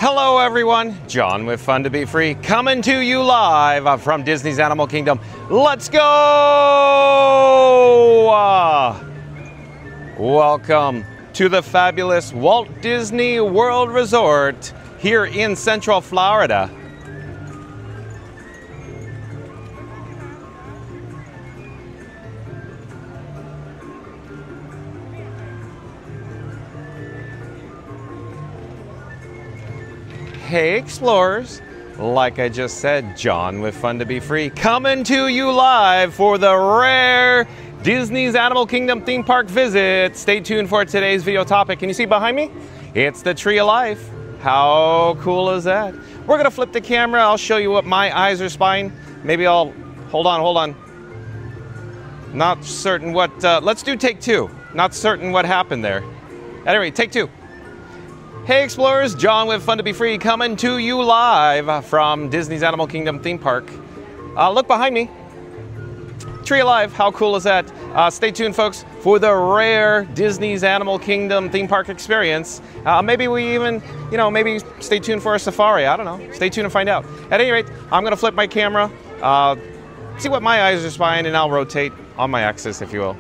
Hello everyone, John with Fun to Be Free, coming to you live from Disney's Animal Kingdom. Let's go! Welcome to the fabulous Walt Disney World Resort here in Central Florida. Hey explorers, like I just said, John with Fun to Be Free, coming to you live for the rare Disney's Animal Kingdom theme park visit. Stay tuned for today's video topic. Can you see behind me? It's the Tree of Life. How cool is that? We're gonna flip the camera. I'll show you what my eyes are spying. Maybe I'll, hold on. Not certain what, let's do take two. Not certain what happened there. Anyway, take two. Hey explorers, John with Fun to Be Free, coming to you live from Disney's Animal Kingdom theme park. Look behind me. Tree Alive, how cool is that? Stay tuned folks for the rare Disney's Animal Kingdom theme park experience. Maybe we even, maybe stay tuned for a safari, I don't know. Stay tuned and find out. At any rate, I'm gonna flip my camera, see what my eyes are spying, and I'll rotate on my axis, if you will.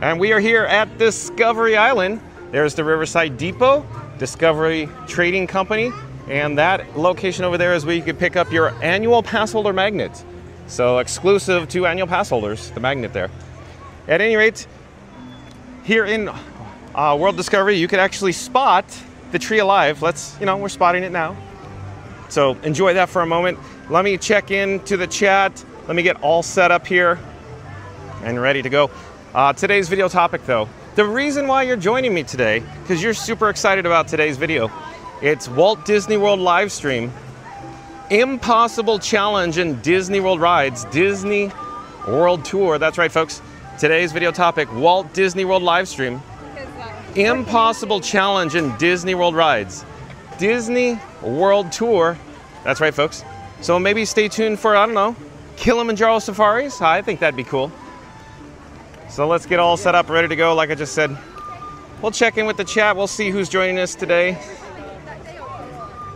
And we are here at Discovery Island. There's the Riverside Depot, Discovery Trading Company, and that location over there is where you can pick up your annual pass holder magnet. So exclusive to annual pass holders, the magnet there. At any rate, here in World Discovery, you can actually spot the Tree Alive. We're spotting it now. So enjoy that for a moment. Let me check into the chat. Let me get all set up here and ready to go. Today's video topic though, the reason why you're joining me today, because you're super excited about today's video, it's Walt Disney World live stream, Impossible Challenge in Disney World Rides, Disney World Tour. That's right, folks. Today's video topic, Walt Disney World live stream, Impossible Challenge in Disney World Rides, Disney World Tour. That's right, folks. So maybe stay tuned for, I don't know, Kilimanjaro Safaris. I think that'd be cool. So let's get all set up, ready to go. Like I just said, we'll check in with the chat. We'll see who's joining us today.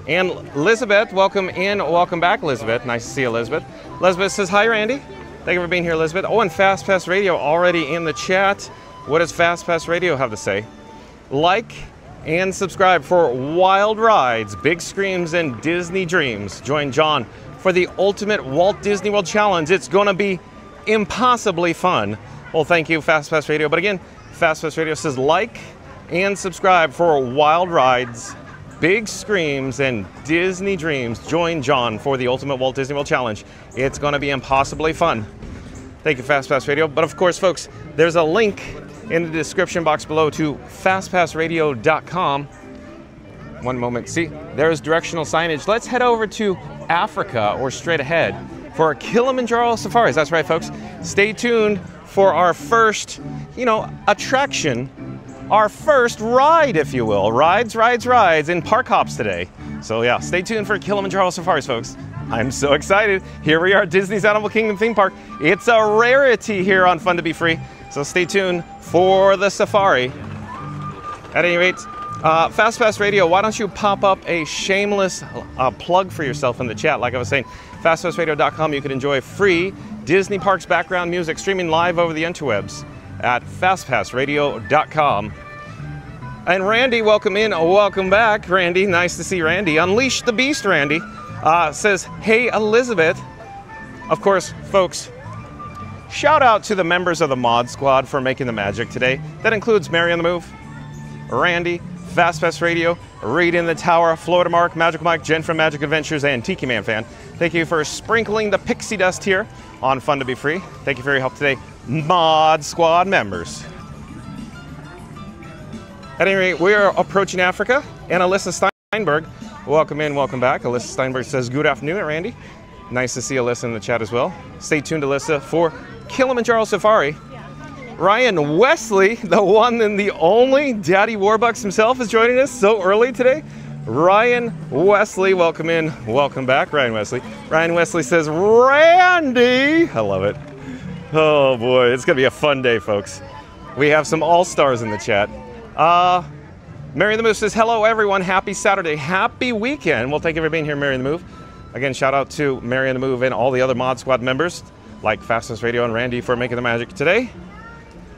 And Elizabeth, welcome in, welcome back, Elizabeth. Nice to see you, Elizabeth. Elizabeth says, hi, Randy. Thank you for being here, Elizabeth. Oh, and Fast Pass Radio already in the chat. What does Fast Pass Radio have to say? Like and subscribe for wild rides, big screams, and Disney dreams. Join John for the ultimate Walt Disney World Challenge. It's gonna be impossibly fun. Well, thank you, Fast Pass Radio. But again, Fast Pass Radio says like and subscribe for wild rides, big screams, and Disney dreams. Join John for the ultimate Walt Disney World Challenge. It's going to be impossibly fun. Thank you, Fast Pass Radio. But of course, folks, there's a link in the description box below to fastpassradio.com. One moment. See, there's directional signage. Let's head over to Africa or straight ahead for Kilimanjaro Safaris. That's right, folks. Stay tuned for our first, attraction, our first ride, if you will. Rides in park hops today. So yeah, stay tuned for Kilimanjaro Safaris, folks. I'm so excited. Here we are at Disney's Animal Kingdom theme park. It's a rarity here on Fun to Be Free. So stay tuned for the safari. At any rate, Fast Pass Radio, why don't you pop up a shameless plug for yourself in the chat? Like I was saying, fastpassradio.com, you can enjoy free Disney Parks background music streaming live over the interwebs at fastpassradio.com. And Randy, welcome in, welcome back, Randy. Nice to see Randy. Unleash the Beast, Randy, says, hey, Elizabeth. Of course, folks, shout out to the members of the Mod Squad for making the magic today. That includes Mary on the Move, Randy, Fast Pass Radio, Reed in the Tower, Florida Mark, Magic Mike, Jen from Magic Adventures, and Tiki Man Fan. Thank you for sprinkling the pixie dust here on Fun to Be Free. Thank you for your help today, Mod Squad members. At any rate, we are approaching Africa, and Alyssa Steinberg, welcome in, welcome back. Alyssa Steinberg says, good afternoon, Randy. Nice to see Alyssa in the chat as well. Stay tuned, Alyssa, for Kilimanjaro Safari. Ryan Wesley, the one and the only Daddy Warbucks himself, is joining us so early today. Ryan Wesley, welcome in, welcome back, Ryan Wesley. Ryan Wesley says, Randy! I love it. Oh boy, it's gonna be a fun day, folks. We have some all-stars in the chat. Mary the Move says, hello everyone, happy Saturday, happy weekend. Well, thank you for being here, Mary the Move. Again, shout out to Mary the Move and all the other Mod Squad members, like Fastest Radio and Randy for making the magic today.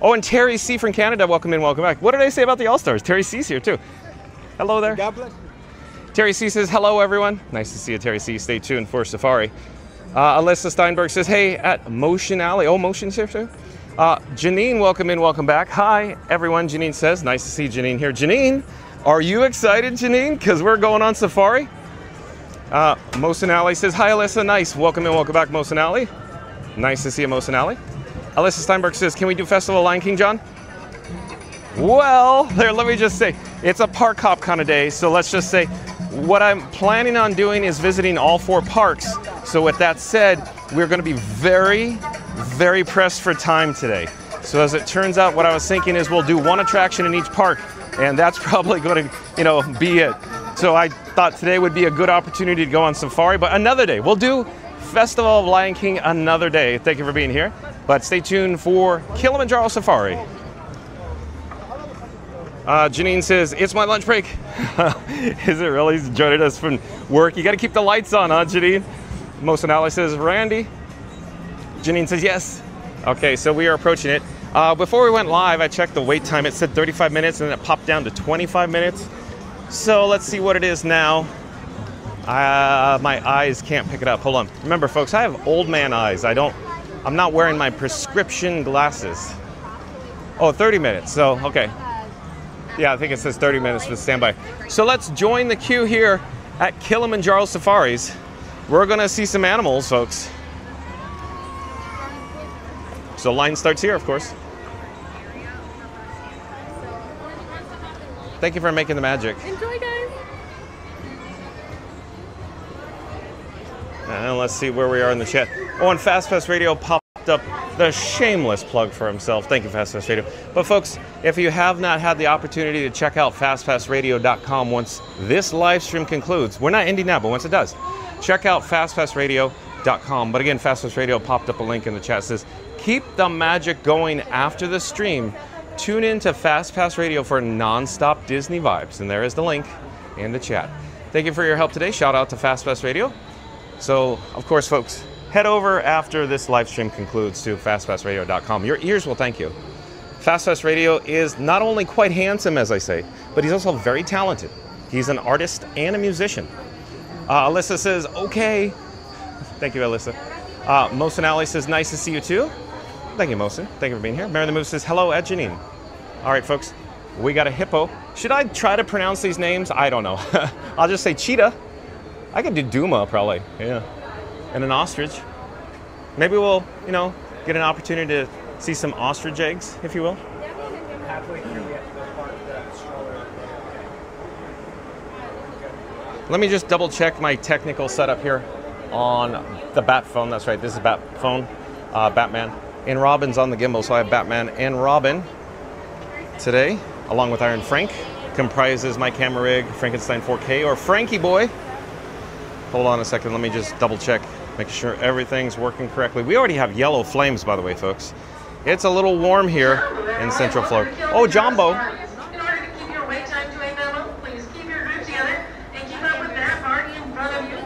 Oh, and Terry C from Canada, welcome in, welcome back. What did I say about the All-Stars? Terry C's here too. Hello there. God bless you. Terry C says, hello everyone. Nice to see you, Terry C. Stay tuned for Safari. Alyssa Steinberg says, hey, at Motion Alley. Oh, Motion's here too. Janine, welcome in, welcome back. Hi, everyone, Janine says. Nice to see Janine here. Janine, are you excited, Janine? Because we're going on safari. Motion Alley says, hi, Alyssa, nice. Welcome in, welcome back, Motion Alley. Nice to see you, Motion Alley. Alyssa Steinberg says, can we do Festival of Lion King, John? Well, there, let me just say, it's a park hop kind of day, so let's just say, what I'm planning on doing is visiting all 4 parks. So with that said, we're going to be very, very pressed for time today. So as it turns out, what I was thinking is we'll do 1 attraction in each park, and that's probably going to, be it. So I thought today would be a good opportunity to go on safari, but another day. We'll do Festival of Lion King another day. Thank you for being here. But stay tuned for Kilimanjaro Safari. Janine says, it's my lunch break. Is it really? He's joining us from work. You got to keep the lights on, huh, Janine? Motion Alley says, Randy. Janine says, yes. Okay, so we are approaching it. Before we went live, I checked the wait time. It said 35 minutes, and then it popped down to 25 minutes. So let's see what it is now. My eyes can't pick it up. Hold on. Remember, folks, I have old man eyes. I'm not wearing my prescription glasses. Oh, 30 minutes. So, okay. Yeah, I think it says 30 minutes for standby. So let's join the queue here at Kilimanjaro Safaris. We're going to see some animals, folks. So line starts here, of course. Thank you for making the magic. Enjoy, guys. And let's see where we are in the chat. Oh, and FastPass Radio popped up the shameless plug for himself. Thank you, FastPass Radio. But folks, if you have not had the opportunity to check out fastpassradio.com once this live stream concludes, we're not ending now, but once it does, check out fastpassradio.com. But again, FastPass Radio popped up a link in the chat that says, keep the magic going after the stream. Tune in to FastPass Radio for non-stop Disney vibes. And there is the link in the chat. Thank you for your help today. Shout out to FastPass Radio. So, of course, folks, head over after this live stream concludes to fastpassradio.com. Your ears will thank you. FastPass Radio is not only quite handsome, as I say, but he's also very talented. He's an artist and a musician. Alyssa says, okay. Thank you, Alyssa. Mosin Ali says, nice to see you too. Thank you, Mosin. Thank you for being here. Mary the Move says, hello, at Janine. All right, folks, we got a hippo. Should I try to pronounce these names? I don't know. I'll just say cheetah. I could do Duma, probably, yeah. And an ostrich. Maybe we'll, get an opportunity to see some ostrich eggs, if you will. Halfway through, we have to go park the stroller. Let me just double check my technical setup here on the Bat phone. That's right, this is Bat phone, Batman. And Robin's on the gimbal, so I have Batman and Robin today, along with Iron Frank. Comprises my camera rig, Frankenstein 4K, or Frankie Boy. Hold on a second, let me just double check, make sure everything's working correctly. We already have yellow flames, by the way, folks. It's a little warm here in Central Florida. Oh, Jumbo. In order to keep your wait time to a minimum, please keep your group together and keep up with that party in front of you.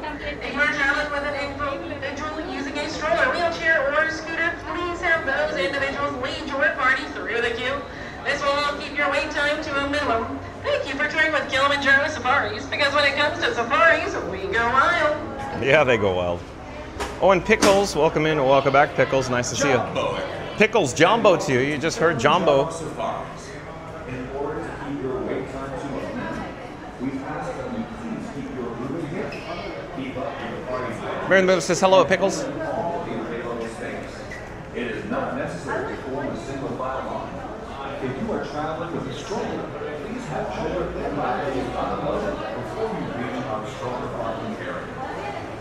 If you are traveling with an individual using a stroller, wheelchair, or scooter, please have those individuals lead your party through the queue. This will all keep your wait time to a minimum. Thank you for touring with Kilimanjaro Safaris, because when it comes to safaris, we go wild. Yeah, they go wild. Oh, and Pickles, welcome in and welcome back, Pickles. Nice to see you. Pickles, Jumbo to you. You just heard Jumbo. In order to keep your wait time to a minimum, we ask that you please keep your moving here. Keep up with the party. Mary the Move says hello, Pickles. All the available space. It is not necessary to form a single file line. If you are traveling with a stroller, please have children and baggage unloaded before you reach our stroller parking area.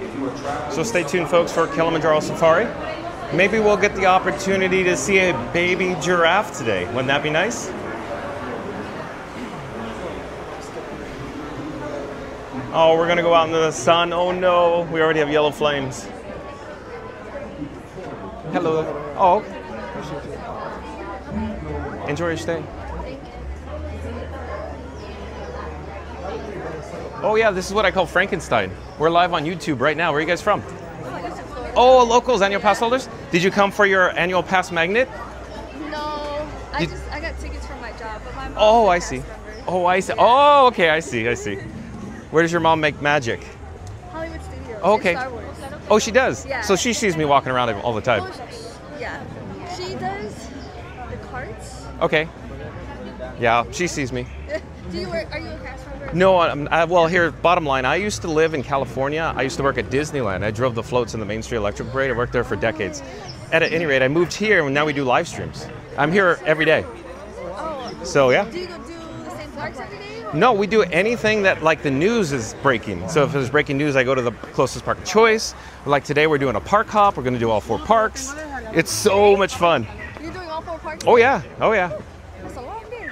If you are traveling, So stay tuned, folks, for Kilimanjaro Safari. Maybe we'll get the opportunity to see a baby giraffe today. Wouldn't that be nice? Oh, we're gonna go out into the sun. Oh no, we already have yellow flames. Hello. Oh. Enjoy your stay. Oh yeah, this is what I call Frankenstein. We're live on YouTube right now. Where are you guys from? Oh, locals, annual pass holders? Did you come for your annual pass magnet? No, I got tickets from my job, but my mom. Oh, I see. Oh, I see. Oh, okay, I see, I see. Where does your mom make magic? Hollywood Studios. Oh, okay. Star Wars. Oh, she does? Yeah. So she sees me walking around all the time. Yeah. She does the carts. Okay. Yeah, she sees me. Are you a cast member? No, well, here, bottom line, I used to live in California. I used to work at Disneyland. I drove the floats in the Main Street Electric Parade. I worked there for decades. At any rate, I moved here, and now we do live streams. I'm here every day. Oh. So, yeah. Do you go do the same parks every day? Or? No, we do anything that, like, the news is breaking. So if there's breaking news, I go to the closest park of choice. Like today, we're doing a park hop. We're going to do all 4 parks. It's so much fun. You're doing all 4 parks? Oh, yeah. Oh, yeah. That's a long day.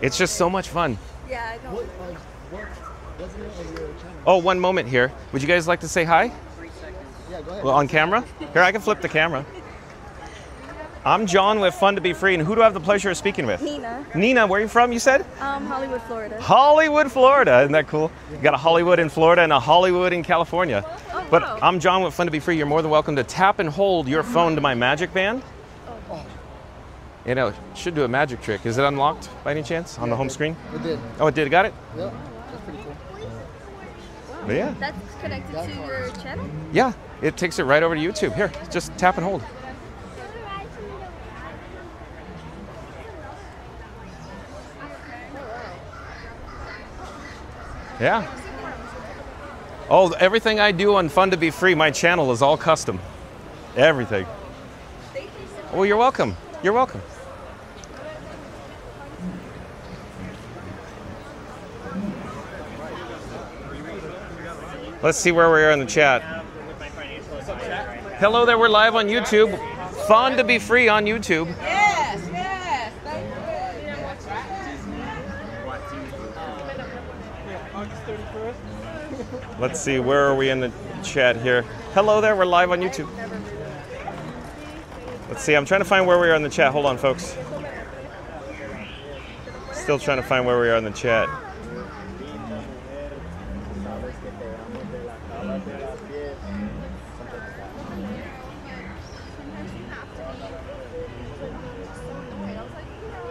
It's just so much fun. Yeah, I know. Oh, one moment here. Would you guys like to say hi? Yeah, go ahead. Well, on camera? Here, I can flip the camera. I'm John with Fun to Be Free, and who do I have the pleasure of speaking with? Nina. Nina, where are you from, you said? Hollywood, Florida. Hollywood, Florida. Isn't that cool? You got a Hollywood in Florida and a Hollywood in California. Oh, But wow. I'm John with Fun to Be Free. You're more than welcome to tap and hold your phone to my magic band. You know, it should do a magic trick. Is it unlocked by any chance on the home screen? It did. Oh, it did. Got it? Yep. That's pretty cool. But yeah. That's connected to your channel? Yeah, it takes it right over to YouTube. Here, just tap and hold. Yeah. Oh, everything I do on Fun to Be Free, my channel is all custom. Everything. Oh, you're welcome. You're welcome. Let's see where we are in the chat. Hello there, we're live on YouTube. Fun to Be Free on YouTube. Yes, yes. Let's see, where are we in the chat here? Hello there, we're live on YouTube. Let's see, I'm trying to find where we are in the chat. Hold on, folks. Still trying to find where we are in the chat.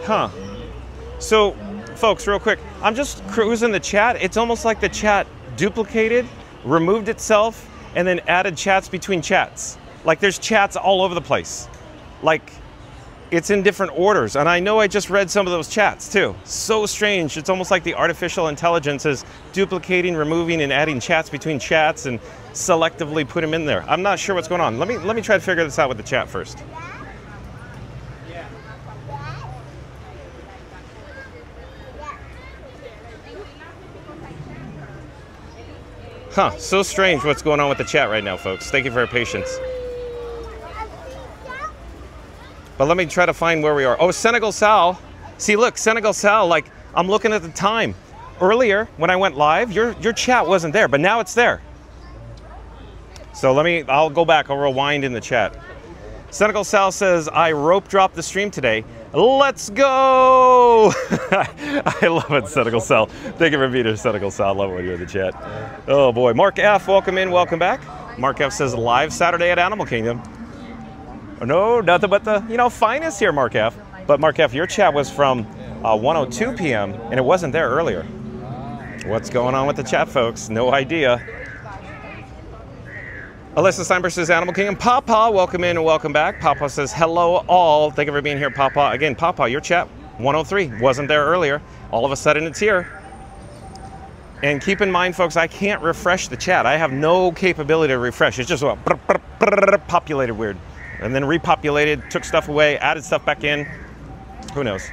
Huh. So, folks, real quick, I'm just cruising the chat. It's almost like the chat duplicated, removed itself, and then added chats between chats. Like there's chats all over the place. Like it's in different orders. And I know I just read some of those chats too. So strange. It's almost like the artificial intelligence is duplicating, removing, and adding chats between chats and selectively put them in there. I'm not sure what's going on. Let me try to figure this out with the chat first. Huh, so strange what's going on with the chat right now, folks. Thank you for your patience. But let me try to find where we are. Oh, Senegal Sal. See, look, Senegal Sal, like, I'm looking at the time. Earlier, when I went live, your chat wasn't there, but now it's there. So I'll go back, I'll rewind in the chat. Senegal Sal says, I rope dropped the stream today. Let's go! I love it, Senegal Sal. Thank you for being here, Senegal Sal. I love it when you're in the chat. Oh boy, Mark F, welcome in, welcome back. Mark F says, live Saturday at Animal Kingdom. No, nothing but the, finest here, Mark F. But Mark F, your chat was from 1:02 p.m. and it wasn't there earlier. What's going on with the chat, folks? No idea. Alyssa Steinberg says, Animal Kingdom. Papa, welcome in and welcome back. Papa says, hello all. Thank you for being here, Papa. Again, Papa, your chat, 103, wasn't there earlier. All of a sudden, it's here. And keep in mind, folks, I can't refresh the chat. I have no capability to refresh. It's just populated weird. And then repopulated, took stuff away, added stuff back in. Who knows?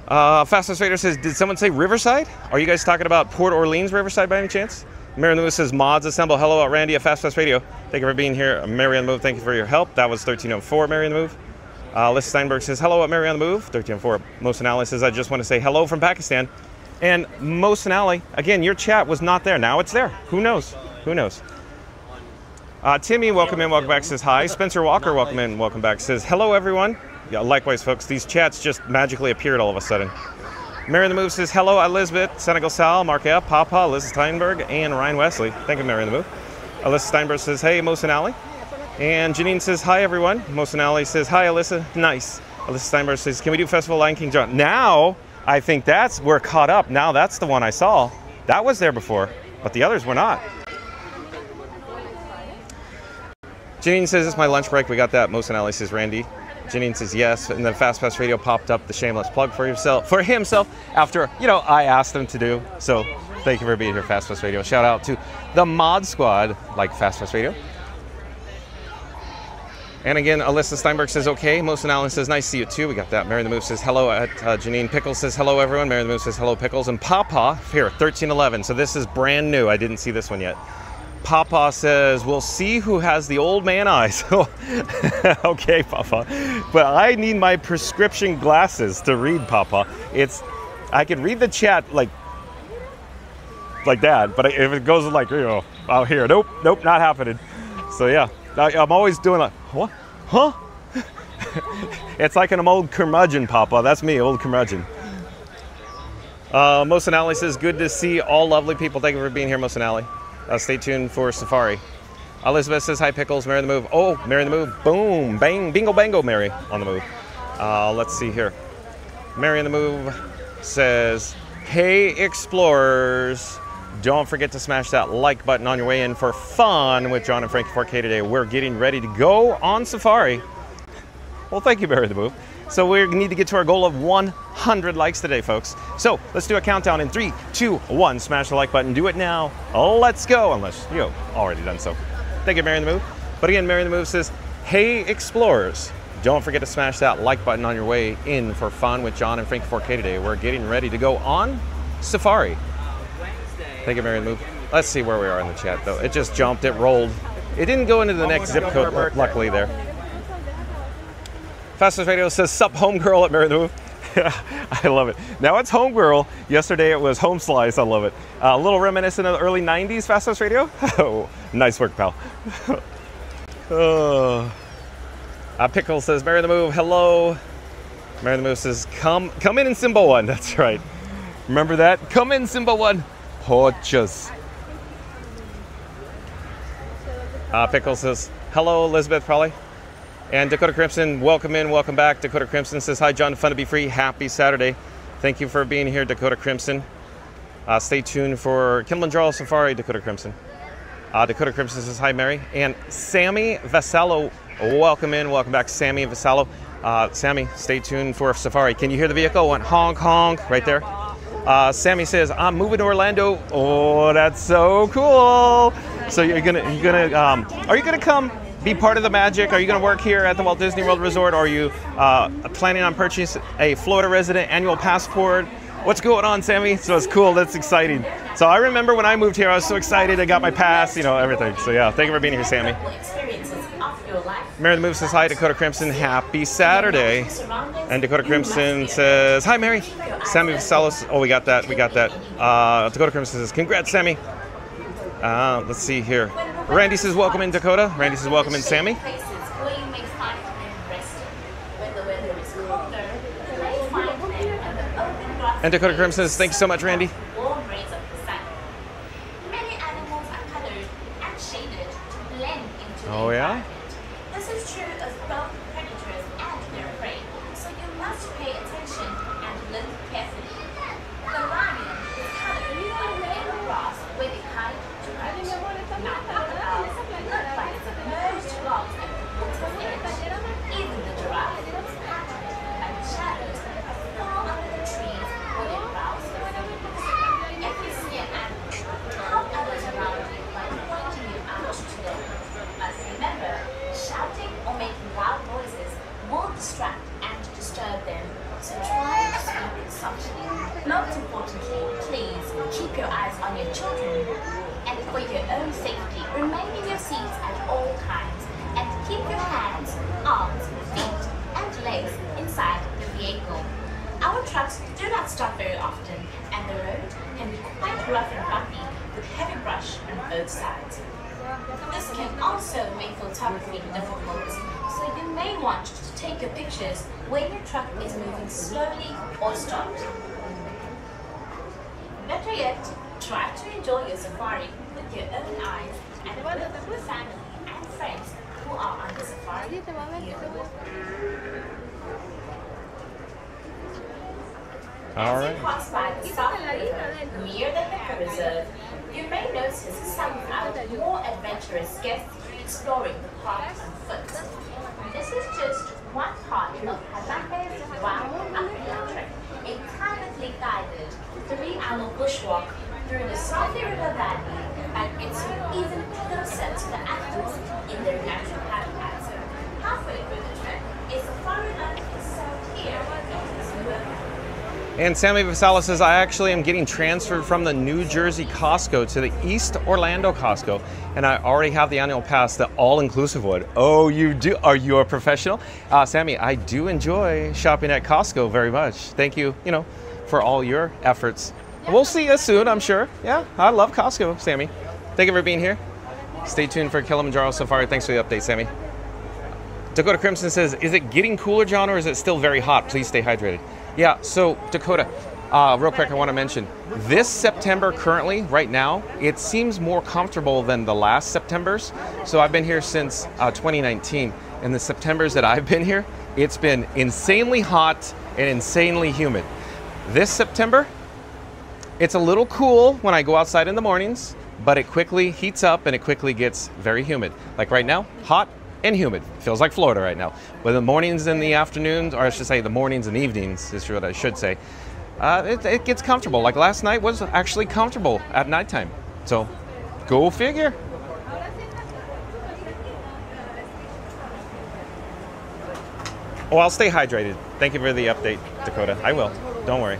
Fastest Vader says, did someone say Riverside? Are you guys talking about Port Orleans Riverside by any chance? Marion Lewis says, mods assemble. Hello, Randy at Fast Radio. Thank you for being here. Mary on the Move, thank you for your help. That was 1304, Mary on the Move. Alyssa Steinberg says, hello at Mary on the Move. 1304. Mohsen Ali says, I just want to say hello from Pakistan. And Mohsen Ali, again, your chat was not there. Now it's there. Who knows? Who knows? Timmy, welcome in, welcome back, says hi. Spencer Walker, welcome in, welcome back, says hello, everyone. Yeah, likewise, folks. These chats just magically appeared all of a sudden. Mary the Move says, hello, Elizabeth, Senegal Sal, Mark F., Papa, Alyssa Steinberg, and Ryan Wesley. Thank you, Mary the Move. Alyssa Steinberg says, hey, Mos and Ali. And Janine says, hi, everyone. Mos and Ali says, hi, Alyssa. Nice. Alyssa Steinberg says, can we do Festival Lion King John? Now, I think we're caught up. Now that's the one I saw. That was there before, but the others were not. Janine says, it's my lunch break. We got that. Mos and Ali says, Randy. Janine says yes, and then Fast Pass Radio popped up the shameless plug for himself after, I asked him to do. So thank you for being here, Fast Pass Radio. Shout out to the Mod Squad, like Fast Pass Radio. And again, Alyssa Steinberg says, okay. Mos and Alan says, nice to see you too. We got that. Mary the Move says, hello. Janine Pickles says, hello, everyone. Mary the Move says, hello, Pickles. And Papa, here, 1311. So this is brand new. I didn't see this one yet. Papa says, we'll see who has the old man eyes. Okay, Papa. But I need my prescription glasses to read, Papa. I can read the chat like that, but if it goes like, out here, nope, not happening. So yeah, I'm always doing like, what? Huh? It's like an old curmudgeon, Papa. That's me, old curmudgeon. Mos and Ali says, good to see all lovely people. Thank you for being here, Mos and Ali. Stay tuned for Safari. Elizabeth says, hi, Pickles. Mary the Move. Oh, Mary the Move. Boom. Bang. Bingo, bango, Mary on the move. Let's see here. Mary the Move says, hey, explorers. Don't forget to smash that like button on your way in for fun with John and Frankie 4K today. We're getting ready to go on Safari. Well, thank you, Mary the Move. So we need to get to our goal of 100 likes today, folks. So let's do a countdown in 3, 2, 1. Smash the like button. Do it now. Let's go. Unless you've already done so. Thank you, Mary the Move. But again, Mary the Move says, hey, explorers. Don't forget to smash that like button on your way in for fun with John and Frankie 4K today. We're getting ready to go on Safari. Thank you, Mary the Move. Let's see where we are in the chat, though. It just jumped. It rolled. It didn't go into the next zip code, luckily, there. Fastest Radio says, sup, homegirl at Mary the Move. I love it. Now it's homegirl. Yesterday it was home slice. I love it. A little reminiscent of the early 90s Fastest Radio. Oh, nice work, pal. Pickle says, Mary the Move, hello. Mary the Move says, come in Simba 1. That's right. Remember that? Come in Simba 1. Porches. Pickle says, hello, Elizabeth, probably. And Dakota Crimson, welcome in, welcome back. Dakota Crimson says, hi, John, fun to be free. Happy Saturday. Thank you for being here, Dakota Crimson. Stay tuned for Kilimanjaro Safari, Dakota Crimson. Dakota Crimson says, hi, Mary. And Sammy Vasallo, welcome in, welcome back, Sammy Vasallo. Sammy, stay tuned for Safari. Can you hear the vehicle? Went honk, honk, right there. Sammy says, I'm moving to Orlando. Oh, that's so cool. So are you gonna come be part of the magic? Are you going to work here at the Walt Disney World Resort? Or are you planning on purchasing a Florida resident annual passport? What's going on, Sammy? So it's cool. That's exciting. So I remember when I moved here, I was so excited. I got my pass, everything. So yeah, thank you for being here, Sammy. Mary the Move says, hi, Dakota Crimson. Happy Saturday. And Dakota Crimson says, hi, Mary. Sammy Vasalos. Oh, we got that. Dakota Crimson says, congrats, Sammy. Let's see here. Randy says, welcome in, Dakota. Randy says, welcome in, Sammy. And Dakota Crimson says, thank you so much, Randy. Oh, yeah? This is true of both predators and their prey, so you must pay attention and look carefully. The lion is colored in the grass where they hide to hide. Now the owls look like submerged logs at the water's edge. Even the giraffe is patterned like shadows that fall under the trees where they browse for food. If you see an animal, help others around you by pointing you out to them. But remember, shouting or making loud noises will distract and disturb them, so try to speak softly. Most importantly, please keep your eyes on your children. And for your own safety, remain in your seats at all times and keep your hands, arms, feet, and legs inside the vehicle. Our trucks do not stop very often, and the road can be quite rough and bumpy with heavy brush on both sides. This can also make photography difficult, so you may want to take your pictures when your truck is moving slowly or stopped. Better yet, try to enjoy your safari with your own eyes and with family and friends who are on the safari with you. All As right. you pass by the safari near the hippo reserve, you may notice some of our more adventurous guests exploring the park on foot. This is just one part of Harambe's Wow Trip, a privately guided 3-hour bushwalk through the Salty River Valley, and it's even closer to the animals in their natural habitats. Halfway through the trip, a safari land is served here in this river. And Sammy Vasala says, I actually am getting transferred from the New Jersey Costco to the East Orlando Costco, and I already have the annual pass, the all-inclusive one. Oh, you do? Are you a professional? Sammy, I do enjoy shopping at Costco very much. Thank you, for all your efforts. We'll see you soon, I'm sure. Yeah, I love Costco, Sammy. Thank you for being here. Stay tuned for Kilimanjaro Safari. Thanks for the update, Sammy. Dakota Crimson says, is it getting cooler, John, or is it still very hot? Please stay hydrated. Yeah, so Dakota, real quick, I want to mention, this September currently, right now, it seems more comfortable than the last Septembers. So I've been here since 2019, and the Septembers that I've been here, it's been insanely hot and insanely humid. This September, it's a little cool when I go outside in the mornings, but it quickly heats up and it quickly gets very humid. Like right now, hot and humid. Feels like Florida right now. But the mornings and the afternoons, or I should say the mornings and evenings is what I should say, it gets comfortable. Like last night was actually comfortable at nighttime. So go figure. Oh, I'll stay hydrated. Thank you for the update, Dakota. I will. Don't worry.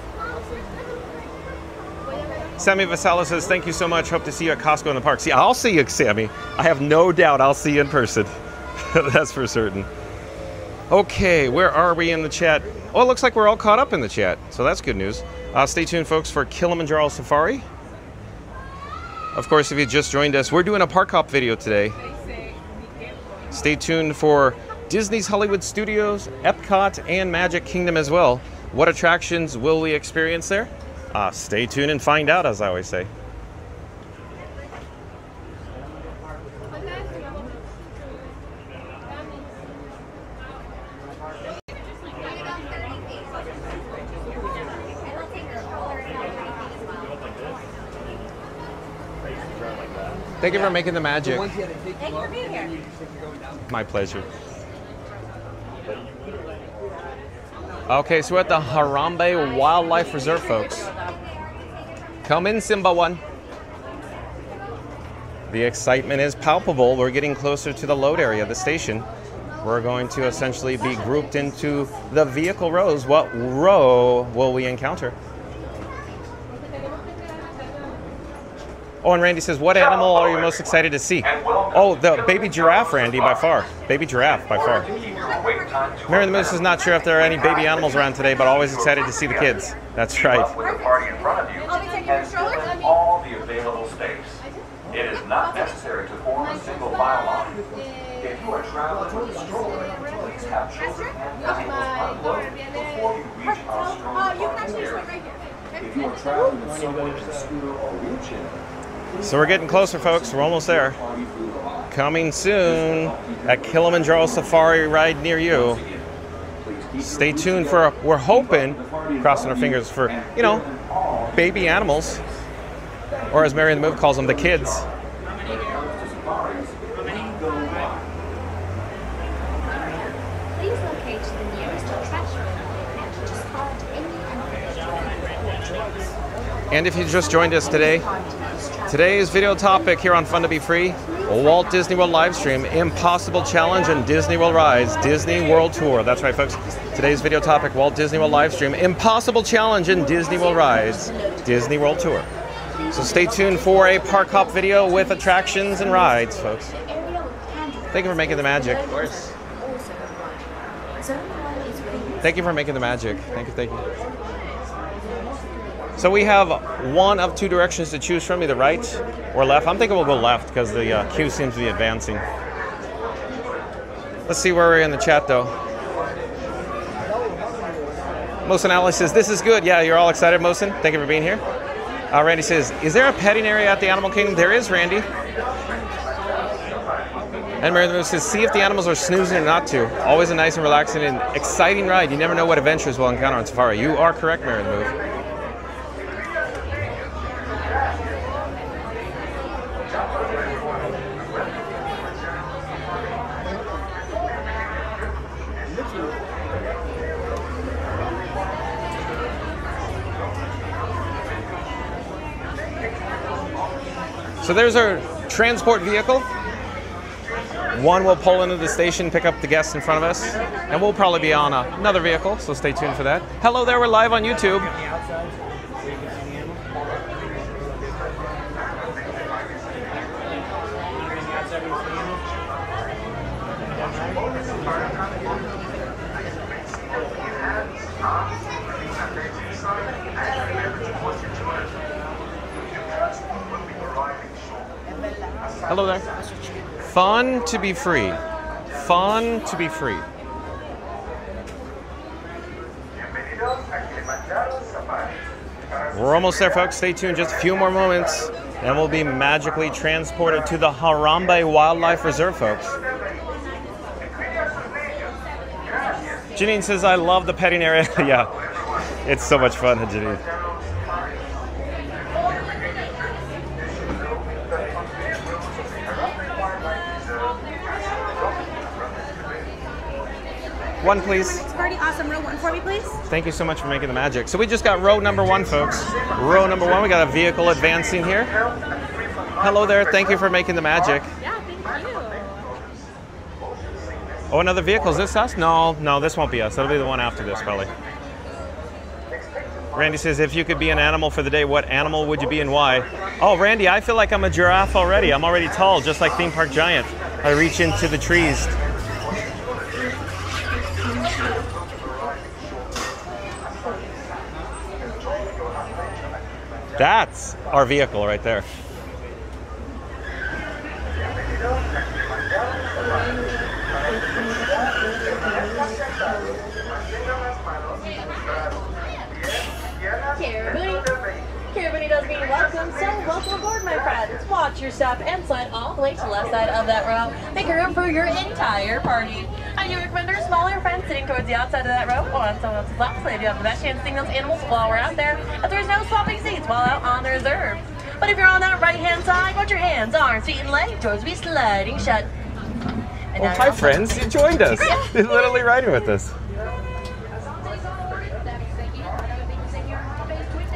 Sammy Vasala says, thank you so much. Hope to see you at Costco in the park. See, I'll see you, Sammy. I have no doubt I'll see you in person. That's for certain. Okay, where are we in the chat? Oh, it looks like we're all caught up in the chat, so that's good news. Stay tuned, folks, for Kilimanjaro Safari. Of course, if you just joined us, we're doing a park hop video today. Stay tuned for Disney's Hollywood Studios, Epcot, and Magic Kingdom as well. What attractions will we experience there? Stay tuned and find out, as I always say. Thank you for making the magic. Thank you for being here. My pleasure. Okay, so we're at the Harambe Wildlife Reserve, folks. Come in, Simba One. The excitement is palpable. We're getting closer to the load area of the station. We're going to essentially be grouped into the vehicle rows. What row will we encounter? Oh, and Randy says, what animal are you most excited to see? Oh, the baby giraffe, Randy, by far. Baby giraffe, by far. Mary the Moose is not sure if there are any baby animals around today, but always excited to see the kids. That's right. With the party in front of you, and fill in all the available space. It is not necessary to form a single file line. If you are traveling with a stroller, please have children and animals unload before you reach our stroller parking area. If you are traveling with someone in a scooter or wheelchair, So we're getting closer, folks. We're almost there. Coming soon at Kilimanjaro Safari ride near you. Stay tuned for, we're hoping, crossing our fingers for, baby animals. Or as Mary in the Move calls them, the kids. Please locate the nearest trash room and discard any unforgettable drinks. And if you just joined us today, today's video topic here on Fun to Be Free, Walt Disney World live stream, Impossible Challenge and Disney World Rides, Disney World Tour. That's right, folks. Today's video topic, Walt Disney World live stream, Impossible Challenge and Disney World Rides, Disney World Tour. So stay tuned for a park hop video with attractions and rides, folks. Thank you for making the magic. Thank you for making the magic. Thank you, thank you. So we have one of two directions to choose from, either right or left. I'm thinking we'll go left because the queue seems to be advancing. Let's see where we're in the chat, though. Mosin Ali says, this is good. Yeah, you're all excited, Mosin. Thank you for being here. Randy says, is there a petting area at the Animal Kingdom? There is, Randy. And Mary says, see if the animals are snoozing or not to. Always a nice and relaxing and exciting ride. You never know what adventures we'll encounter on Safari. You are correct, Mary Move. So there's our transport vehicle. One will pull into the station, pick up the guests in front of us, and we'll probably be on another vehicle, so stay tuned for that. Hello there, we're live on YouTube. Hello there. Fun to be free. Fun to be free. We're almost there, folks. Stay tuned. Just a few more moments, and we'll be magically transported to the Harambe Wildlife Reserve, folks. Janine says, I love the petting area. Yeah, it's so much fun, Janine. One, please. Party, awesome. Row 1 for me, please. Thank you so much for making the magic. So we just got row number 1, folks. Row number 1, we got a vehicle advancing here. Hello there. Thank you for making the magic. Yeah, thank you. Oh, another vehicle. Is this us? No, this won't be us. That'll be the one after this, probably. Randy says, if you could be an animal for the day, what animal would you be and why? Oh, Randy, I feel like I'm a giraffe already. I'm already tall, just like Theme Park Giant. I reach into the trees. That's our vehicle right there. Caribou does mean welcome, so welcome aboard, my friends. Watch your step and slide all the way to the left side of that row. Make room for your entire party. I do recommend our smaller friends sitting towards the outside of that row or on someone else's lap, so they do have the best chance seeing those animals while we're out there, if there's no swapping seats while out on the reserve. But if you're on that right-hand side, watch your hands, arms, feet, and legs. Doors will be sliding shut. And well, hi, friends. You joined us. You're literally riding with us.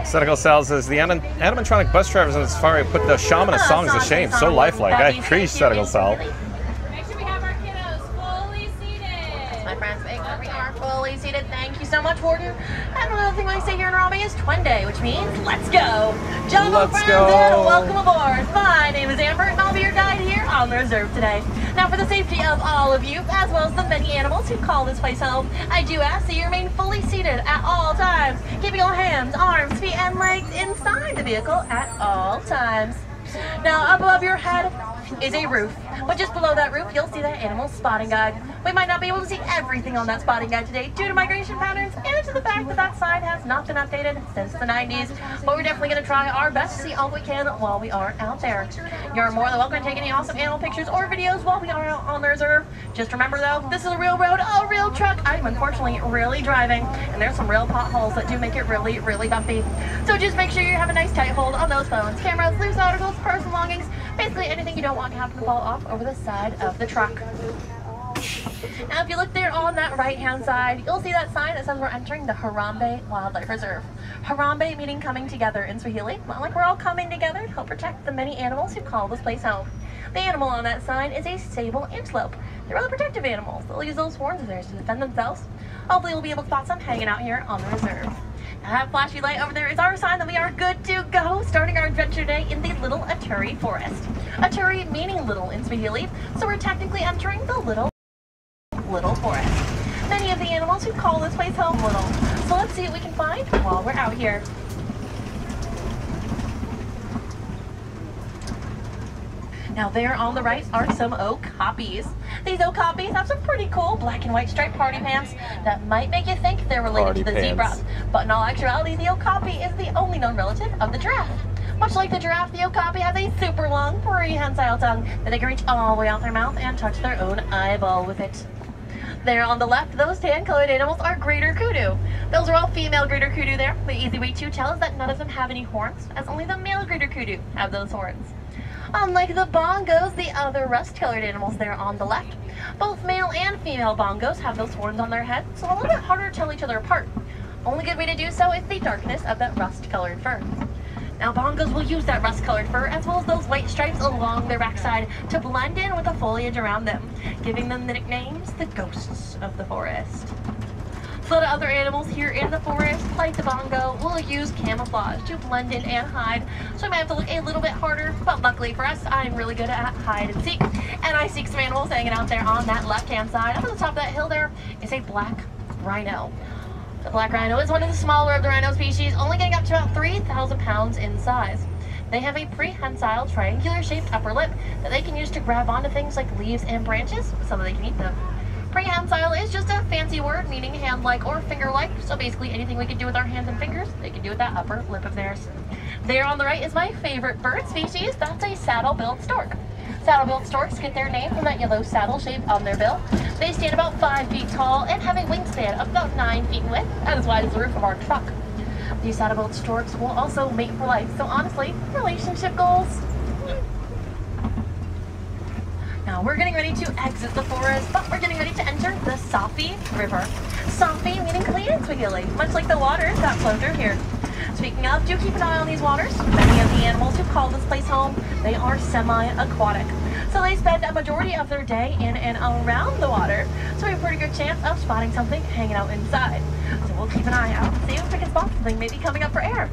Senegal Sal says, the animatronic bus drivers on the Safari put the shamanist songs to shame. So lifelike. I agree, Senegal Sal. Make sure we have our kiddos fully seated. My friends, make sure we are fully seated. Thank you so much, Warden. And another thing I say here in Raleigh is Twin Day, which means let's go. Jumbo friends, and welcome aboard. My name is Amber, and I'll be your guide here on the reserve today. Now, for the safety of all of you, as well as the many animals who call this place home, I do ask that you remain fully seated at all times, keeping your hands, arms, feet, and legs inside the vehicle at all times. Now, up above your head is a roof, but just below that roof, you'll see that animal spotting guide. We might not be able to see everything on that spotting guide today due to migration patterns and to the fact that that sign has not been updated since the 90s, but we're definitely going to try our best to see all we can while we are out there. You're more than welcome to take any awesome animal pictures or videos while we are out on the reserve. Just remember though, this is a real road, a real truck. I'm unfortunately really driving, and there's some real potholes that do make it really, really bumpy. So just make sure you have a nice tight hold on those phones, cameras, loose articles, personal belongings, basically anything you don't want to happen to fall off over the side of the truck. Now, if you look there on that right-hand side, you'll see that sign that says we're entering the Harambe Wildlife Reserve. Harambe meaning coming together in Swahili, like we're all coming together to help protect the many animals who call this place home. The animal on that sign is a sable antelope. They're really protective animals. They'll use those horns of theirs to defend themselves. Hopefully we'll be able to spot some hanging out here on the reserve. Now, that flashy light over there is our sign that we are good to go, starting our adventure today in the Little Aturi Forest. Aturi meaning little in Swahili, so we're technically entering the Little Forest. Many of the animals who call this place home little. So let's see what we can find while we're out here. Now there on the right are some okapis. These okapis have some pretty cool black and white striped party pants that might make you think they're related to the zebra. But in all actuality, the okapi is the only known relative of the giraffe. Much like the giraffe, the okapi has a super long prehensile tongue that they can reach all the way out their mouth and touch their own eyeball with it. There on the left, those tan-colored animals are greater kudu. Those are all female greater kudu there. The easy way to tell is that none of them have any horns, as only the male greater kudu have those horns. Unlike the bongos, the other rust-colored animals there on the left, both male and female bongos have those horns on their head, so a little bit harder to tell each other apart. Only good way to do so is the darkness of that rust-colored fur. Now bongos will use that rust-colored fur as well as those white stripes along their backside to blend in with the foliage around them, giving them the nicknames the ghosts of the forest. So the other animals here in the forest, like the bongo, will use camouflage to blend in and hide, so I might have to look a little bit harder, but luckily for us, I'm really good at hide and seek, and I seek some animals hanging out there on that left-hand side. Up at the top of that hill there is a black rhino. The black rhino is one of the smaller of the rhino species, only getting up to about 3,000 pounds in size. They have a prehensile, triangular-shaped upper lip that they can use to grab onto things like leaves and branches so that they can eat them. Prehensile is just a fancy word meaning hand-like or finger-like, so basically anything we can do with our hands and fingers, they can do with that upper lip of theirs. There on the right is my favorite bird species, that's a saddle-billed stork. Saddle-billed storks get their name from that yellow saddle shape on their bill. They stand about 5 feet tall and have a wingspan of about 9 feet in width, as wide as the roof of our truck. These saddle-billed storks will also mate for life, so honestly, relationship goals. Now we're getting ready to exit the forest, but we're getting ready to enter the Safi River. Safi meaning clean and squiggly, much like the waters that flow through here. Speaking of, do keep an eye on these waters. Many of the animals who call this place home, they are semi-aquatic. So they spend a majority of their day in and around the water. So we have a pretty good chance of spotting something hanging out inside. So we'll keep an eye out and see if we can spot something maybe coming up for air.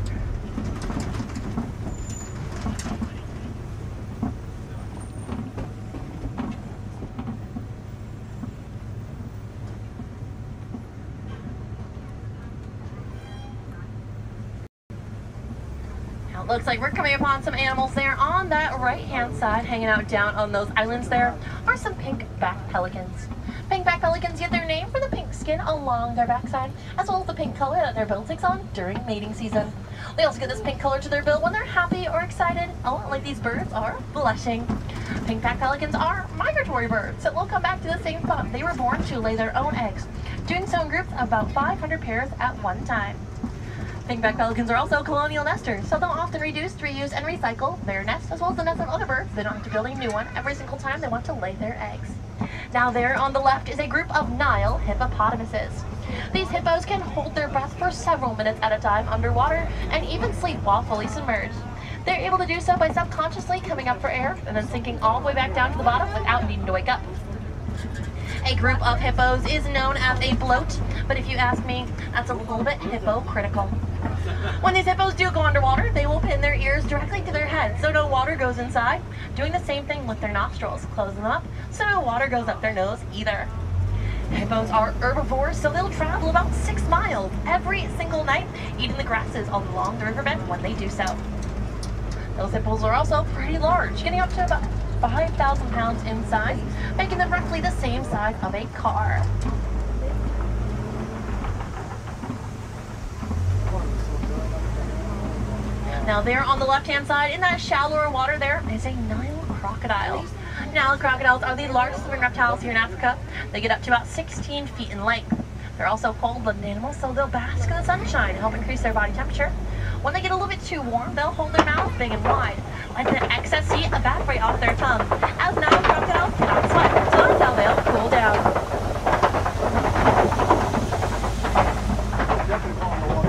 Looks like we're coming upon some animals there on that right-hand side. Hanging out down on those islands there are some pink-backed pelicans. Pink-backed pelicans get their name for the pink skin along their backside, as well as the pink color that their bill takes on during mating season. They also get this pink color to their bill when they're happy or excited, a lot like these birds are blushing. Pink-backed pelicans are migratory birds that will come back to the same spot they were born to lay their own eggs, doing so in groups of about 500 pairs at one time. Pink-backed pelicans are also colonial nesters, so they'll often reduce, reuse, and recycle their nest as well as the nests of other birds. They don't have to build a new one every single time they want to lay their eggs. Now there on the left is a group of Nile hippopotamuses. These hippos can hold their breath for several minutes at a time underwater and even sleep while fully submerged. They're able to do so by subconsciously coming up for air and then sinking all the way back down to the bottom without needing to wake up. A group of hippos is known as a bloat, but if you ask me, that's a little bit hypocritical. When these hippos do go underwater, they will pin their ears directly to their heads so no water goes inside, doing the same thing with their nostrils, closing them up so no water goes up their nose either. Hippos are herbivores, so they'll travel about 6 miles every single night, eating the grasses along the riverbed when they do so. Those hippos are also pretty large, getting up to about 5,000 pounds in size, making them roughly the same size of a car. Now there on the left-hand side, in that shallower water there, is a Nile crocodile. Nile crocodiles are the largest living reptiles here in Africa. They get up to about 16 feet in length. They're also cold-blooded animals, so they'll bask in the sunshine, help increase their body temperature. When they get a little bit too warm, they'll hold their mouth big and wide, letting the excess heat evaporate off their tongue, as Nile crocodiles cannot sweat, so that's how they'll cool down.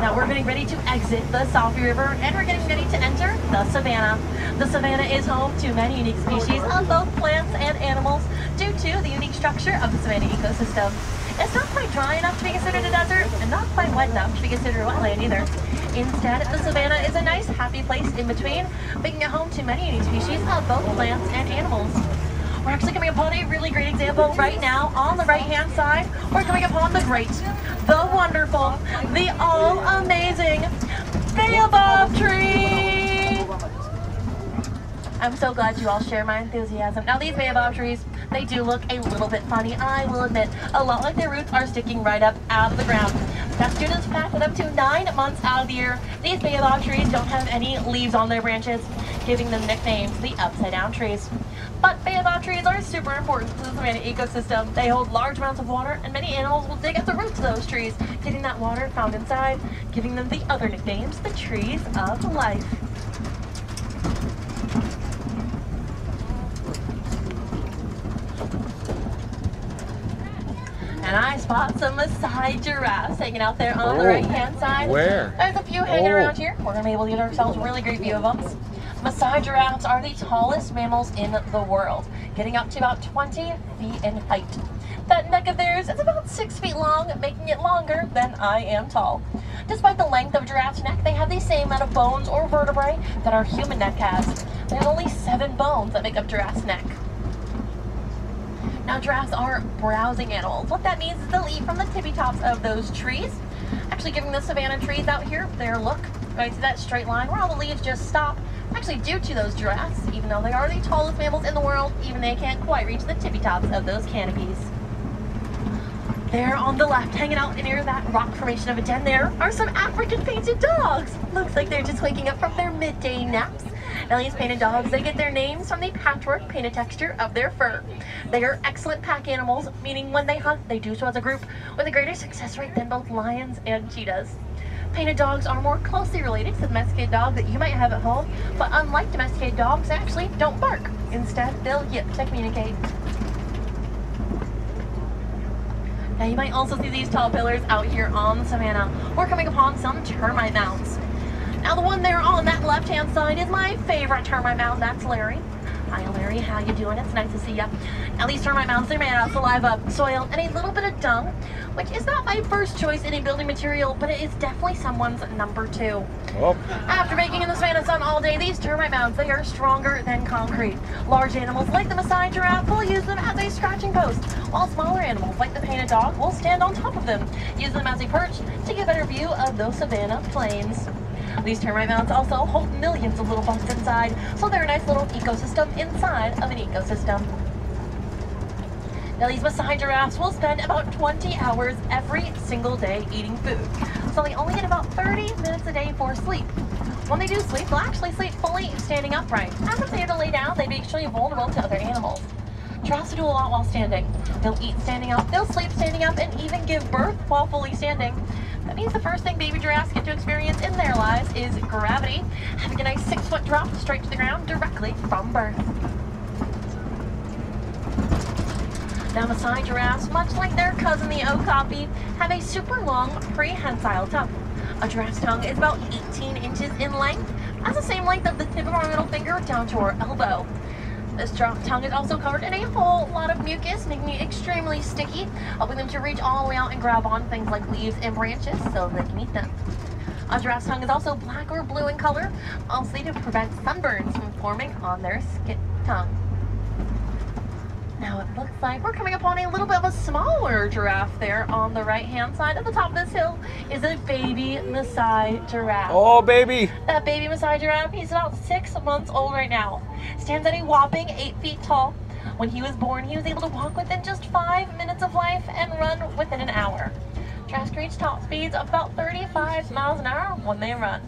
Now we're getting ready to exit the Safi River, and we're getting ready to enter the savannah. The savannah is home to many unique species of both plants and animals due to the unique structure of the savannah ecosystem. It's not quite dry enough to be considered a desert, and not quite wet enough to be considered a wetland either. Instead, the savannah is a nice, happy place in between, making it home to many unique species of both plants and animals. We're actually coming upon a really great example right now. On the right-hand side, we're coming upon the great, the wonderful, the all-amazing baobab tree. I'm so glad you all share my enthusiasm. Now these baobab trees, they do look a little bit funny, I will admit. A lot like their roots are sticking right up out of the ground. That students fact that up to 9 months out of the year, these baobab trees don't have any leaves on their branches, giving them nicknames, the upside down trees. But baobab trees are super important to the savanna ecosystem. They hold large amounts of water, and many animals will dig at the roots of those trees, getting that water found inside, giving them the other nicknames, the trees of life. And I spot some Maasai giraffes hanging out there on the right-hand side. Where? There's a few hanging around here. We're going to be able to get ourselves a really great view of them. Maasai giraffes are the tallest mammals in the world, getting up to about 20 feet in height. That neck of theirs is about 6 feet long, making it longer than I am tall. Despite the length of a giraffe's neck, they have the same amount of bones or vertebrae that our human neck has. There's only 7 bones that make up giraffe's neck. Now giraffes are browsing animals. What that means is they'll eat from the tippy tops of those trees. Actually giving the savanna trees out here their look. Right, see that straight line where all the leaves just stop? Actually due to those giraffes, even though they are the tallest mammals in the world, even they can't quite reach the tippy tops of those canopies. There on the left, hanging out near that rock formation of a den there, are some African painted dogs. Looks like they're just waking up from their midday naps. Now these painted dogs, they get their names from the patchwork painted texture of their fur. They are excellent pack animals, meaning when they hunt, they do so as a group with a greater success rate than both lions and cheetahs. Painted dogs are more closely related to the domesticated dog that you might have at home, but unlike domesticated dogs, they actually don't bark. Instead, they'll yip to communicate. Now you might also see these tall pillars out here on the savanna. We're coming upon some termite mounds. Now the one there on that left-hand side is my favorite termite mound. That's Larry. Hi Larry, how you doing? It's nice to see ya. Now these termite mounds, they're made out of saliva, soil, and a little bit of dung, which is not my first choice in a building material, but it is definitely someone's number 2. Oh. After baking in the savanna sun all day, these termite mounds, they are stronger than concrete. Large animals like the Maasai giraffe will use them as a scratching post, while smaller animals like the painted dog will stand on top of them, use them as a perch to get a better view of those savanna plains. These termite mounds also hold millions of little bugs inside, so they're a nice little ecosystem inside of an ecosystem. Now these Maasai giraffes will spend about 20 hours every single day eating food, so they only get about 30 minutes a day for sleep. When they do sleep, they'll actually sleep fully standing upright. As if they had to lay down, they'd be extremely vulnerable to other animals. Giraffes do a lot while standing. They'll eat standing up, they'll sleep standing up, and even give birth while fully standing. That means the first thing baby giraffes get to experience in their lives is gravity, having a nice 6-foot drop straight to the ground directly from birth. Now Maasai giraffes, much like their cousin the okapi, have a super long prehensile tongue. A giraffe's tongue is about 18 inches in length, has the same length of the tip of our middle finger down to our elbow. This tongue is also covered in a whole lot of mucus, making it extremely sticky, helping them to reach all the way out and grab on things like leaves and branches so they can eat them. A giraffe's tongue is also black or blue in color, mostly to prevent sunburns from forming on their tongue. Now it looks like we're coming upon a little bit of a smaller giraffe there on the right-hand side. At the top of this hill is a baby Maasai giraffe. Oh, baby! That baby Maasai giraffe, he's about 6 months old right now. Stands at a whopping 8 feet tall. When he was born, he was able to walk within just 5 minutes of life and run within an hour. Giraffes can reach top speeds of about 35 miles an hour when they run.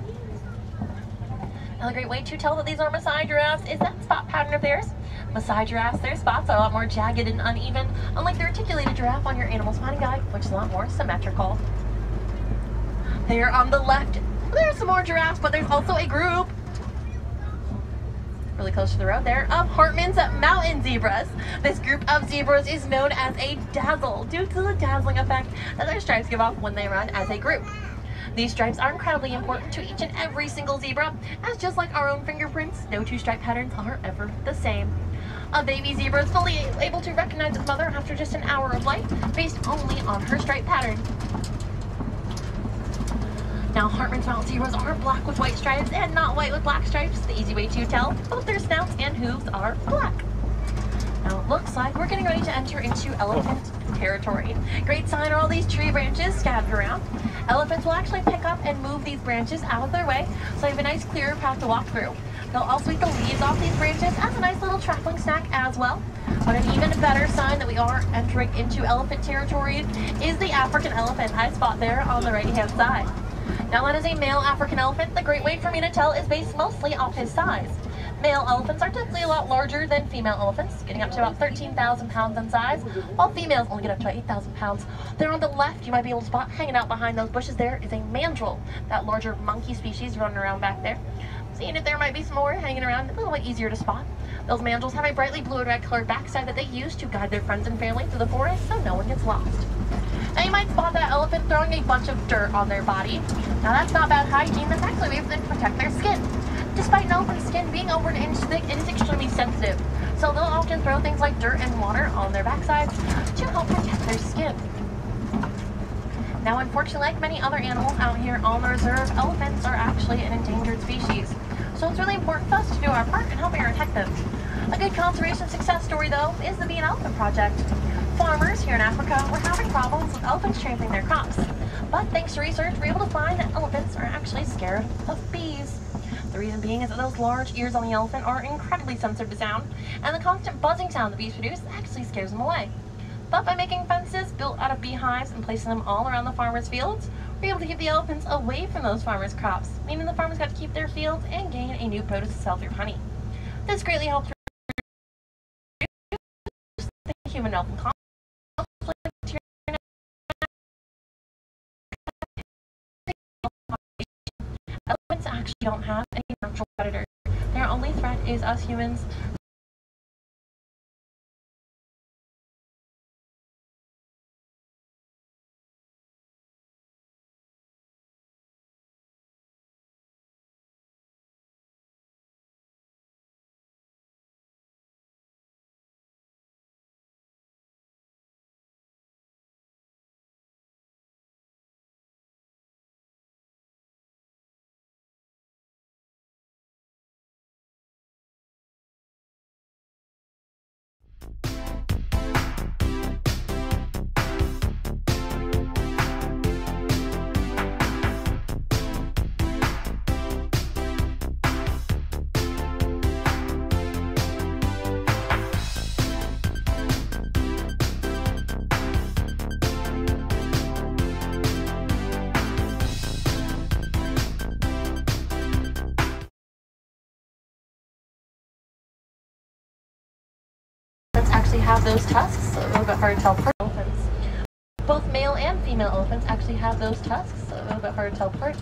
Another great way to tell that these are Maasai giraffes is that spot pattern of theirs. Maasai giraffes, their spots are a lot more jagged and uneven, unlike the articulated giraffe on your animal spotting guide, which is a lot more symmetrical. There on the left, there's some more giraffes, but there's also a group really close to the road there of Hartman's mountain zebras. This group of zebras is known as a dazzle due to the dazzling effect that their stripes give off when they run as a group. These stripes are incredibly important to each and every single zebra, as just like our own fingerprints, no 2 stripe patterns are ever the same. A baby zebra is fully able to recognize its mother after just an hour of life, based only on her stripe pattern. Now, Hartman's mountain zebras are black with white stripes and not white with black stripes. The easy way to tell, both their snouts and hooves are black. Now, it looks like we're getting ready to enter into elephant territory. Great sign are all these tree branches scattered around. Elephants will actually pick up and move these branches out of their way, so you have a nice clear path to walk through. They'll also eat the leaves off these branches as a nice little traveling snack as well. But an even better sign that we are entering into elephant territory is the African elephant I spot there on the right-hand side. Now that is a male African elephant. The great way for me to tell is based mostly off his size. Male elephants are typically a lot larger than female elephants, getting up to about 13,000 pounds in size, while females only get up to 8,000 pounds. There on the left, you might be able to spot hanging out behind those bushes there is a mandrill, that larger monkey species running around back there. Seeing if there might be some more hanging around, a little bit easier to spot. Those mandrills have a brightly blue and red colored backside that they use to guide their friends and family through the forest so no one gets lost. Now you might spot that elephant throwing a bunch of dirt on their body. Now that's not bad hygiene, that's actually a way for them to protect their skin. Despite an elephant's skin being over an inch thick, it is extremely sensitive. So they'll often throw things like dirt and water on their backsides to help protect their skin. Now unfortunately, like many other animals out here on the reserve, elephants are actually an endangered species. So it's really important for us to do our part in helping protect them. A good conservation success story though is the Bee and Elephant Project. Farmers here in Africa were having problems with elephants trampling their crops. But thanks to research, we're able to find that elephants are actually scared of bees. The reason being is that those large ears on the elephant are incredibly sensitive to sound, and the constant buzzing sound the bees produce actually scares them away. But by making fences built out of beehives and placing them all around the farmers' fields, we're able to keep the elephants away from those farmers' crops, meaning the farmers got to keep their fields and gain a new produce to sell through honey. This greatly helped reduce the human-elephant conflict. Elephants actually don't have any natural predators. Their only threat is us humans. Actually have those tusks, a little bit hard to tell apart. Elephants. Both male and female elephants actually have those tusks, a little bit hard to tell apart.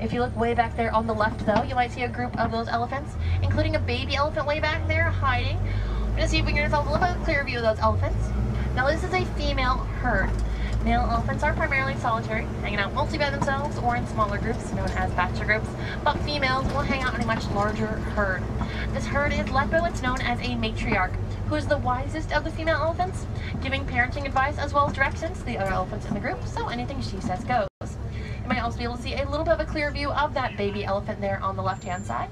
If you look way back there on the left though, you might see a group of those elephants, including a baby elephant way back there hiding. I'm going to see if we can get ourselves a little bit clearer view of those elephants. Now this is a female herd. Male elephants are primarily solitary, hanging out mostly by themselves or in smaller groups known as bachelor groups, but females will hang out in a much larger herd. This herd is led by what's known as a matriarch, who is the wisest of the female elephants, giving parenting advice as well as directions to the other elephants in the group, so anything she says goes. You might also be able to see a little bit of a clear view of that baby elephant there on the left-hand side.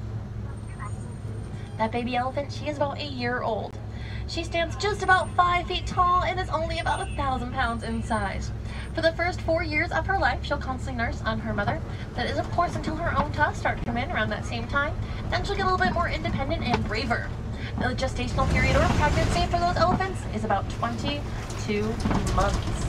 That baby elephant, she is about a year old. She stands just about 5 feet tall and is only about 1,000 pounds in size. For the first 4 years of her life, she'll constantly nurse on her mother. That is, of course, until her own tusks start to come in around that same time. Then she'll get a little bit more independent and braver. Now, the gestational period or pregnancy for those elephants is about 22 months.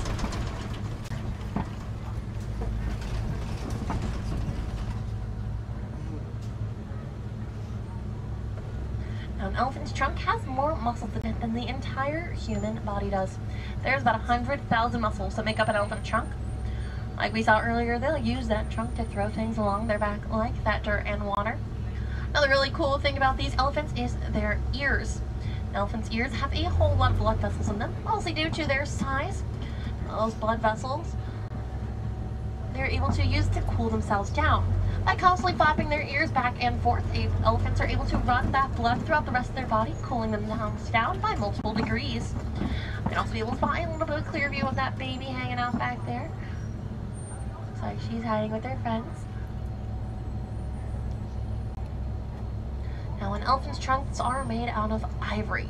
Now, an elephant's trunk has more muscles in it than the entire human body does. There's about 100,000 muscles that make up an elephant trunk. Like we saw earlier, they'll use that trunk to throw things along their back like that dirt and water. Another really cool thing about these elephants is their ears. An elephant's ears have a whole lot of blood vessels in them, mostly due to their size. Those blood vessels, they're able to use to cool themselves down. By constantly flapping their ears back and forth, elephants are able to run that blood throughout the rest of their body, cooling them down by multiple degrees. You can also be able to find a little bit of a clear view of that baby hanging out back there. Looks like she's hiding with her friends. Now, an elephant's trunks are made out of ivory,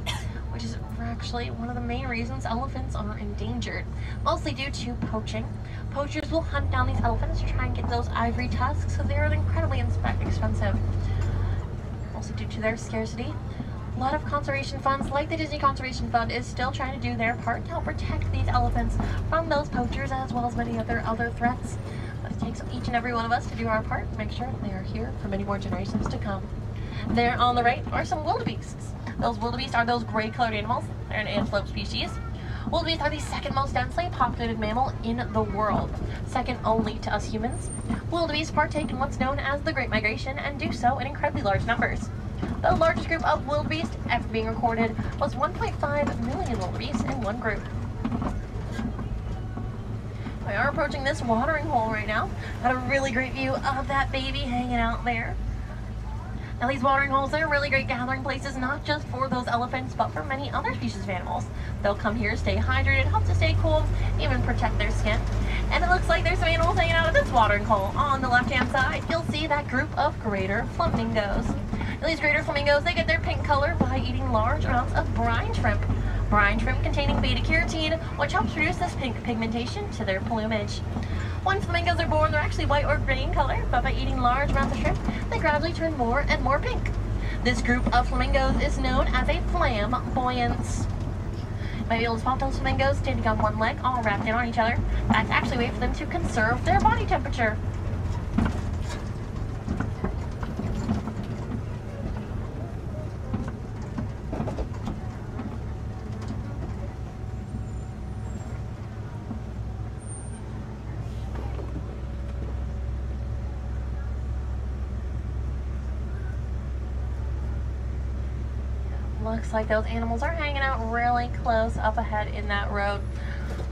which is actually one of the main reasons elephants are endangered, mostly due to poaching. Poachers will hunt down these elephants to try and get those ivory tusks, so they are incredibly expensive. Also due to their scarcity, a lot of conservation funds, like the Disney Conservation Fund, is still trying to do their part to help protect these elephants from those poachers as well as many other threats. But it takes each and every one of us to do our part to make sure they are here for many more generations to come. There on the right are some wildebeests. Those wildebeests are those gray-colored animals. They're an antelope species. Wildebeests are the second most densely populated mammal in the world, second only to us humans. Wildebeests partake in what's known as the Great Migration and do so in incredibly large numbers. The largest group of wildebeest ever being recorded was 1.5 million wildebeest in one group. We are approaching this watering hole right now. Got a really great view of that baby hanging out there. Now these watering holes, they're really great gathering places, not just for those elephants, but for many other species of animals. They'll come here, stay hydrated, help to stay cool, even protect their skin. And it looks like there's some animals hanging out at this watering hole. On the left-hand side, you'll see that group of greater flamingos. Now, these greater flamingos, they get their pink color by eating large amounts of brine shrimp. Brine shrimp containing beta-carotene, which helps produce this pink pigmentation to their plumage. When flamingos are born, they're actually white or gray in color, but by eating large amounts of shrimp, they gradually turn more and more pink. This group of flamingos is known as a flamboyance. You might be able to spot those flamingos standing on one leg, all wrapped in on each other. That's actually a way for them to conserve their body temperature. Looks like those animals are hanging out really close up ahead in that road.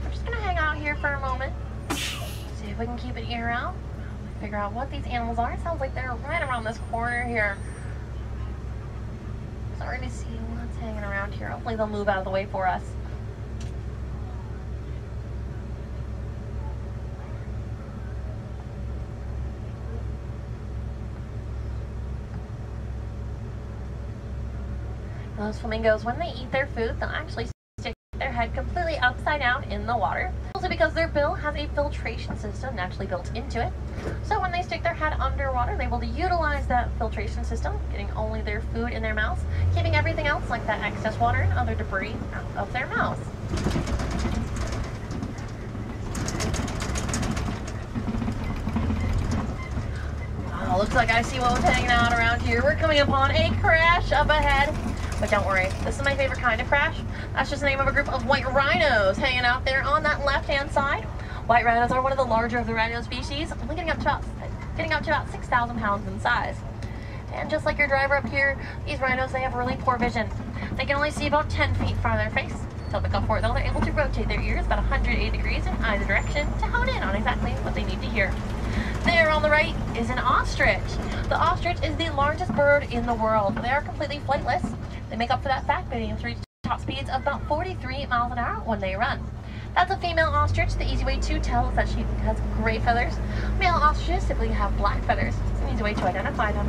We're just gonna hang out here for a moment, see if we can keep an ear out, figure out what these animals are. It sounds like they're right around this corner here. Sorry to see what's hanging around here. Hopefully they'll move out of the way for us. Those flamingos, when they eat their food, they'll actually stick their head completely upside down in the water. Also because their bill has a filtration system naturally built into it. So when they stick their head underwater, they're able to utilize that filtration system, getting only their food in their mouths, keeping everything else like that excess water and other debris out of their mouths. Oh, looks like I see what was hanging out around here. We're coming upon a crash up ahead. But don't worry, this is my favorite kind of crash. That's just the name of a group of white rhinos hanging out there on that left-hand side. White rhinos are one of the larger of the rhino species, only getting up to about 6,000 pounds in size. And just like your driver up here, these rhinos, they have really poor vision. They can only see about 10 feet in front of their face. To make up for it, though, they're able to rotate their ears about 180 degrees in either direction to hone in on exactly what they need to hear. There on the right is an ostrich. The ostrich is the largest bird in the world. They are completely flightless. They make up for that fact by being able to reach top speeds of about 43 miles an hour when they run. That's a female ostrich. The easy way to tell is that she has gray feathers. Male ostriches typically have black feathers. It's an easy way to identify them.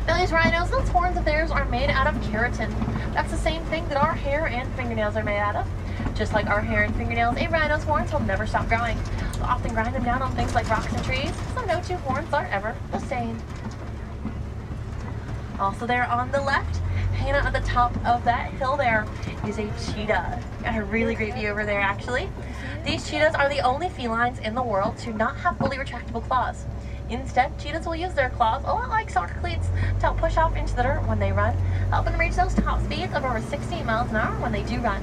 Now these rhinos, those horns of theirs are made out of keratin. That's the same thing that our hair and fingernails are made out of. Just like our hair and fingernails, a rhino's horns will never stop growing. They'll often grind them down on things like rocks and trees, so no two horns are ever the same. Also there on the left, hanging out at the top of that hill there, is a cheetah. Got a really great view over there actually. These cheetahs are the only felines in the world to not have fully retractable claws. Instead, cheetahs will use their claws, a lot like soccer cleats, to help push off into the dirt when they run, helping them reach those top speeds of over 60 miles an hour when they do run.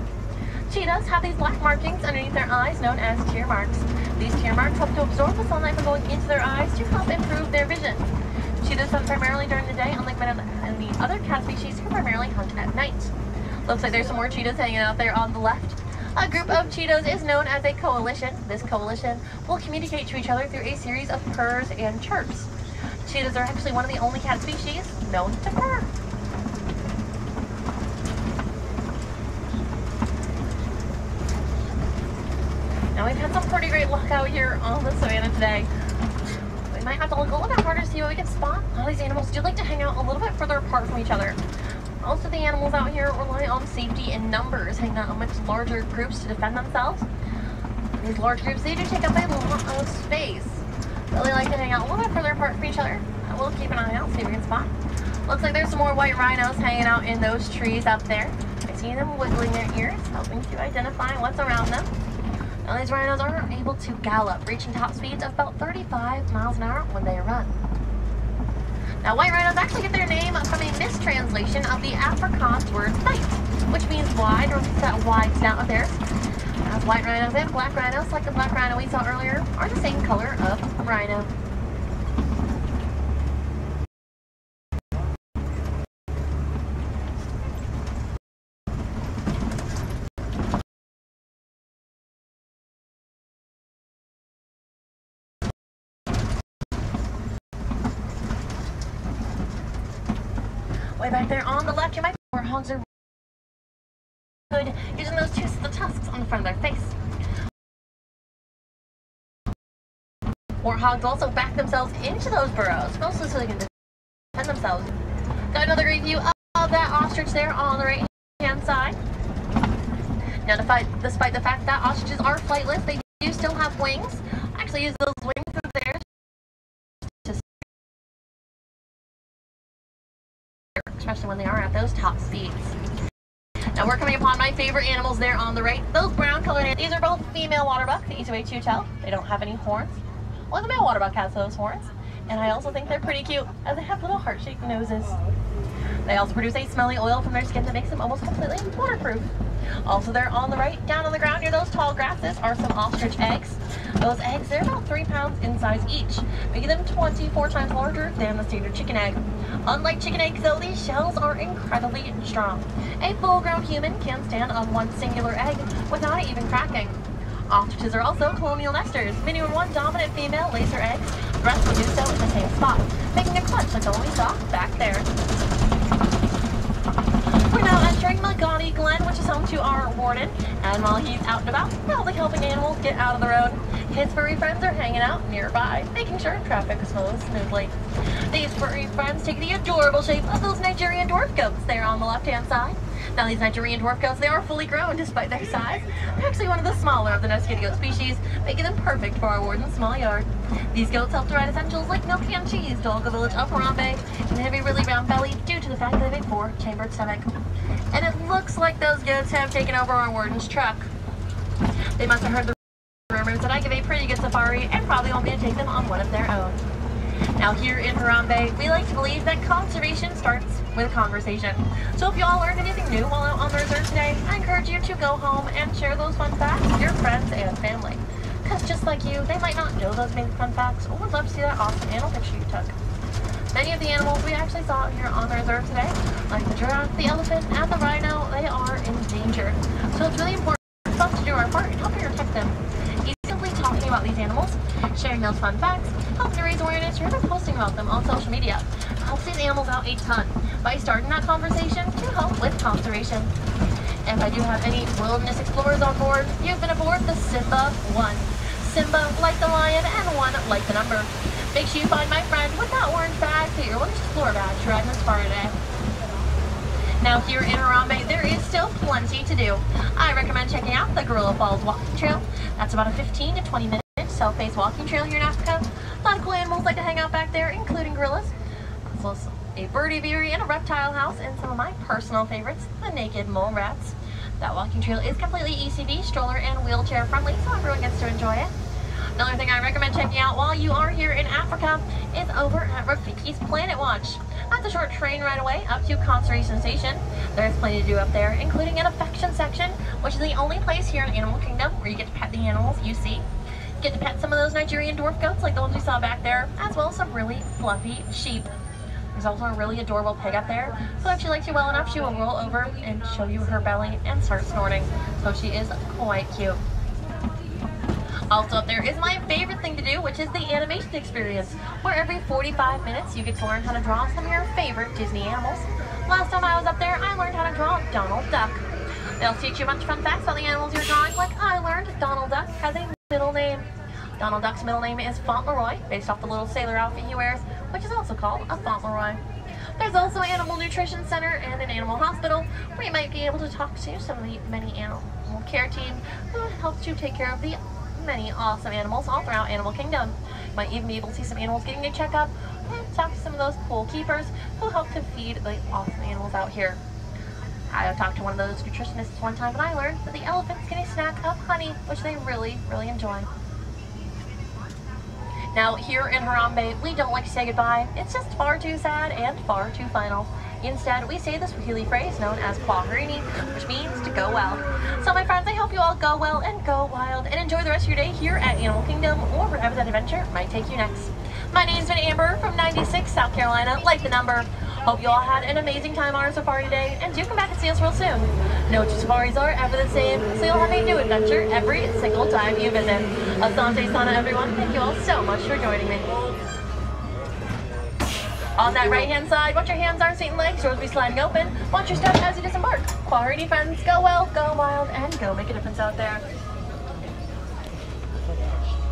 Cheetahs have these black markings underneath their eyes known as tear marks. These tear marks help to absorb the sunlight from going into their eyes to help improve their vision. Cheetahs hunt primarily during the day, unlike many of the other cat species who primarily hunt at night. Looks like there's some more cheetahs hanging out there on the left. A group of cheetahs is known as a coalition. This coalition will communicate to each other through a series of purrs and chirps. Cheetahs are actually one of the only cat species known to purr. Now we've had some pretty great luck out here on the savannah today. We might have to look a little bit harder to see what we can spot. A lot of these animals do like to hang out a little bit further apart from each other. Most of the animals out here rely on safety in numbers, hanging out in much larger groups to defend themselves. These large groups, they do take up a lot of space. Really like to hang out a little bit further apart from each other. We'll keep an eye out, see if we can spot Looks like there's some more white rhinos hanging out in those trees up there. I see them wiggling their ears, helping to identify what's around them. Now these rhinos are able to gallop, reaching top speeds of about 35 miles an hour when they run. Now white rhinos actually get their name from a mistranslation of the Afrikaans word white, which means wide, or that wide snout of theirs. As white rhinos and black rhinos, like the black rhino we saw earlier, are the same color of rhino. Way back there on the left, you might see warthogs are good, using those two sets of tusks on the front of their face. Warthogs also back themselves into those burrows, mostly so they can defend themselves. Got another great view of that ostrich there on the right-hand side. Now, despite the fact that ostriches are flightless, they do still have wings. Actually use those wings of theirs to, especially when they are at those top speeds. Now we're coming upon my favorite animals there on the right. Those brown colored animals. These are both female waterbuck, the easy way to tell. They don't have any horns. Well, the male waterbuck has those horns. And I also think they're pretty cute, as they have little heart-shaped noses. They also produce a smelly oil from their skin that makes them almost completely waterproof. Also there on the right, down on the ground near those tall grasses, are some ostrich eggs. Those eggs, they're about 3 pounds in size each, making them 24 times larger than the standard chicken egg. Unlike chicken eggs though, these shells are incredibly strong. A full-grown human can stand on one singular egg without it even cracking. Ostriches are also colonial nesters, meaning when one dominant female lays her eggs, the rest will do so in the same spot, making a clutch like the one we saw back there. We're now entering Magani Glen, which is home to our warden, and while he's out and about, probably helping animals get out of the road, his furry friends are hanging out nearby, making sure traffic flows smoothly. These furry friends take the adorable shape of those Nigerian dwarf goats there on the left-hand side. Now these Nigerian dwarf goats, they are fully grown despite their size. They're actually one of the smaller of the nested goat species, making them perfect for our warden's small yard. These goats help provide essentials like milk and cheese to Olga Village of Harambe, and they have a really round belly due to the fact that they have a 4-chambered stomach. And it looks like those goats have taken over our warden's truck. They must have heard the rumors that I give a pretty good safari and probably want me to take them on one of their own. Now here in Harambe, we like to believe that conservation starts with conversation. So if you all learned anything new while out on the reserve today, I encourage you to go home and share those fun facts with your friends and family. Because just like you, they might not know those main fun facts or would love to see that awesome animal picture you took. Many of the animals we actually saw here on the reserve today, like the giraffe, the elephant, and the rhino, they are endangered. So it's really important for us to do our part in helping protect them. Simply talking about these animals, sharing those fun facts, helping to raise awareness, or even posting about them on social media helps these animals out a ton by starting that conversation to help with conservation. And if I do have any wilderness explorers on board, you've been aboard the Simba 1. Simba like the lion and 1 like the number. Make sure you find my friend with that orange badge, the Wilderness Explorer badge, for riding this far today. Now here in Harambe, there is still plenty to do. I recommend checking out the Gorilla Falls Walking Trail. That's about a 15 to 20 minute self-paced walking trail here in Africa. A lot of cool animals like to hang out back there, including gorillas, as well as a bird aviary and a reptile house, and some of my personal favorites, the naked mole rats. That walking trail is completely ECV, stroller, and wheelchair friendly, so everyone gets to enjoy it. Another thing I recommend checking out while you are here in Africa is over at Rafiki's Planet Watch. That's a short train ride away up to Conservation Station. There's plenty to do up there, including an affection section, which is the only place here in Animal Kingdom where you get to pet the animals you see. You get to pet some of those Nigerian dwarf goats like the ones we saw back there, as well as some really fluffy sheep. There's also a really adorable pig up there, so if she likes you well enough, she will roll over and show you her belly and start snorting. So she is quite cute. Also up there is my favorite thing to do, which is the animation experience, where every 45 minutes you get to learn how to draw some of your favorite Disney animals. Last time I was up there, I learned how to draw Donald Duck. They'll teach you a bunch of fun facts about the animals you're drawing, like I learned Donald Duck has a middle name. Donald Duck's middle name is Fauntleroy, based off the little sailor outfit he wears, which is also called a Fauntleroy. There's also an Animal Nutrition Center and an animal hospital, where you might be able to talk to some of the many animal care team who helps you take care of the many awesome animals all throughout Animal Kingdom. You might even be able to see some animals getting a checkup, and talk to some of those cool keepers who help to feed the awesome animals out here. I talked to one of those nutritionists one time and I learned that the elephants get a snack of honey, which they really, really enjoy. Now, here in Harambe, we don't like to say goodbye. It's just far too sad and far too final. Instead, we say the Swahili phrase known as kwaherini, which means to go well. So my friends, I hope you all go well and go wild and enjoy the rest of your day here at Animal Kingdom or wherever that adventure might take you next. My name's been Amber from 96 South Carolina, like the number. Hope you all had an amazing time on our safari today, and do come back and see us real soon. No two safaris are ever the same, so you'll have a new adventure every single time you visit. Asante sana, everyone. Thank you all so much for joining me. On that right-hand side, watch your hands, arms, feet, and legs. Doors will be sliding open. Watch your step as you disembark. Quality friends, go well, go wild, and go make a difference out there.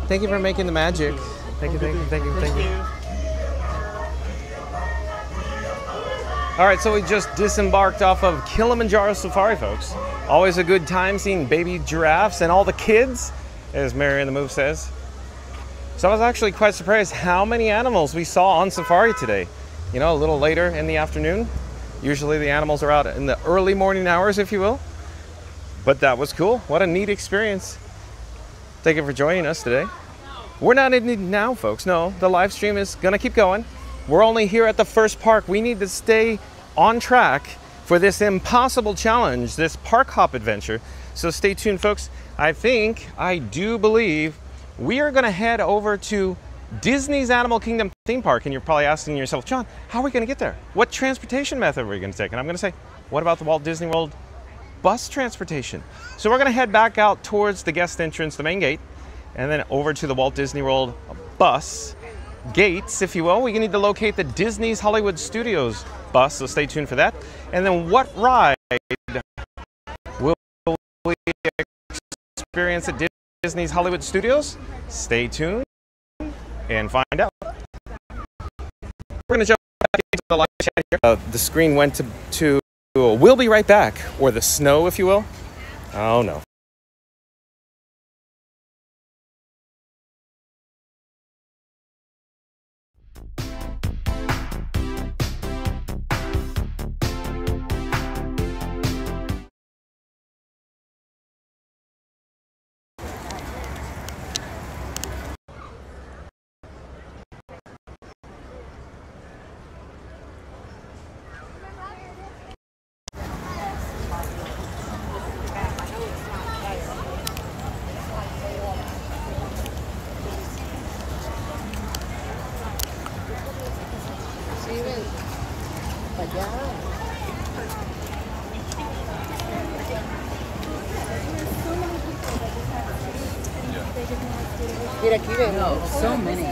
Thank you for making the magic. Thank you, thank you, thank you, thank you. All right, so we just disembarked off of Kilimanjaro Safari, folks. Always a good time seeing baby giraffes and all the kids, as Mary in the Move says. So I was actually quite surprised how many animals we saw on safari today. You know, a little later in the afternoon. Usually the animals are out in the early morning hours, if you will. But that was cool. What a neat experience. Thank you for joining us today. We're not in it now, folks. No, the live stream is gonna keep going. We're only here at the first park. We need to stay on track for this impossible challenge, this park hop adventure. So stay tuned, folks. I do believe we are gonna head over to Disney's Animal Kingdom theme park. And you're probably asking yourself, John, how are we gonna get there? What transportation method are we gonna take? And I'm gonna say, what about the Walt Disney World bus transportation? So we're gonna head back out towards the guest entrance, the main gate, and then over to the Walt Disney World bus gates, if you will. We need to locate the Disney's Hollywood Studios bus, so stay tuned for that. And then what ride will we experience at Disney's Hollywood Studios? Stay tuned and find out. We're going to jump back into the live chat here. The screen went to we'll be right back, or the snow, if you will. Oh no. No, so many.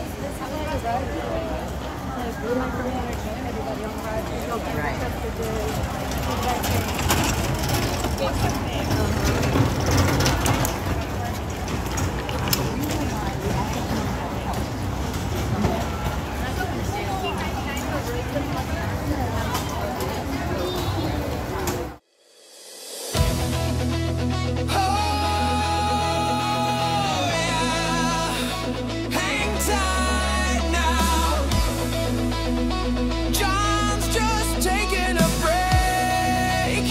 John's just taking a break,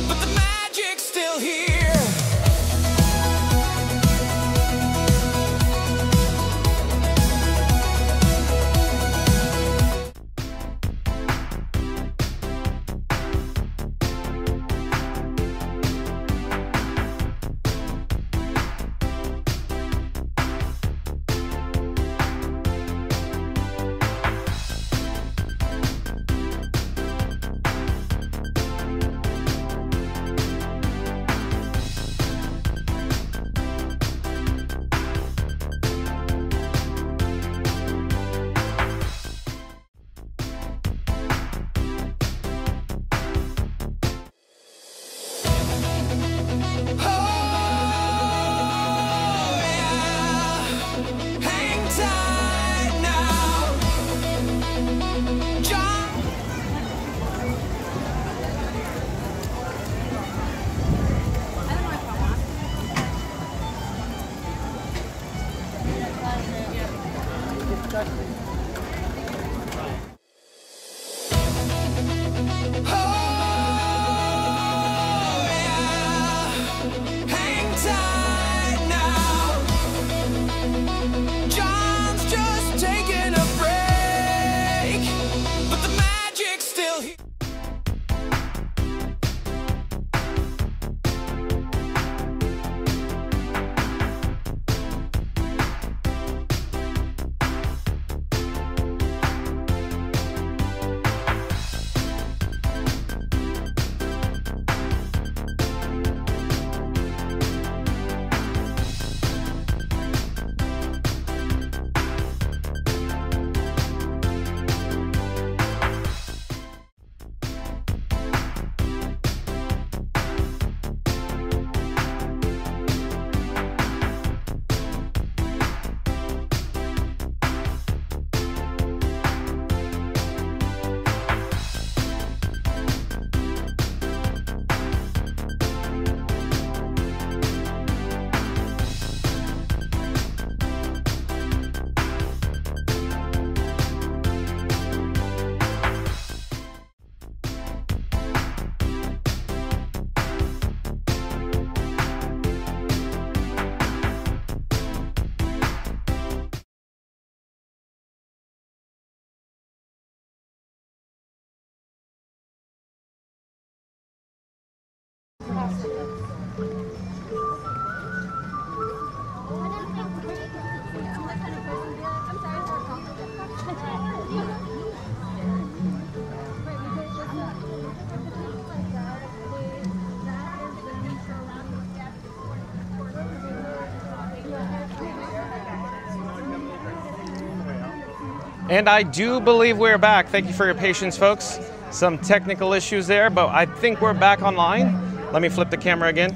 but the magic's still here. And I do believe we're back. Thank you for your patience, folks. Some technical issues there, but I think we're back online. Let me flip the camera again.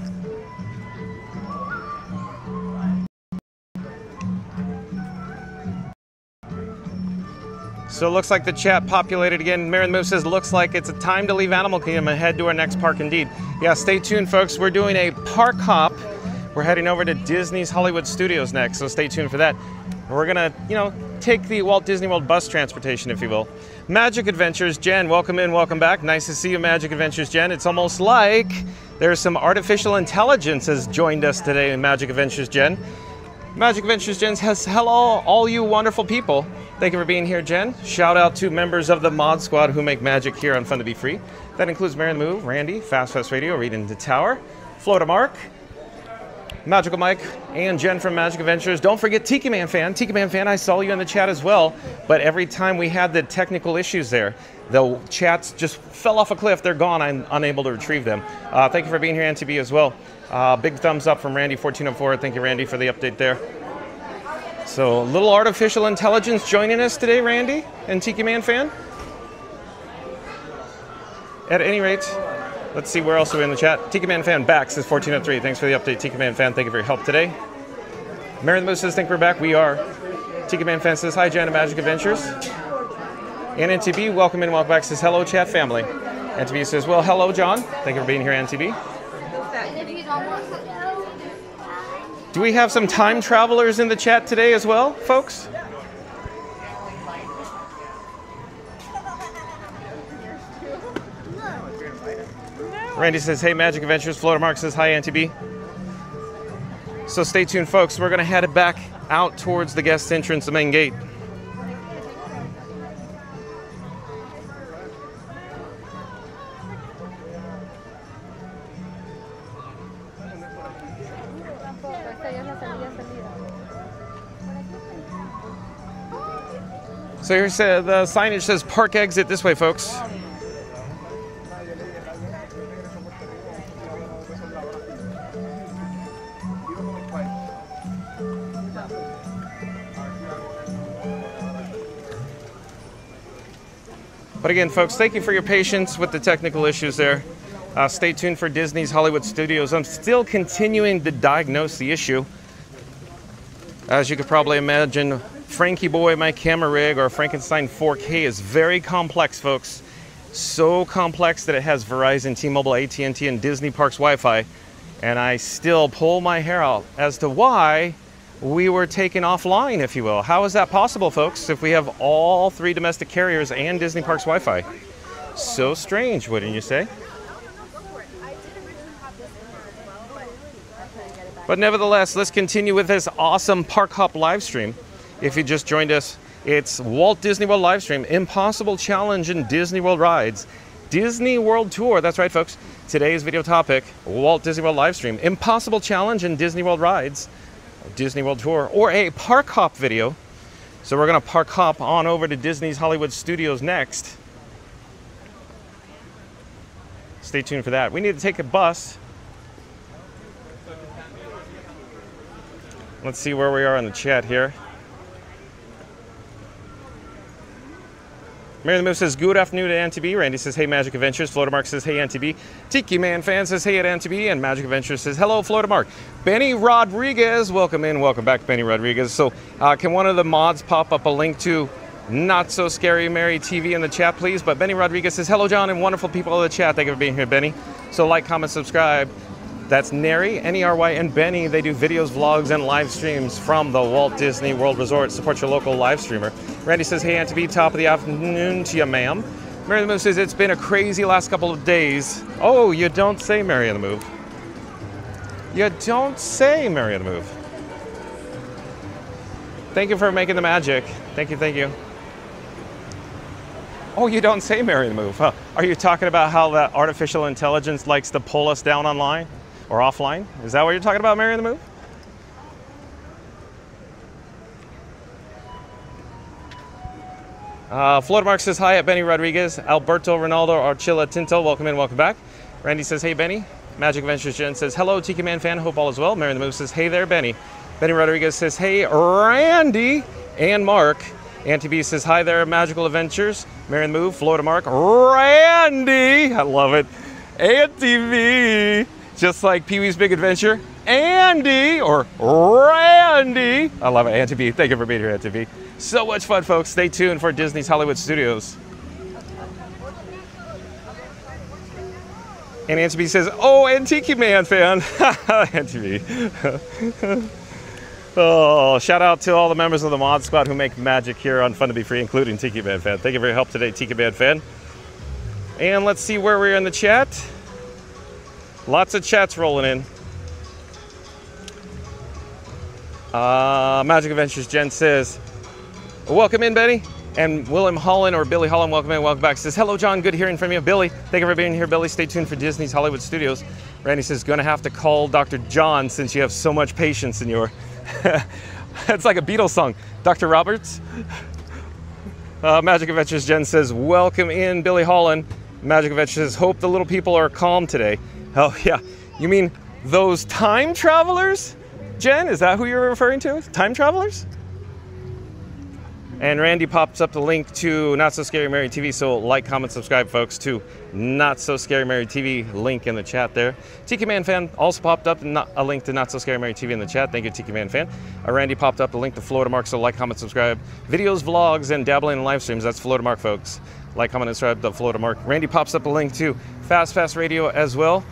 So it looks like the chat populated again. Mary the Move says, looks like it's a time to leave Animal Kingdom and head to our next park indeed. Yeah, stay tuned, folks. We're doing a park hop. We're heading over to Disney's Hollywood Studios next, so stay tuned for that. We're gonna, take the Walt Disney World bus transportation, if you will. Magic Adventures, Jen, welcome in, welcome back. Nice to see you, Magic Adventures, Jen. It's almost like there's some artificial intelligence has joined us today in Magic Adventures, Jen. Magic Adventures, Jen says, hello, all you wonderful people. Thank you for being here, Jen. Shout out to members of the Mod Squad who make magic here on Fun to Be Free. That includes Mary the Move, Randy, Fast Radio, Reading the Tower, Florida Mark, Magical Mike, and Jen from Magic Adventures. Don't forget Tiki Man Fan. Tiki Man Fan, I saw you in the chat as well, but every time we had the technical issues there, the chats just fell off a cliff. They're gone. I'm unable to retrieve them. Thank you for being here, NTB, as well. Big thumbs up from Randy1404. Thank you, Randy, for the update there. So, a little artificial intelligence joining us today, Randy and Tiki Man Fan. At any rate, let's see where else are we in the chat. Tiki Man Fan back says 1403. Thanks for the update, Tiki Man Fan. Thank you for your help today. Mary the Moose says, think we're back. We are. Tiki Man Fan says, hi, Jen and Magic Adventures. And NTB, welcome in, welcome back, says, hello, chat family. NTB says, well, hello, John. Thank you for being here, NTB. Do we have some time travelers in the chat today as well, folks? Randy says, hey, Magic Adventures. Florida Mark says, hi, NTB. So stay tuned, folks. We're going to head back out towards the guest entrance, the main gate. So here's the signage says park exit this way, folks. But again, folks, thank you for your patience with the technical issues there. Stay tuned for Disney's Hollywood Studios. I'm still continuing to diagnose the issue. As you could probably imagine, Frankie Boy, my camera rig, or Frankenstein 4K is very complex, folks. So complex that it has Verizon, T-Mobile, AT&T, and Disney Parks Wi-Fi. And I still pull my hair out as to why we were taken offline, if you will. How is that possible, folks, if we have all 3 domestic carriers and Disney Parks Wi-Fi? So strange, wouldn't you say? But nevertheless, let's continue with this awesome Park Hop live stream. If you just joined us, it's Walt Disney World live stream, Impossible Challenge and Disney World Rides. Disney World Tour, that's right, folks. Today's video topic, Walt Disney World live stream, Impossible Challenge and Disney World Rides, Disney World Tour, or a Park Hop video. So we're going to Park Hop on over to Disney's Hollywood Studios next. Stay tuned for that. We need to take a bus. Let's see where we are in the chat here. Mary the Moose says, good afternoon at NTB. Randy says, hey, Magic Adventures. Florida Mark says, hey, NTB. Tiki Man Fan says, hey, at NTB. And Magic Adventures says, hello, Florida Mark. Benny Rodriguez, welcome in. Welcome back, Benny Rodriguez. So can one of the mods pop up a link to Not So Scary Mary TV in the chat, please? But Benny Rodriguez says, hello, John, and wonderful people in the chat. Thank you for being here, Benny. So like, comment, subscribe. That's Neri, N-E-R-Y, and Benny. They do videos, vlogs, and live streams from the Walt Disney World Resort. Support your local live streamer. Randy says, hey, NTB, top of the afternoon to you, ma'am. Mary the Move says, it's been a crazy last couple of days. Oh, you don't say, Mary the Move. You don't say, Mary the Move. Thank you for making the magic. Thank you, thank you. Oh, you don't say Mary the Move. Huh? Are you talking about how that artificial intelligence likes to pull us down online or offline? Is that what you're talking about, Mary the Move? Florida Mark says hi at Benny Rodriguez. Alberto Ronaldo Archilla Tinto, welcome in, welcome back. Randy says, hey, Benny. Magic Adventures Jen says, hello, Tiki Man fan, hope all is well. Mary the Move says, hey there, Benny. Benny Rodriguez says, hey, Randy and Mark. Auntie B says, hi there, Magical Adventures. Mary the Move, Florida Mark, Randy. I love it. Auntie B, just like Pee-wee's Big Adventure. Andy or Randy. I love it, Auntie B. Thank you for being here, Auntie B. So much fun, folks. Stay tuned for Disney's Hollywood Studios. And Auntie B says, oh, and Tiki Man fan. Auntie B. Oh, shout out to all the members of the Mod Squad who make magic here on Fun to Be Free, including Tiki Man fan. Thank you for your help today, Tiki Man fan. And let's see where we're in the chat. Lots of chats rolling in. Magic Adventures Jen says, welcome in, Benny. And William Holland or Billy Holland, welcome in, welcome back. Says, hello, John, good hearing from you. Billy, thank you for being here, Billy. Stay tuned for Disney's Hollywood Studios. Randy says, gonna have to call Dr. John since you have so much patience in your... It's like a Beatles song. Dr. Roberts. Magic Adventures Jen says, welcome in, Billy Holland. Magic Adventures says, hope the little people are calm today. Oh, yeah. You mean those time travelers? Jen, is that who you're referring to? Time travelers? And Randy pops up the link to Not So Scary Mary TV, so like, comment, subscribe, folks, to Not So Scary Mary TV, link in the chat there. Tiki Man fan also popped up a link to Not So Scary Mary TV in the chat. Thank you, Tiki Man fan. Randy popped up the link to Florida Mark, so like, comment, subscribe. Videos, vlogs, and dabbling in live streams, that's Florida Mark, folks. Like, comment, and subscribe to Florida Mark. Randy pops up a link to Fast Pass Radio as well,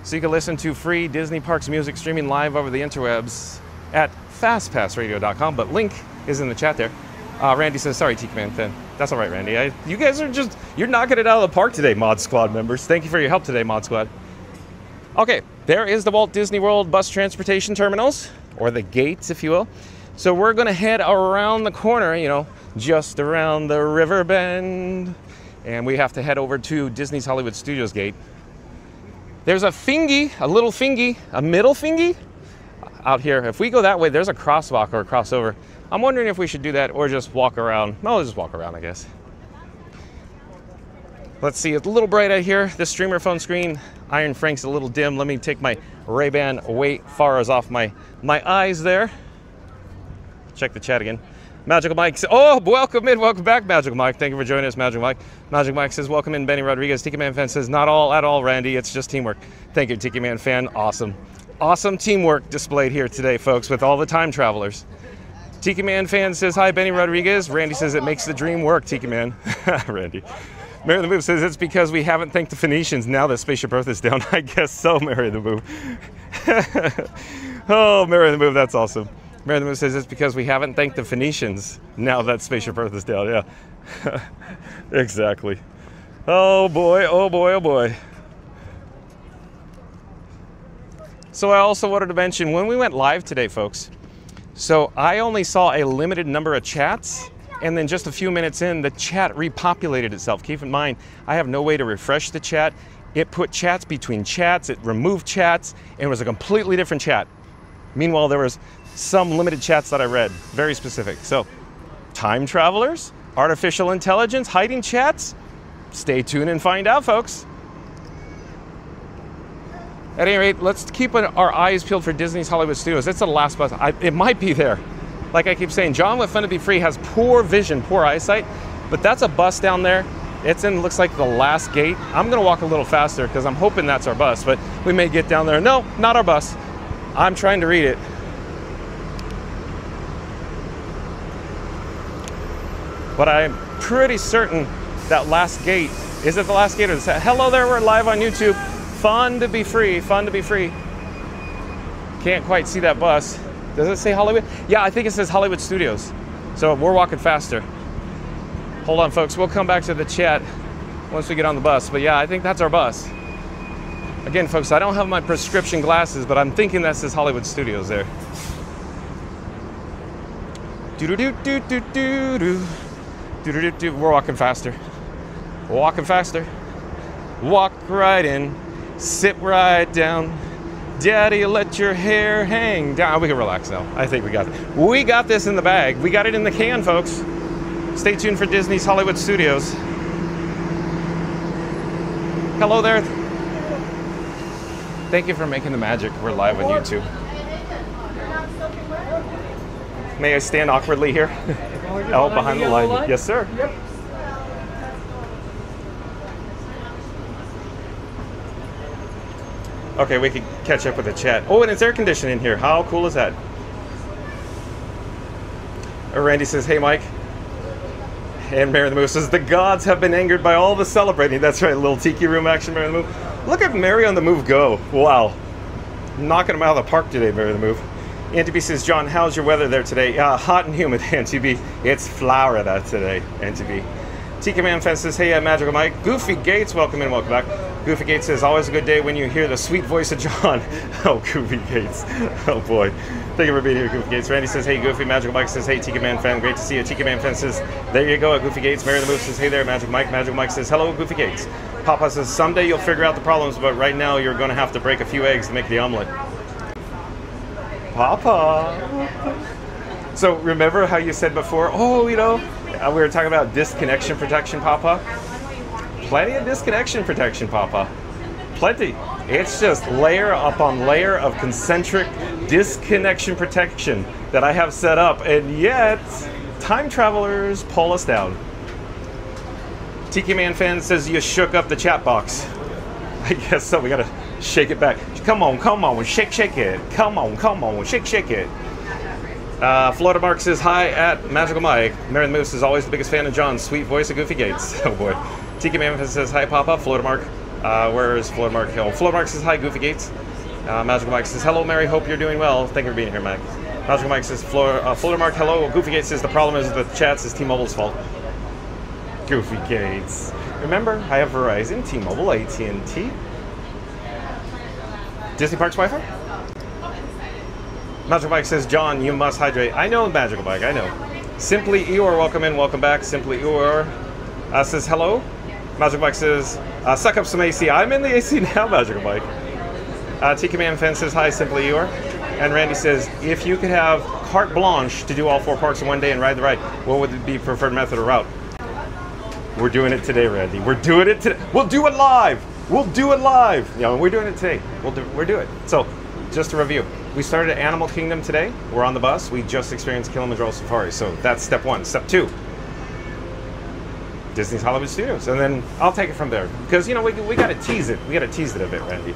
so you can listen to free Disney Parks music streaming live over the interwebs at fastpassradio.com, but link is in the chat there. Randy says, sorry, Tiki Man fan. That's all right, Randy. You guys are just, you're knocking it out of the park today, Mod Squad members. Thank you for your help today, Mod Squad. Okay, there is the Walt Disney World bus transportation terminals, or the gates, if you will. So we're gonna head around the corner, you know, just around the river bend, and we have to head over to Disney's Hollywood Studios gate. There's a fingy, a little fingy, a middle fingy out here. If we go that way, there's a crosswalk or a crossover. I'm wondering if we should do that or just walk around. No, we'll just walk around, I guess. Let's see, it's a little bright out here. The streamer phone screen, Iron Frank's a little dim. Let me take my Ray-Ban way far as off my eyes there. Check the chat again. Magical Mike says, oh, welcome in, welcome back, Magical Mike. Thank you for joining us, Magical Mike. Magical Mike says, welcome in, Benny Rodriguez. Tiki Man fan says, not all at all, Randy. It's just teamwork. Thank you, Tiki Man fan. Awesome. Awesome teamwork displayed here today, folks, with all the time travelers. Tiki Man fan says, hi, Benny Rodriguez. Randy says, it makes the dream work, Tiki Man. Randy. Mary the Move says, it's because we haven't thanked the Phoenicians now that Spaceship Earth is down. I guess so, Mary the Move. Oh, Mary the Move, that's awesome. Mary the Move says, it's because we haven't thanked the Phoenicians now that Spaceship Earth is down. Yeah, exactly. Oh, boy, oh, boy, oh, boy. So I also wanted to mention, when we went live today, folks, so I only saw a limited number of chats, and then just a few minutes in, the chat repopulated itself. Keep in mind, I have no way to refresh the chat. It put chats between chats, it removed chats, and it was a completely different chat. Meanwhile, there was some limited chats that I read, very specific. So, time travelers, artificial intelligence, hiding chats? Stay tuned and find out, folks. At any rate, let's keep our eyes peeled for Disney's Hollywood Studios. It's the last bus. It might be there. Like I keep saying, John with Fun to Be Free has poor vision, poor eyesight, but that's a bus down there. It's in, looks like the last gate. I'm gonna walk a little faster because I'm hoping that's our bus, but we may get down there. No, not our bus. I'm trying to read it. But I'm pretty certain that last gate, is it the last gate or the set? Hello there, we're live on YouTube. Fun to be free, fun to be free. Can't quite see that bus. Does it say Hollywood? Yeah, I think it says Hollywood Studios. So we're walking faster. Hold on, folks, we'll come back to the chat once we get on the bus. But yeah, I think that's our bus. Again, folks, I don't have my prescription glasses, but I'm thinking that says Hollywood Studios there. We're walking faster. Walking faster. Walk right in. Sit right down. Daddy, let your hair hang down. We can relax now. I think we got it. We got this in the bag. We got it in the can, folks. Stay tuned for Disney's Hollywood Studios. Hello there. Thank you for making the magic. We're live on YouTube. May I stand awkwardly here? Out behind the line. Yes, sir. Yep. Okay, we can catch up with the chat. Oh, and it's air conditioning in here. How cool is that? Randy says, hey, Mike. And Mary the Moose says, the gods have been angered by all the celebrating. That's right, a little tiki room action, Mary the Move. Look at Mary on the Move go. Wow. Knocking them out of the park today, Mary the Move. Auntie B says, John, how's your weather there today? Hot and humid, Auntie B. It's Florida today, Auntie B. Tiki Man Fan says, hey, Magical Mike. Goofy Gates, welcome in, welcome back. Goofy Gates says, always a good day when you hear the sweet voice of John. Oh, Goofy Gates. Oh, boy. Thank you for being here, Goofy Gates. Randy says, hey, Goofy. Magical Mike says, hey, Tiki Man Fan. Great to see you. Tiki Man Fan says, there you go, Goofy Gates. Mary the Move says, hey there, Magical Mike. Magical Mike says, hello, Goofy Gates. Papa says, someday you'll figure out the problems, but right now you're going to have to break a few eggs to make the omelet. Papa. So remember how you said before, oh, you know, we were talking about disconnection protection, Papa. Plenty of disconnection protection, Papa. Plenty. It's just layer upon layer of concentric disconnection protection that I have set up, and yet time travelers pull us down. Tiki Man Fan says you shook up the chat box. I guess so. We gotta shake it back. Come on, shake it. Come on, shake it. Florida Mark says hi at Magical Mike. Mary the Moose is always the biggest fan of John's sweet voice of Goofy Gates. Oh boy. Tiki Man says hi, Papa. Florida Mark. Where is Florida Mark Hill? Florida Mark says hi, Goofy Gates. Magical Mike says hello, Mary. Hope you're doing well. Thank you for being here, Mike. Magical Mike says Florida Mark hello. Goofy Gates says the problem is the chats is T-Mobile's fault. Goofy Gates. Remember, I have Verizon, T-Mobile, AT&T. Disney Parks Wi-Fi? Magical Mike says, John, you must hydrate. I know, Magical Mike, I know. Simply Eeyore, welcome in, welcome back. Simply Eeyore says hello. Magical Mike says, suck up some AC. I'm in the AC now, Magical Mike. Tiki Man Fan says, hi, Simply Eeyore. And Randy says, if you could have carte blanche to do all 4 parks in one day and ride the ride, what would be preferred method or route? We're doing it today, Randy. We're doing it today. We'll do it live. We'll do it live. You know, we're doing it today. We're doing it. So, just to review, we started at Animal Kingdom today. We're on the bus. We just experienced Kilimanjaro Safari. So that's step 1. Step 2, Disney's Hollywood Studios. And then I'll take it from there. Because, you know, we got to tease it. We got to tease it a bit, Randy.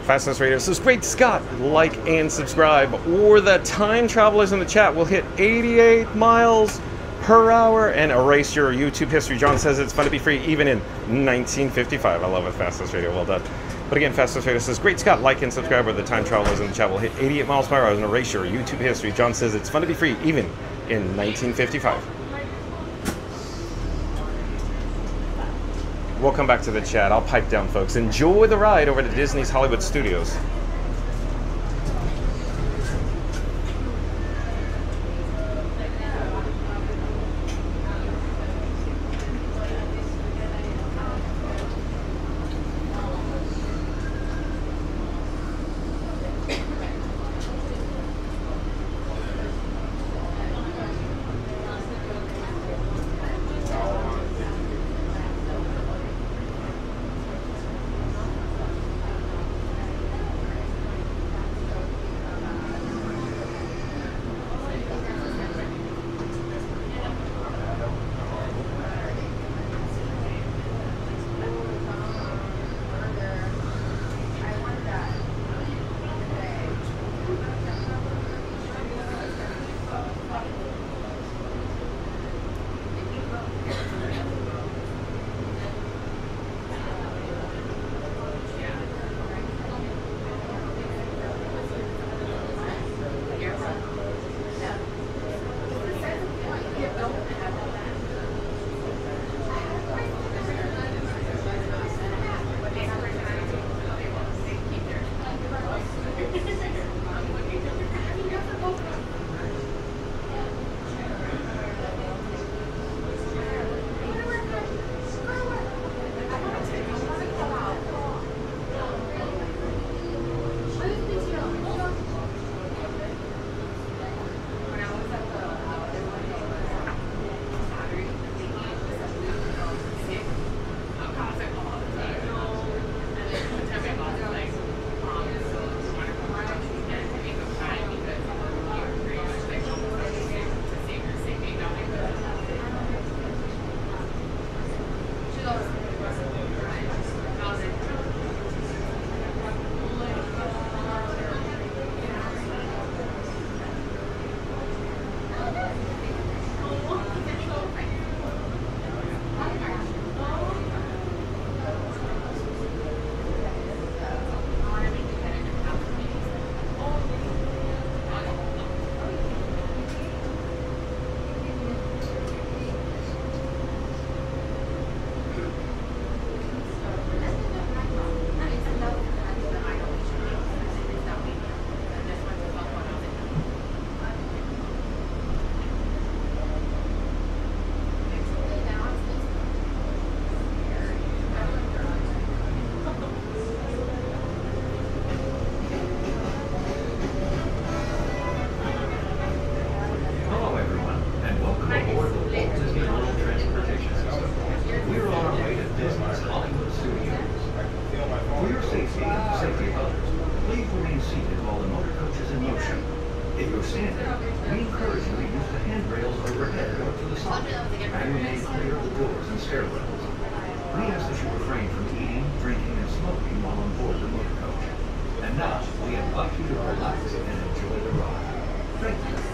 Fastness Radio says, great Scott, like and subscribe. Or the time travelers in the chat will hit 88 miles per hour and erase your YouTube history. John says it's fun to be free even in 1955. I love it, Fastness Radio. Well done. But again, Fastness Radio says, great Scott, like and subscribe, or the time travelers in the chat will hit 88 miles per hour and erase your YouTube history. John says it's fun to be free even in 1955. We'll come back to the chat. I'll pipe down, folks. Enjoy the ride over to Disney's Hollywood Studios. stairwells. We ask that you refrain from eating, drinking, and smoking while on board the motor coach. And now, we invite you to relax and enjoy the ride. Thank you.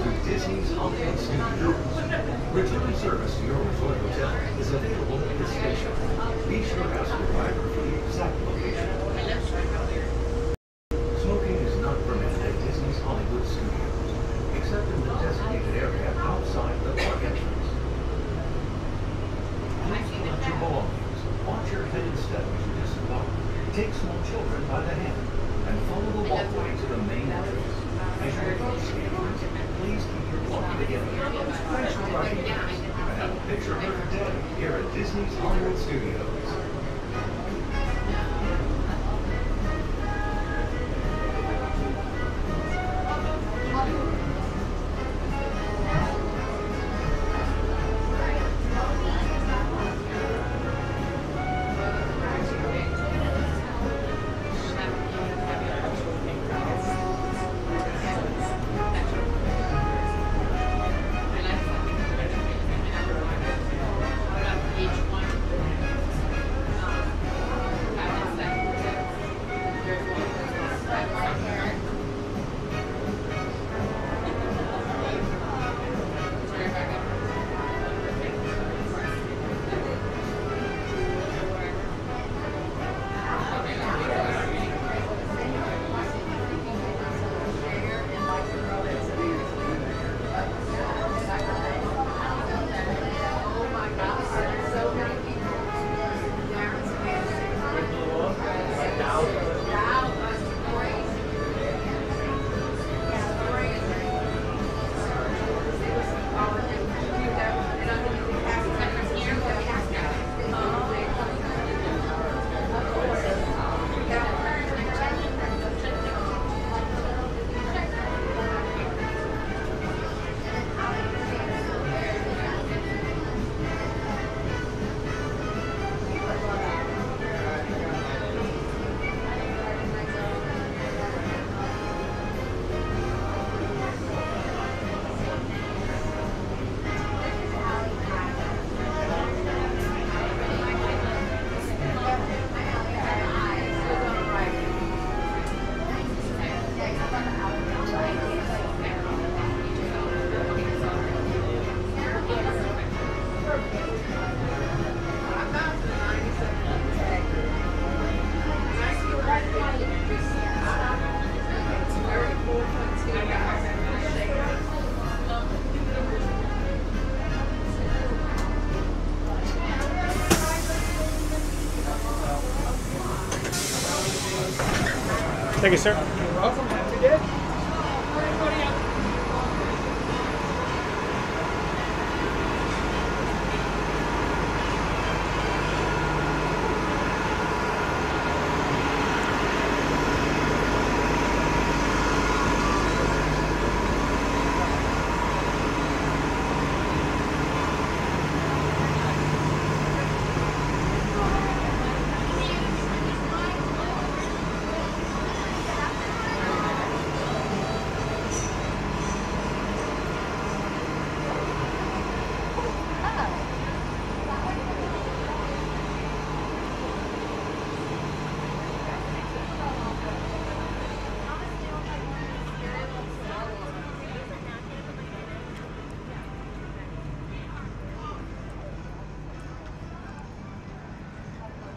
to Disney's Hollywood Studios. Return service to your resort hotel is available at this station. Be sure to ask your driver for the exact location. Smoking is not permitted at Disney's Hollywood Studios, except in the designated area outside the park entrance. Please collect your belongings. Watch your head and step as you disembark. Take small children by the hand and follow the walkway to the main entrance. As you approach the entrance, please keep your walking together. Thanks for riding with us, and have a picture perfect day here at Disney's Hollywood Studios. Thank you, sir. You're welcome. Have a good day.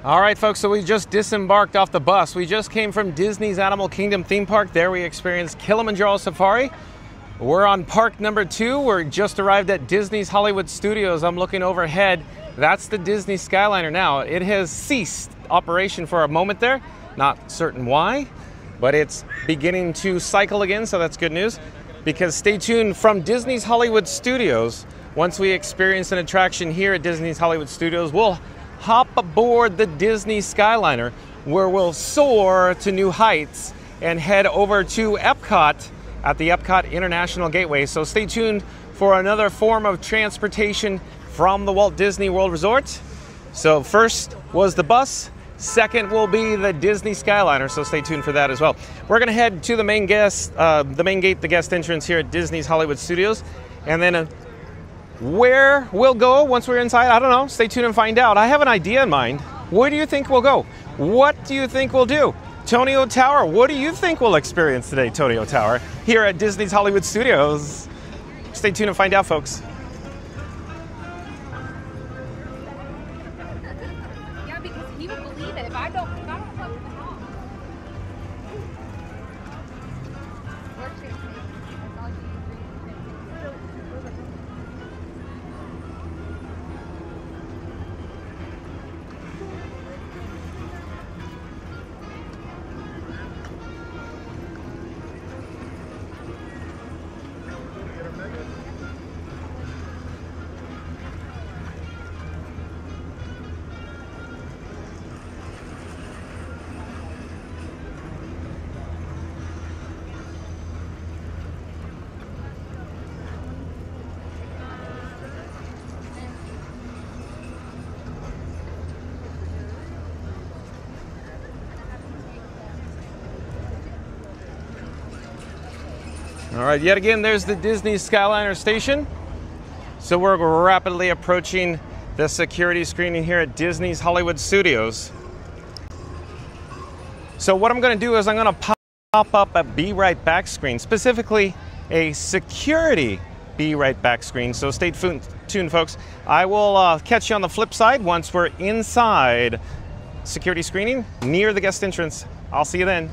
All right, folks, so we just disembarked off the bus. We just came from Disney's Animal Kingdom theme park. There we experienced Kilimanjaro Safari. We're on park number 2. We're just arrived at Disney's Hollywood Studios. I'm looking overhead. That's the Disney Skyliner now. It has ceased operation for a moment there. Not certain why, but it's beginning to cycle again, so that's good news. Because stay tuned from Disney's Hollywood Studios. Once we experience an attraction here at Disney's Hollywood Studios, we'll hop aboard the Disney Skyliner, where we'll soar to new heights and head over to Epcot at the Epcot International Gateway. So stay tuned for another form of transportation from the Walt Disney World Resort. So first was the bus, second will be the Disney Skyliner, so stay tuned for that as well. We're gonna head to the main gate, the guest entrance here at Disney's Hollywood Studios, and then where we'll go once we're inside, I don't know. Stay tuned and find out. I have an idea in mind. Where do you think we'll go? What do you think we'll do? Tonio Tower, what do you think we'll experience today, Tonio Tower, here at Disney's Hollywood Studios? Stay tuned and find out, folks. Yeah, because he would believe it if I don't come to the house. Or chase me. That's all you do. All right, yet again, there's the Disney Skyliner station. So we're rapidly approaching the security screening here at Disney's Hollywood Studios. So what I'm gonna do is I'm gonna pop up a Be Right Back screen, specifically a security Be Right Back screen. So stay tuned, folks. I will catch you on the flip side once we're inside security screening near the guest entrance. I'll see you then.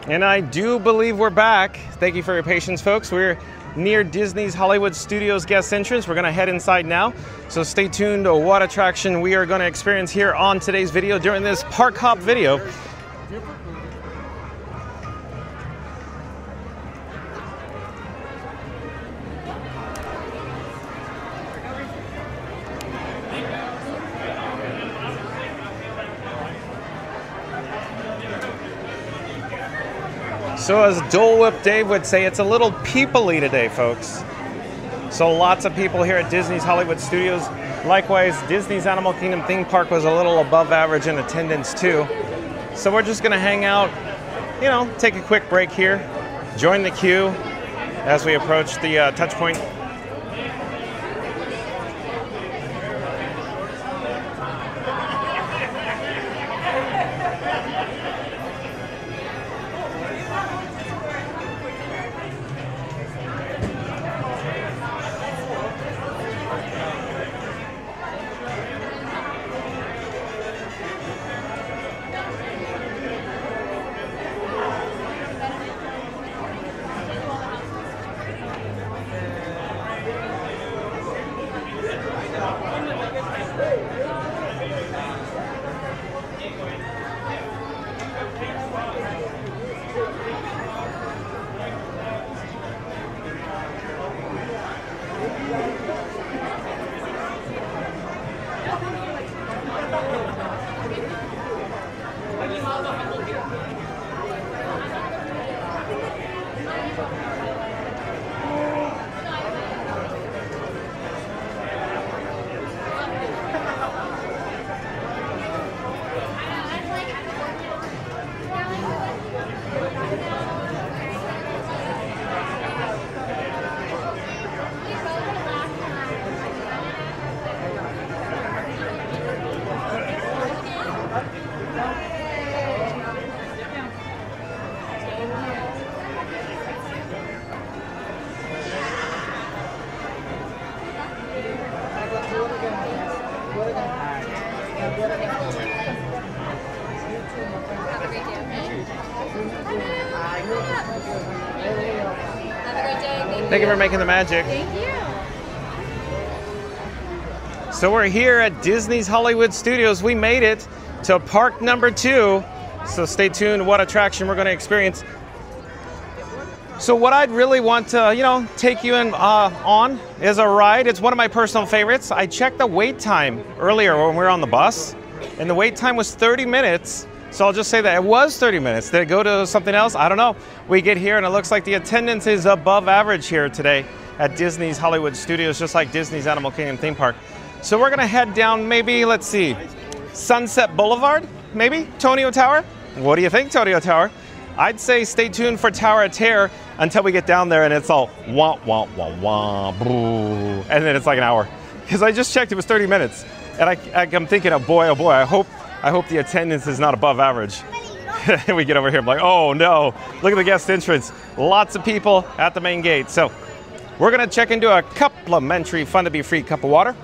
And I do believe we're back. Thank you for your patience, folks. We're near Disney's Hollywood Studios guest entrance. We're gonna head inside now. So stay tuned to what attraction we are gonna experience here on today's video during this park hop video. So as Dole Whip Dave would say, it's a little people-y today, folks. So lots of people here at Disney's Hollywood Studios Likewise, Disney's Animal Kingdom theme park was a little above average in attendance too. So we're just gonna hang out, you know, take a quick break here, join the queue as we approach the touch point. Thank you for making the magic. Thank you. So we're here at Disney's Hollywood Studios. We made it to park number 2. So stay tuned what attraction we're going to experience. So what I'd really want to, you know, take you in on is a ride. It's one of my personal favorites. I checked the wait time earlier when we were on the bus, and the wait time was 30 minutes. So I'll just say that it was 30 minutes. Did it go to something else? I don't know. We get here and it looks like the attendance is above average here today at Disney's Hollywood Studios, just like Disney's Animal Kingdom theme park. So we're gonna head down maybe, let's see, Sunset Boulevard, maybe? Tonio Tower? What do you think, Tonio Tower? I'd say stay tuned for Tower of Terror until we get down there and it's all wah, wah, wah, wah, boo, and then it's like an hour. Because I just checked, it was 30 minutes. And I'm thinking, oh boy, I hope the attendance is not above average. We get over here, I'm like, oh no, look at the guest entrance. Lots of people at the main gate. So we're gonna check into a complimentary fun to be free cup of water.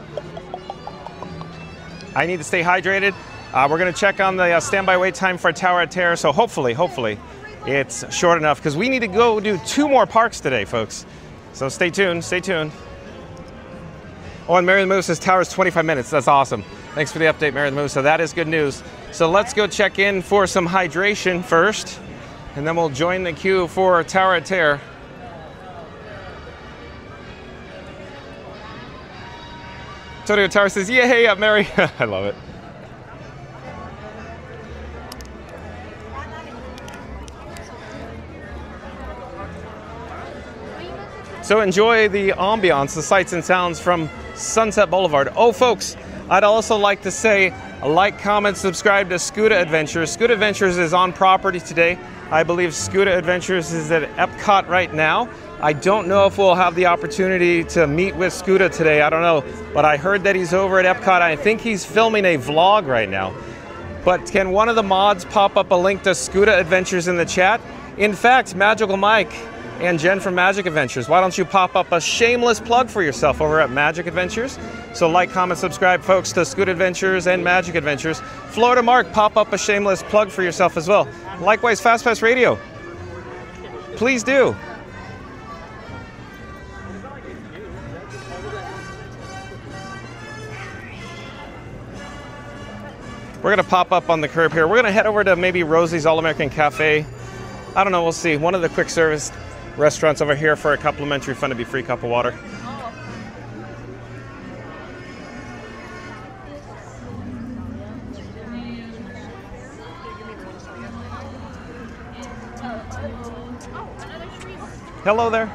I need to stay hydrated. We're gonna check on the standby wait time for Tower of Terror. So hopefully it's short enough because we need to go do 2 more parks today, folks. So stay tuned, stay tuned. Oh, and Mary the Moose says Tower's 25 minutes. That's awesome. Thanks for the update, Mary the Moose. So that is good news. So let's go check in for some hydration first, and then we'll join the queue for Tower of Terror. Tonio Tower says, yay, up Mary. I love it. So enjoy the ambiance, the sights and sounds from Sunset Boulevard. Oh, folks, I'd also like to say, like, comment, subscribe to Scuda Adventures. Scuda Adventures is on property today. I believe Scuda Adventures is at Epcot right now. I don't know if we'll have the opportunity to meet with Scuda today. I don't know, but I heard that he's over at Epcot. I think he's filming a vlog right now. But can one of the mods pop up a link to Scuda Adventures in the chat? In fact, Magical Mike and Jen from Magic Adventures, why don't you pop up a shameless plug for yourself over at Magic Adventures? So like, comment, subscribe, folks, to Scuda Adventures and Magic Adventures. Florida Mark, pop up a shameless plug for yourself as well. Likewise, Fast Pass Radio, please do. We're gonna pop up on the curb here. We're gonna head over to maybe Rosie's All-American Cafe. I don't know, we'll see. One of the quick service restaurants over here for a complimentary fun to be free cup of water. Hello there.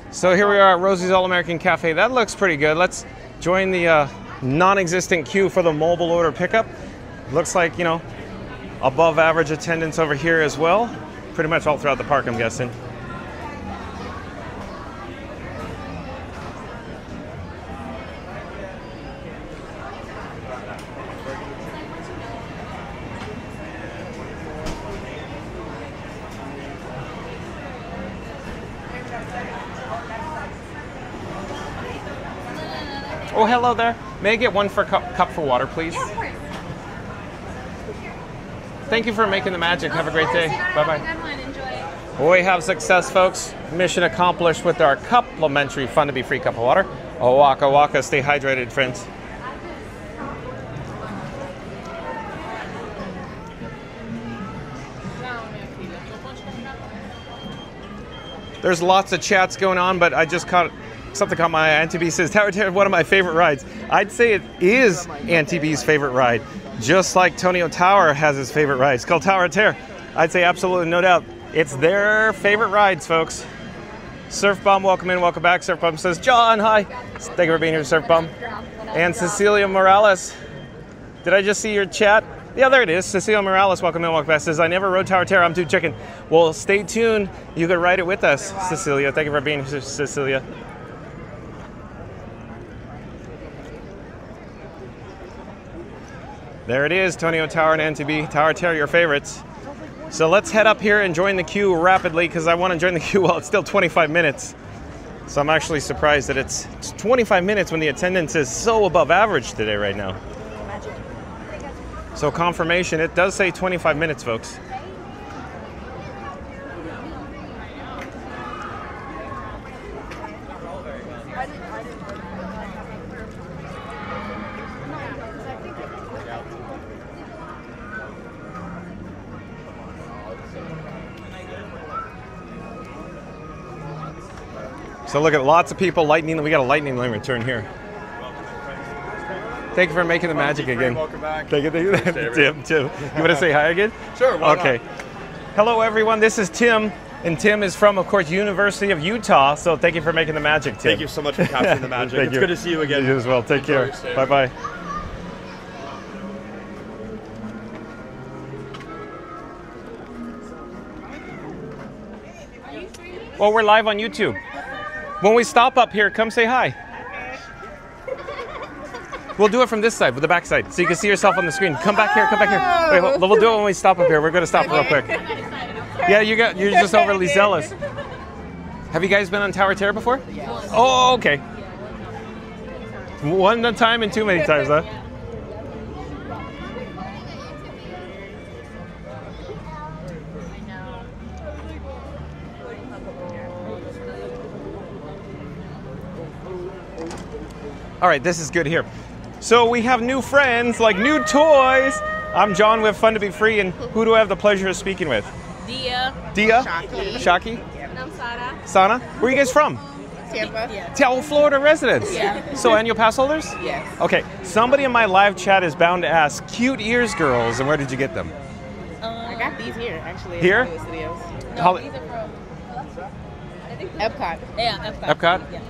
So here we are at Rosie's All-American Cafe. That looks pretty good. Let's join the non-existent queue for the mobile order pickup. Looks like, you know, above average attendance over here as well. Pretty much all throughout the park, I'm guessing. Oh, hello there. May I get one for cup for water, please? Yeah, of course. Thank you for making the magic. Have a great day. Bye-bye. Have a good one. Enjoy. We have success, folks. Mission accomplished with our complimentary fun to be free cup of water. Oh, waka waka. Stay hydrated, friends. There's lots of chats going on, but I just caught something caught my eye. Auntie B says, Tower Terror, one of my favorite rides. I'd say it is Auntie B's favorite ride, just like Tonio Tower has his favorite ride. It's called Tower of Terror. I'd say absolutely, no doubt. It's their favorite rides, folks. Surf Bum, welcome in, welcome back. Surf Bum says, John, hi. Thank you for being here, Surf Bum. And Cecilia Morales. Did I just see your chat? Yeah, there it is. Cecilia Morales, welcome in, welcome back. Says, I never rode Tower of Terror, I'm too chicken. Well, stay tuned. You could ride it with us, Cecilia. Thank you for being here, Cecilia. There it is, Tonio Tower and NTB. Tower of Terror, your favorites. So let's head up here and join the queue rapidly because I want to join the queue while it's still 25 minutes. So I'm actually surprised that it's 25 minutes when the attendance is so above average today right now. So confirmation, it does say 25 minutes, folks. So look at lots of people lightning. We got a lightning lane return here. Thank you for making the magic again. Welcome back. Thank you. Tim. You want to say hi again? Sure. Why Okay. not? Hello, everyone. This is Tim, and Tim is from, of course, University of Utah. So thank you for making the magic, Tim. Thank you so much for capturing the magic. It's good to see you again. You as well. Take care. Bye-bye. Well, we're live on YouTube. When we stop up here, come say hi. We'll do it from this side, with the back side, so you can see yourself on the screen. Come back here, come back here. Wait, we'll do it when we stop up here. We're going to stop real quick. Yeah, you're just overly zealous. Have you guys been on Tower of Terror before? Yes. Oh, okay. One time and too many times, huh? All right, this is good here. So we have new friends, like new toys. I'm John with Fun to Be Free, and who do I have the pleasure of speaking with? Dia. Dia? Shaki. Shaki? And I'm Sana. Sana? Where are you guys from? Tampa. Tampa, Florida residents? Yeah. So annual pass holders? Yes. Okay, somebody in my live chat is bound to ask, cute ears girls, and where did you get them? I got these here, actually. Here? These are from, I think Epcot. Yeah, Epcot. Epcot? Yeah.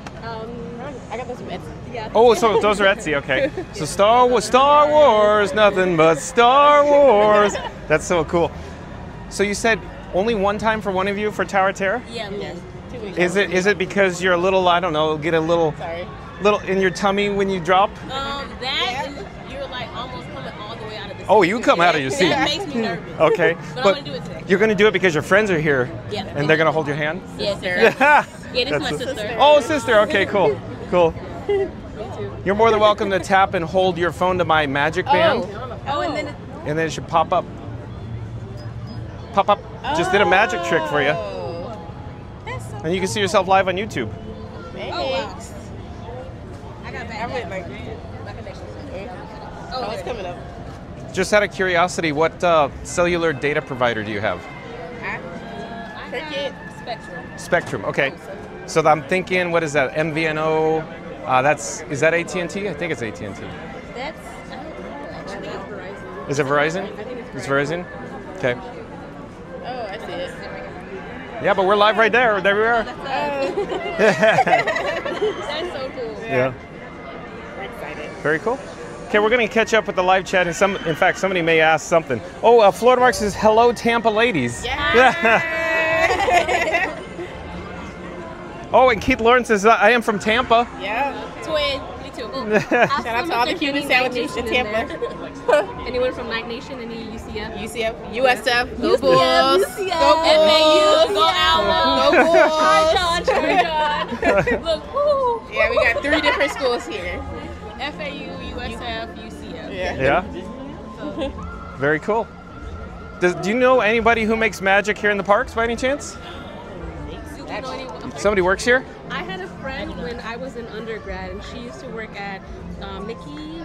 I got those from Etsy. Yeah. Oh, so those are Etsy, okay. So Star Wars, nothing but Star Wars. That's so cool. So you said only one time for one of you for Tower of Terror? Yeah, yes. 2 weeks. Is it because you're a little, I don't know, get a little in your tummy when you drop? And you're like almost coming all the way out of the seat. Oh, you come out of your seat. That makes me nervous. Okay. But I'm going to do it today. You're going to do it because your friends are here. Yeah. And they're going to hold your hand? Yes, sir. Yeah. Yeah, this is my sister. Oh, sister. Okay, cool. Cool. You're more than welcome to tap and hold your phone to my magic band. Oh, And then it should pop up. Pop up. Just did a magic trick for you. And you can see yourself live on YouTube. Oh, wow. I got back. Oh, it's coming up. Just out of curiosity, what cellular data provider do you have? Cricket. Spectrum. Spectrum, okay. So I'm thinking, what is that, MVNO? Is that AT&T? I think it's AT&T. That's, I don't know, actually. It's Verizon. Is it Verizon? I think it's Verizon. Okay. Oh, I see it. Yeah, but we're live right there. There we are. That's so cool. Yeah. We're excited. Very cool. Okay, we're going to catch up with the live chat, and in fact, somebody may ask something. Oh, Florida Mark says, hello, Tampa ladies. Yeah. Oh, and Keith Lawrence says, I am from Tampa. Yeah. Twin. Me too. Shout out to all the cutie sandwiches in Tampa. Anyone from Night Nation? Any UCF? UCF. USF. Go Bulls. UCF. Go Bulls. Go Alamo. Go Bulls. Hi, John. Look, woo. Yeah, we got 3 different schools here. FAU, USF, UCF. Yeah. Very cool. Do you know anybody who makes magic here in the parks by any chance? Somebody works here? I had a friend when I was in undergrad, and she used to work at Mickey.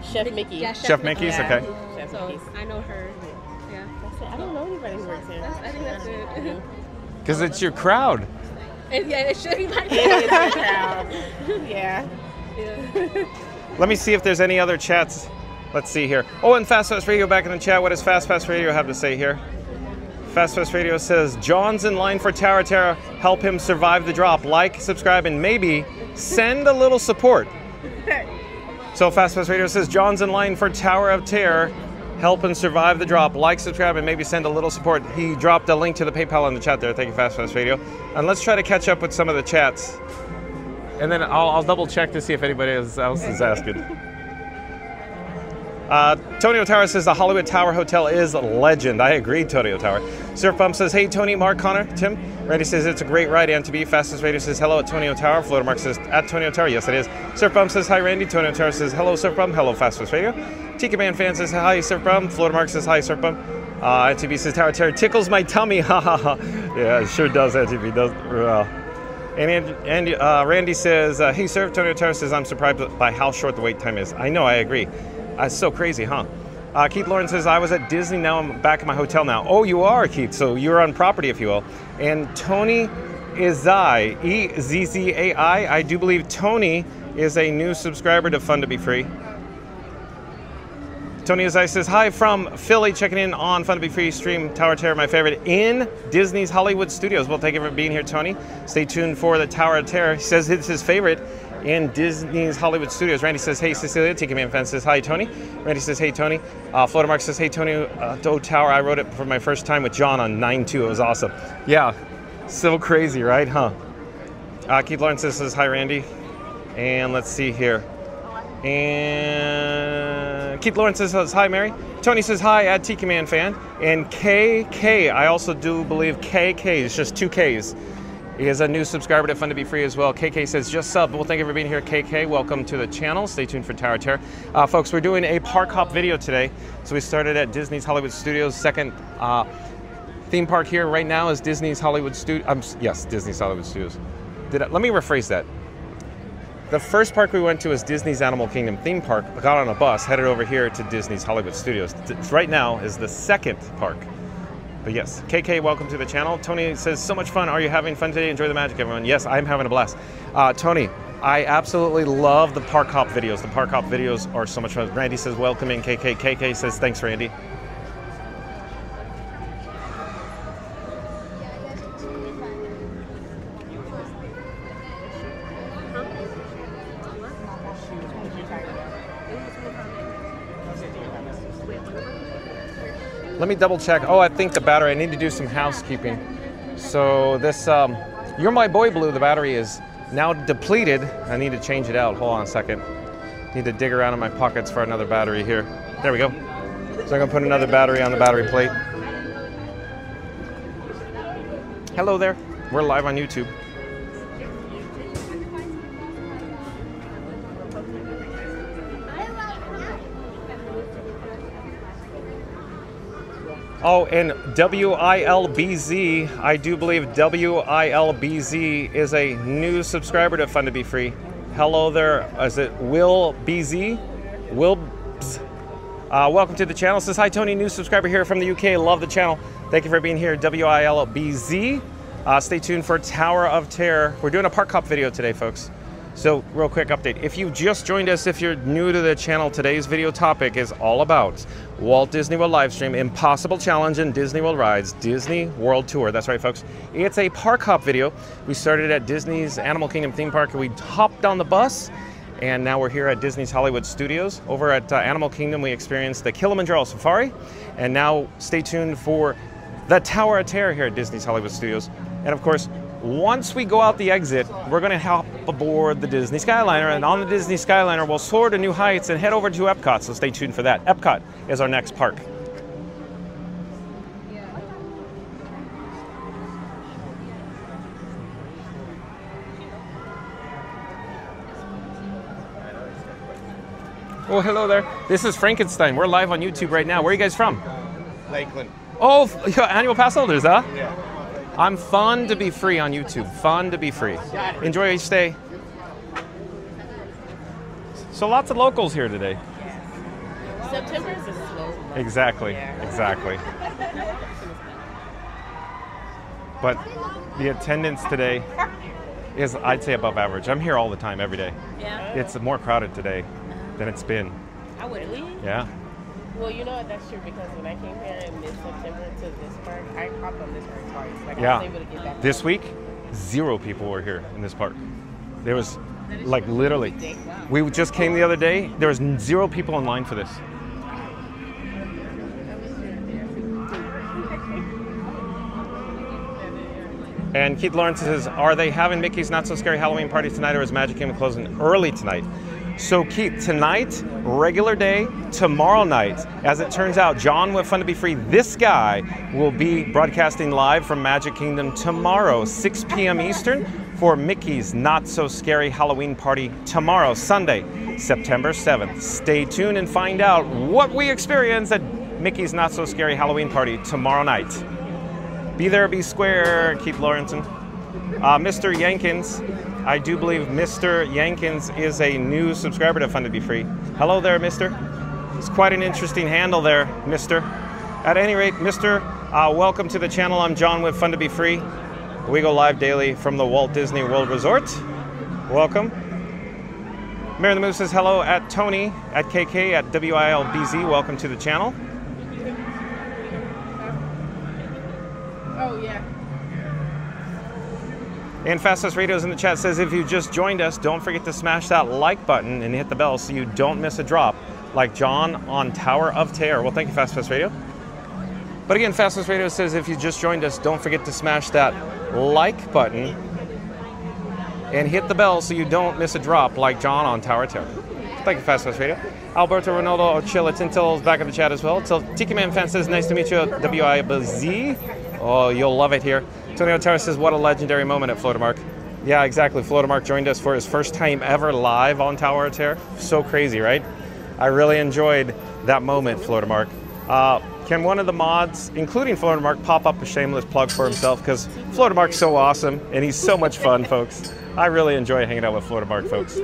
Chef Mickey. Yeah, Chef Mickey's, okay. Chef Mickey's. I know her. Yeah. That's it. I don't know anybody who works here. I think that's it. Because it's your crowd. Yeah, it should be like It is your crowd. Yeah. Let me see if there's any other chats. Let's see here. Oh, and Fast Fast Radio back in the chat. What does Fast Fast Radio have to say here? Fast Fast Radio says, John's in line for Tower of Terror. Help him survive the drop. Like, subscribe, and maybe send a little support. So Fast Fast Radio says, John's in line for Tower of Terror. Help him survive the drop. Like, subscribe, and maybe send a little support. He dropped a link to the PayPal in the chat there. Thank you, Fast Fast Radio. And let's try to catch up with some of the chats. And then I'll double check to see if anybody else is asking. Tony O'Tower says the Hollywood Tower Hotel is a legend. I agree, Tony O'Tower. Surf Bump says, hey, Tony, Mark, Connor, Tim. Randy says it's a great ride, and to be Fastest Radio says hello at Tony O'Tower. Florida Mark says at Tony O'Tower. Yes, it is. Surf Bump says hi, Randy. Tony O'Tower says hello, Surf Bump. Hello, Fastest Radio. Tika Man Fan says hi, Surf Bump. Florida Mark says hi, Surf Bump. NTB says Tower Terror tickles my tummy. Ha ha ha. Yeah, it sure does, NTB. Does. And Randy says, hey, Surf. Tony O'Tower says I'm surprised by how short the wait time is. I know, I agree. It's so crazy, huh? Keith Lawrence says, I was at Disney, now I'm back at my hotel now. Oh, you are, Keith, so you're on property, if you will. And Tony Izai, E-Z-Z-A-I, I do believe Tony is a new subscriber to Fun to Be Free. Tony Izai says, hi from Philly, checking in on Fun to Be Free stream, Tower of Terror, my favorite, in Disney's Hollywood Studios. Well, thank you for being here, Tony. Stay tuned for the Tower of Terror. He says it's his favorite in Disney's Hollywood Studios. Randy says, hey, Cecilia. Tiki Man Fan says, hi, Tony. Randy says, hey, Tony. Florida Mark says, hey, Tony, O'Tower. I wrote it for my first time with John on 9/2. It was awesome. Yeah, so crazy, right, huh? Keith Lawrence says, hi, Randy. And let's see here. And Keith Lawrence says, hi, Mary. Tony says, hi, at Tiki Man Fan. And KK, I also do believe KK, it's just 2 Ks. He is a new subscriber to Fun to Be Free as well. KK says, just sub. Well, thank you for being here, KK. Welcome to the channel. Stay tuned for Tower of Terror. Folks, we're doing a park hop video today. So we started at Disney's Hollywood Studios. Second theme park here right now is Disney's Hollywood Studios. Yes, Disney's Hollywood Studios. Let me rephrase that. The first park we went to is Disney's Animal Kingdom theme park. I got on a bus, headed over here to Disney's Hollywood Studios. Right now is the second park. But yes, KK, welcome to the channel. Tony says, so much fun. Are you having fun today? Enjoy the magic, everyone. Yes, I'm having a blast. Tony, I absolutely love the park hop videos. The park hop videos are so much fun. Randy says, welcome in, KK. KK says, thanks, Randy. Let me double check. Oh, I think the battery, I need to do some housekeeping. So this, You're My Boy Blue, the battery is now depleted. I need to change it out. Hold on a second. Need to dig around in my pockets for another battery here. There we go. So I'm gonna put another battery on the battery plate. Hello there. We're live on YouTube. Oh, and WILBZ, I do believe WILBZ is a new subscriber to Fun to Be Free. Hello there, is it Will BZ? Welcome to the channel. Says, hi Tony, new subscriber here from the UK. Love the channel. Thank you for being here, WILBZ. Stay tuned for Tower of Terror. We're doing a park hop video today, folks. So real quick update. If you just joined us, if you're new to the channel, today's video topic is all about Walt Disney World livestream, Impossible Challenge and Disney World Rides, Disney World Tour. That's right, folks. It's a park hop video. We started at Disney's Animal Kingdom theme park and we hopped on the bus. And now we're here at Disney's Hollywood Studios. Over at Animal Kingdom, we experienced the Kilimanjaro Safari. And now stay tuned for the Tower of Terror here at Disney's Hollywood Studios. And of course, once we go out the exit, we're going to hop aboard the Disney Skyliner, and on the Disney Skyliner, we'll soar to new heights and head over to Epcot, so stay tuned for that. Epcot is our next park. Oh, hello there. This is Frankenstein. We're live on YouTube right now. Where are you guys from? Lakeland. Oh, annual pass holders, huh? Yeah. I'm fun to be free on YouTube. Fun to be free. Enjoy each day. So lots of locals here today. September is a slow month. Exactly. Exactly. But the attendance today is, I'd say, above average. I'm here all the time, every day. Yeah. It's more crowded today than it's been. I would leave. Yeah. Well, you know what? That's true because when I came here in mid-September to this park, I hopped on this park twice. Like, Yeah. I was able to get back. This week, 0 people were here in this park. There was, like, literally. We just came the other day. There was 0 people in line for this. And Keith Lawrence says, are they having Mickey's Not So Scary Halloween party tonight, or is Magic Kingdom closing early tonight? So Keith, tonight, regular day, tomorrow night, as it turns out, John with Fun to Be Free, this guy will be broadcasting live from Magic Kingdom tomorrow, 6 p.m. Eastern, for Mickey's Not So Scary Halloween party tomorrow, Sunday, September 7th. Stay tuned and find out what we experience at Mickey's Not So Scary Halloween party tomorrow night. Be there, be square, Keith Lawrenson. Mr. Yankins, I do believe Mr. Yankins is a new subscriber to Fun to Be Free. Hello there, Mr. It's quite an interesting handle there, Mr. At any rate, Mr., welcome to the channel. I'm John with Fun to Be Free. We go live daily from the Walt Disney World Resort. Welcome. Mary the Moose says hello at Tony, at KK, at WILBZ. Welcome to the channel. Oh, yeah. And Fastest Radios in the chat says, if you just joined us, don't forget to smash that like button and hit the bell so you don't miss a drop, like John on Tower of Terror. Well, thank you, Fastest Radio. But again, Fastest Radio says, if you just joined us, don't forget to smash that like button and hit the bell so you don't miss a drop, like John on Tower of Terror. Thank you, Fastest Radio. Alberto Ronaldo Ochilla Tintil's back in the chat as well. Tiki Man Fan says, nice to meet you, WIBZ. Oh, you'll love it here. Tony Otero says, what a legendary moment at Floatermark. Yeah, exactly. Floatermark joined us for his first time ever live on Tower of Terror. So crazy, right? I really enjoyed that moment, Floatermark. Can one of the mods, including Floatermark, pop up a shameless plug for himself? Because Floatermark's so awesome, and he's so much fun, folks. I really enjoy hanging out with Floatermark, folks.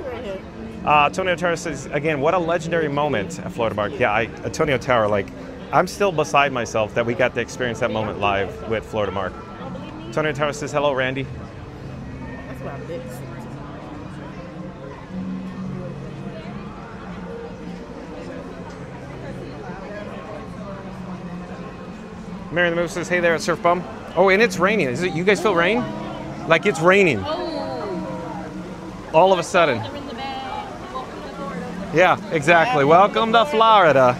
Tony Otero says, again, what a legendary moment at Floatermark. Yeah, Tony Otero, like, I'm still beside myself that we got to experience that moment live with Floatermark. Tony Otero says, hello, Randy. That's what I'm doing. Mary the Moose says, hey there at Surf Bum. Oh, and it's raining. Is it? You guys feel rain? Like it's raining. All of a sudden. Yeah, exactly. Welcome to Florida.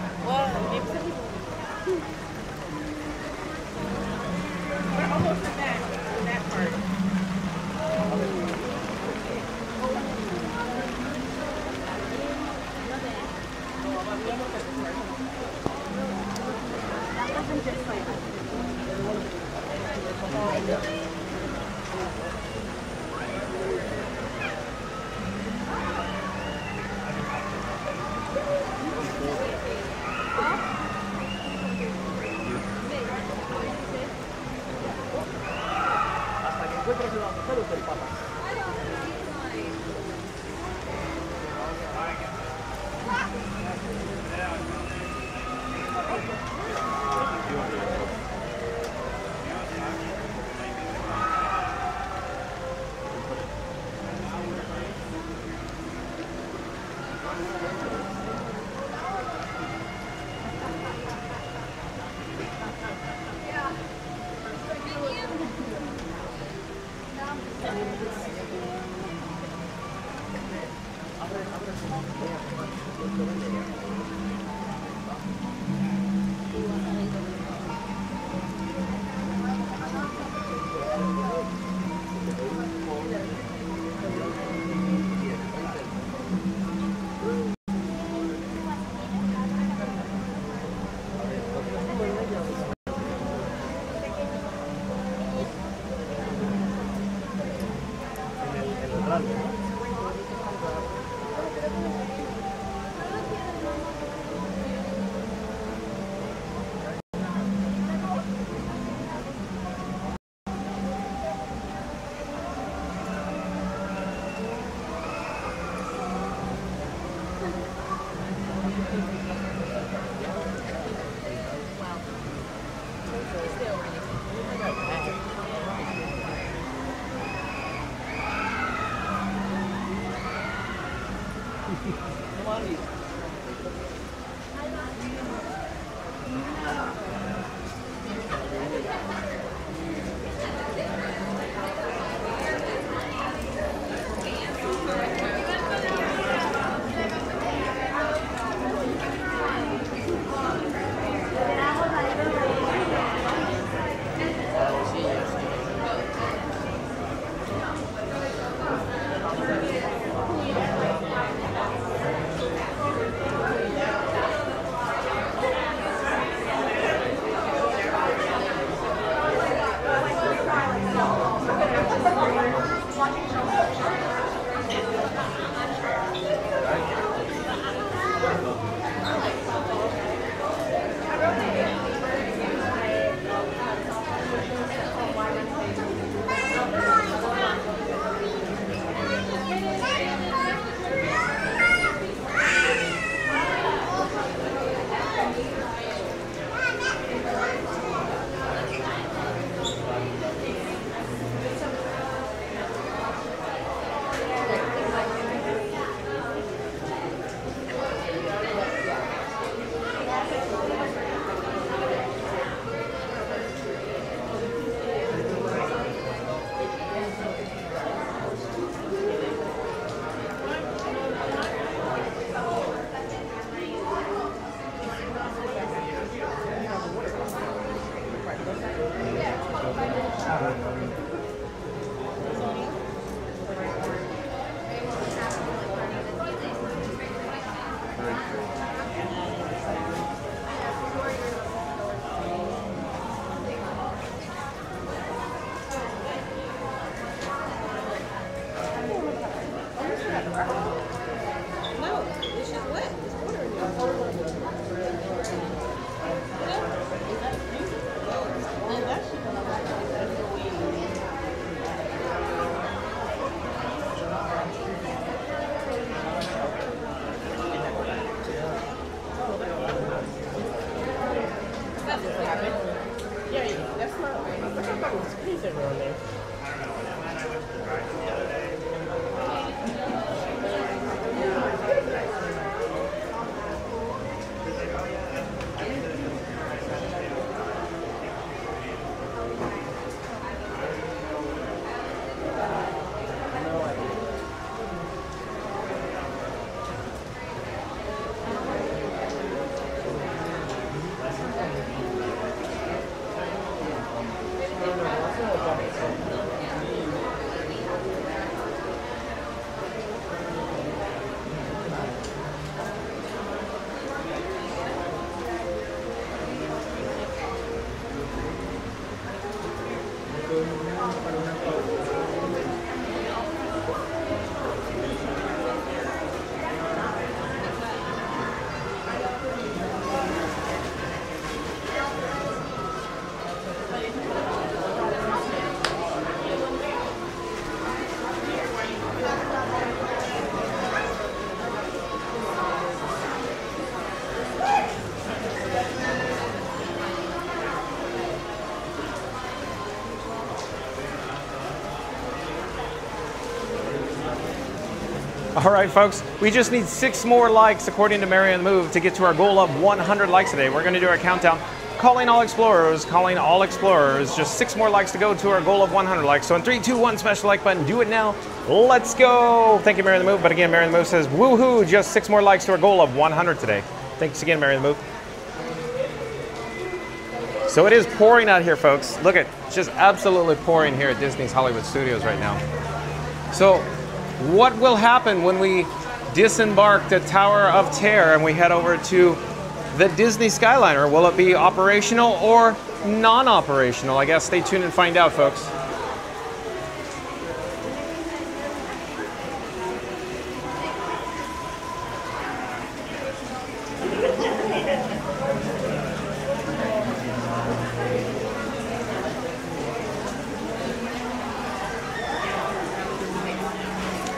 All right, folks, we just need 6 more likes, according to Mary on the Move, to get to our goal of 100 likes today. We're going to do our countdown. calling all explorers, calling all explorers. Just 6 more likes to go to our goal of 100 likes. So in 3, 2, 1, smash the like button. Do it now. Let's go. Thank you, Mary the Move. But again, Mary the Move says, woohoo, just 6 more likes to our goal of 100 today. Thanks again, Mary the Move. So it is pouring out here, folks. Look at, it's just absolutely pouring here at Disney's Hollywood Studios right now. So what will happen when we disembark the Tower of Terror and we head over to the Disney Skyliner? Will it be operational or non-operational? I guess stay tuned and find out, folks.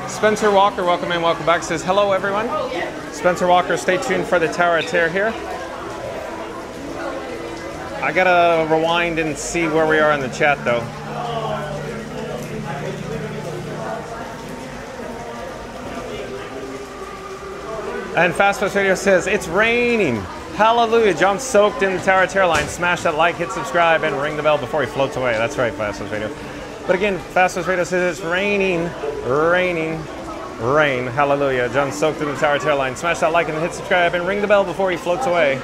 Spencer Walker, welcome in, welcome back, says hello everyone. Spencer Walker, stay tuned for the Tower of Terror here. I gotta rewind and see where we are in the chat though. And Fast Fast Radio says, it's raining. Hallelujah, John soaked in the Tower of Terror line. Smash that like, hit subscribe, and ring the bell before he floats away. That's right, Fast Fast Radio. But again, Fast Fast Radio says it's raining, raining, rain. Hallelujah. John soaked in the Tower of Terror line. Smash that like and hit subscribe and ring the bell before he floats away.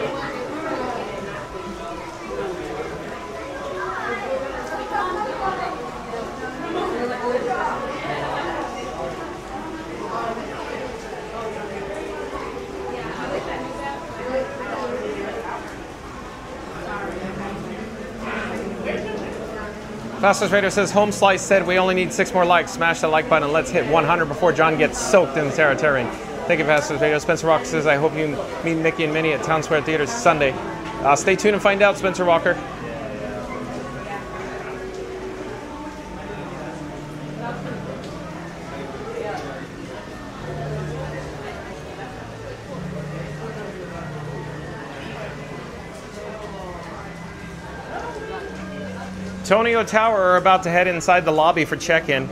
Fastest Radio says, Home Slice said we only need 6 more likes. Smash that like button and let's hit 100 before John gets soaked in the Terror Terrain. Thank you, Fastest Radio. Spencer Walker says, I hope you meet Mickey and Minnie at Town Square Theater Sunday. Stay tuned and find out, Spencer Walker. Tonio Tower are about to head inside the lobby for check-in.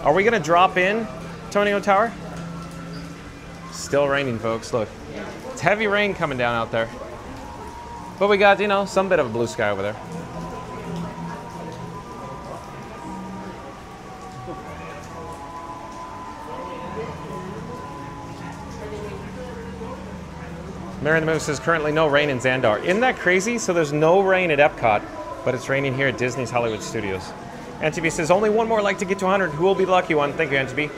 Are we gonna drop in, Tonio Tower? Still raining, folks, look. It's heavy rain coming down out there. But we got, you know, some bit of a blue sky over there. Mary the Moose says currently no rain in Xandar. Isn't that crazy? So there's no rain at Epcot, but it's raining here at Disney's Hollywood Studios. NTB says only 1 more like to get to 100. Who will be the lucky one? Thank you, NTB.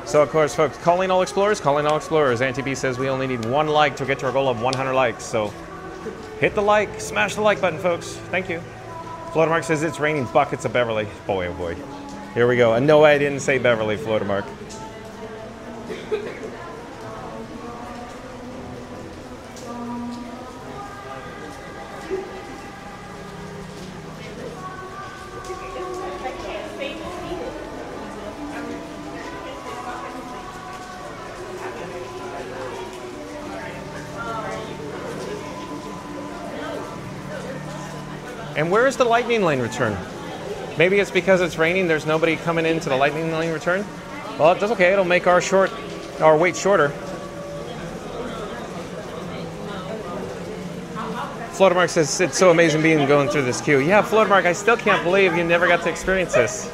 So of course, folks, calling all explorers, calling all explorers. NTB says we only need 1 like to get to our goal of 100 likes. So hit the like, smash the like button, folks. Thank you. Floatermark says it's raining buckets of Beverly. Boy, oh boy. Here we go. And no, I didn't say Beverly, Floatermark. And where is the lightning lane return? Maybe it's because it's raining, there's nobody coming into the lightning lane return? Well, that's okay, it'll make our wait shorter. Floatermark says, it's so amazing being going through this queue. Yeah, Floatermark, I still can't believe you never got to experience this.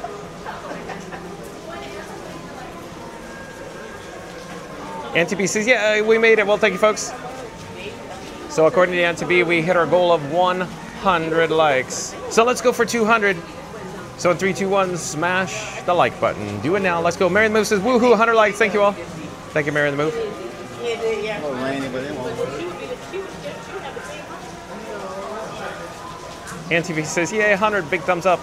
NTB says, yeah, we made it. Well, thank you, folks. So according to NTB, we hit our goal of 100 likes. So let's go for 200. So in 3, 2, 1, smash the like button. Do it now. Let's go. Mary the Move says, woohoo, 100 likes. Thank you all. Thank you, Mary the Move. NTV says, yay, 100. Big thumbs up.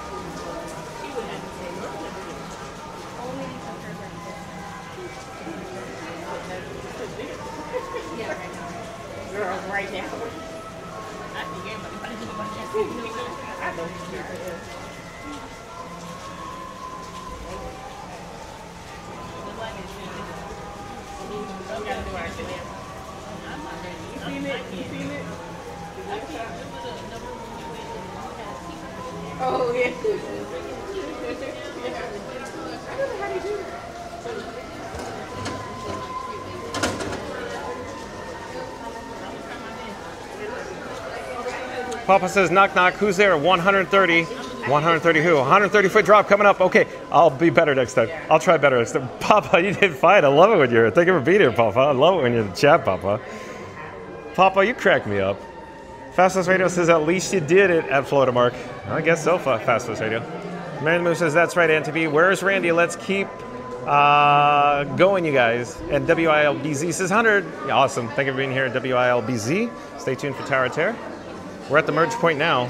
Right now. Oh, yeah. How do you do that? Papa says, knock, knock. Who's there? 130. 130 who? 130-foot drop coming up. Okay, I'll be better next time. I'll try better next time. Papa, you did fine. I love it when you're here. Thank you for being here, Papa. I love it when you're in the chat, Papa. Papa, you crack me up. Fastest Radio says, at least you did it at Florida Mark. I guess so, Fastest Radio. Man Moose says, that's right, NTV. Where's Randy? Let's keep going, you guys. And WILBZ says 100. Yeah, awesome. Thank you for being here at WILBZ. Stay tuned for Tower of Terror. We're at the merge point now.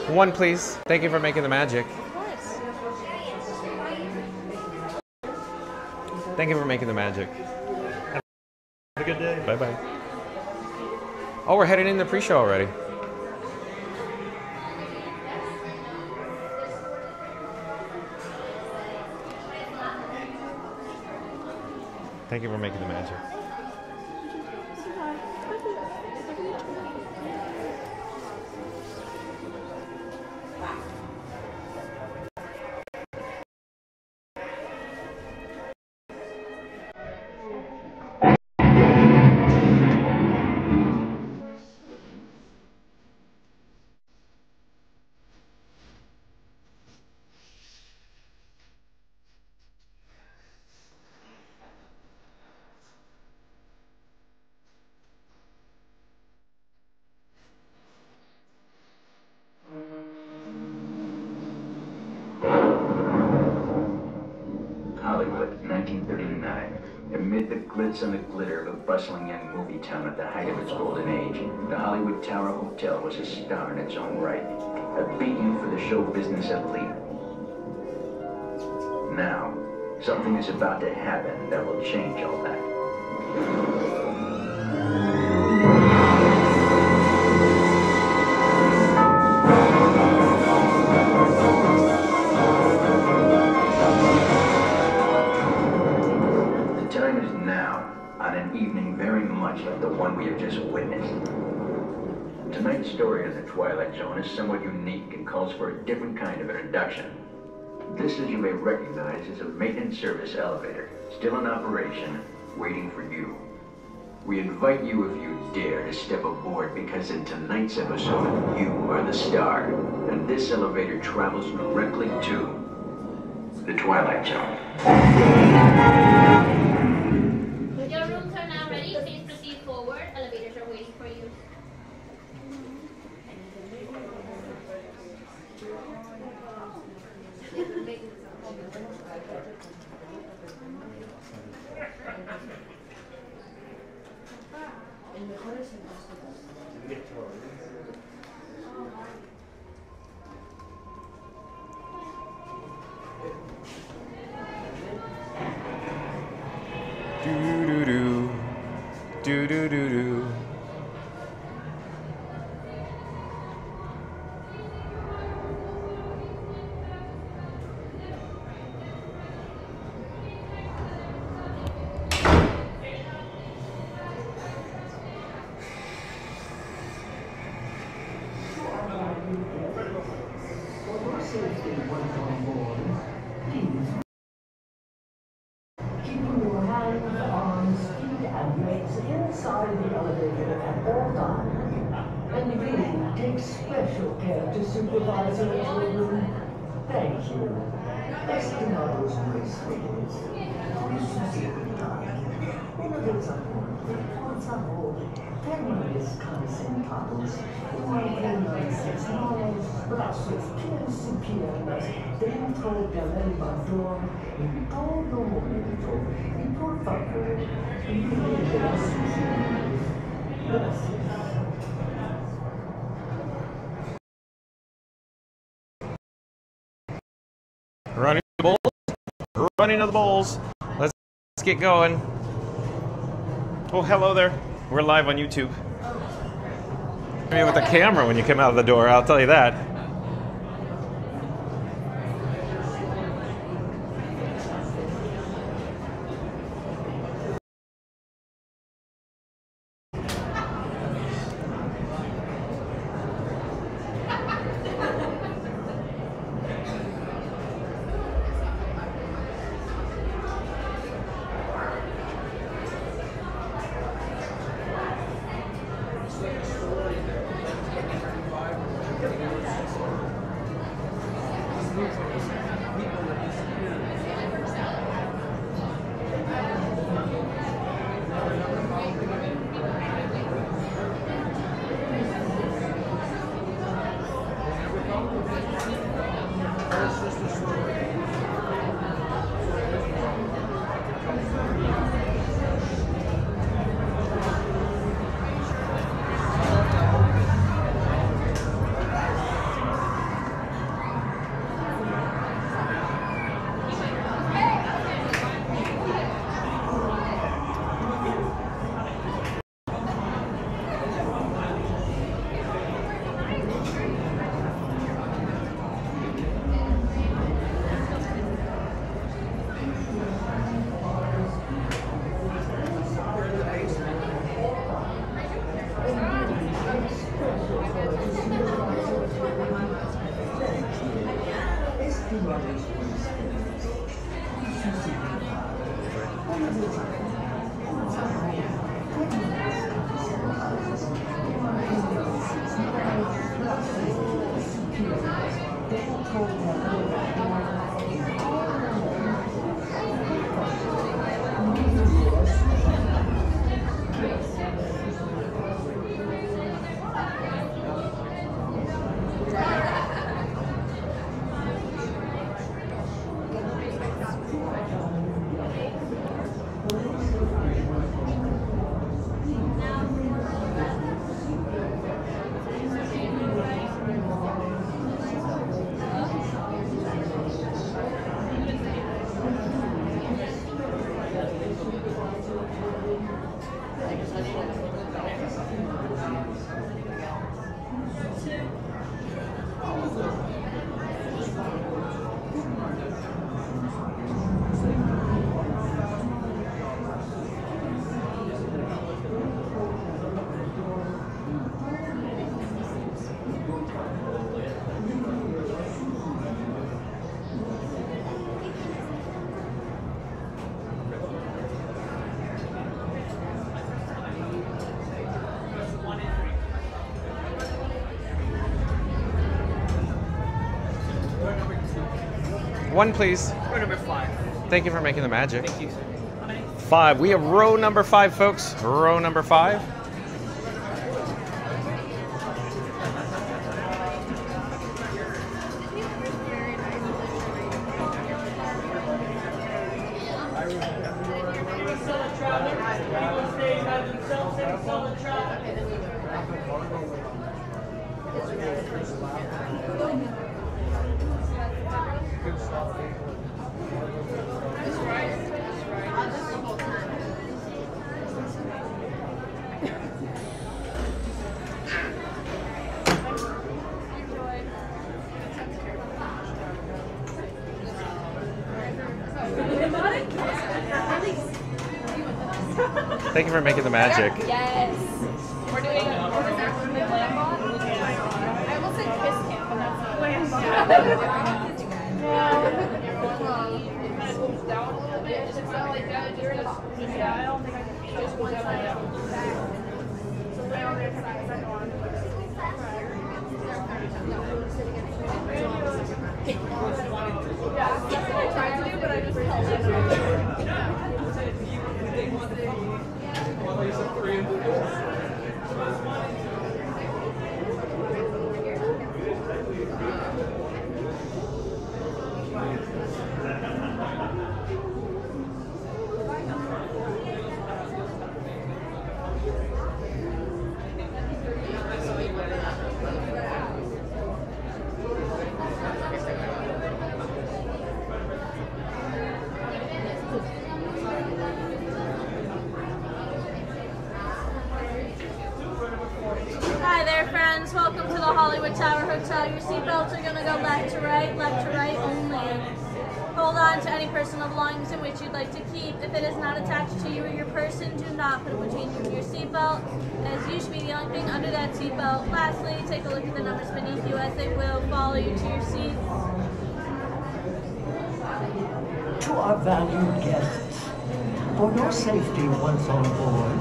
One, please. Thank you for making the magic. Thank you for making the magic. Have a good day. Bye-bye. Oh, we're heading in the pre-show already. Thank you for making the magic. Amid the glitz and the glitter of a bustling young movie town at the height of its golden age, the Hollywood Tower Hotel was a star in its own right, a beacon for the show business elite. Now, something is about to happen that will change all that. Like the one we have just witnessed. Tonight's story in the Twilight Zone is somewhat unique and calls for a different kind of introduction. This, as you may recognize, is a maintenance service elevator, still in operation, waiting for you. We invite you, if you dare, to step aboard, because in tonight's episode, you are the star, and this elevator travels directly to the Twilight Zone. Your rooms are now ready. Please proceed forward. Elevators are waiting for you. Do-do-do. Do-do-do-do. Inside the elevator at all times. And really take special care to supervise your children. Thank you. Estimados nuestros. Por sociedad. Una vez por favor, tengan sentados. Sus manos, brazos, pies y piernas dentro del elevador en todo momento. Y por favor, Running the bowls. Running to the bowls. Let's get going. Oh, hello there. We're live on YouTube. Maybe with the camera when you come out of the door, I'll tell you that. One, please. Row number 5. Thank you for making the magic. Thank you. 5. We have row number 5, folks. Row number 5. Thank you for making the magic. Yes. We're doing Lambot. I will say kiss camp, but that's not Lambot. Down a little bit. Just not like that. Yeah, I don't think I can just one side down. So lay on their side. Yeah, that's what I tried to do, but I just held it. Hi there, friends. Welcome to the Hollywood Tower Hotel. Your seatbelts are going to go left to right only. Hold on to any personal belongings in which you'd like to keep. If it is not attached to you or your person, do not put it between you and your seatbelt, as you should be the only thing under that seatbelt. Lastly, take a look at the numbers beneath you as they will follow you to your seats. To our valued guests, for your safety once on board,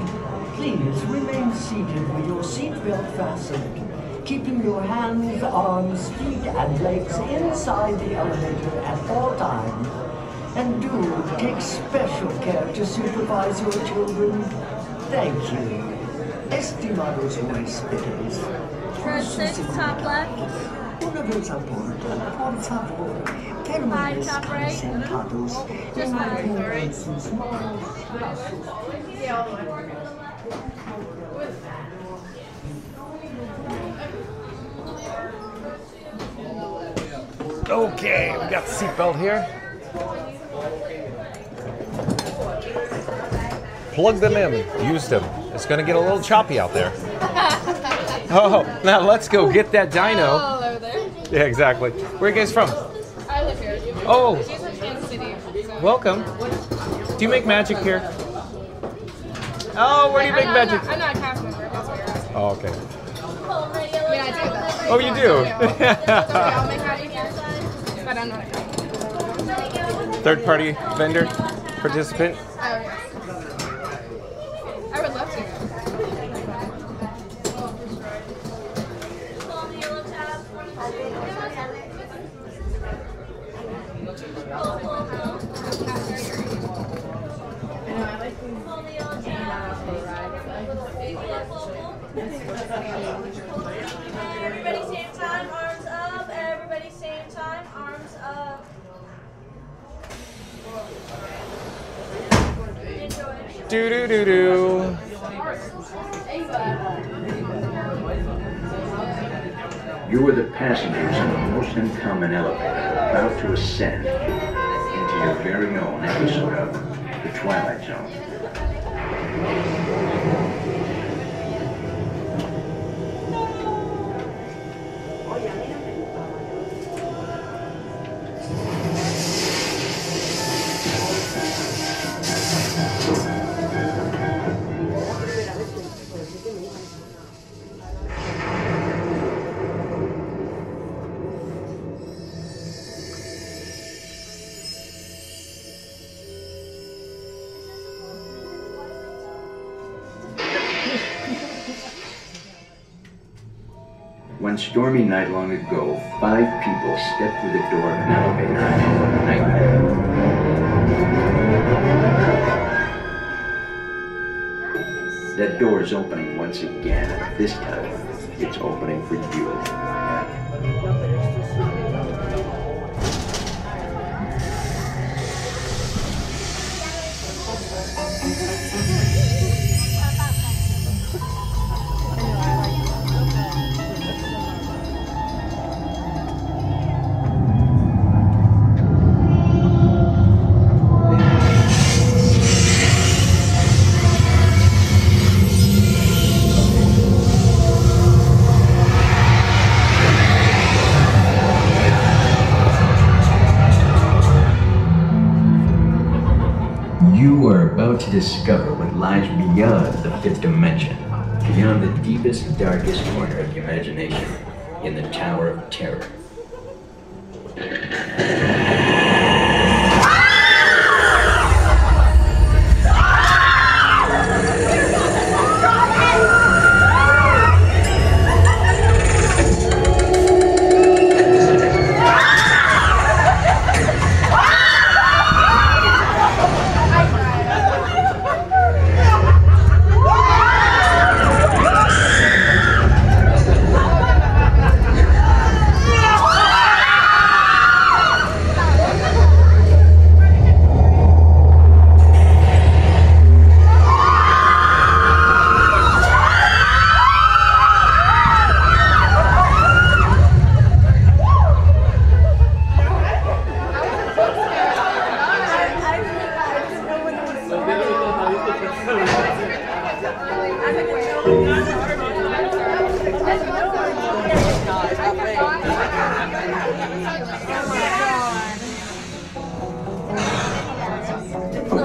Please remain seated with your seatbelt fastened, keeping your hands, arms, feet, and legs inside the elevator at all times. And do take special care to supervise your children. Thank you. Estimados huéspedes. Row 6, top left. Una vez a bordo, por favor, 5, top right. sentados Just en 5. sus manos. Okay, we got the seatbelt here. Plug them in, used them. It's gonna get a little choppy out there. Oh, now let's go get that dino. Oh, over there. Yeah, exactly. Where are you guys from? I live here. Oh. She's from Kansas City. So. Welcome. Do you make magic here? Oh, where do you make magic? I'm not a cast member. That's what you're asking. Oh, okay. Yeah, I do that. Oh, you do? I'll make magic here, but I'm not a cast member. Third party vendor, participant. Oh, yeah. I would love to. Everybody same time, arms up. Everybody same time, arms up. Do do do do. You are the passengers in the most uncommon elevator about to ascend into your very own episode of the Twilight Zone. One stormy night long ago, 5 people stepped through the door of an elevator and had a nightmare. That door is opening once again, and this time, it's opening for you. You are about to discover what lies beyond the 5th dimension, beyond the deepest, darkest corner of your imagination, in the Tower of Terror.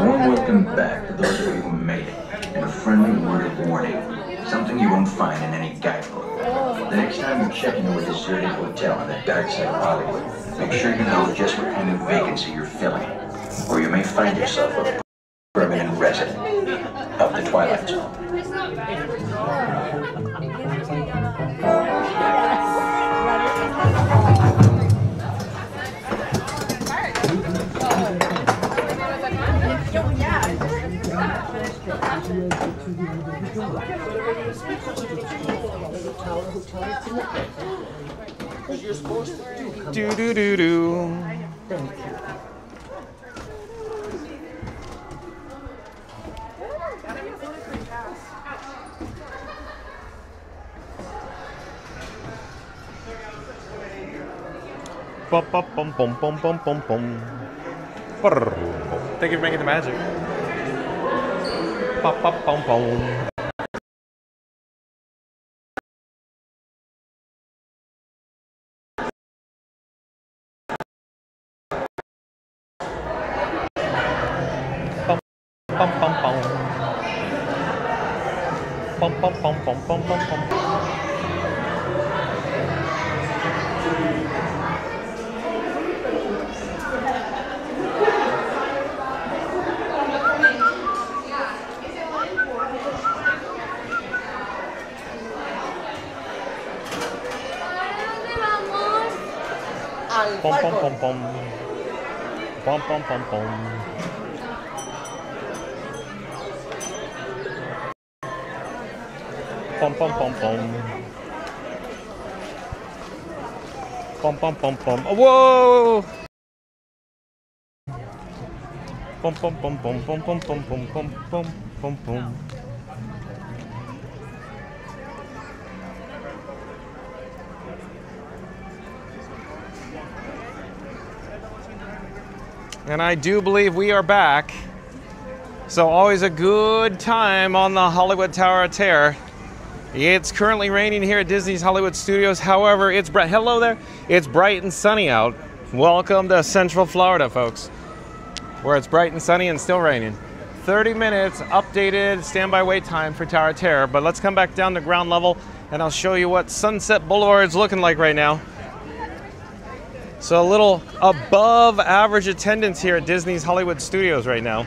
Welcome back to those of you who made it, and a friendly word of warning, something you won't find in any guidebook. The next time you check into a deserted hotel on the dark side of Hollywood, make sure you know just what kind of vacancy you're filling, or you may find yourself a permanent resident of the Twilight Zone. Do do do do. Bum bum bum bum bum bum bum bum. Thank you for making the magic. Bum bum bum bum. Bum bum bum. Bum bum bum bum bum bum bum. Pom pom pom pom. Pom pom pom pom. Pom pom pom pom. Pom pom pom pom. Whoa! Pom pom pom pom pom pom pom pom pom pom pom pom. And I do believe we are back. So always a good time on the Hollywood Tower of Terror. It's currently raining here at Disney's Hollywood Studios. However, it's bright. Hello there. It's bright and sunny out. Welcome to Central Florida, folks, where it's bright and sunny and still raining. 30 minutes updated standby wait time for Tower of Terror. But let's come back down to ground level and I'll show you what Sunset Boulevard is looking like right now. So a little above average attendance here at Disney's Hollywood Studios right now.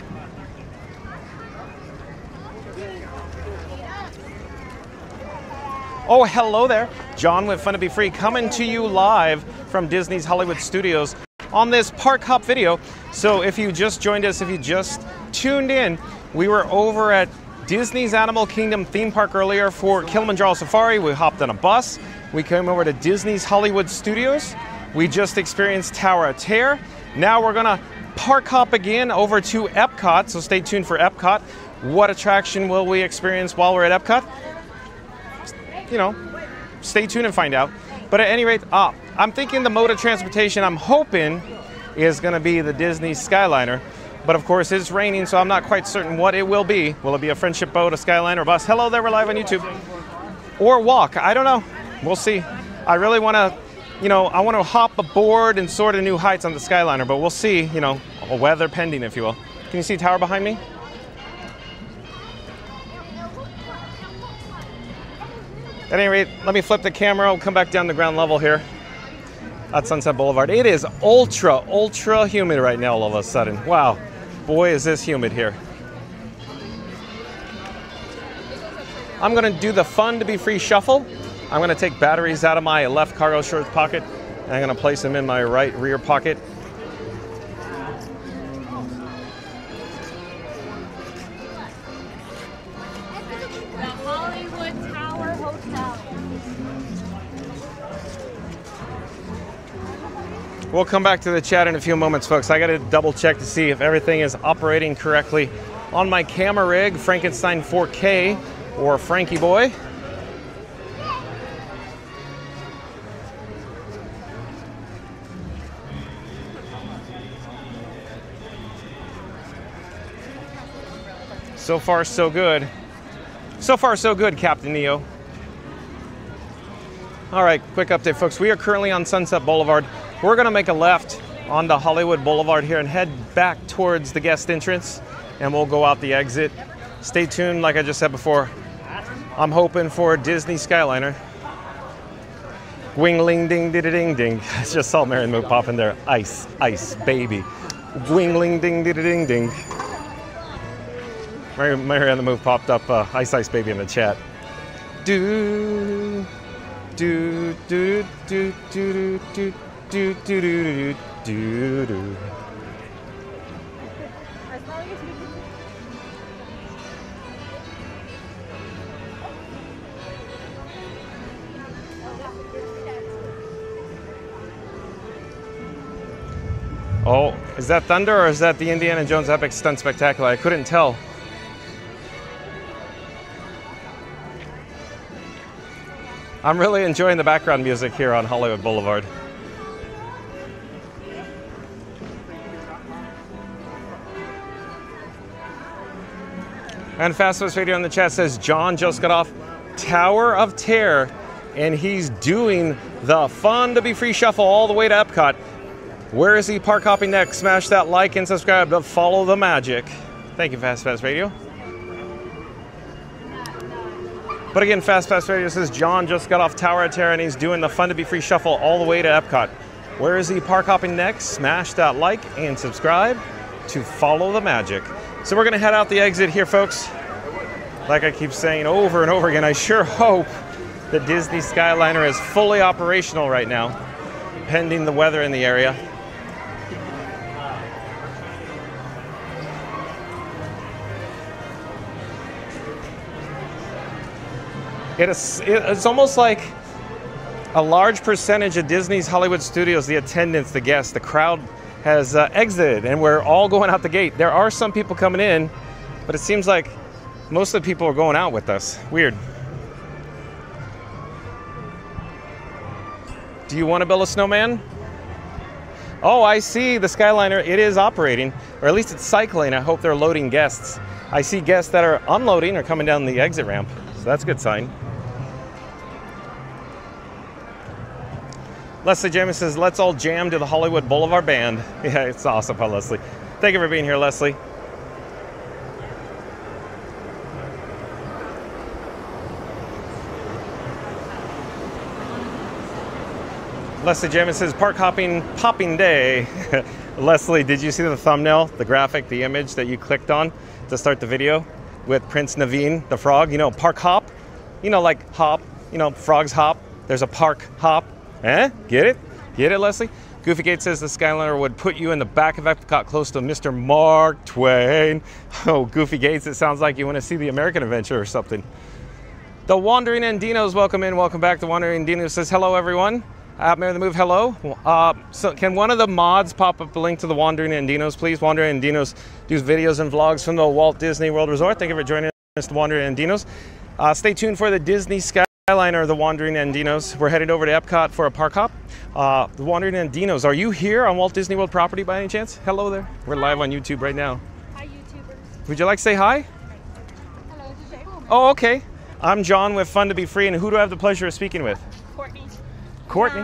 Oh, hello there. John with Fun to Be Free coming to you live from Disney's Hollywood Studios on this park hop video. So if you just joined us, if you just tuned in, we were over at Disney's Animal Kingdom theme park earlier for Kilimanjaro Safari. We hopped on a bus. We came over to Disney's Hollywood Studios. We just experienced Tower of Terror. Now we're gonna park hop again over to Epcot, so stay tuned for Epcot. What attraction will we experience while we're at Epcot? You know, stay tuned and find out. But at any rate, I'm thinking the mode of transportation I'm hoping is gonna be the Disney Skyliner. But of course it's raining, so I'm not quite certain what it will be. Will it be a friendship boat, a Skyliner, or bus? Hello there, we're live on YouTube. Or walk, I don't know, we'll see. I really wanna, I want to hop aboard and soar to new heights on the Skyliner, but we'll see, weather pending, if you will. Can you see Tower behind me? At any rate, let me flip the camera. We'll come back down to ground level here at Sunset Boulevard. It is ultra humid right now all of a sudden. Wow, boy is this humid here. I'm going to do the Fun to Be Free shuffle. I'm going to take batteries out of my left cargo shorts pocket and I'm going to place them in my right rear pocket. The Hollywood Tower Hotel. We'll come back to the chat in a few moments, folks. I got to double check to see if everything is operating correctly on my camera rig, Frankenstein 4K or Frankie Boy. So far, so good. So far, so good, Captain Neo. All right, quick update, folks. We are currently on Sunset Boulevard. We're gonna make a left onto Hollywood Boulevard here and head back towards the guest entrance, and we'll go out the exit. Stay tuned, like I just said before. I'm hoping for a Disney Skyliner. Wingling ding ding ding ding. I just saw Mary Moo pop in there. Ice, ice, baby. Wingling ding ding ding ding. Mary on the Move popped up Ice Ice Baby in the chat. Do do do do do do do do do do do. Oh, is that thunder or is that the Indiana Jones Epic Stunt Spectacular? I couldn't tell. I'm really enjoying the background music here on Hollywood Boulevard. And Fast West Radio in the chat says John just got off Tower of Terror and he's doing the Fun to Be Free Shuffle all the way to Epcot. Where is he park hopping next? Smash that like and subscribe to follow the magic. Thank you, Fast Radio. But again, Fast Radio says John just got off Tower of Terror and he's doing the Fun to Be Free Shuffle all the way to Epcot. Where is he park hopping next? Smash that like and subscribe to follow the magic. So we're going to head out the exit here, folks. Like I keep saying over and over again, I sure hope the Disney Skyliner is fully operational right now, pending the weather in the area. It's almost like a large percentage of Disney's Hollywood studios, the attendance, the guests, the crowd has exited and we're all going out the gate. There are some people coming in, but it seems like most of the people are going out with us. Weird. Do you want to build a snowman? Oh, I see the Skyliner. It is operating, or at least it's cycling. I hope they're loading guests. I see guests that are unloading or coming down the exit ramp, so that's a good sign. Leslie James says, let's all jam to the Hollywood Boulevard Band. Yeah, it's awesome, huh, Leslie? Thank you for being here, Leslie. Leslie James says, park hopping popping day. Leslie, did you see the thumbnail, the graphic, the image that you clicked on to start the video with Prince Naveen, the frog? You know, park hop, you know, like hop, you know, frogs hop. There's a park hop. Eh? Get it? Get it, Leslie? Goofy Gate says the Skyliner would put you in the back of Epcot close to Mr. Mark Twain. Oh, Goofy Gates, it sounds like you want to see the American Adventure or something. The Wandering Andinos, welcome in, welcome back. The Wandering Andinos says, hello, everyone. Mary the Move, hello. So can one of the mods pop up a link to the Wandering Andinos, please? Wandering Andinos do videos and vlogs from the Walt Disney World Resort. Thank you for joining us, the Wandering Andinos. Stay tuned for the Disney Skyliner, the Wandering Andinos. We're headed over to Epcot for a park hop. The Wandering Andinos, are you here on Walt Disney World property by any chance? Hello there. We're live on YouTube right now. Hi, YouTubers. Would you like to say hi? Hello, this is Oh, okay. I'm John with Fun to Be Free, and who do I have the pleasure of speaking with? Courtney. Courtney.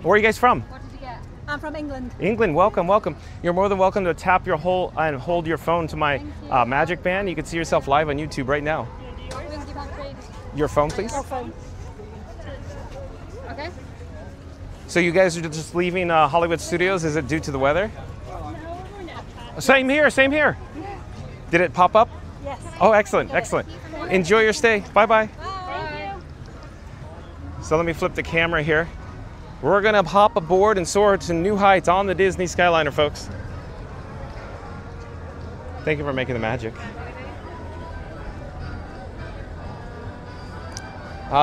Where are you guys from? What did you get? I'm from England. England, welcome, welcome. You're more than welcome to tap your whole and hold your phone to my magic band. You can see yourself live on YouTube right now. Your phone, please. Your phone. Okay. So you guys are just leaving Hollywood Studios. Is it due to the weather? No, we're not. Same here, same here. Did it pop up? Yes. Oh, excellent, excellent. Enjoy your stay. Bye-bye. Thank you. So let me flip the camera here. We're gonna hop aboard and soar to new heights on the Disney Skyliner, folks. Thank you for making the magic.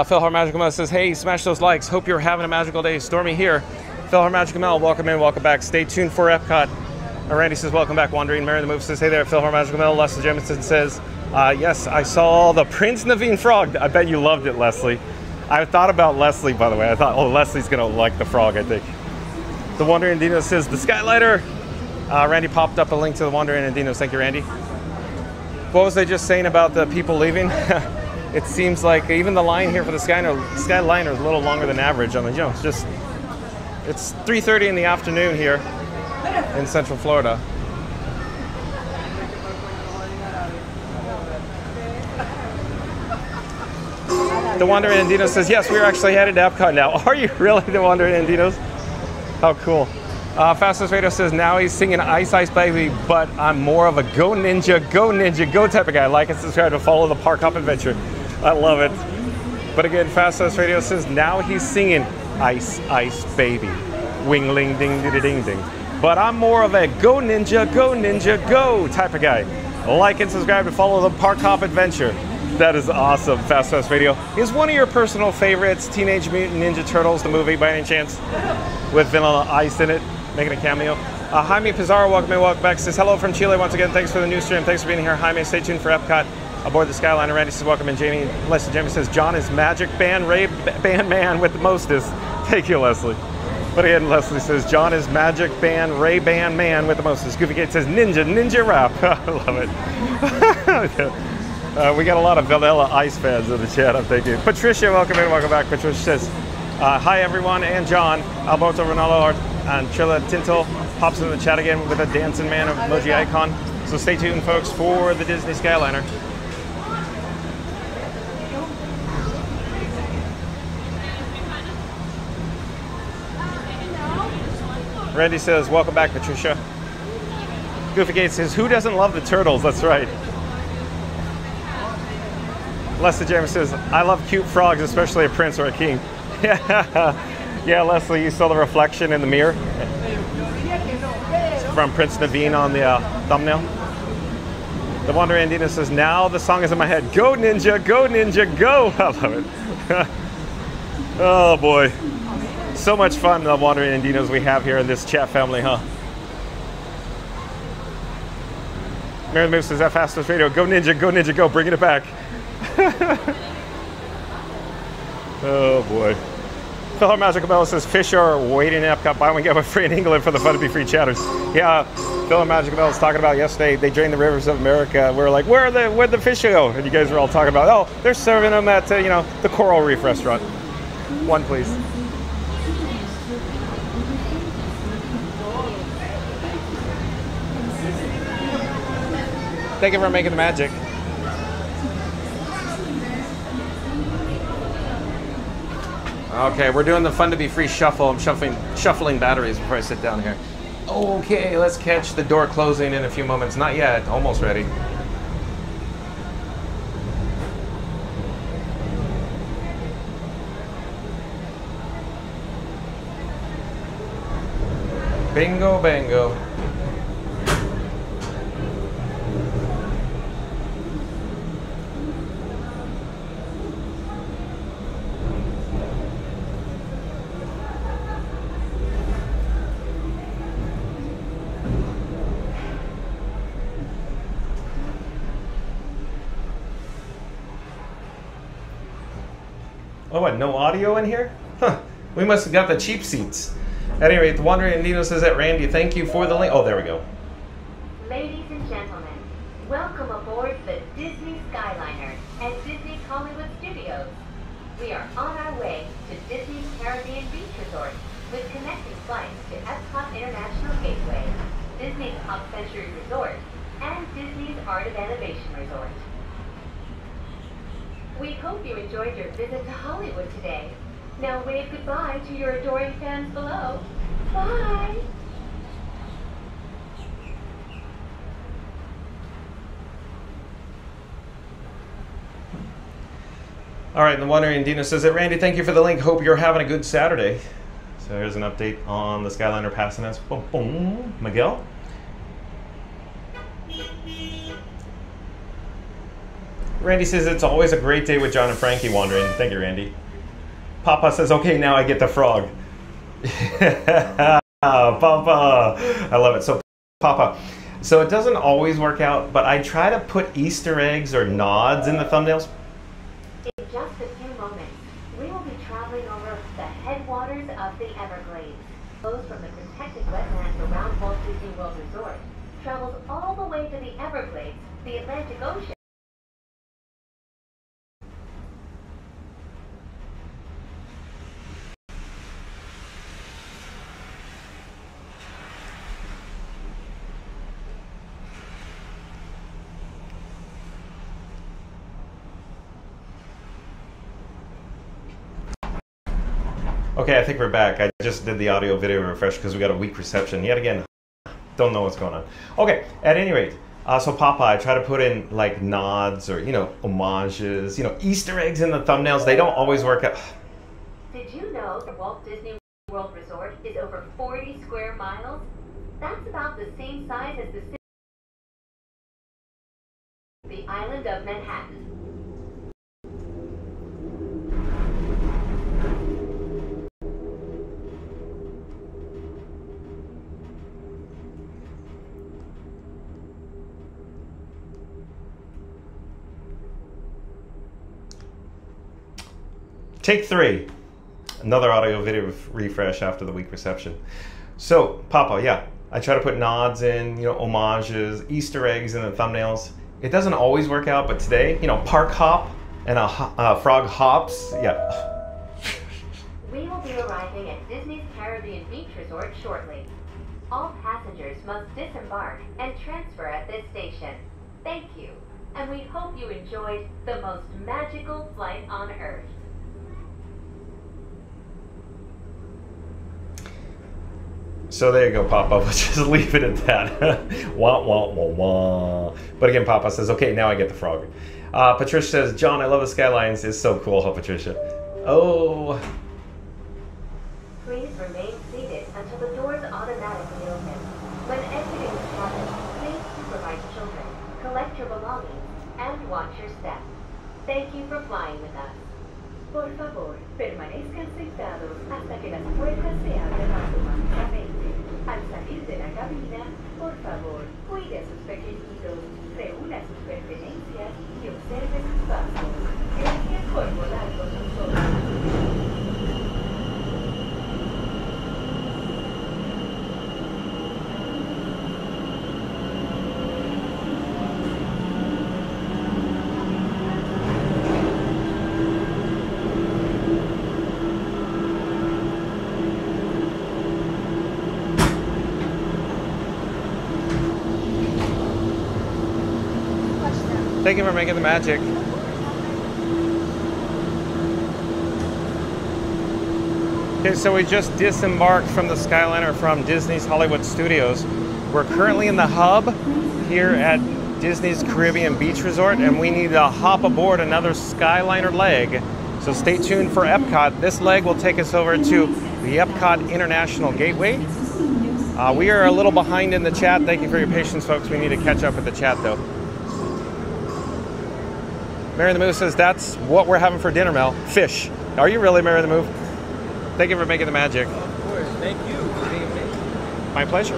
Phil Har Magical Mel says, hey, smash those likes. Hope you're having a magical day. Stormy here. Phil Har Magical Mel, welcome in, welcome back. Stay tuned for Epcot. Randy says, welcome back. Wandering Mary the Move says, hey there. Phil Har Magical Mel. Leslie Jemison says, yes, I saw the Prince Naveen frog. I bet you loved it, Leslie. I thought about Leslie, by the way. I thought, oh, Leslie's going to like the frog, I think. The Wandering Andinos says, the Skyliner. Randy popped up a link to the Wandering Andinos. Thank you, Randy. What was I just saying about the people leaving? It seems like even the line here for the Skyliner is a little longer than average. I mean, you know, it's 3:30 in the afternoon here in Central Florida. The Wandering Andinos says, yes, we're actually headed to Epcot now. Are you really the Wandering Andinos? How cool. Fastest Radio says now he's singing Ice Ice Baby, but I'm more of a go ninja, go type of guy. Like and subscribe to follow the park hop adventure. I love it. But again, Fastest Radio says now he's singing Ice Ice Baby. Wingling ding ding ding ding. But I'm more of a go ninja, go type of guy. Like and subscribe to follow the park hop adventure. That is awesome, Fast Radio. Is one of your personal favorites Teenage Mutant Ninja Turtles, the movie, by any chance? With Vanilla Ice in it, making a cameo. Jaime Pizarro, welcome back. Says hello from Chile once again. Thanks for the new stream. Thanks for being here. Jaime, stay tuned for Epcot aboard the Skyliner. Randy says welcome. And Jamie, Leslie Jamie says John is magic band, Ray band man with the mostest. Thank you, Leslie. But again, Leslie says John is magic band, Ray band man with the mostest. Goofy Kate says ninja rap. I love it. We got a lot of Vanilla Ice fans in the chat, I'm thinking. Patricia, welcome in, welcome back. Patricia says, hi everyone, and John, Alberto Ronaldo, and Trilla Tintel hops in the chat again with a dancing man emoji icon. So stay tuned, folks, for the Disney Skyliner. Randy says, welcome back, Patricia. Goofy Gate says, who doesn't love the turtles? That's right. Leslie James says, I love cute frogs, especially a prince or a king. Yeah, Leslie, you saw the reflection in the mirror from Prince Naveen on the thumbnail. The Wandering Andina says, now the song is in my head. Go ninja, go! I love it. Oh boy. So much fun, the Wandering Andinos we have here in this chat family, huh? Mary Moose says, that Fastest Radio, go ninja, go, bringing it back. Oh boy. Fellow Magical Bella says fish are waiting in Epcot, buy one get one free in England for the fun to be free chatters. Yeah, Fellow Magical Bella was talking about yesterday, they drained the rivers of America. We were like, where'd the fish go? And you guys were all talking about, oh, they're serving them at the Coral Reef restaurant. One please. Thank you for making the magic. Okay, we're doing the fun to be free shuffle. I'm shuffling batteries before I sit down here. Okay, let's catch the door closing in a few moments. Not yet, almost ready. Bingo, bango. Oh, what, no audio in here? Huh, we must have got the cheap seats. At any rate, the Wandering Andino says that, Randy, thank you for the link. Oh, there we go. Ladies and gentlemen, welcome aboard the Disney Skyliner at Disney's Hollywood Studios. We are on our way to Disney's Caribbean Beach Resort with connecting flights to Epcot International Gateway, Disney's Pop Century Resort, and Disney's Art of Animation Resort. We hope you enjoyed your visit to Hollywood today. Now wave goodbye to your adoring fans below. Bye! All right, the Wandering Dino says that, Randy, thank you for the link. Hope you're having a good Saturday. So here's an update on the Skyliner passing us. Boom, boom. Miguel? Randy says it's always a great day with John and Frankie wandering. Thank you, Randy. Papa says, okay, now I get the frog. Papa. I love it. So, Papa. So it doesn't always work out, but I try to put Easter eggs or nods in the thumbnails. In just a few moments, we will be traveling over the headwaters of the Everglades. Flows from the protected wetlands around Walt Disney World Resort, travels all the way to the Everglades, the Atlantic Ocean. Okay, I think we're back. I just did the audio video refresh because we got a weak reception. Yet again, don't know what's going on. Okay, at any rate, so Papa, I try to put in like nods or, you know, homages, you know, Easter eggs in the thumbnails. They don't always work out. Did you know the Walt Disney World Resort is over 40 square miles? That's about the same size as the island of Manhattan. Take 3. Another audio video refresh after the weak reception. So, Papa, yeah, I try to put nods in, you know, homages, Easter eggs in the thumbnails. It doesn't always work out, but today, you know, park hop and a frog hops, yeah. We will be arriving at Disney's Caribbean Beach Resort shortly. All passengers must disembark and transfer at this station. Thank you, and we hope you enjoyed the most magical flight on Earth. So there you go, Papa. We'll just leave it at that. Wah, wah, wah, wah. But again, Papa says, okay, now I get the frog. Patricia says, John, I love the skylines. It's so cool. Oh, Patricia. Oh. Please remain seated until the doors automatically open. When exiting the cabin, please supervise children, collect your belongings, and watch your step. Thank you for flying with us. Por favor, permanezcan sentados hasta que las puertas se abran automáticamente. Al salir de la cabina, por favor, cuide a sus pequeñitos, reúna sus pertenencias y observe sus pasos. Gracias por volar con nosotros. Thank you for making the magic. Okay, so we just disembarked from the Skyliner from Disney's Hollywood Studios. We're currently in the hub here at Disney's Caribbean Beach Resort, and we need to hop aboard another Skyliner leg. So stay tuned for Epcot. This leg will take us over to the Epcot International Gateway. We are a little behind in the chat. Thank you for your patience, folks. We need to catch up with the chat, though. Mary the Moose says, that's what we're having for dinner, Mel. Fish. Are you really, Mary the Moose? Thank you for making the magic. Of course. Thank you for being amazing. My pleasure.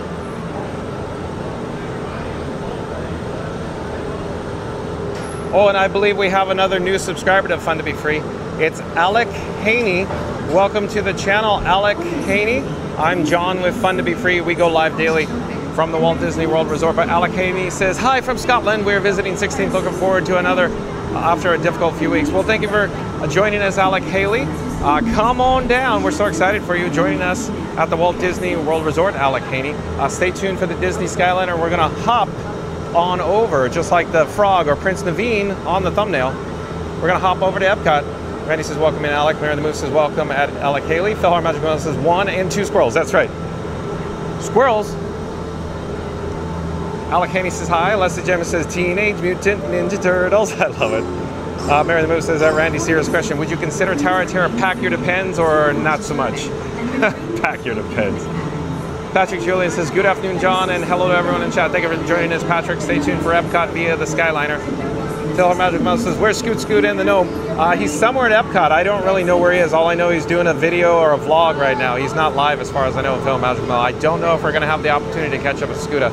Oh, and I believe we have another new subscriber to Fun to Be Free. It's Alec Haney. Welcome to the channel, Alec Haney. I'm John with Fun to Be Free. We go live daily from the Walt Disney World Resort. But Alec Haney says, hi from Scotland. We're visiting 16th. Looking forward to another after a difficult few weeks. Well, thank you for joining us, Alec Haley. Come on down. We're so excited for you joining us at the Walt Disney World Resort, Alec Haney. Stay tuned for the Disney Skyliner. We're going to hop on over, just like the frog or Prince Naveen on the thumbnail. We're going to hop over to Epcot. Randy says, welcome in, Alec. Mary the Moose says, welcome at Alec Haley. Phil Our Magic says, 1 and 2 squirrels. That's right. Squirrels. Alec Haney says hi. Leslie Gemma says Teenage Mutant Ninja Turtles. I love it. Mary the Moose says, Randy, serious question. Would you consider Tower of Terror Pack Your Depends or not so much? Pack Your Depends. Patrick Julian says, good afternoon, John, and hello to everyone in chat. Thank you for joining us, Patrick. Stay tuned for Epcot via the Skyliner. Phil Our Magic Mouse says, where's Scoot Scoot in the Gnome? He's somewhere at Epcot. I don't really know where he is. All I know, he's doing a video or a vlog right now. He's not live as far as I know in Phil Magic Mouse. I don't know if we're going to have the opportunity to catch up with Scooter.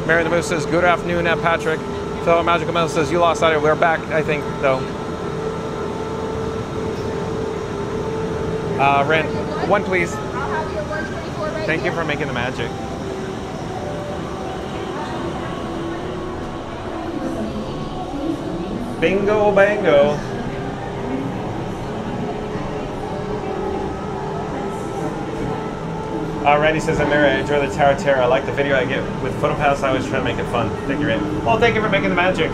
Mary the Moose says, good afternoon, Patrick. Phil Magical Mouse says, you lost audio. We're back, I think, though. Ren, 1, please. I'll have your 124 right Thank here. you for making the magic. Bingo bango. Randy says, I'm Mary. I enjoy the Tower of Terror. I like the video I get with PhotoPass. I always try to make it fun. Thank you, Randy. Well, thank you for making the magic.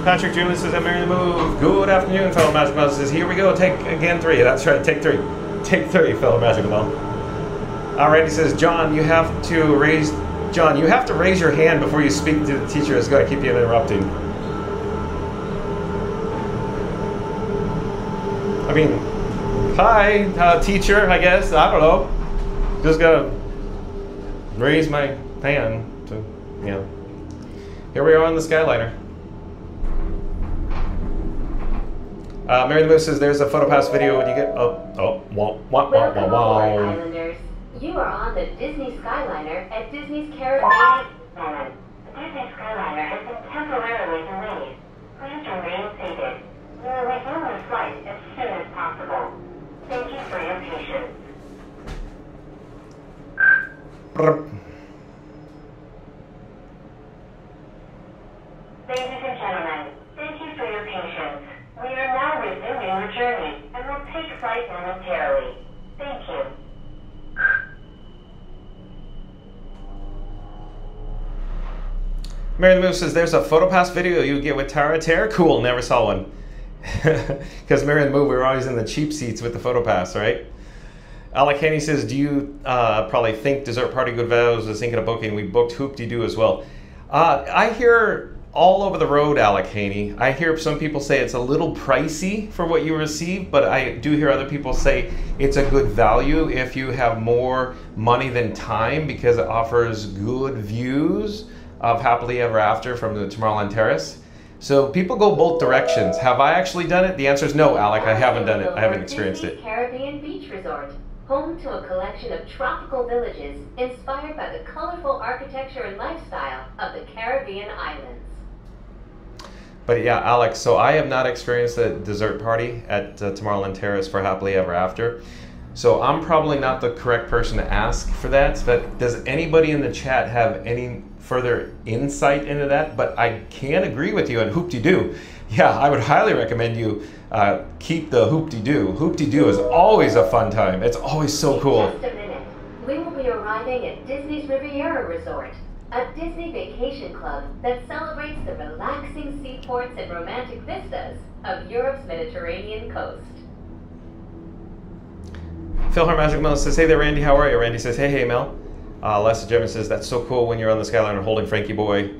Patrick Julian says, I'm Mary the Move. Good afternoon, fellow Magic Mouse says, here we go. Take again 3. That's right, take 3. Take 3, Phil Magical Mel. Randy says, John, you have to raise your hand before you speak to the teacher. It's going to keep you interrupting. I mean, hi, teacher, I guess. I don't know. Just gotta raise my hand to, you know. Here we are on the Skyliner. Mary the Moose says there's a PhotoPass video when you get Welcome aboard, Islanders. You are on the Disney Skyliner at Disney's Caribbean. The Disney Skyliner has been temporarily delayed. Please remain seated. We will resume the flight as soon as possible. Thank you for your patience. Ladies and gentlemen, thank you for your patience. We are now resuming our journey and will take flight momentarily. Thank you. Mary the Moose says there's a PhotoPass video you get with Tara Terra. Cool, never saw one. Because Mary the Moose, we were always in the cheap seats with the PhotoPass, right? Alec Haney says, do you probably think Dessert Party Good Vows was thinking of booking? We booked Hoop-de-Doo as well. I hear all over the road, Alec Haney. I hear some people say it's a little pricey for what you receive, but I do hear other people say it's a good value if you have more money than time because it offers good views of Happily Ever After from the Tomorrowland Terrace. So people go both directions. Have I actually done it? The answer is no, Alec. I haven't done it. I haven't experienced it. Caribbean Beach Resort, home to a collection of tropical villages inspired by the colorful architecture and lifestyle of the Caribbean islands. But yeah, Alex, so I have not experienced a dessert party at Tomorrowland Terrace for Happily Ever After. So I'm probably not the correct person to ask for that. But does anybody in the chat have any further insight into that? But I can agree with you on Hoop-de-Doo. Yeah, I would highly recommend you keep the Hoop-de-Doo. Hoop-de-Doo is always a fun time. It's always so cool. In just a minute, we will be arriving at Disney's Riviera Resort, a Disney vacation club that celebrates the relaxing seaports and romantic vistas of Europe's Mediterranean coast. Philhar Magic Mel says, hey there, Randy, how are you? Randy says, hey, Mel. Lester German says, that's so cool when you're on the Skyliner holding Frankie Boy.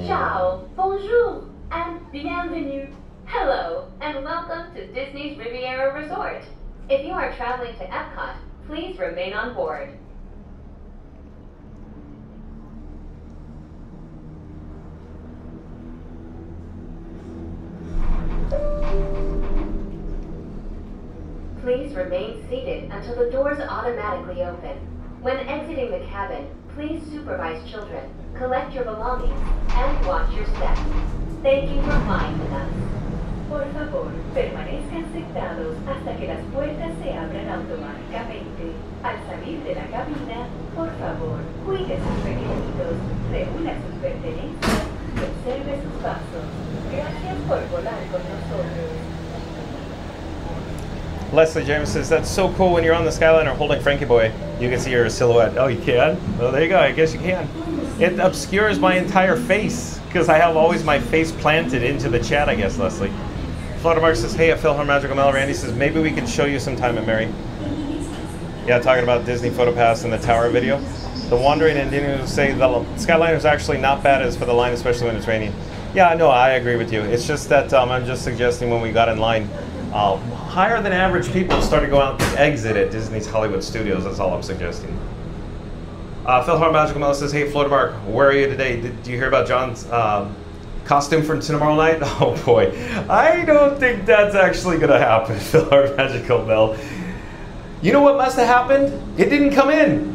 Ciao, bonjour, and bienvenue. Hello, and welcome to Disney's Riviera Resort. If you are traveling to Epcot, please remain on board. Please remain seated until the doors automatically open. When exiting the cabin, please supervise children, collect your belongings, and watch your steps. Thank you for flying with us. Por favor, permanezcan sentados hasta que las puertas se abran automáticamente. Al salir de la cabina, por favor, cuide sus pequeñitos, reúna sus pertenencias y observe sus pasos. Gracias por volar con nosotros. Leslie James says, that's so cool when you're on the Skyliner holding Frankie Boy. You can see your silhouette. Oh, you can? Well, there you go. I guess you can. It obscures my entire face because I have always my face planted into the chat, I guess, Leslie. Fluttermark says, hey, at Philhar Magical Mel. Randy says, maybe we can show you sometime at Mary. Yeah, talking about Disney PhotoPass and the tower video. The Wandering Indian say the Skyliner is actually not bad as for the line, especially when it's raining. Yeah, no, I agree with you. It's just that I'm just suggesting when we got in line, higher than average people started going out the exit at Disney's Hollywood Studios. That's all I'm suggesting. Philhar Magical Mel says, hey, Fluttermark, where are you today? Did you hear about John's costume for tomorrow night? Oh boy, I don't think that's actually gonna happen, Philhar Magical Mel. You know what must have happened? It didn't come in.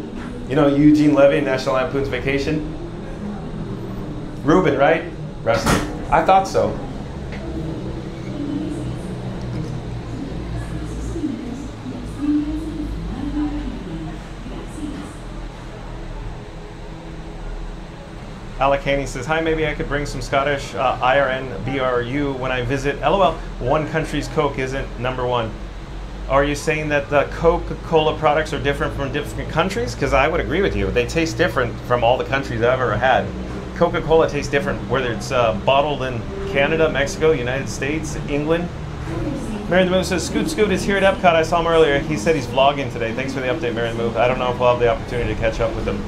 You know, Eugene Levy, National Lampoon's Vacation. Ruben, right? Rusty. I thought so. Alec Haney says, hi, maybe I could bring some Scottish IRN BRU when I visit. LOL, one country's Coke isn't #1. Are you saying that the Coca-Cola products are different from different countries? Because I would agree with you. They taste different from all the countries I've ever had. Coca-Cola tastes different whether it's bottled in Canada, Mexico, United States, England. Mary the Move says, Scoot Scoot is here at Epcot. I saw him earlier. He said he's vlogging today. Thanks for the update, Mary the Move. I don't know if we'll have the opportunity to catch up with him.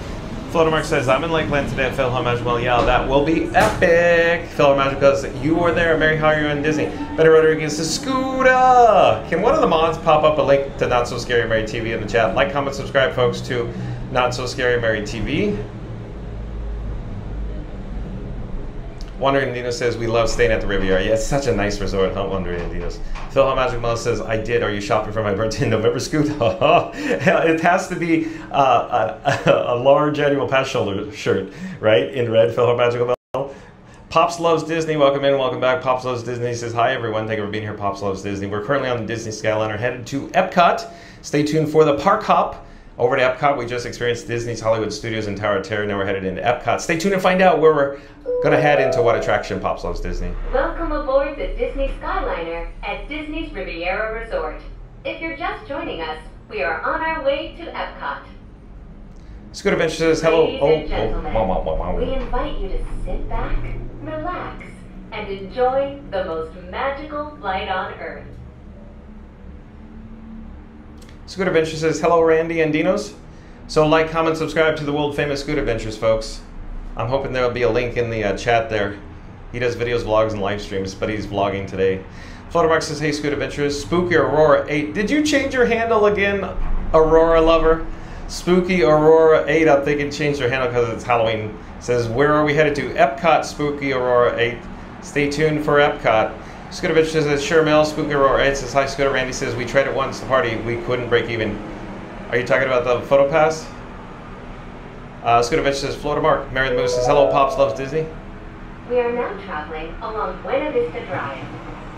Floatermark says, I'm in Lakeland today at Philhar Magical. Yeah, that will be epic. Philhar Magical says, you were there. Mary, how are you in Disney? Betty Rodriguez says, Scooter! Can one of the mods pop up a link to Not So Scary Mary TV in the chat? Like, comment, subscribe, folks, to Not So Scary Mary TV. Wandering Andino says, we love staying at the Riviera. Yeah, it's such a nice resort, huh, Wandering Andinos? Philhar Magic Mel says, I did. Are you shopping for my birthday in November, Scoot? It has to be a large annual pass shoulder shirt, right? In red, Philhar Magical Mel. Pops Loves Disney, welcome in, welcome back. Pops Loves Disney says, hi everyone, thank you for being here. Pops Loves Disney. We're currently on the Disney Skyliner headed to Epcot. Stay tuned for the park hop. Over to Epcot, we just experienced Disney's Hollywood Studios in Tower of Terror. Now we're headed into Epcot. Stay tuned and find out where we're going to head into what attraction Pops Loves Disney. Welcome aboard the Disney Skyliner at Disney's Riviera Resort. If you're just joining us, we are on our way to Epcot. Scoot Adventure says, hello. Ladies and gentlemen, we invite you to sit back, relax, and enjoy the most magical flight on Earth. Scoot Adventure says, hello Randy and Dinos. So like, comment, subscribe to the world famous Scoot Adventures, folks. I'm hoping there will be a link in the chat there. He does videos, vlogs, and live streams, but he's vlogging today. Fluttermark says, hey Scoot Adventures. Spooky Aurora 8. Did you change your handle again, Aurora Lover? Spooky Aurora 8, I'm thinking changed your handle because it's Halloween. Says, where are we headed to? Epcot, Spooky Aurora 8. Stay tuned for Epcot. Scooter Bitch says, sure Mel, Spooky Aurora 8 says, hi Scooter. Randy says, we tried it once, the party, we couldn't break even. Are you talking about the photo pass? Scooter Bitch says, Florida Mark. Mary the Moose says, hello, Pops Loves Disney. We are now traveling along Buena Vista Drive.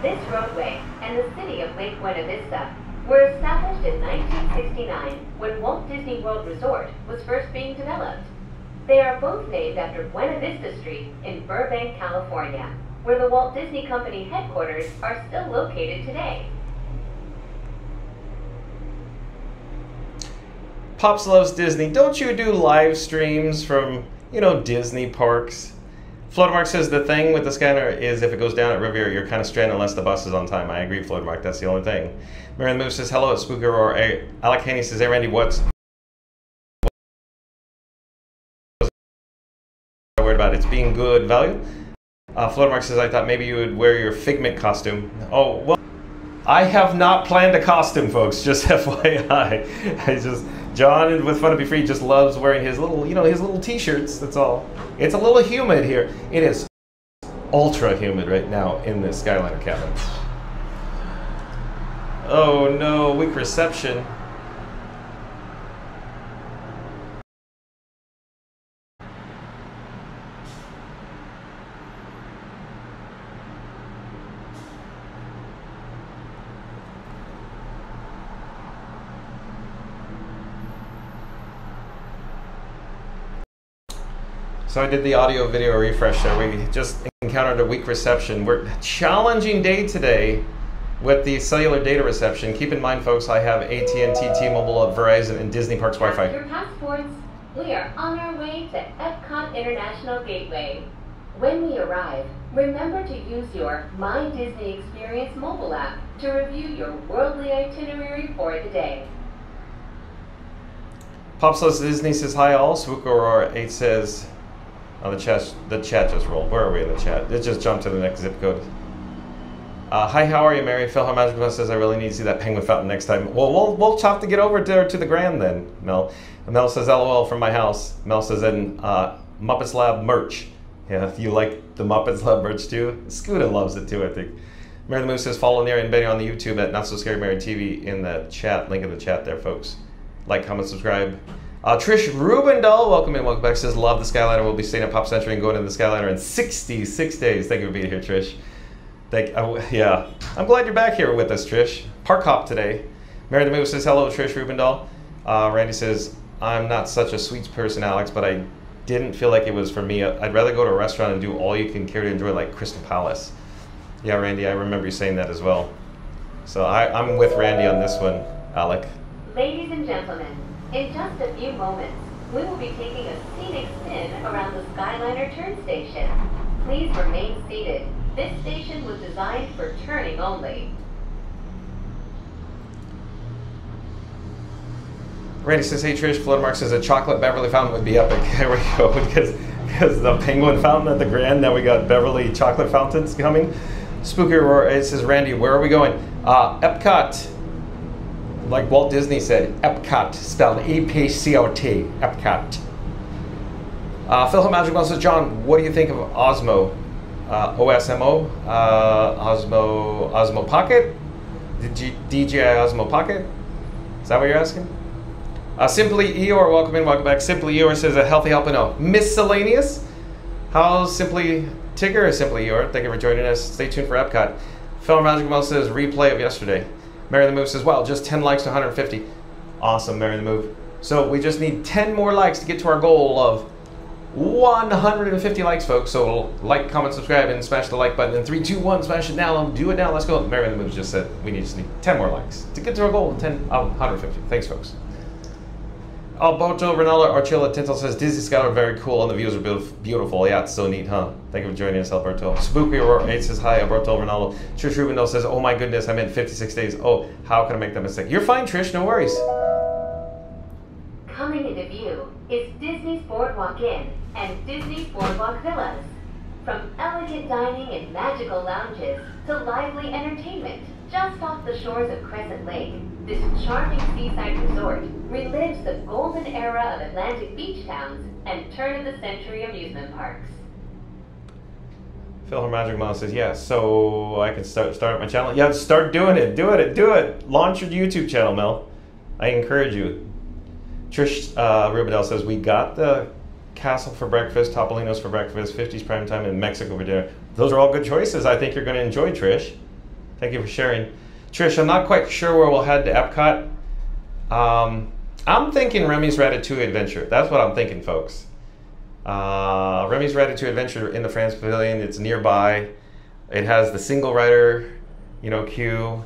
This roadway and the city of Lake Buena Vista were established in 1969 when Walt Disney World Resort was first being developed. They are both named after Buena Vista Street in Burbank, California, where the Walt Disney Company headquarters are still located today. Pops Loves Disney. Don't you do live streams from, you know, Disney parks? Floodmark says the thing with the scanner is if it goes down at Riviera, you're kind of stranded unless the bus is on time. I agree, Floodmark. That's the only thing. Marion Move says, hello, it's Spooky Aurora. Alec Haney says, hey, Randy, what's worried about? It's being good value. Floodmark says, I thought maybe you would wear your Figment costume. Oh, well, I have not planned a costume, folks, just FYI. John with Fun to Be Free just loves wearing his little, you know, his little t-shirts, that's all. It's a little humid here. It is ultra humid right now in this Skyliner cabin. Oh no, weak reception. So I did the audio video refresh there. We just encountered a weak reception. We're challenging day today with the cellular data reception. Keep in mind, folks, I have AT&T, T-Mobile, Verizon, and Disney Parks Wi-Fi. After your passports, we are on our way to Epcot International Gateway. When we arrive, remember to use your My Disney Experience mobile app to review your worldly itinerary for the day. Pops Loves Disney says, hi all. Swook Aurora 8 says, oh, the chat just rolled. Where are we in the chat? It just jumped to the next zip code. Hi, how are you, Mary? Phil, how Magical says, I really need to see that penguin fountain next time. Well, we'll have to get over there to the Grand then, Mel. Mel says, LOL from my house. Mel says, and Muppets Lab merch. Yeah, if you like the Muppets Lab merch too. Scooter loves it too, I think. Mary the Moose says, follow Neri and Betty on the YouTube at Not So Scary Mary TV in the chat. Link in the chat there, folks. Like, comment, subscribe. Trish Rubendahl, welcome in, welcome back. Says, love the Skyliner. We'll be staying at Pop Century and going to the Skyliner in 66 days. Thank you for being here, Trish. Yeah, I'm glad you're back here with us, Trish. Park hop today. Mary the Move says, hello, Trish Rubendahl. Randy says, I'm not such a sweets person, Alex, but I didn't feel like it was for me. I'd rather go to a restaurant and do all you can care to enjoy, like Crystal Palace. Yeah, Randy, I remember you saying that as well. So I'm with Randy on this one, Alec. Ladies and gentlemen, in just a few moments, we will be taking a scenic spin around the Skyliner turn station. Please remain seated. This station was designed for turning only. Randy says, hey Trish, Floater Mark says a chocolate Beverly fountain would be epic. There we go, because the penguin fountain at the Grand, now we got Beverly chocolate fountains coming. Spooky Aurora, it says, Randy, where are we going? Epcot, like Walt Disney said, Epcot, spelled E-P-C-O-T, Epcot. Phil Magic Bell says, John, what do you think of Osmo? OSMO? Osmo Pocket? DJI Osmo Pocket? Is that what you're asking? Simply Eeyore, welcome in, welcome back. Simply Eeyore says a healthy helpino. Miscellaneous? How's Simply Tigger or Simply Eeyore? Thank you for joining us. Stay tuned for Epcot. Phil Magic Bell says replay of yesterday. Mary the Move says, wow, just 10 likes to 150. Awesome, Mary the Move. So we just need 10 more likes to get to our goal of 150 likes, folks. So like, comment, subscribe, and smash the like button. In 3, 2, 1, smash it now. Do it now. Let's go. Mary the Move just said we just need 10 more likes to get to our goal of 150. Thanks, folks. Alberto Ronaldo Archilla Tintel says Disney Sky are very cool and the views are beautiful. Yeah, it's so neat, huh? Thank you for joining us, Alberto. Spooky Aurora 8 says hi, Alberto Ronaldo. Trish Rubindale says, oh my goodness, I meant 56 days. Oh, how can I make that mistake? You're fine, Trish, no worries. Coming into view is Disney's Boardwalk Inn and Disney's Boardwalk Villas. From elegant dining and magical lounges to lively entertainment just off the shores of Crescent Lake, this charming seaside resort relives the golden era of Atlantic beach towns and turn-of-the-century amusement parks. Phil Magic Mom says, yeah, so I can start my channel. Yeah, start doing it. Do it. Launch your YouTube channel, Mel. I encourage you. Trish Rubidell says, we got the Castle for breakfast, Topolino's for breakfast, 50s prime time, and Mexico for dinner. Those are all good choices. I think you're going to enjoy, Trish. Thank you for sharing. Trish, I'm not quite sure where we'll head to Epcot. I'm thinking Remy's Ratatouille Adventure. That's what I'm thinking, folks. Remy's Ratatouille Adventure in the France Pavilion. It's nearby. It has the single rider, queue.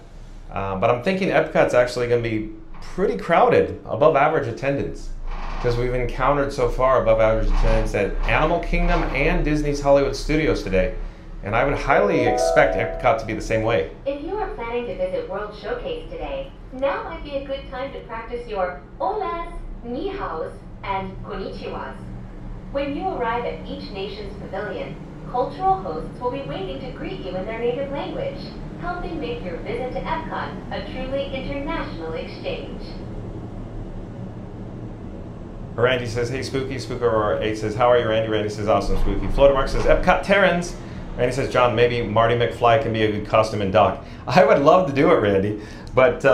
But I'm thinking Epcot's actually going to be pretty crowded, above average attendance, because we've encountered so far above average attendance at Animal Kingdom and Disney's Hollywood Studios today. And I would highly expect Epcot to be the same way. If you are planning to visit World Showcase today, now might be a good time to practice your holas, ni haos, and konnichiwas. When you arrive at each nation's pavilion, cultural hosts will be waiting to greet you in their native language, helping make your visit to Epcot a truly international exchange. Randy says, hey Spooky. Spooker 8 says, how are you, Randy? Randy says, awesome, Spooky. Floater Mark says, Epcot Terrans. Randy says, John, maybe Marty McFly can be a good costume and dock. I would love to do it, Randy. But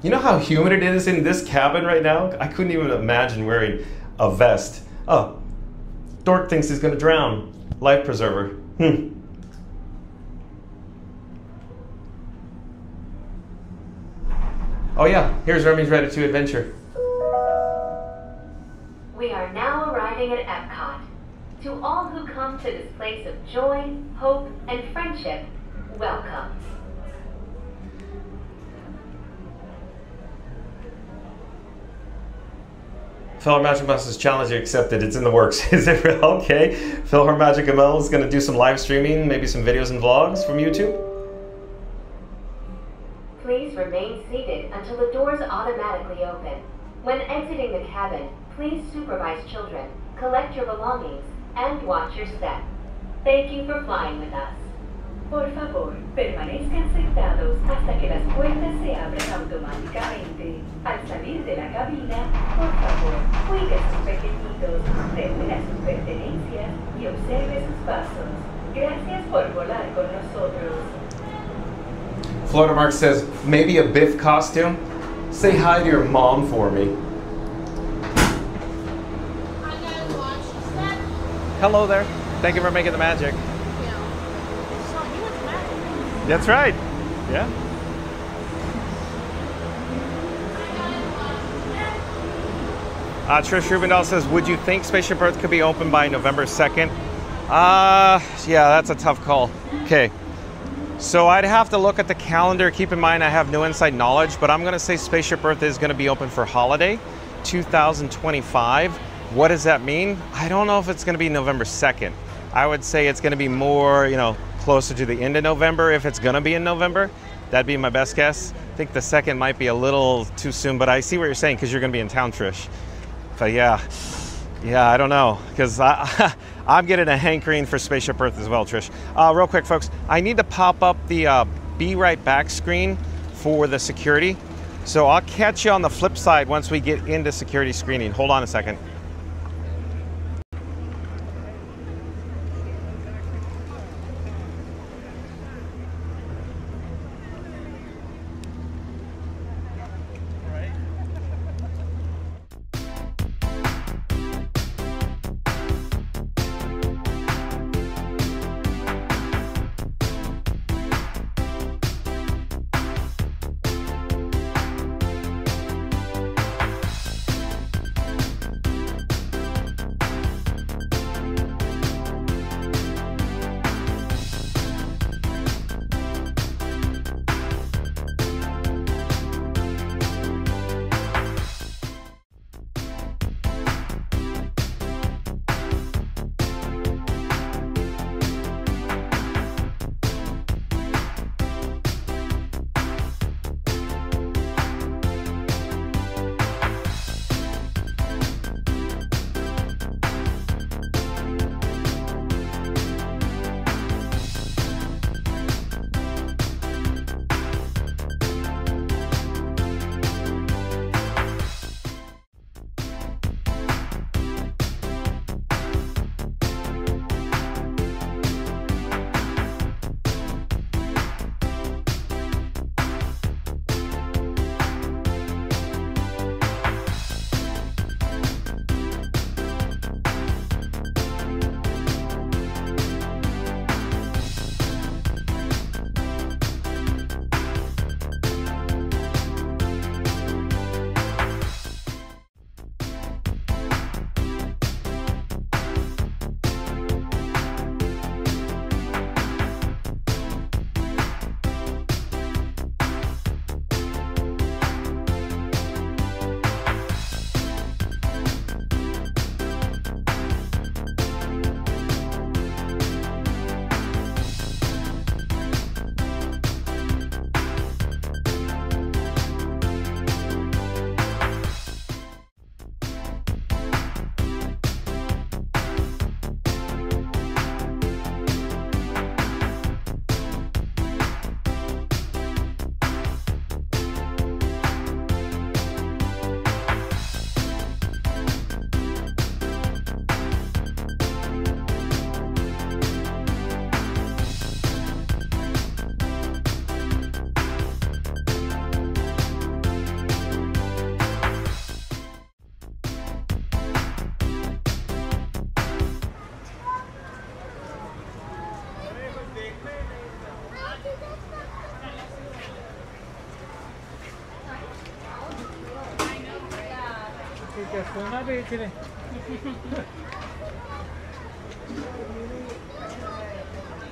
you know how humid it is in this cabin right now? I couldn't even imagine wearing a vest. Oh, Dork thinks he's going to drown. Life preserver. Oh yeah, here's Remy's Ratatouille Adventure. We are now arriving at Epcot. To all who come to this place of joy, hope, and friendship, welcome. Phil Magic Mouse challenge accepted. It's in the works. Is it real? Okay. Phil Magic ML is going to do some live streaming, maybe some videos and vlogs from YouTube. Please remain seated until the doors automatically open. When exiting the cabin, please supervise children, collect your belongings, and watch your step. Thank you for flying with us. Por favor, permanezcan sentados hasta que las puertas se abran automáticamente. Al salir de la cabina, por favor, cuide sus pequeñitos, reúna sus pertenencias y observe sus pasos. Gracias por volar con nosotros. Florida Mark says, maybe a Biff costume? Say hi to your mom for me. Hello there. Thank you for making the magic. That's right. Yeah. Trish Rubindale says, would you think Spaceship Earth could be open by November 2nd? Yeah, that's a tough call. Okay. So I'd have to look at the calendar. Keep in mind, I have no inside knowledge, but I'm going to say Spaceship Earth is going to be open for holiday 2025. What does that mean? I don't know if it's going to be November 2nd. I would say it's going to be more, closer to the end of November if it's going to be in November. That'd be my best guess. I think the second might be a little too soon, but I see what you're saying because you're going to be in town, Trish. But yeah, I don't know, because I'm getting a hankering for Spaceship Earth as well, Trish. Real quick, folks, I need to pop up the Be Right Back screen for the security. So I'll catch you on the flip side once we get into security screening. Hold on a second.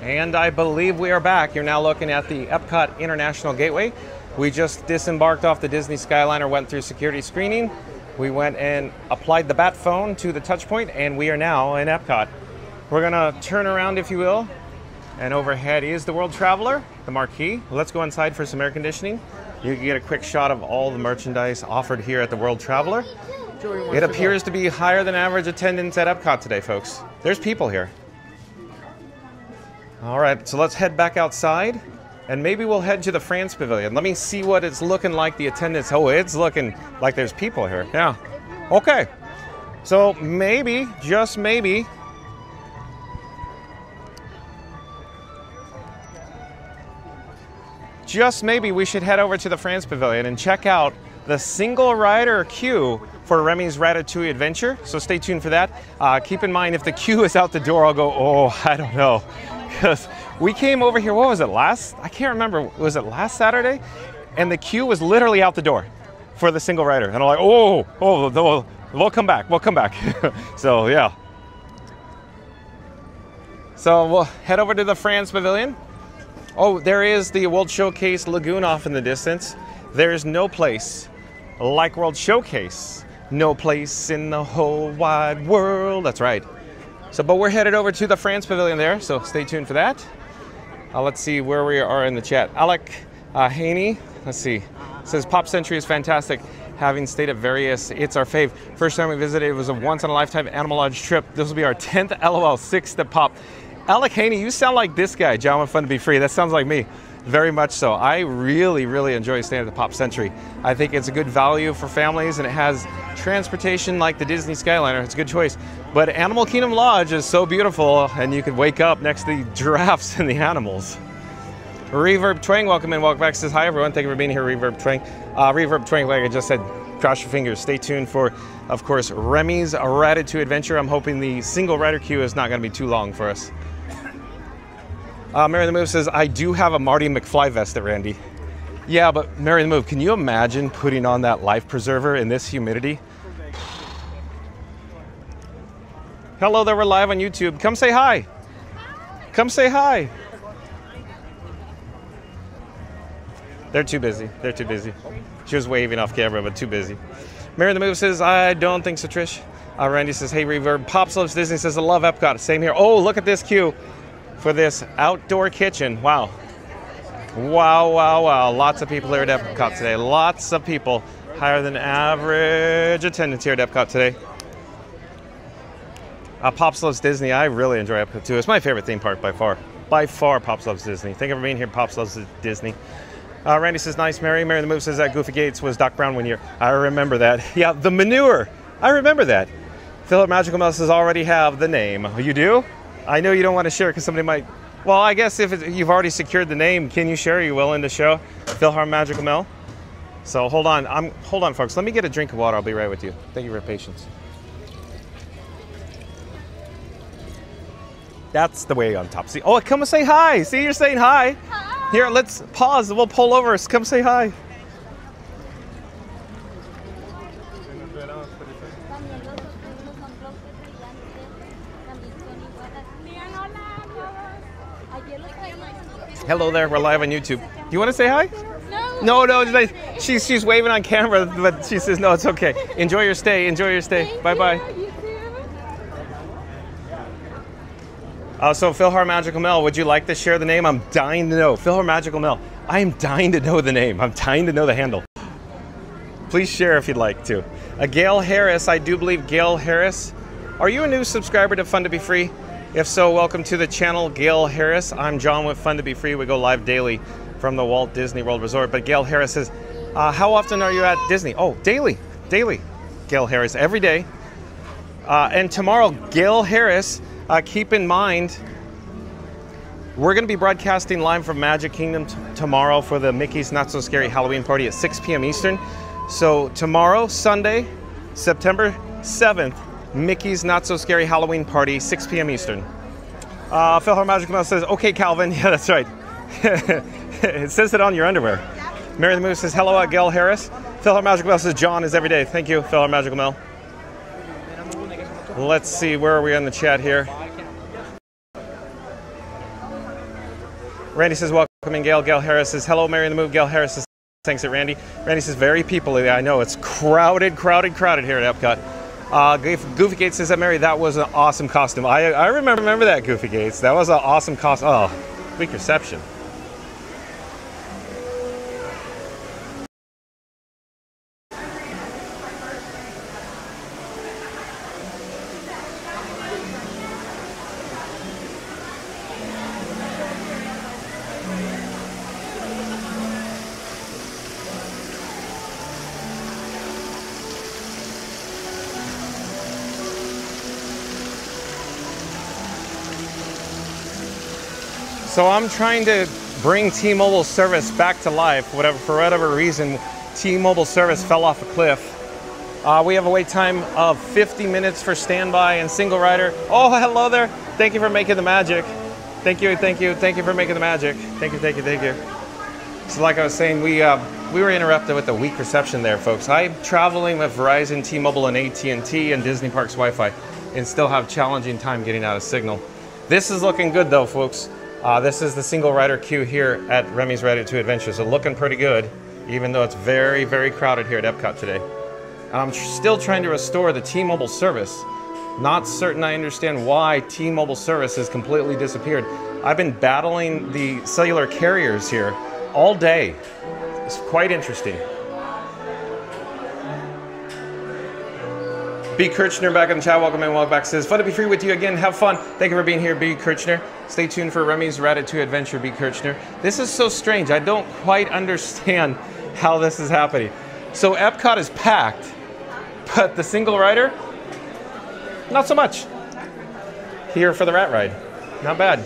And I believe we are back. You're now looking at the Epcot International Gateway. We just disembarked off the Disney Skyliner, went through security screening. We went and applied the bat phone to the touch point, and we are now in Epcot. We're gonna turn around, if you will, and overhead is the World Traveler, the marquee. Let's go inside for some air conditioning. You can get a quick shot of all the merchandise offered here at the World Traveler. It appears to be higher than average attendance at Epcot today, folks. There's people here. All right, so let's head back outside, and maybe we'll head to the France Pavilion. Let me see what it's looking like, the attendance. Oh, it's looking like there's people here. Yeah. Okay. So maybe, just maybe, we should head over to the France Pavilion and check out the single rider queue for Remy's Ratatouille adventure. So stay tuned for that. Keep in mind, if the queue is out the door, I'll go, oh, I don't know. Because we came over here, what was it, I can't remember, was it last Saturday? And the queue was literally out the door for the single rider. And I'm like, oh, we'll come back. So yeah. So we'll head over to the France Pavilion. Oh, there is the World Showcase Lagoon off in the distance. There's no place like World Showcase. No place in the whole wide world. That's right. So, but we're headed over to the France Pavilion there, so stay tuned for that. Let's see where we are in the chat. Alec Haney, Let's see. It says Pop Century is fantastic. Having stayed at various, it's our fave. First time we visited, it was a once-in-a-lifetime Animal Lodge trip. This will be our 10th LOL, 6th at Pop. Alec Haney, you sound like this guy, John with Fun to Be Free. That sounds like me. Very much so. I really, really enjoy staying at the Pop Century. I think it's a good value for families, and it has transportation like the Disney Skyliner. It's a good choice. But Animal Kingdom Lodge is so beautiful, and you could wake up next to the giraffes and the animals. Reverb Twang, welcome in, welcome back. Says hi everyone, thank you for being here, Reverb Twang. Reverb Twang, like I just said, cross your fingers. Stay tuned for, of course, Remy's Ratatouille adventure. I'm hoping the single rider queue is not going to be too long for us. Mary the Move says, I do have a Marty McFly vest at Randy. Yeah, but Mary the Move, can you imagine putting on that life preserver in this humidity? Hello there, we're live on YouTube. Come say hi. Come say hi. They're too busy. They're too busy. She was waving off camera, but too busy. Mary the Move says, I don't think so, Trish. Randy says, hey, Reverb. Pops loves Disney says, I love Epcot. Same here. Oh, look at this queue for this outdoor kitchen. Wow. Wow, wow, wow. Lots of people here at Epcot today. Lots of people. Higher than average attendance here at Epcot today. Pops loves Disney. I really enjoy Epcot too. It's my favorite theme park by far. By far, Pops loves Disney. Thank you for being here. Pops loves Disney. Randy says, nice, Mary. Mary the Move says that Goofy Gates was Doc Brown one year. I remember that. Yeah, the manure. I remember that. Philip Magical Mel says, already have the name. You do? I know you don't want to share because somebody might. Well, I guess if you've already secured the name, can you share? Are you willing to show? Philhar Magical Mel. So hold on. Hold on, folks. Let me get a drink of water. I'll be right with you. Thank you for your patience. That's the way on top. See, oh, come and say hi. See, you're saying hi. Hi. Here, let's pause. We'll pull over. Come say hi. Hello there. We're live on YouTube. Do you want to say hi? No. No. She's waving on camera, but she says no. It's okay. Enjoy your stay. Enjoy your stay. Bye bye. So Philhar Magical Mel, would you like to share the name? I'm dying to know. Philhar Magical Mel, I am dying to know the name. I'm dying to know the handle. Please share if you'd like to. Gail Harris, I do believe Gail Harris. Are you a new subscriber to Fun to Be Free? If so, welcome to the channel, Gail Harris. I'm John with Fun to Be Free. We go live daily from the Walt Disney World Resort. But Gail Harris says, how often are you at Disney? Oh, daily. Gail Harris, every day. And tomorrow, Gail Harris, keep in mind, we're going to be broadcasting live from Magic Kingdom tomorrow for the Mickey's Not So Scary Halloween party at 6 p.m. Eastern. So tomorrow, Sunday, September 7th, Mickey's Not So Scary Halloween party, 6 p.m. Eastern. Philhar Magic Mouse says, okay, Calvin. Yeah, that's right. It says it on your underwear. Mary the Moose says, hello, Gail Harris. Philhar Magic Mouse says, John is every day. Thank you, Philhar Magical Mel. Let's see, where are we on the chat here? Randy says, welcome in, Gail. Gail Harris says, hello, Mary in the Move. Gail Harris says, thanks at Randy. Randy says, very people-y. I know, it's crowded here at Epcot. Goofy Gates says that, Mary, that was an awesome costume. I remember that, Goofy Gates. That was an awesome costume. Oh, weak reception. So I'm trying to bring T-Mobile service back to life. For whatever reason, T-Mobile service fell off a cliff. We have a wait time of 50 minutes for standby and single rider. Oh, hello there. Thank you for making the magic. Thank you for making the magic. Thank you. So like I was saying, we were interrupted with a weak reception there, folks. I'm traveling with Verizon, T-Mobile, and AT&T and Disney Parks Wi-Fi and still have challenging time getting out of signal. This is looking good though, folks. This is the single rider queue here at Remy's Ratatouille Adventures. So looking pretty good, even though it's very, very crowded here at Epcot today. And I'm still trying to restore the T-Mobile service. Not certain I understand why T-Mobile service has completely disappeared. I've been battling the cellular carriers here all day. It's quite interesting. B. Kirchner back in the chat. Welcome in, welcome back. Says, fun to be free with you again. Have fun. Thank you for being here, B. Kirchner. Stay tuned for Remy's Ratatouille adventure, B. Kirchner. This is so strange. I don't quite understand how this is happening. So Epcot is packed, but the single rider, not so much. Here for the rat ride. Not bad.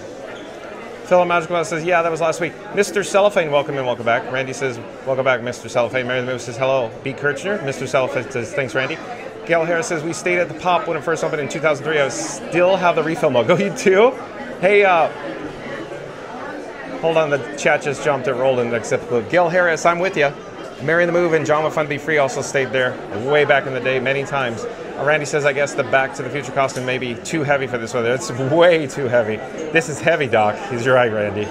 Phil Magical says, yeah, that was last week. Mr. Cellophane, welcome in, welcome back. Randy says, welcome back, Mr. Cellophane. Mary the Move says, hello, B. Kirchner. Mr. Cellophane says, thanks, Randy. Gail Harris says, we stayed at the Pop when it first opened in 2003. I still have the refill mug. Oh, you too? Hey, hold on, the chat just jumped. It rolled in the except Gail Harris, I'm with you. Mary the Move and John with Fun to Be Free also stayed there way back in the day, many times. Randy says, I guess the Back to the Future costume may be too heavy for this weather. It's way too heavy. This is heavy, Doc. He's right, Randy.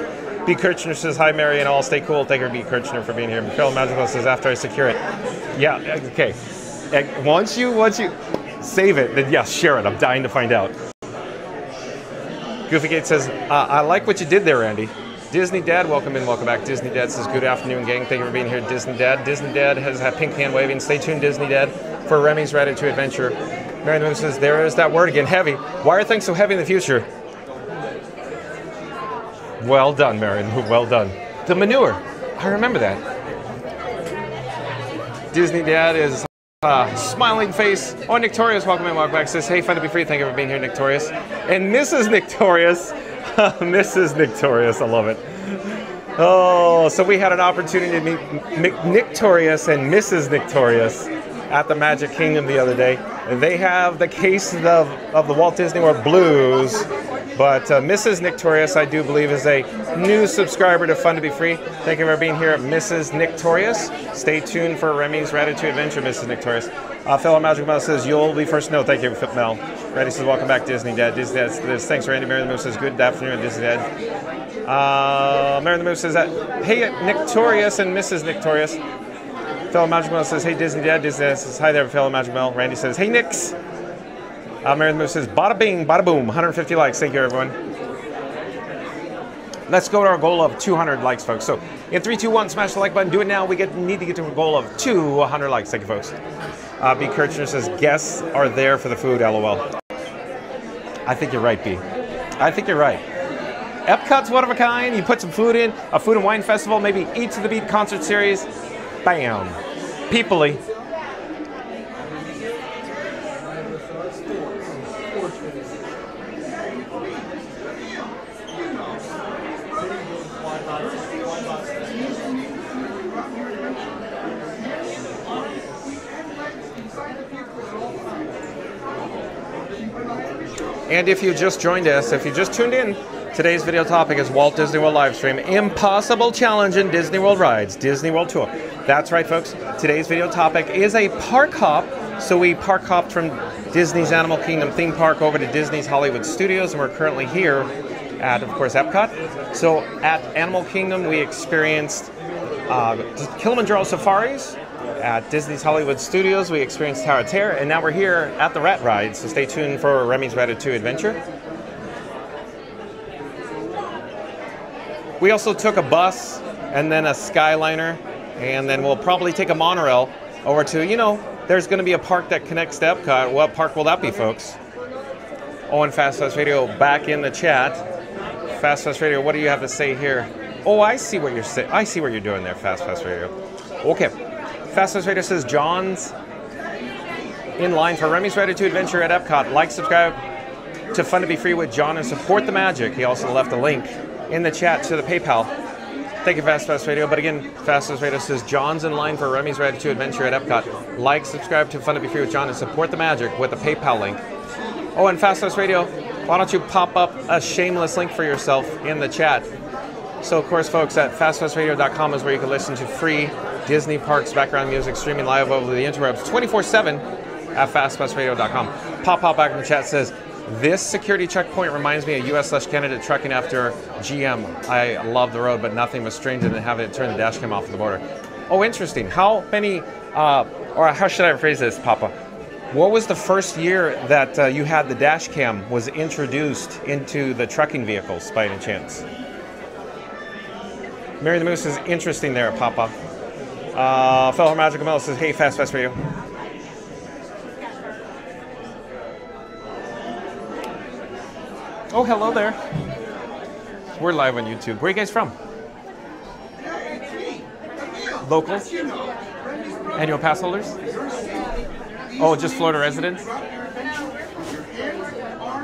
B. Kirchner says, hi, Mary and all. Stay cool. Thank you, B. Kirchner, for being here. Michael Magical says, after I secure it. Yeah, okay. Once you save it, then yeah, share it. I'm dying to find out. Goofy Gate says, I like what you did there, Randy. Disney Dad, welcome in, welcome back. Disney Dad says, good afternoon, gang. Thank you for being here, Disney Dad. Disney Dad has had pink hand waving. Stay tuned, Disney Dad, for Remy's Ratatouille adventure. Mary Moon says, there is that word again, heavy. Why are things so heavy in the future? Well done, Mary, well done. The manure, I remember that. Disney Dad is smiling face. Oh, Nictorious, welcome in, welcome back. Says, hey, fun to be free. Thank you for being here, Nictorious. And Mrs. Nictorious, Mrs. Nictorious, I love it. Oh, so we had an opportunity to meet Nictorious and Mrs. Nictorious at the Magic Kingdom the other day. They have the case of the Walt Disney World Blues, but Mrs. Nictorious, I do believe, is a new subscriber to Fun to Be Free. Thank you for being here, Mrs. Nictorious. Stay tuned for Remy's Ratatouille adventure, Mrs. Nictorious. Fellow Magic Mel says, you'll be first. No, thank you, Mel. Randy says, welcome back, Disney Dad. Disney Dad says, thanks, Randy. Mary the Moose says, good afternoon, Disney Dad. Mary the Moose says, hey, Nictorious and Mrs. Nictorious. Fellow Magic Mel says, hey, Disney Dad. Disney Dad says, hi there, fellow Magic Mel. Randy says, hey, Nix. Mary the Moose says, bada bing, bada boom. 150 likes. Thank you, everyone. Let's go to our goal of 200 likes, folks. So in 3, 2, 1, smash the like button. Do it now. We need to get to a goal of 200 likes. Thank you, folks. B. Kirchner says, guests are there for the food, LOL. I think you're right, B. I think you're right. Epcot's one of a kind. You put some food in, a food and wine festival, maybe Eat to the Beat concert series. Bam. People-y. And if you just joined us, if you just tuned in, today's video topic is Walt Disney World livestream, Impossible Challenge in Disney World Rides, Disney World Tour. That's right, folks. Today's video topic is a park hop. So we park hopped from Disney's Animal Kingdom theme park over to Disney's Hollywood Studios, and we're currently here at, of course, Epcot. So at Animal Kingdom, we experienced Kilimanjaro Safaris. At Disney's Hollywood Studios, we experienced Tower of Terror, and now we're here at the Rat Ride, so stay tuned for Remy's Ratatouille adventure. We also took a bus, and then a Skyliner, and then we'll probably take a monorail over to, you know, there's going to be a park that connects to Epcot. What park will that be, folks? Oh, and Fast Radio back in the chat. Fast Radio, what do you have to say here? Oh, I see what you're saying. I see what you're doing there, Fast Radio. Okay. Fast Radio says, John's in line for Remy's Ratatouille adventure at Epcot. Like, subscribe to Fun to Be Free with John and support the magic. He also left a link in the chat to the PayPal. Thank you, Fast Radio. But again, Fast Radio says, John's in line for Remy's Ratatouille adventure at Epcot. Like, subscribe to Fun to Be Free with John and support the magic with the PayPal link. Oh, and Fast Radio, why don't you pop up a shameless link for yourself in the chat? So, of course, folks, at fastfastradio.com is where you can listen to free Disney Parks background music streaming live over the interwebs 24/7 at fastfastradio.com. Pop back in the chat says, this security checkpoint reminds me of US/Canada trucking after GM. I love the road, but nothing was stranger than having it turn the dash cam off the border. Oh, interesting. How many, or how should I phrase this, Papa? What was the first year that you had the dash cam was introduced into the trucking vehicles, by any chance? Mary the Moose is interesting there, Papa. Fellow Magical Mel says, hey, Fast Radio. Oh, hello there. We're live on YouTube. Where are you guys from? Locals? Annual pass holders? Oh, just Florida residents?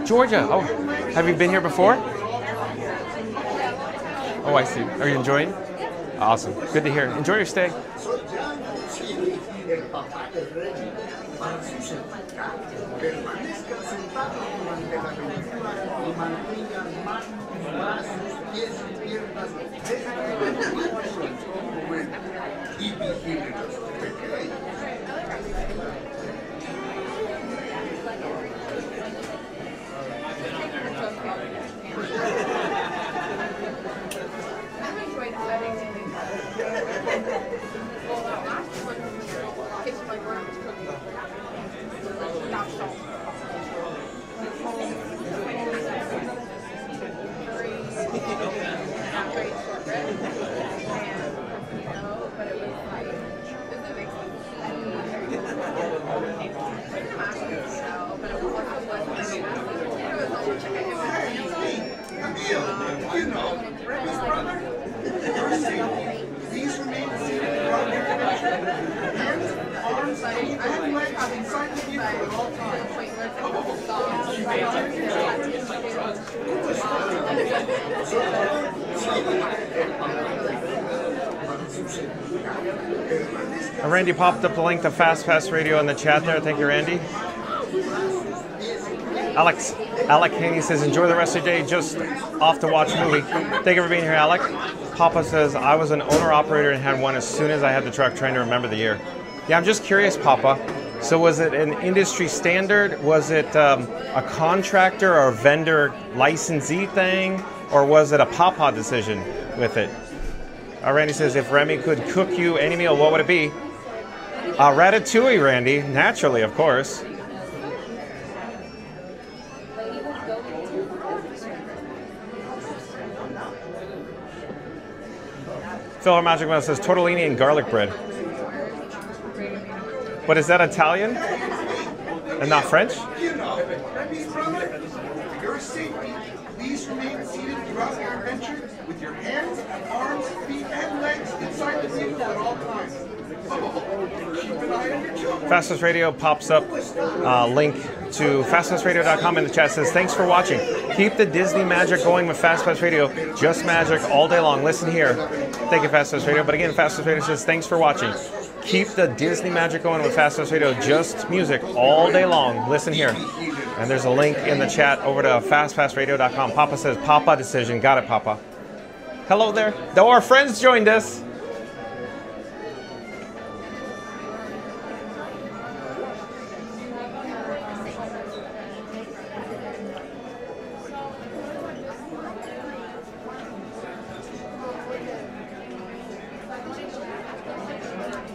Georgia. Oh, have you been here before? Oh, I see. Are you enjoying? Awesome. Good to hear. Enjoy your stay. Randy popped up the link to Fast Pass Radio in the chat there. Thank you, Randy. Alec Haney says, enjoy the rest of the day, just off to watch a movie. Thank you for being here, Alec. Papa says, I was an owner-operator and had one as soon as I had the truck, trying to remember the year. Yeah, I'm just curious, Papa. So was it an industry standard? Was it a contractor or a vendor licensee thing? Or was it a Papa decision with it? Randy says, if Remy could cook you any meal, what would it be? Ratatouille, Randy. Naturally, of course. Phil Magic Man says, tortellini and garlic bread. But is that Italian? And not French? You know, Remy's brother, for your safety, please remain seated throughout your adventure with your hands, arms, feet, and legs inside the vehicle at all times. Keep an eye on your children. Fastest Radio pops up, link to fastpassradio.com in the chat, says, thanks for watching. Keep the Disney magic going with Fast Pass Radio. Just magic all day long. Listen here. Thank you, Fast Pass Radio. But again, Fast Pass Radio says, thanks for watching. Keep the Disney magic going with Fast Pass Radio. Just music all day long. Listen here. And there's a link in the chat over to fastpassradio.com. Papa says, Papa decision. Got it, Papa. Hello there. Though our friends joined us.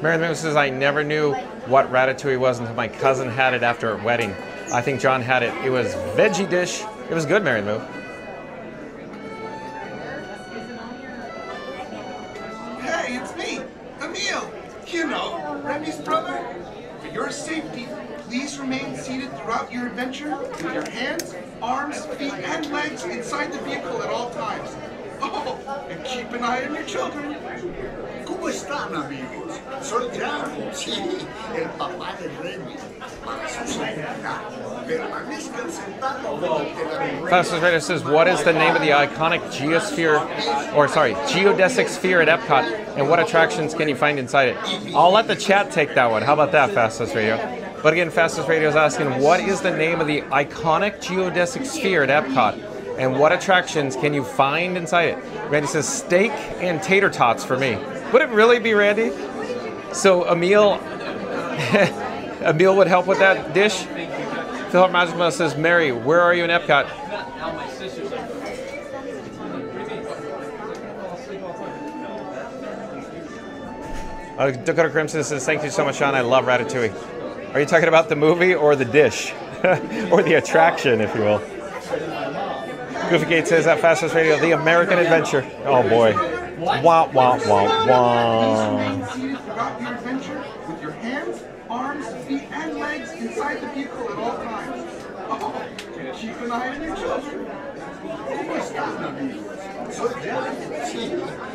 Mary Lou says, I never knew what Ratatouille was until my cousin had it after a wedding. I think John had it. It was veggie dish. It was good, Mary Lou. Hey, it's me, Emile. You know, Remy's brother. For your safety, please remain seated throughout your adventure with your hands, arms, feet, and legs inside the vehicle at all times. Oh, and keep an eye on your children. ¿Cómo están, amigos? Soy Tiana, sí, el papá de Remy. Para su seguridad, permanezcan sentados delante de la Fastest Radio says, what is the name of the iconic geodesic sphere at Epcot, and what attractions can you find inside it? I'll let the chat take that one. How about that, Fastest Radio? But again, Fastest Radio is asking, what is the name of the iconic geodesic sphere at Epcot, and what attractions can you find inside it? Randy says, steak and tater tots for me. Would it really be, Randy? So Emile would help with that dish? Philip Magic says, Mary, where are you in Epcot? Dakota Crimson says, thank you so much, Sean. I love Ratatouille. Are you talking about the movie or the dish? Or the attraction, if you will? Goofy Gate says, at Fastest Radio, the American Adventure. Oh boy. Wah, wah, wah, wah. Remain seated throughout your adventure with your hands, arms, feet, and legs inside the vehicle at all times. Oh, and keep an eye on your children. ¿Cómo están, amigos? Soy Jan, sí,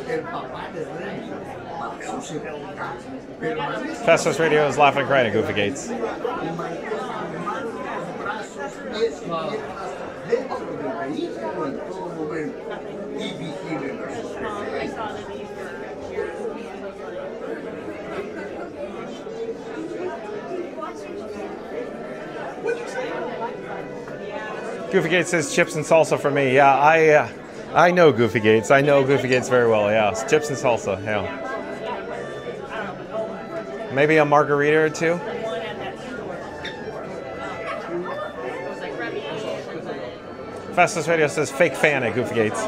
el papá de Remy. Para su seguridad, permanezcan Festus Radio is laughing and crying at Goofy Gates. y mantengan manos, brazos, pies y piernas dentro del vehículo en todo momento y vigilen a sus pequeños. Goofy Gates says chips and salsa for me. Yeah, I know Goofy Gates. I know Goofy Gates very well. Yeah, it's chips and salsa. Yeah. Maybe a margarita or two. Festus Radio says fake fan at Goofy Gates.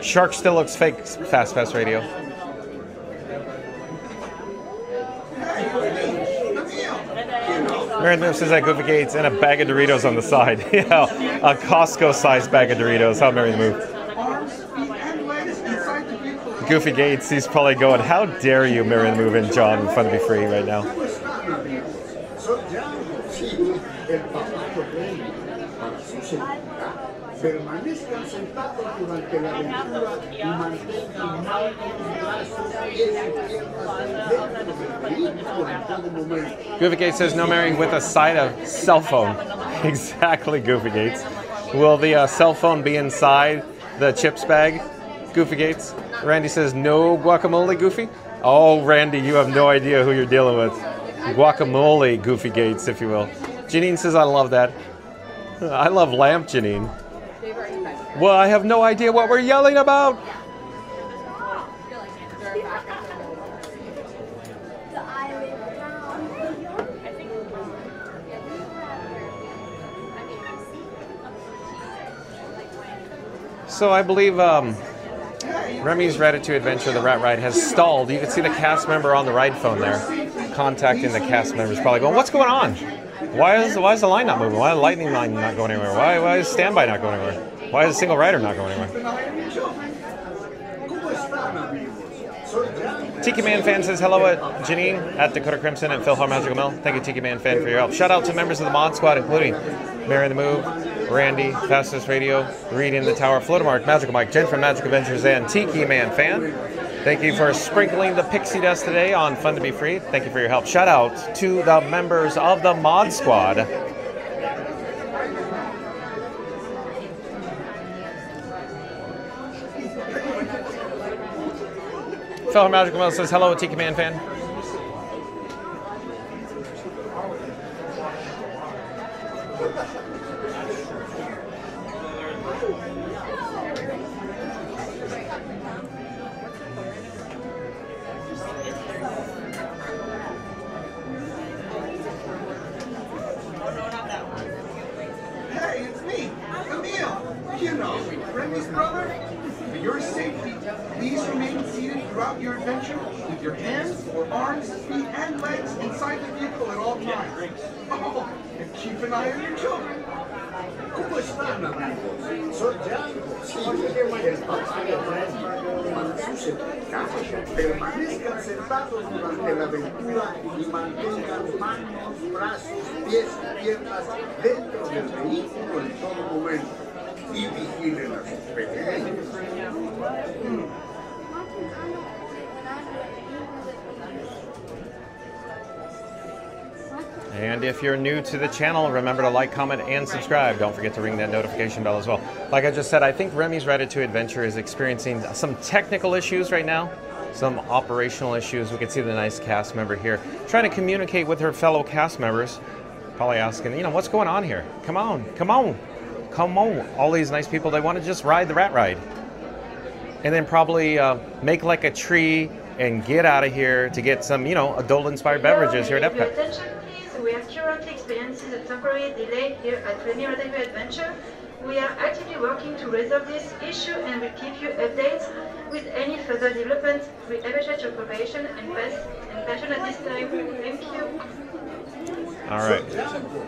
Shark still looks fake. Fast Radio. Mary Lou says that Goofy Gates and a bag of Doritos on the side. Yeah, a Costco-sized bag of Doritos. How Mary Lou. Goofy Gates, he's probably going, how dare you, Mary Lou and John, in Fun to Be Free right now. Soy Jan, sí, el papá de Remy. Para su seguridad, permanezcan sentados durante la aventura y mantengan manos, brazos, pies y piernas dentro del vehículo en todo momento. Goofy Gates says no marrying with a side of cell phone. Exactly, Goofy Gates. Will the cell phone be inside the chips bag, Goofy Gates? Randy says no guacamole, Goofy. Oh, Randy, you have no idea who you're dealing with. Guacamole, Goofy Gates, if you will. Janine says I love that. I love lamp, Janine. Well, I have no idea what we're yelling about. So I believe Remy's Ratatouille Adventure, the Rat Ride, has stalled. You can see the cast member on the ride phone there, contacting the cast members, probably going, "What's going on? Why is the line not moving? Why is the lightning line not going anywhere? Why is standby not going anywhere? Why is a single rider not going anywhere?" Tiki Man Fan says hello at Janine at Dakota Crimson and Phil Har Magical Mill. Thank you, Tiki Man Fan, for your help. Shout out to members of the Mod Squad, including Mary the Move, Randy, Fastest Radio, Reed in the Tower, Flotamark, Magical Mike, Jen from Magic Adventures, and Tiki Man Fan. Thank you for sprinkling the pixie dust today on Fun to Be Free. Thank you for your help. Shout out to the members of the Mod Squad. Fellow Magical Mill says hello, Tiki Man Fan. Hey, it's me, Emile. You know, Remy's brother. For your safety, please remain seated throughout your adventure with your hands, arms, feet, and legs inside the vehicle at all times. Oh, and keep an eye on your children. ¿Cómo están, amigos? Soy Jan, sí, el papá de Remy. Para su seguridad, permanezcan sentados durante la aventura y mantengan manos, brazos, pies y piernas dentro del vehículo en todo momento y vigilen a sus pequeños. And if you're new to the channel, remember to like, comment, and subscribe. Don't forget to ring that notification bell as well. Like I just said, I think Remy's Ratatouille Adventure is experiencing some technical issues right now, some operational issues. We can see the nice cast member here trying to communicate with her fellow cast members, probably asking, you know, what's going on here? Come on, come on, come on. All these nice people, they want to just ride the rat ride. And then probably make like a tree and get out of here to get some, you know, adult-inspired beverages here at Epcot. We are currently experiencing a temporary delay here at Remy Ratatouille Adventure. We are actively working to resolve this issue and will keep you updates with any further developments. We appreciate your cooperation and passion at this time. Thank you. All right.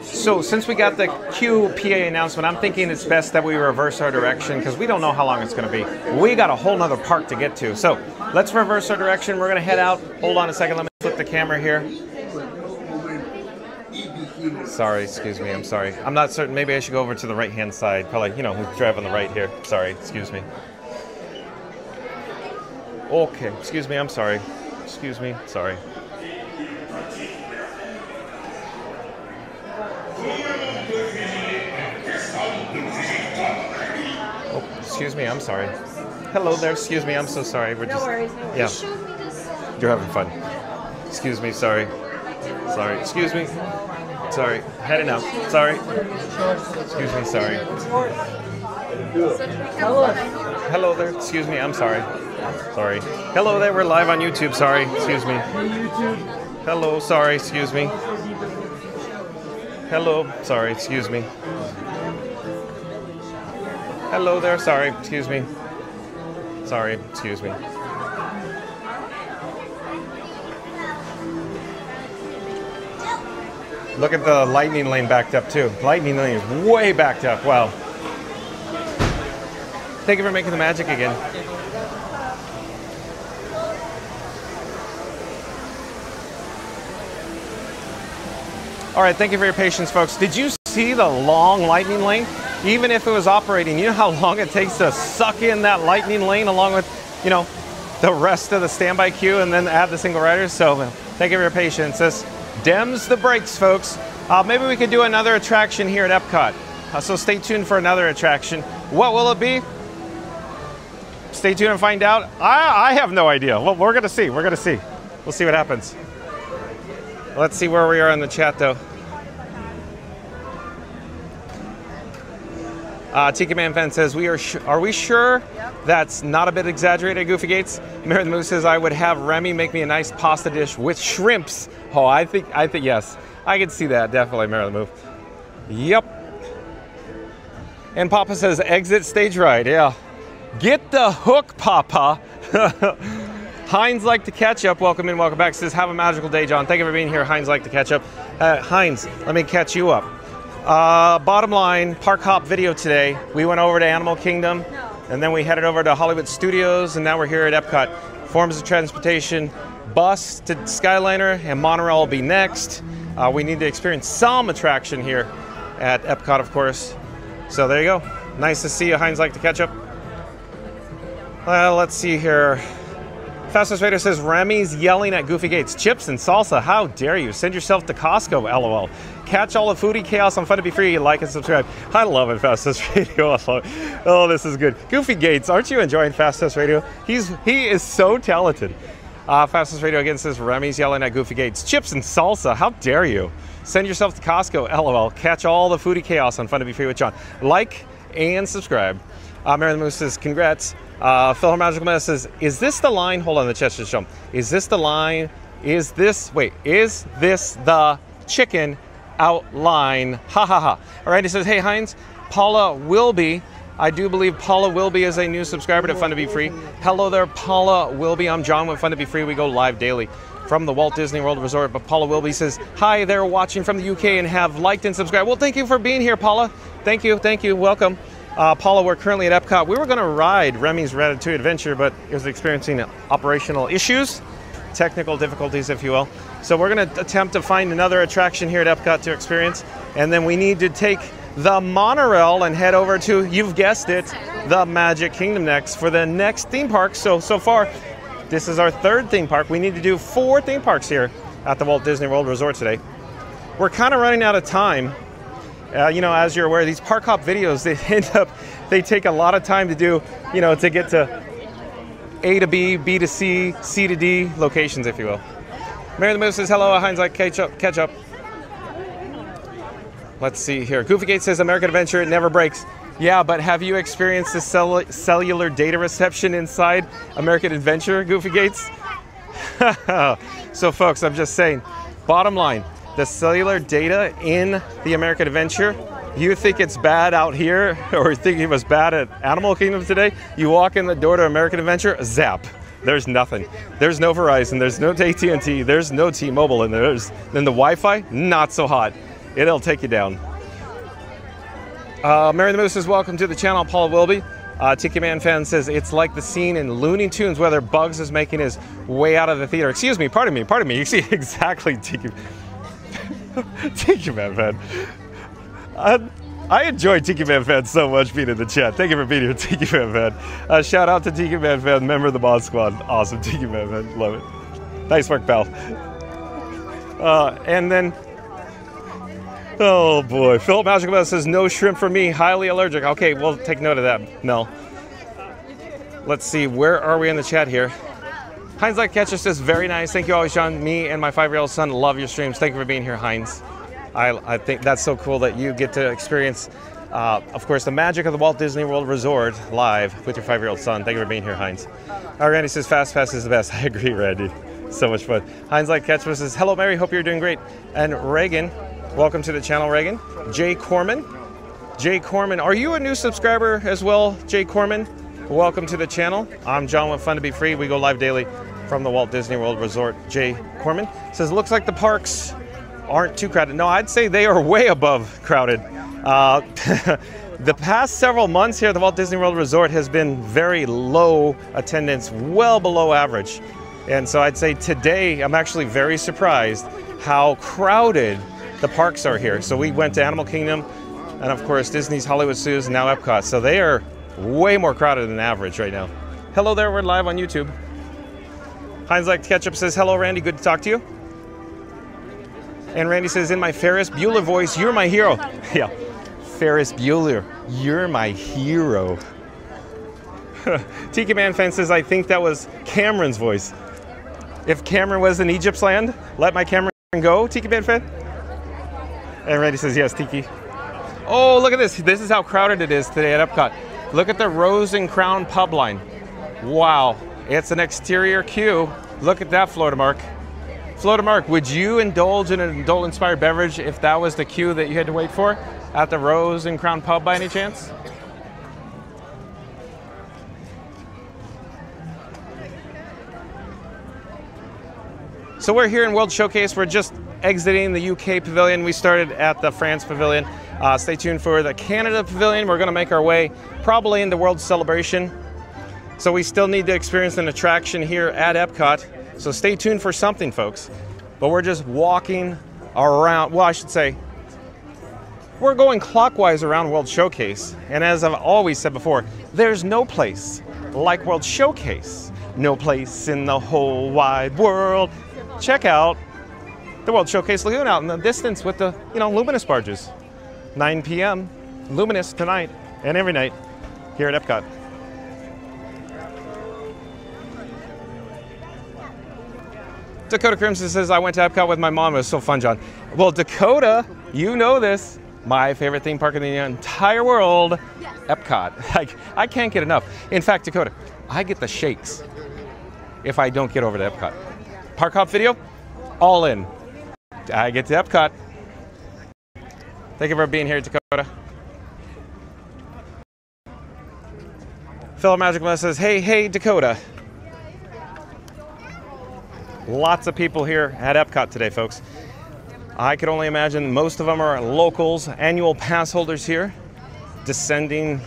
So since we got the QPA announcement, I'm thinking it's best that we reverse our direction because we don't know how long it's going to be. We got a whole nother park to get to. So let's reverse our direction. We're going to head out. Hold on a second. Let me flip the camera here. Sorry, excuse me. I'm sorry. I'm not certain. Maybe I should go over to the right-hand side. Probably, you know, who's driving the right here. Sorry, excuse me. Okay, excuse me. I'm sorry. Excuse me. Sorry. Oh, excuse me, I'm sorry. Hello there, excuse me, I'm so sorry. We're just, worries, no worries. Yeah. You're having fun. Excuse me, sorry. Sorry, excuse me. Sorry, heading out. Sorry. Excuse me, sorry. Hello there, excuse me, I'm sorry. Sorry. Hello there, we're live on YouTube, sorry, excuse me. Hello, sorry, excuse me. Hello, sorry, excuse me. Hello there, sorry, excuse me. Sorry, excuse me. Look at the lightning lane backed up too. Lightning lane is way backed up, wow. Thank you for making the magic again. All right, thank you for your patience, folks. Did you see the long lightning lane? Even if it was operating, you know how long it takes to suck in that lightning lane along with, you know, the rest of the standby queue and then add the single riders? So thank you for your patience. This dems the brakes, folks. Maybe we could do another attraction here at Epcot. So stay tuned for another attraction. What will it be? Stay tuned and find out. I have no idea. Well, we're going to see. We're going to see. We'll see what happens. Let's see where we are in the chat, though. Tiki Man Fan says, are we sure that's not a bit exaggerated, Goofy Gates? Mary the Moose says, I would have Remy make me a nice pasta dish with shrimps. Oh, I think yes. I can see that, definitely, Mary the Moose. Yep. And Papa says, exit stage right, yeah. Get the hook, Papa. Heinz like to catch up. Welcome in, welcome back. Says, have a magical day, John. Thank you for being here. Heinz like to catch up. Heinz, let me catch you up. Bottom line, park hop video today. We went over to Animal Kingdom, and then we headed over to Hollywood Studios, and now we're here at Epcot. Forms of transportation, bus to Skyliner, and monorail will be next. We need to experience some attraction here at Epcot, of course. So there you go. Nice to see you, Heinz like to catch up. Let's see here. Fastest Raider says, Remy's yelling at Goofy Gates. Chips and salsa, how dare you? Send yourself to Costco, LOL. Catch all the foodie chaos on Fun to Be Free. Like and subscribe. I love it, Fastest Radio. Oh, this is good. Goofy Gates, aren't you enjoying Fastest Radio? He is so talented. Fastest Radio again says, Remy's yelling at Goofy Gates. Chips and salsa, how dare you? Send yourself to Costco, LOL. Catch all the foodie chaos on Fun to Be Free with John. Like and subscribe. Mary the Moose says, congrats. Phil Magical Man says, is this the line? Hold on, the chat just jumped. Is this the line? Is this the chicken outline? Ha ha ha. All right, he says, hey Heinz, Paula Wilby. I do believe Paula Wilby is a new subscriber to Fun to Be Free. Hello there, Paula Wilby. I'm John with Fun to Be Free. We go live daily from the Walt Disney World Resort. But Paula Wilby says, hi, they're watching from the UK and have liked and subscribed. Well, thank you for being here, Paula. Thank you, welcome. Paula, we're currently at Epcot. We were going to ride Remy's Ratatouille Adventure, but it was experiencing operational issues, technical difficulties, if you will. So we're going to attempt to find another attraction here at Epcot to experience, and then we need to take the monorail and head over to, you've guessed it, the Magic Kingdom next for the next theme park. So far, this is our third theme park. We need to do 4 theme parks here at the Walt Disney World Resort today. We're kind of running out of time. You know, as you're aware, these park hop videos, they take a lot of time to do, you know, to get to A to B, B to C, C to D locations, if you will. Mary the Moose says, hello, Heinz like catch up. Let's see here. Goofy Gate says, American Adventure, it never breaks. Yeah, but have you experienced the cellular data reception inside American Adventure, Goofy Gates? So folks, I'm just saying, bottom line, the cellular data in the American Adventure, you think it's bad out here, or you think it was bad at Animal Kingdom today, you walk in the door to American Adventure, zap. There's nothing. There's no Verizon. There's no AT&T. There's no T-Mobile in there. Then the Wi-Fi, not so hot. It'll take you down. Mary the Moose says, welcome to the channel, Paula Wilby. Tiki Man fan says, it's like the scene in Looney Tunes whether Bugs is making his way out of the theater. Excuse me, pardon me. You see exactly Tiki Man fan. I enjoy Tiki Man fan so much being in the chat. Thank you for being here, Tiki Man fan. Shout out to Tiki Man fan, member of the Mod Squad. Awesome, Tiki Man fan. Love it. Nice work, pal. And then, oh boy, Philip Magical Bell says, no shrimp for me, highly allergic. Okay, we'll take note of that, Mel. Let's see, where are we in the chat here? Heinz Like Catcher says, very nice. Thank you always, John. Me and my 5-year-old son love your streams. Thank you for being here, Heinz. I think that's so cool that you get to experience, of course, the magic of the Walt Disney World Resort live with your 5-year-old son. Thank you for being here, Heinz. Randy says, Fast Pass is the best. I agree, Randy. So much fun. Heinz Like Catcher says, hello, Mary. Hope you're doing great. And Reagan, welcome to the channel, Reagan. Jay Corman. Are you a new subscriber as well, Jay Corman? Welcome to the channel. I'm John with Fun to Be Free. We go live daily from the Walt Disney World Resort. Jay Corman says, looks like the parks aren't too crowded. No, I'd say they are way above crowded. The past several months here at the Walt Disney World Resort has been very low attendance, well below average. And so I'd say today I'm actually very surprised how crowded the parks are here. So we went to Animal Kingdom and of course Disney's Hollywood Studios and now Epcot. So they are way more crowded than average right now. Hello there, we're live on YouTube. Heinz Like Ketchup says, hello Randy, good to talk to you. And Randy says, in my Ferris Bueller voice, you're my hero. Yeah, Ferris Bueller, you're my hero. Tiki Man fan says, I think that was Cameron's voice. If Cameron was in Egypt's land, let my Cameron go, Tiki Man fan. And Randy says, yes, Tiki. Oh, look at this. This is how crowded it is today at Epcot. Look at the Rose and Crown pub line. Wow, it's an exterior queue. Look at that, Florida Mark. Florida Mark, would you indulge in an adult-inspired beverage if that was the queue that you had to wait for at the Rose and Crown pub by any chance? So we're here in World Showcase. We're just exiting the UK pavilion. We started at the France pavilion. Stay tuned for the Canada pavilion. We're going to make our way probably into World Celebration. So we still need to experience an attraction here at Epcot. So stay tuned for something, folks. But we're just walking around. Well, I should say, we're going clockwise around World Showcase. And as I've always said before, there's no place like World Showcase. No place in the whole wide world. Check out the World Showcase Lagoon out in the distance with the, luminous barges. 9 p.m. luminous tonight and every night here at Epcot. Dakota Crimson says, I went to Epcot with my mom. It was so fun, John. Well, Dakota, you know this. My favorite theme park in the entire world, yes. Epcot. I can't get enough. In fact, Dakota, I get the shakes if I don't get over to Epcot. Park hop video, all in. I get to Epcot. Thank you for being here, Dakota. Philip Magic Man says, hey, Dakota. Lots of people here at Epcot today, folks. I could only imagine most of them are locals, annual pass holders here, descending,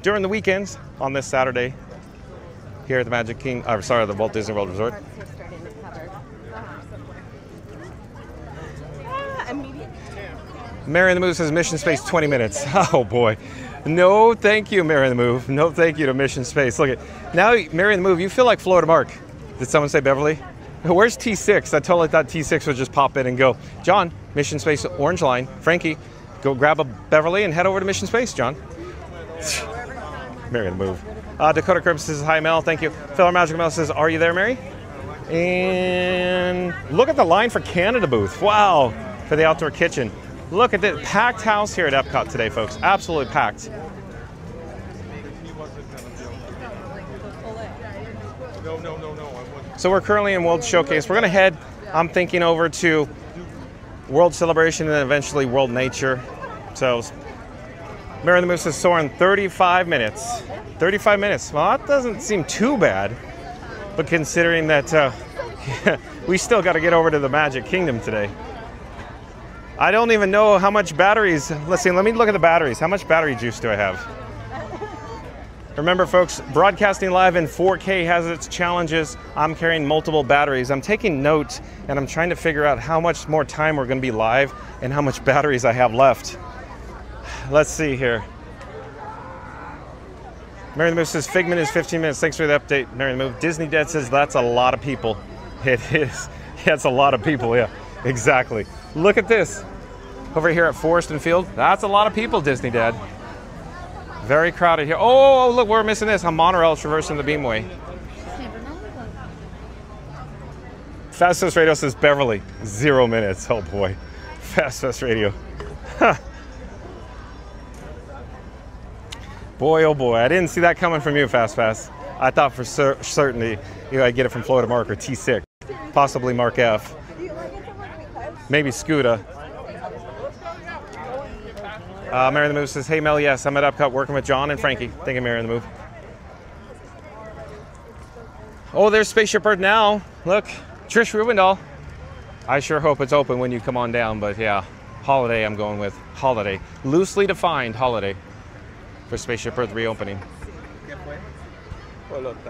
during the weekends on this Saturday here at the the Walt Disney World Resort. Mary in the Move says Mission Space 20 minutes. Oh boy. No thank you, Mary in the Move. No thank you to Mission Space. Look at now, Mary in the Move, you feel like Florida Mark. Did someone say Beverly? Where's T6? I totally thought T6 would just pop in and go. John, Mission Space Orange Line. Frankie, go grab a Beverly and head over to Mission Space, John. Mary in the Move. Dakota Crimson says, hi, Mel. Thank you. Phil Magical Mel says, are you there, Mary? And look at the line for Canada booth. Wow. For the outdoor kitchen. Look at this. Packed house here at Epcot today, folks. Absolutely packed. So we're currently in World Showcase. We're going to head, I'm thinking, over to World Celebration and then eventually World Nature. So Mary the Moose says, Soren, 35 minutes. 35 minutes. Well, that doesn't seem too bad. but considering that we still got to get over to the Magic Kingdom today. I don't even know how much batteries. Let's see, let me look at the batteries. How much battery juice do I have? Remember, folks, broadcasting live in 4K has its challenges. I'm carrying multiple batteries. I'm taking notes, and I'm trying to figure out how much more time we're going to be live and how much batteries I have left. Let's see here. Mary the Move says, Figment is 15 minutes. Thanks for the update, Mary the Move. Disney Dad says, that's a lot of people. It is. Yeah, it's a lot of people, yeah. Exactly. Look at this. Over here at Forest and Field, that's a lot of people, Disney Dad. Very crowded here. Oh, look, we're missing this. On monorail traversing the Beamway. Fast Radio says Beverly, 0 minutes. Oh boy. Fast Radio. Huh. Boy, oh boy. I didn't see that coming from you, Fast. I thought for certainty I'd get it from Florida Mark or T6. Possibly Mark F. Maybe Scuda. Mary the Move says, hey Mel, yes, I'm at Epcot working with John and Frankie. Thank you, Mary the Move. Oh, there's Spaceship Earth now. Look, Trish Rubendahl. I sure hope it's open when you come on down, but yeah, holiday I'm going with. Holiday. Loosely defined holiday for Spaceship Earth reopening.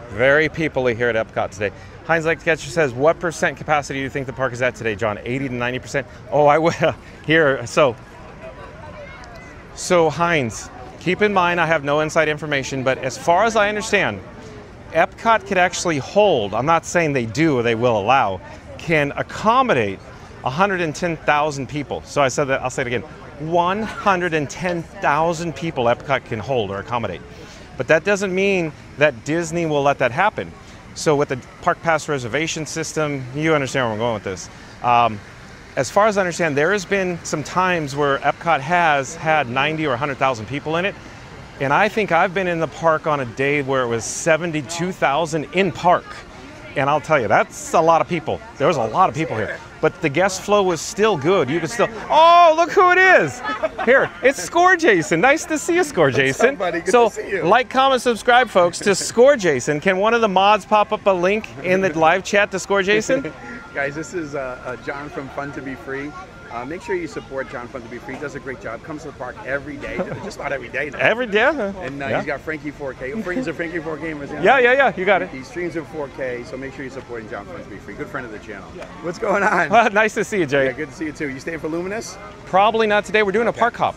Very people-y here at Epcot today. Heinz Like to Catcher says, what percent capacity do you think the park is at today, John? 80 to 90%? Oh, I will. Here, So Heinz, keep in mind I have no inside information, but as far as I understand, Epcot could actually hold, I'm not saying they do or they will allow, can accommodate 110,000 people. So I said that, I'll say it again, 110,000 people Epcot can hold or accommodate. But that doesn't mean that Disney will let that happen. So with the Park Pass reservation system, you understand where I'm going with this. As far as I understand, there has been some times where Epcot has had 90 or 100,000 people in it. And I think I've been in the park on a day where it was 72,000 in park. And I'll tell you, that's a lot of people. There was a lot of people here. But the guest flow was still good. You could still, oh, look who it is. Here, it's Score Jason. Nice to see you, Score Jason. So like, comment, subscribe, folks, to Score Jason. Can one of the mods pop up a link in the live chat to Score Jason? Guys, this is John from Fun to Be Free. Make sure you support John Fun to Be Free. He does a great job. Comes to the park every day, just about every day now. Every day. And he's got Frankie 4K. He's a Frankie 4K. Yeah, you got it. He streams in 4K, so make sure you're supporting John Fun to Be Free. Good friend of the channel. What's going on? Well, nice to see you, Jay. Yeah, good to see you too. You staying for Luminous? Probably not today. We're doing a park hop.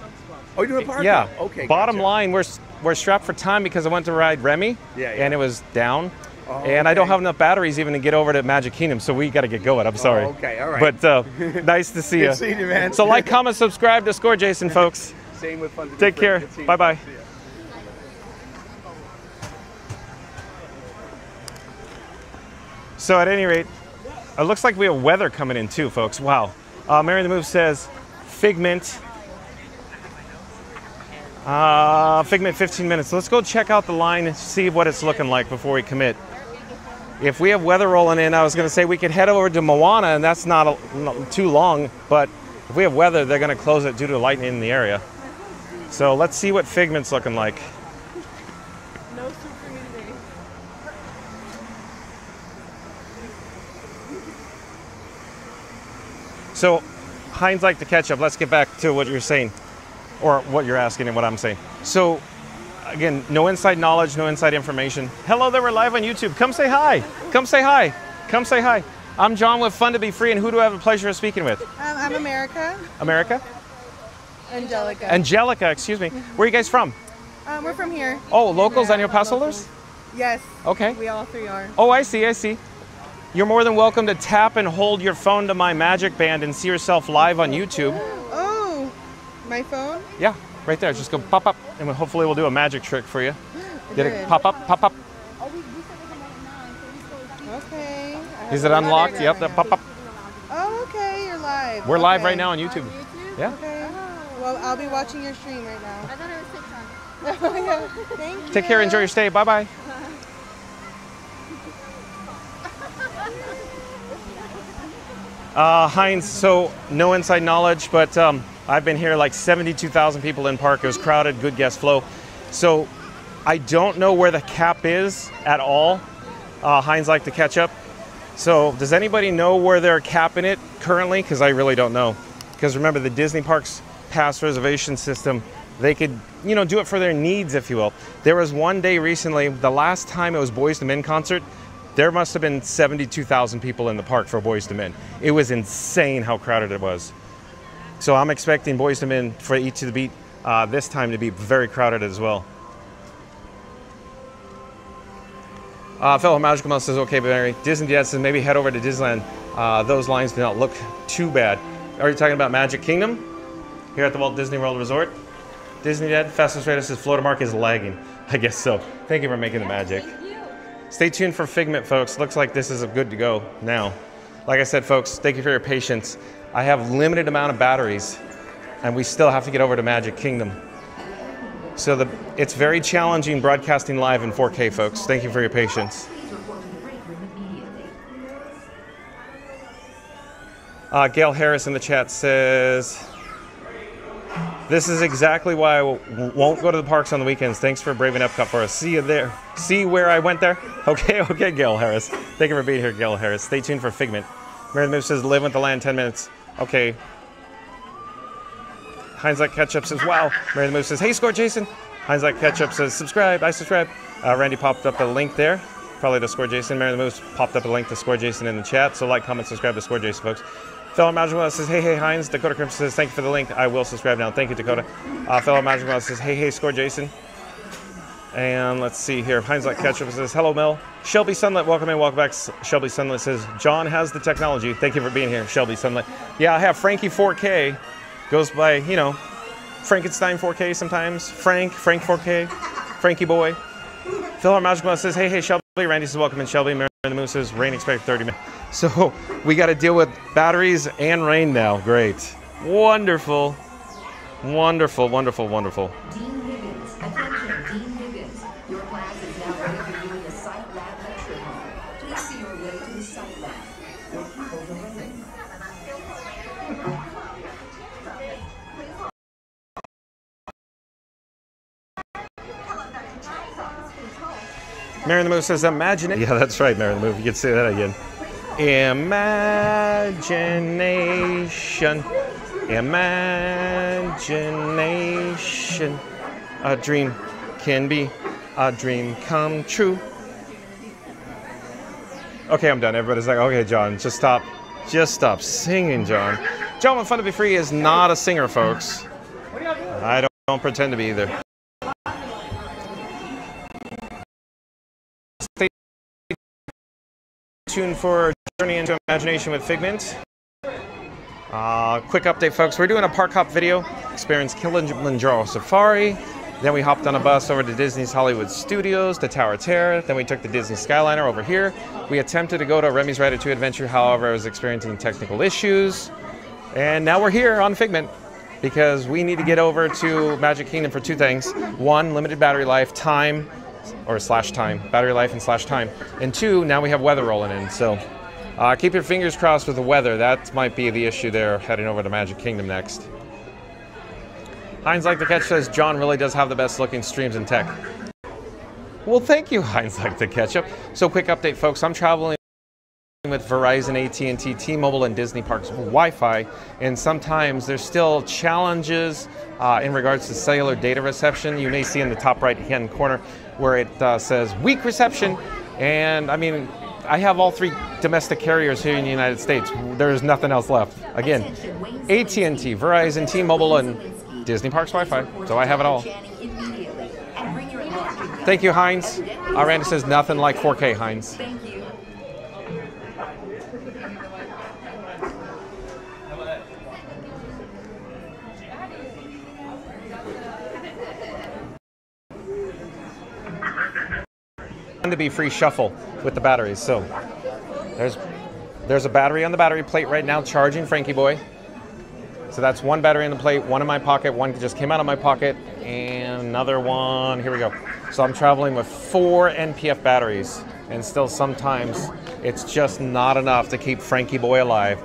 Oh, you're doing a park hop? Yeah. Okay. Bottom line, we're strapped for time because I went to ride Remy, and it was down. Oh, and I don't have enough batteries even to get over to Magic Kingdom, so we got to get going. I'm sorry. Oh, okay, all right. But nice to see you. Good seeing you, man. So like, comment, subscribe to Score Jason, folks. Same with Fun to Be Take Free. care. Bye-bye. So at any rate, it looks like we have weather coming in too, folks. Wow. Mary the Move says, Figment. Figment 15 minutes. Let's go check out the line and see what it's looking like before we commit. If we have weather rolling in, I was going to say we could head over to Moana, and that's not too long, but if we have weather, they're going to close it due to lightning in the area. So let's see what Figment's looking like. No soup for me today. So Heinz Like to Catch Up. Let's get back to what you're saying. Or what you're asking and what I'm saying. So, again, no inside knowledge, no inside information. Hello there, we're live on YouTube. Come say hi. Come say hi. Come say hi. I'm John with Fun to Be Free, and who do I have the pleasure of speaking with? I'm America. America? Angelica. Angelica, excuse me. Where are you guys from? We're from here. Oh, locals, annual pass holders? Yes. Okay. We all three are. Oh, I see. You're more than welcome to tap and hold your phone to my magic band and see yourself live on YouTube. Oh, my phone? Yeah, right there. Just go pop up, and hopefully we'll do a magic trick for you. Did it pop up? Pop up. Okay. Is it unlocked? Yep, that pop up. Oh, okay. You're live. We're live right now on YouTube. Yeah. Okay. Well, I'll be watching your stream right now. I thought it was TikTok. Oh, yeah. Thank you. Take care. Enjoy your stay. Bye-bye. Heinz, so no inside knowledge, but I've been here like 72,000 people in park. It was crowded, good guest flow. So I don't know where the cap is at all. Heinz like to catch up. So does anybody know where they're capping it currently? Because I really don't know. Because remember, the Disney Parks pass reservation system, they could, you know, do it for their needs, if you will. There was one day recently, the last time it was Boyz II Men concert, there must have been 72,000 people in the park for Boyz II Men. It was insane how crowded it was. So I'm expecting Boyz II Men for Eat to the Beat this time to be very crowded as well. Fellow Magical Mouse says, okay, Mary. Disney Dad says, maybe head over to Disneyland. Those lines do not look too bad. Are you talking about Magic Kingdom? Here at the Walt Disney World Resort? Disney Dad, Fastest Radar says, Florida Mark is lagging. I guess so. Thank you for making the magic. Stay tuned for Figment, folks. Looks like this is good to go now. Like I said, folks, thank you for your patience. I have limited amount of batteries, and we still have to get over to Magic Kingdom. So it's very challenging broadcasting live in 4K, folks. Thank you for your patience. Gail Harris in the chat says, this is exactly why I won't go to the parks on the weekends. Thanks for braving Epcot for us. See you there. See where I went there? Okay, Gail Harris. Thank you for being here, Gail Harris. Stay tuned for Figment. Mary the Move says, live with the land 10 minutes. Okay. Heinz like Ketchup says, wow. Mary the Move says, hey, Score Jason. Heinz like Ketchup says, subscribe. I subscribe. Randy popped up a link there. Probably to Score Jason. Mary the Move popped up a link to Score Jason in the chat. So like, comment, subscribe to Score Jason, folks. Fellow Magical Mouse says, hey, Heinz. Dakota Crimson says, thank you for the link. I will subscribe now. Thank you, Dakota. Fellow Magical Mouse says, hey, Score Jason. And let's see here. Heinz like Ketchup says, hello, Mel. Shelby Sunlit, welcome in, welcome back. Shelby Sunlit says, John has the technology. Thank you for being here, Shelby Sunlit. Yeah, I have Frankie 4K. Goes by, you know, Frankenstein 4K sometimes. Frank 4K. Frankie boy. Fellow Magical Mouse says, hey, Shelby. Randy says, welcome in, Shelby. Mary the Moon says, rain expected 30 minutes. So we got to deal with batteries and rain now. Great. Wonderful. Wonderful, wonderful, wonderful. Dean Higgins, attention, Dean Higgins. Your class is now ready for you in the Site Lab lecture hall. Please see your way to the Site Lab. Thank you for the rain. Mary the Move says, imagine it. Yeah, that's right, Mary the Move. You can say that again. Imagination. Imagination. A dream can be a dream come true. Okay, I'm done. Everybody's like, okay, John, just stop. Just stop singing, John. John with Fun to Be Free is not a singer, folks. I don't pretend to be either. Stay tuned for Journey into Imagination with Figment. Quick update, folks. We're doing a park hop video. Experienced Kilimanjaro Safari. Then we hopped on a bus over to Disney's Hollywood Studios, to Tower Terror. Then we took the Disney Skyliner over here. We attempted to go to Remy's Ratatouille Adventure. However, I was experiencing technical issues. And now we're here on Figment because we need to get over to Magic Kingdom for two things. One, limited battery life, time, or slash time, battery life and slash time. And two, now we have weather rolling in. So keep your fingers crossed with the weather. That might be the issue there heading over to Magic Kingdom next. Heinz like the Catch says, John really does have the best looking streams in tech. Well, thank you, Heinz like the Ketchup. So quick update, folks. I'm traveling with Verizon, AT&T, T-Mobile, and Disney Parks Wi-Fi, and sometimes there's still challenges in regards to cellular data reception. You may see in the top right-hand corner where it says weak reception, and I mean, I have all three domestic carriers here in the United States. There's nothing else left. Again, AT&T, Verizon, T-Mobile, and Disney Parks Wi-Fi, so I have it all. Thank you, Heinz. Randy says nothing like 4K, Heinz. Thank you. To be free shuffle with the batteries. So there's a battery on the battery plate right now charging Frankie boy. So that's one battery on the plate, one in my pocket, one just came out of my pocket, and another one, here we go. So I'm traveling with 4 NPF batteries, and still sometimes it's just not enough to keep Frankie boy alive.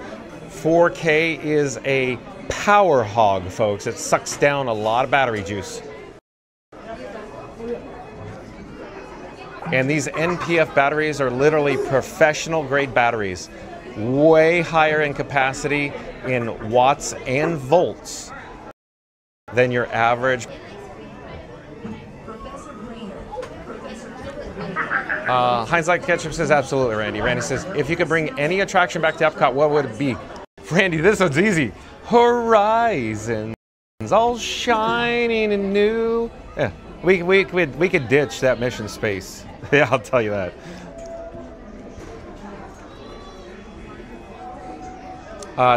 4K is a power hog, folks. It sucks down a lot of battery juice. And these NPF batteries are literally professional grade batteries, way higher in capacity in watts and volts than your average. Heinz Like Ketchup says absolutely, Randy. Randy says, if you could bring any attraction back to Epcot, what would it be? Randy, this one's easy. Horizons, all shining and new. Yeah, we could ditch that mission space. Yeah, I'll tell you that.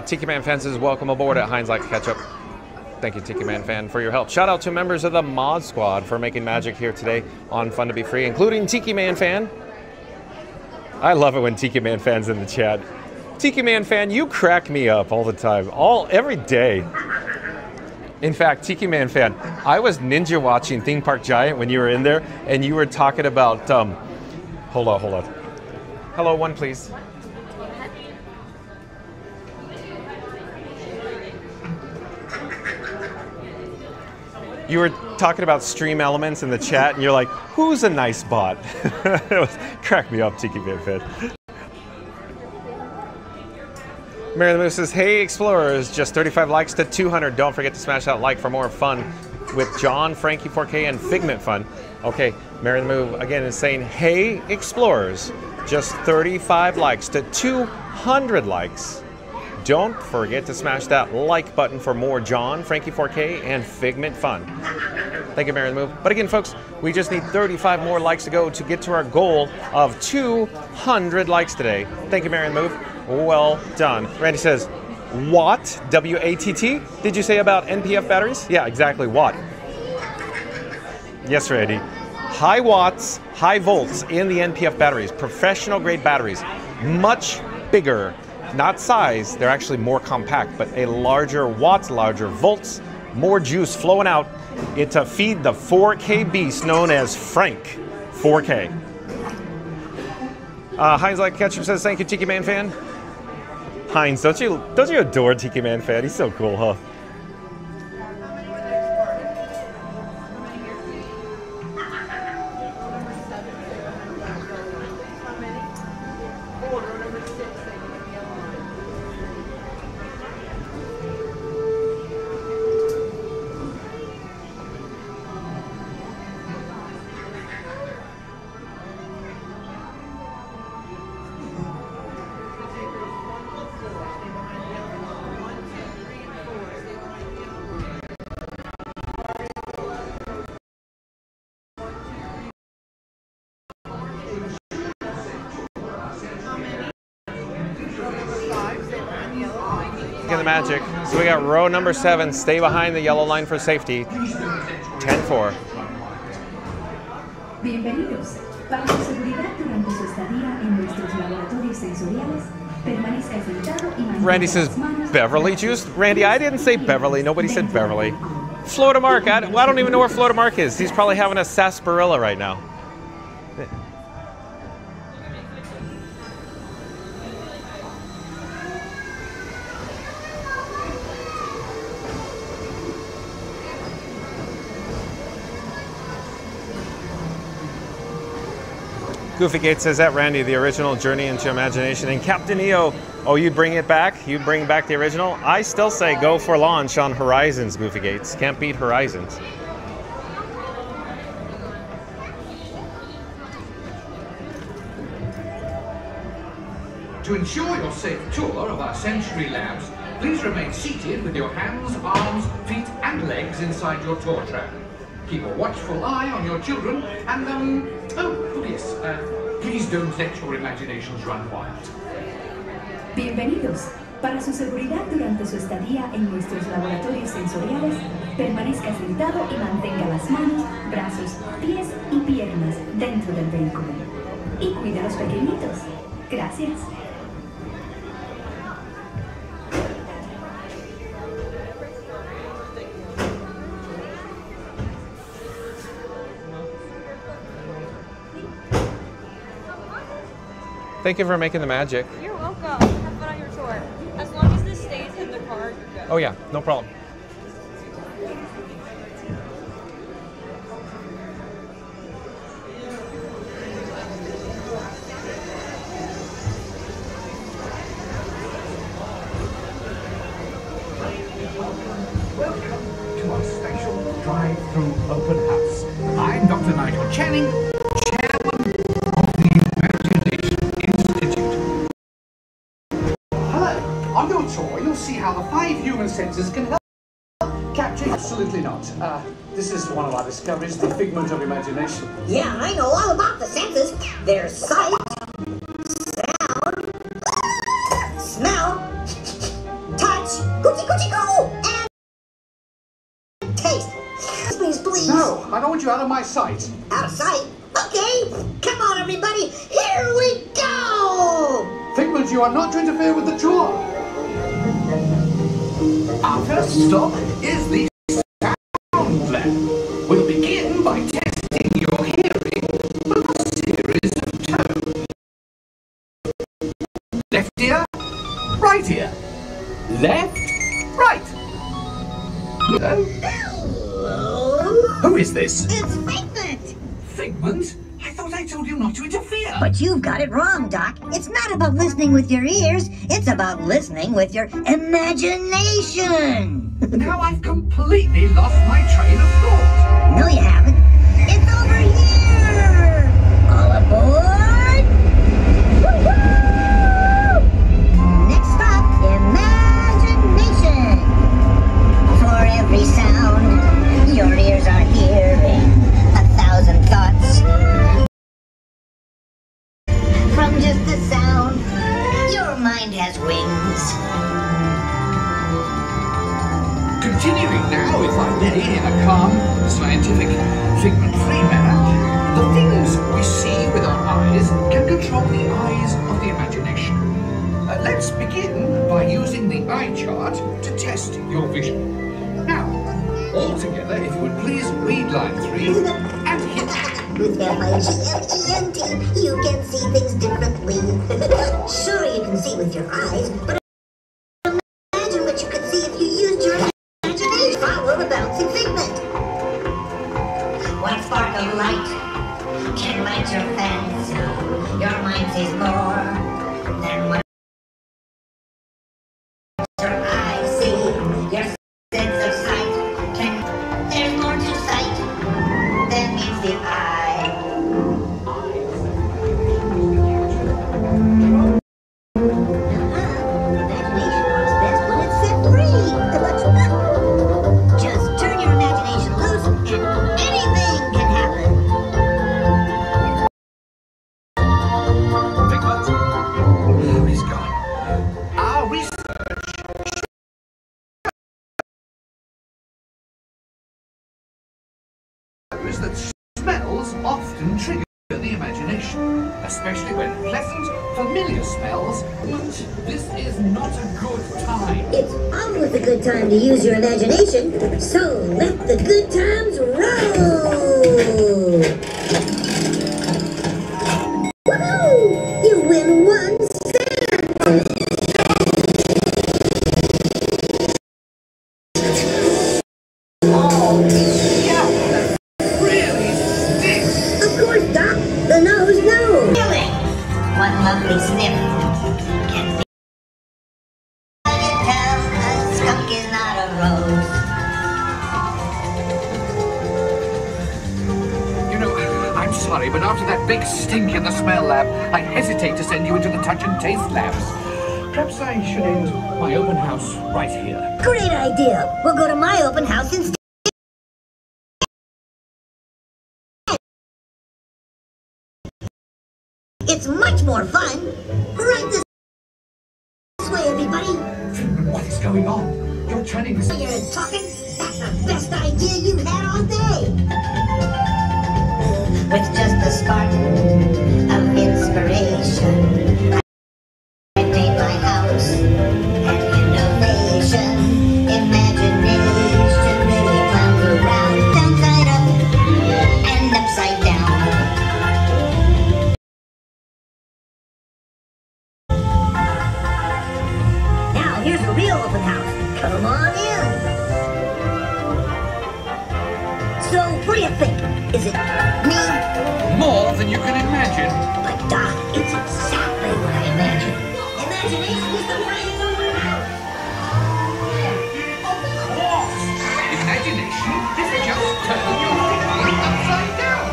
Tiki Man Fan says, welcome aboard at Heinz Like Ketchup. Thank you, Tiki Man Fan, for your help. Shout out to members of the Mod Squad for making magic here today on Fun to Be Free, including Tiki Man Fan. I love it when Tiki Man Fan's in the chat. Tiki Man Fan, you crack me up all the time, every day. In fact, Tiki Man Fan, I was ninja watching Theme Park Giant when you were in there, and you were talking about, hold on. Hello, one please. You were talking about stream elements in the chat, and you're like, who's a nice bot? It was, crack me up, Tiki Man Fan. Mary the Moose says, hey Explorers, just 35 likes to 200. Don't forget to smash that like for more fun with John, Frankie 4K, and Figment fun. Okay, Mary the Move again is saying, hey Explorers, just 35 likes to 200 likes. Don't forget to smash that like button for more John, Frankie 4K, and Figment fun. Thank you, Mary the Move. But again, folks, we just need 35 more likes to go to get to our goal of 200 likes today. Thank you, Mary the Move. Well done. Randy says, Watt, W-A-T-T. Did you say about NPF batteries? Yeah, exactly, Watt. Yes, Randy. High watts, high volts in the NPF batteries. Professional grade batteries. Much bigger. Not size, they're actually more compact, but a larger watts, larger volts, more juice flowing out to feed the 4K beast known as Frank 4K. Heinz Like Ketchup says, thank you, Tiki Man Fan. Heinz, don't you adore Tiki Man Fan? He's so cool, huh? The magic. So we got row number 7, stay behind the yellow line for safety. 10-4. Bienvenidos. Para su seguridad durante su estadía en nuestros laboratorios sensoriales, permanezca sentado y mantenga Randy says, Beverly juice? Randy, I didn't say Beverly. Nobody said Beverly. Florida Mark, I don't even know where Florida Mark is. He's probably having a sarsaparilla right now. Goofy Gate says that, Randy, the original Journey into Imagination. And Captain EO, oh, you'd bring it back? You'd bring back the original? I still say go for launch on Horizons, Goofy Gates. Can't beat Horizons. To ensure your safe tour of our sensory labs, please remain seated with your hands, arms, feet, and legs inside your tour trap. Keep a watchful eye on your children, and, please don't let your imaginations run wild. Bienvenidos. Para su seguridad durante su estadía en nuestros laboratorios sensoriales, permanezca sentado y mantenga las manos, brazos, pies y piernas dentro del vehículo. Y cuide a los pequeñitos. Gracias. Thank you for making the magic. You're welcome. Have fun on your tour. As long as this stays in the car, you're good. Oh yeah, no problem. Channing, chairman of the Imagination Institute. Hello. On your tour, you'll see how the 5 human senses can help capture. Absolutely not. This is one of our discoveries, the figment of imagination. Yeah, I know all about the senses. There's sight, sound, smell, touch, coochie coochie coo, and taste. Please, please. No, I don't want you out of my sight. Out of sight? Okay. Come on, everybody. Here we go. Figment, you are not to interfere with the tour. Our first stop is the sound lab. We'll begin by testing your hearing with a series of tones. Left ear, right ear. Left, right. Hello? Who is this? It's Figment. Figment? I thought I told you not to interfere. But you've got it wrong, Doc. It's not about listening with your ears. It's about listening with your imagination. Now I've completely lost my train of thought. No, you haven't. It's over here. All aboard. Woo-hoo! Next stop, imagination. For every sound your ears are hearing, 1,000 thoughts. From just the sound, your mind has wings. Continuing now, if I may, in a calm, scientific, figment-free manner, the things we see with our eyes can control the eyes of the imagination. Let's begin by using the eye chart to test your vision. Now, all together, if you would please read line 3 and hit. With M-I-G-N-E-N-T, you can see things differently. Sure, you can see with your eyes, but imagine what you could see if you used your imagination. Follow the bouncing figment. One spark of light can light your fancy. Your mind sees more than what your eyes see. Your sense of sight can. There's more to sight than meets the eye. That smells often trigger the imagination, especially when pleasant, familiar smells, but this is not a good time. It's always a good time to use your imagination, so let the good times roll! Woohoo! You win 1 cent! One lovely sniff can be. I can tell a skunk is not a rose. You know, I'm sorry, but after that big stink in the smell lab, I hesitate to send you into the touch and taste labs. Perhaps I should end my open house right here. Great idea. We'll go to my open house instead. It's much more fun. Right this way, everybody. What is going on? You're turning this. You're talking? That's the best idea you've had all day. With just a spark of inspiration, I made my house an innovation. Imagination really clowns around, downside up and upside down. Here's a real open house. Come on in. So, what do you think? Is it me? More than you can imagine. But Doc, it's exactly what I imagined. Imagination is the brains of the house. Of course. Imagination is just turning your thinking upside down.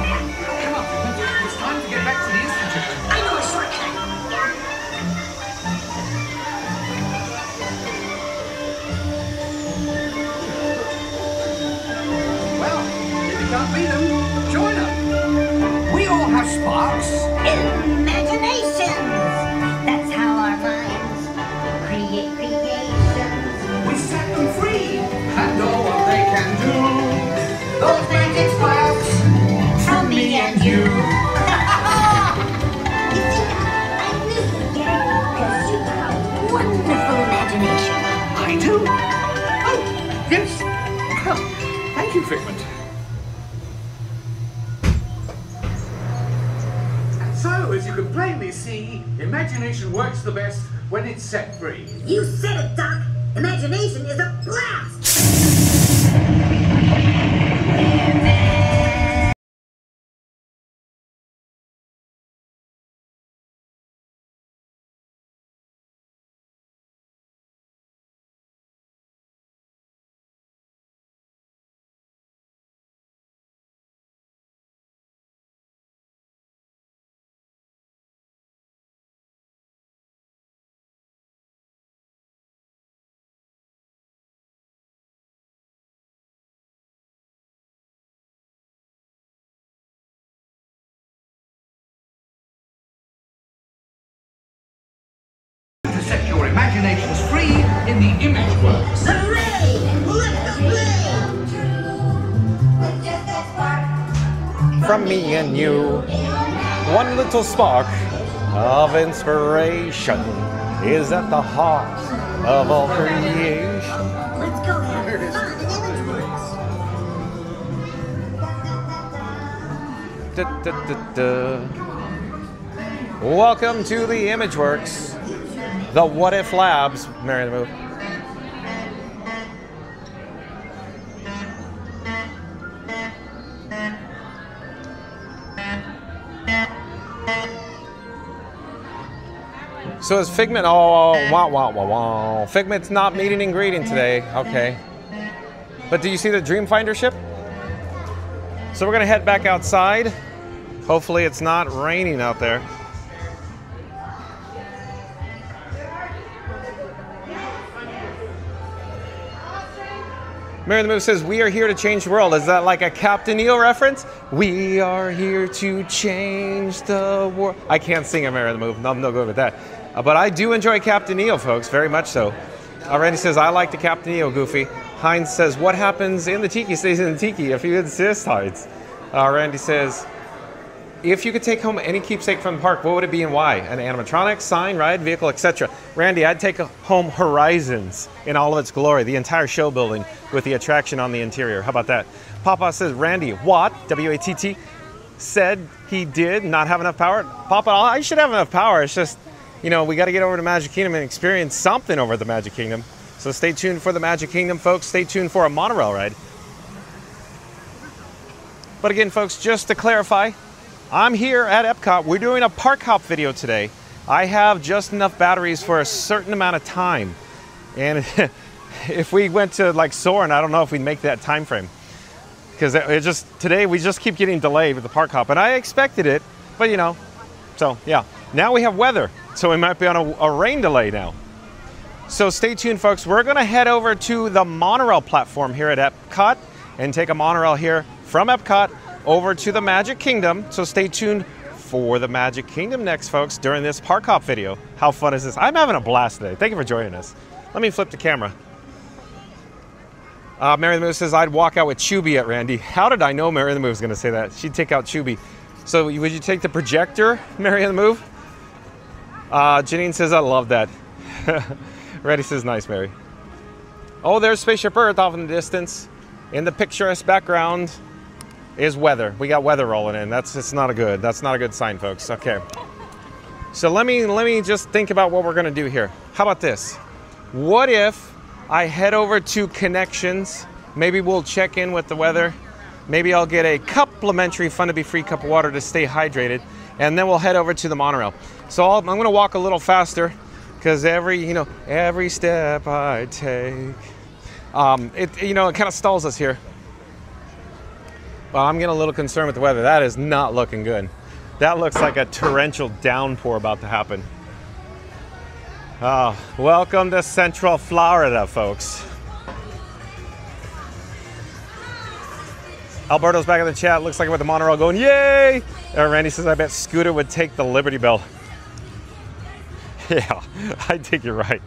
We set them free and know what they can do. Those magic sparks from me and you. Wonderful imagination. I do? Oh, yes. Well, thank you, Figment. So, as you can plainly see, imagination works the best when it's set free. You said it, Doc. Imagination is a blast. To set your imaginations free in the image works. Hooray! Let's play! From me and you, one little spark of inspiration is at the heart of all creation. Let's go have fun in ImageWorks. Welcome to the ImageWorks, the What If Labs. Mary the Move. So is Figment, oh, wow, wow, wow, wow. Figment's not meeting and greeting today, okay. But do you see the Dreamfinder ship? So we're gonna head back outside. Hopefully it's not raining out there. Mary the Move says, we are here to change the world. Is that like a Captain EO reference? We are here to change the world. I can't sing a Mary the Move. I'm no good with that. But I do enjoy Captain EO, folks, very much so. Randy says, I like the Captain EO, Goofy. Heinz says, what happens in the tiki stays in the tiki if you insist, Heinz. Randy says, if you could take home any keepsake from the park, what would it be and why? An animatronic, sign, ride, vehicle, etc. Randy, I'd take home Horizons in all of its glory, the entire show building with the attraction on the interior. How about that? Papa says, Randy, Watt, W-A-T-T, said he did not have enough power. Papa, I should have enough power. It's just, you know, we got to get over to Magic Kingdom and experience something over at the Magic Kingdom. So stay tuned for the Magic Kingdom, folks. Stay tuned for a monorail ride. But again, folks, just to clarify, I'm here at Epcot. We're doing a park hop video today. I have just enough batteries for a certain amount of time. And if we went to like Soarin', I don't know if we'd make that time frame. Because today we just keep getting delayed with the park hop. And I expected it, but you know, so yeah. Now we have weather, so we might be on a rain delay now. So stay tuned, folks. We're gonna head over to the monorail platform here at Epcot and take a monorail here from Epcot over to the Magic Kingdom. So stay tuned for the Magic Kingdom next, folks, during this park hop video. How fun is this? I'm having a blast today. Thank you for joining us. Let me flip the camera. Mary the Move says, I'd walk out with Chubby at Randy. How did I know Mary the Move was gonna say that? She'd take out Chubby. So would you take the projector, Mary the Move? Janine says, I love that. Randy says, nice, Mary. Oh, there's Spaceship Earth off in the distance. In the picturesque background is weather. We got weather rolling in. That's not a good sign, folks. Okay. So let me just think about what we're gonna do here. How about this? What if I head over to Connections? Maybe we'll check in with the weather. Maybe I'll get a complimentary Fun to Be Free cup of water to stay hydrated, and then we'll head over to the monorail. So I'm gonna walk a little faster because every step I take, it kind of stalls us here. Well, I'm getting a little concerned with the weather. That is not looking good. That looks like a torrential downpour about to happen. Welcome to Central Florida, folks. Alberto's back in the chat. Looks like with the monorail going, yay! Randy says, I bet Scooter would take the Liberty Bell. Yeah, I think you're right.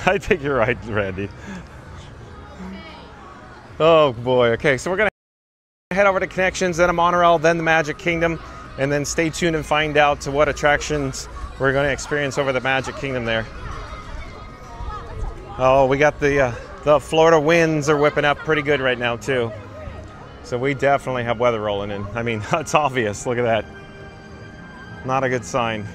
I think you're right, Randy. Oh boy. Okay, so we're gonna head over to Connections, then a monorail, then the Magic Kingdom, and then stay tuned and find out what attractions we're going to experience over the Magic Kingdom there. Oh, we got the Florida winds are whipping up pretty good right now too. So we definitely have weather rolling in. I mean, it's obvious. Look at that. Not a good sign.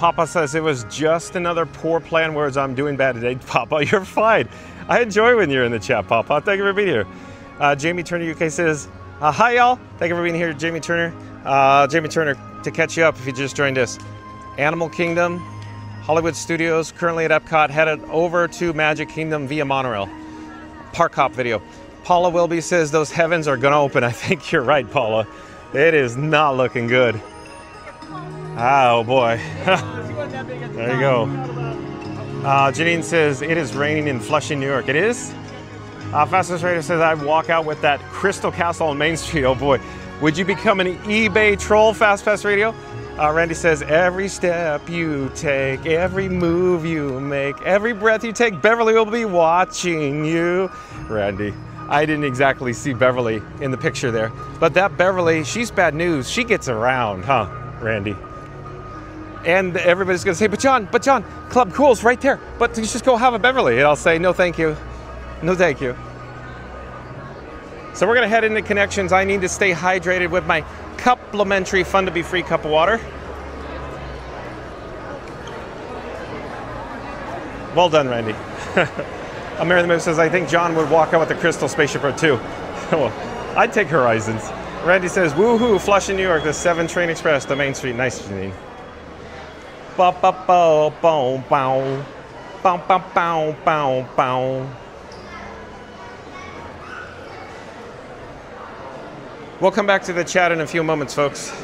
Papa says it was just another poor plan, whereas I'm doing bad today. Papa, you're fine. I enjoy when you're in the chat, Papa. Thank you for being here. Jamie Turner UK says, hi y'all. Thank you for being here, Jamie Turner. Jamie Turner, to catch you up if you just joined us. Animal Kingdom, Hollywood Studios, currently at Epcot, headed over to Magic Kingdom via monorail. Park hop video. Paula Wilby says those heavens are gonna open. I think you're right, Paula. It is not looking good. Oh boy. There you go. Janine says it is raining in Flushing, New York. It is? Fastest Raider says I'd walk out with that Crystal Castle on Main Street. Oh boy. Would you become an eBay troll, Fast Pass Radio? Randy says every step you take, every move you make, every breath you take, Beverly will be watching you. Randy, I didn't exactly see Beverly in the picture there, but that Beverly, she's bad news. She gets around, huh, Randy? And everybody's gonna say, but John, Club Cool's right there. But you just go have a Beverly. And I'll say, no thank you. No thank you. So we're gonna head into Connections. I need to stay hydrated with my complimentary Fun to Be Free cup of water. Well done, Randy. Mary the Move says, I think John would walk out with the Crystal Spaceship or two. I'd take Horizons. Randy says, woohoo, Flushing, New York, the 7 Train Express to Main Street. Nice, Janine. We'll come back to the chat in a few moments, folks.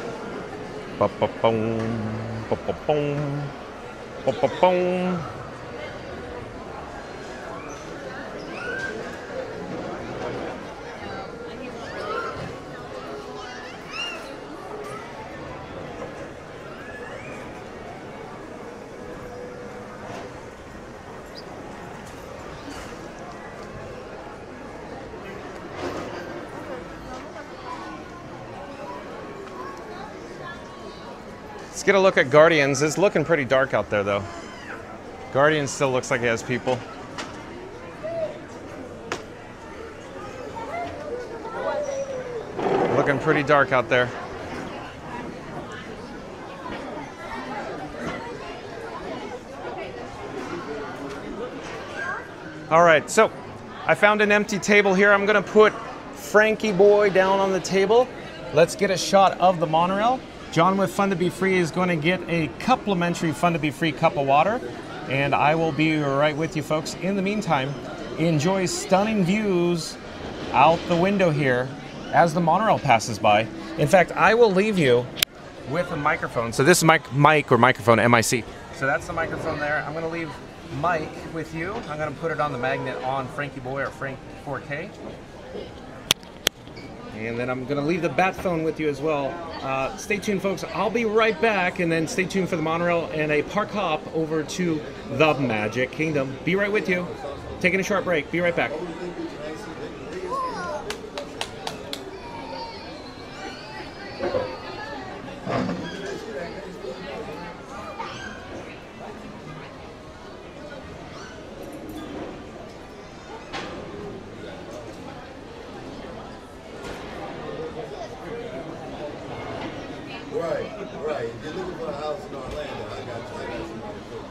Let's get a look at Guardians. It's looking pretty dark out there, though. Guardians still looks like it has people. Looking pretty dark out there. All right, so I found an empty table here. I'm gonna put Frankie Boy down on the table. Let's get a shot of the monorail. John with Fun to Be Free is going to get a complimentary Fun to Be Free cup of water, and I will be right with you folks. In the meantime, enjoy stunning views out the window here as the monorail passes by. In fact, I will leave you with a microphone. So this is mic or microphone, M-I-C. So that's the microphone there. I'm going to leave Mike with you. I'm going to put it on the magnet on Frankie Boy or Frank 4K. And then I'm going to leave the bat phone with you as well. Stay tuned, folks. I'll be right back, and then stay tuned for the monorail and a park hop over to the Magic Kingdom. Be right with you. Taking a short break. Be right back. Right. If you're looking for a house in Orlando, I got somebody cool.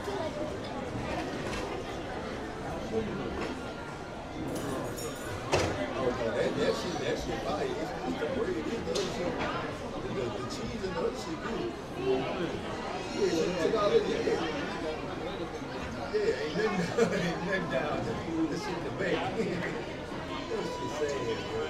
Okay, that shit fire. It's the bread, the other shit. The cheese and the other shit good. Yeah, she took all this in. Yeah, ain't nothing down there. This shit the bake. What's she saying, bro?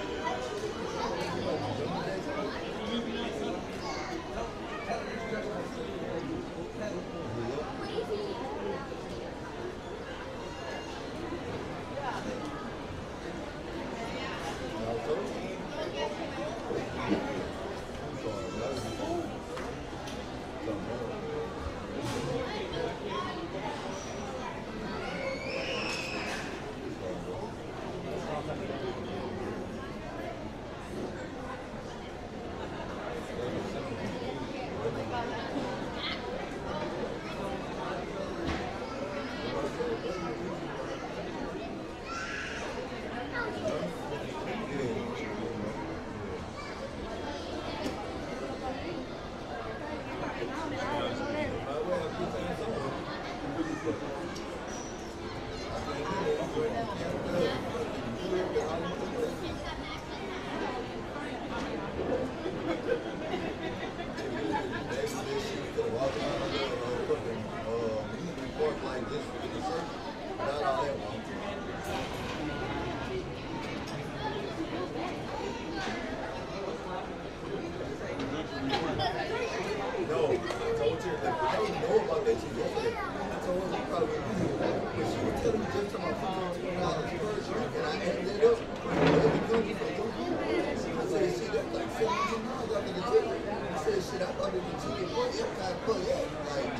told her probably would be here. But she was telling me just about $15 per drink, and I ended up every country for I said, shit, that's like $17 after the ticket. I said, shit, I thought it was the ticket for Epcot for that. Like,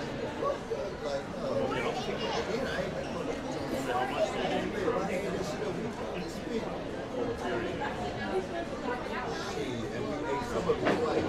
fuck that. Like, no. Again, I ain't been going to how much I had this shit up, we probably spent. Shit, and we ate some of it like,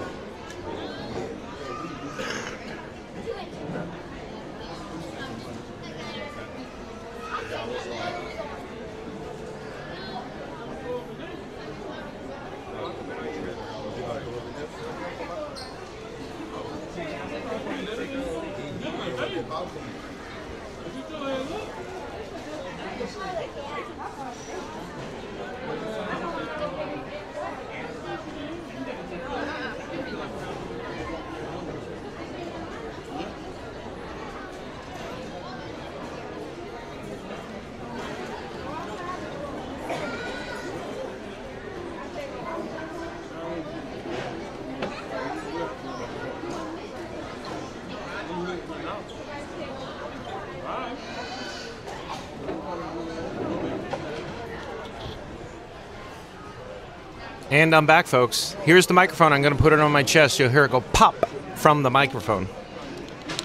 And I'm back, folks. Here's the microphone. I'm going to put it on my chest. You'll hear it go pop from the microphone.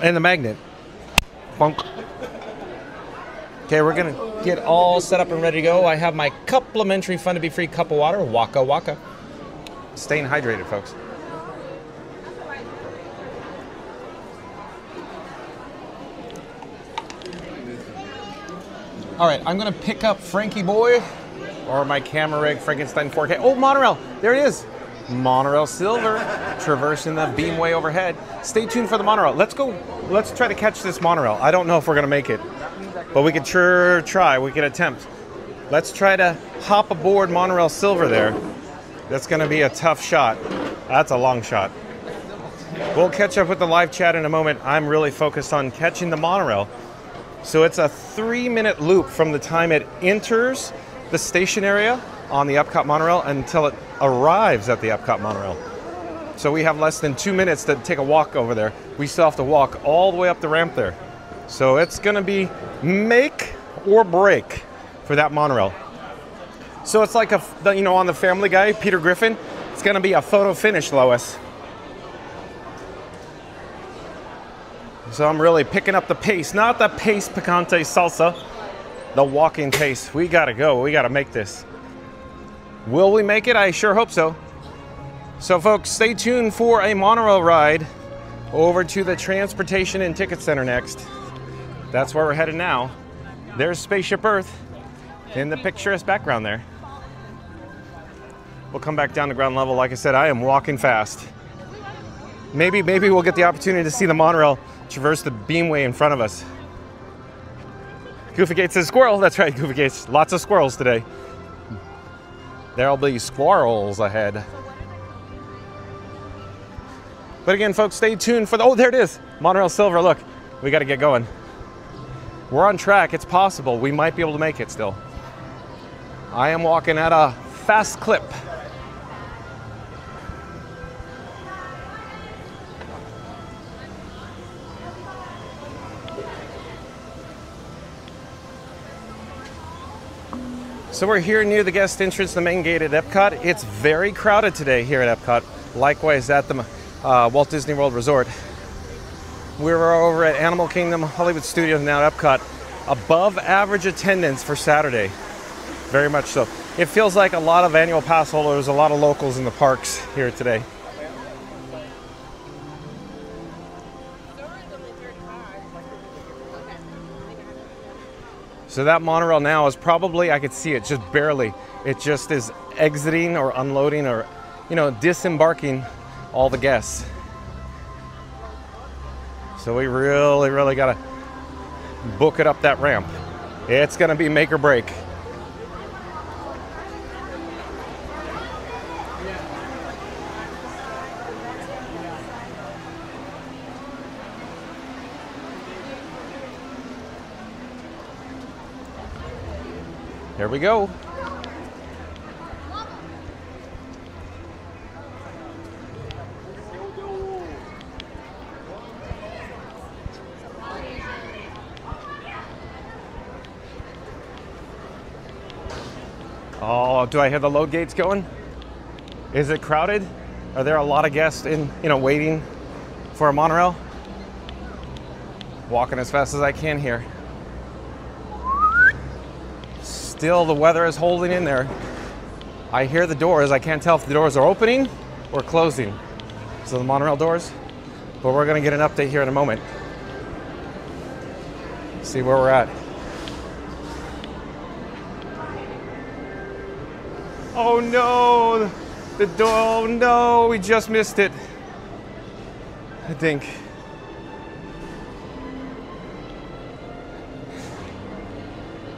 And the magnet. Bonk. Okay, we're going to get all set up and ready to go. I have my complimentary Fun to Be Free cup of water. Waka waka. Staying hydrated, folks. All right, I'm going to pick up Frankie Boy. Or my camera rig, Frankenstein 4K. Oh, monorail, there it is. Monorail Silver, traversing the beamway overhead. Stay tuned for the monorail. Let's try to catch this monorail. I don't know if we're gonna make it, but we could sure try, we could attempt. Let's try to hop aboard Monorail Silver there. That's gonna be a tough shot. That's a long shot. We'll catch up with the live chat in a moment. I'm really focused on catching the monorail. So it's a 3-minute loop from the time it enters the station area on the Epcot monorail until it arrives at the Epcot monorail. So we have less than 2 minutes to take a walk over there. We still have to walk all the way up the ramp there. So it's gonna be make or break for that monorail. So it's like on the Family Guy, Peter Griffin, it's gonna be a photo finish, Lois. So I'm really picking up the pace, not the pace picante salsa, the walking pace. We gotta go, we gotta make this. Will we make it? I sure hope so. So folks, stay tuned for a monorail ride over to the Transportation and Ticket Center next. That's where we're headed now. There's Spaceship Earth in the picturesque background there. We'll come back down to ground level. Like I said, I am walking fast. Maybe we'll get the opportunity to see the monorail traverse the beamway in front of us. Goofy Gates says squirrel. That's right, Goofy Gates. Lots of squirrels today. There'll be squirrels ahead. But again, folks, stay tuned for the... Oh, there it is. Monorail Silver. Look, we got to get going. We're on track. It's possible. We might be able to make it still. I am walking at a fast clip. So we're here near the guest entrance, the main gate at Epcot. It's very crowded today here at Epcot. Likewise at the Walt Disney World Resort. We're over at Animal Kingdom, Hollywood Studios, now at Epcot. Above average attendance for Saturday. Very much so. It feels like a lot of annual pass holders, a lot of locals in the parks here today. So that monorail now is probably, I could see it just barely. It just is exiting or unloading or, disembarking all the guests. So we really got to book it up that ramp. It's going to be make or break. Here we go. Oh, do I hear the load gates going? Is it crowded? Are there a lot of guests in, waiting for a monorail? Walking as fast as I can here. Still, the weather is holding in there. I hear the doors. I can't tell if the doors are opening or closing. So the monorail doors. But we're going to get an update here in a moment. See where we're at. Oh no! The door, oh no, we just missed it. I think.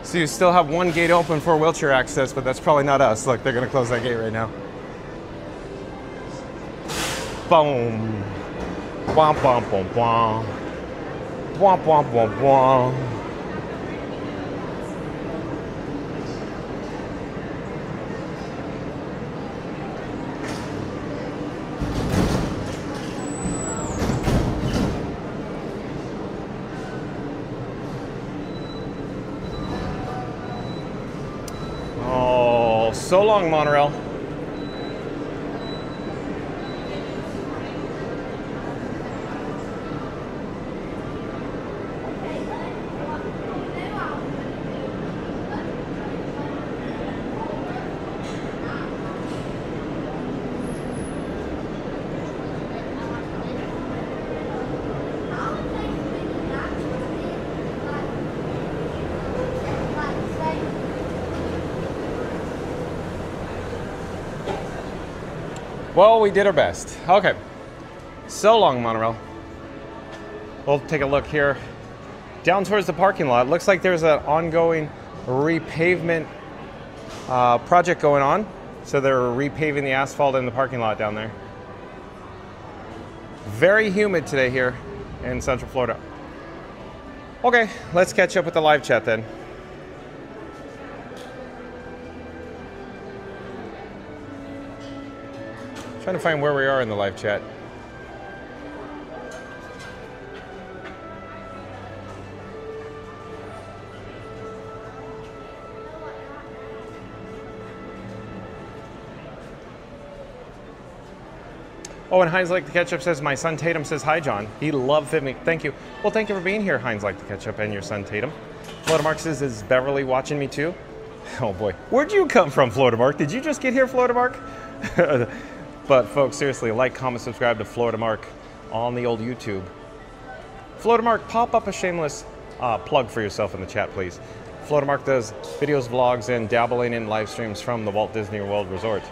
So you still have one gate open for wheelchair access, but that's probably not us. Look, they're gonna close that gate right now. Boom. Womp womp womp womp. Womp womp womp womp. So long, monorail. Well, we did our best. Okay. So long, monorail. We'll take a look here. Down towards the parking lot. Looks like there's an ongoing repavement project going on. So they're repaving the asphalt in the parking lot down there. Very humid today here in Central Florida. Okay, let's catch up with the live chat then. Trying to find where we are in the live chat. Oh, and Heinz Like the Ketchup says, my son Tatum says, hi, John. He loved me. Thank you. Well, thank you for being here, Heinz Like the Ketchup, and your son Tatum. Florida Mark says, is Beverly watching me too? Oh boy. Where'd you come from, Florida Mark? Did you just get here, Florida Mark? But folks, seriously, like, comment, subscribe to Florida Mark on the old YouTube. Florida Mark, pop up a shameless plug for yourself in the chat, please. Florida Mark does videos, vlogs, and dabbling in live streams from the Walt Disney World Resort.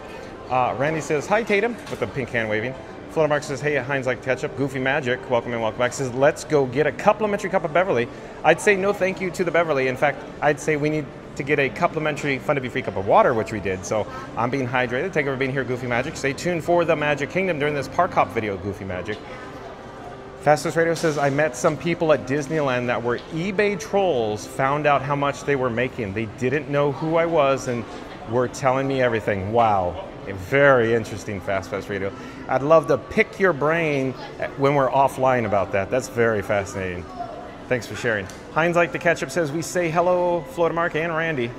Randy says, hi, Tatum, with the pink hand waving. Florida Mark says, hey, Heinz Like Ketchup, Goofy Magic, welcome and welcome back. Says, let's go get a complimentary cup of Beverly. I'd say no thank you to the Beverly. In fact, I'd say we need to get a complimentary Fun to Be Free cup of water, which we did. So I'm being hydrated. Thank you for being here, Goofy Magic. Stay tuned for the Magic Kingdom during this park hop video, Goofy Magic. Fastest Radio says, I met some people at Disneyland that were eBay trolls, found out how much they were making. They didn't know who I was and were telling me everything. Wow. Very interesting, Fast Radio. I'd love to pick your brain when we're offline about that. That's very fascinating. Thanks for sharing. Heinz Like the Ketchup says, we say hello, Florida Mark and Randy.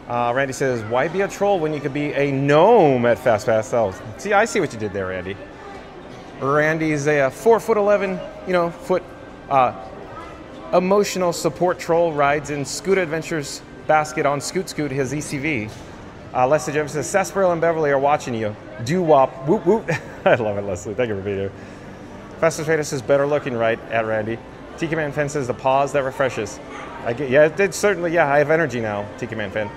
Randy says, why be a troll when you could be a gnome at Fast Pass? Oh, see, I see what you did there, Randy. Randy's a 4'11", foot emotional support troll, rides in Scoot Adventures basket on Scoot, his ECV. Leslie Jeffers says, Sarsaparilla and Beverly are watching you. Doo-wop, whoop, whoop. I love it, Leslie. Thank you for being here. Fastest Raider says, better looking right at Randy. Tiki Man Fan says, the pause that refreshes. Yeah, it certainly, yeah, I have energy now, Tiki Man Fan.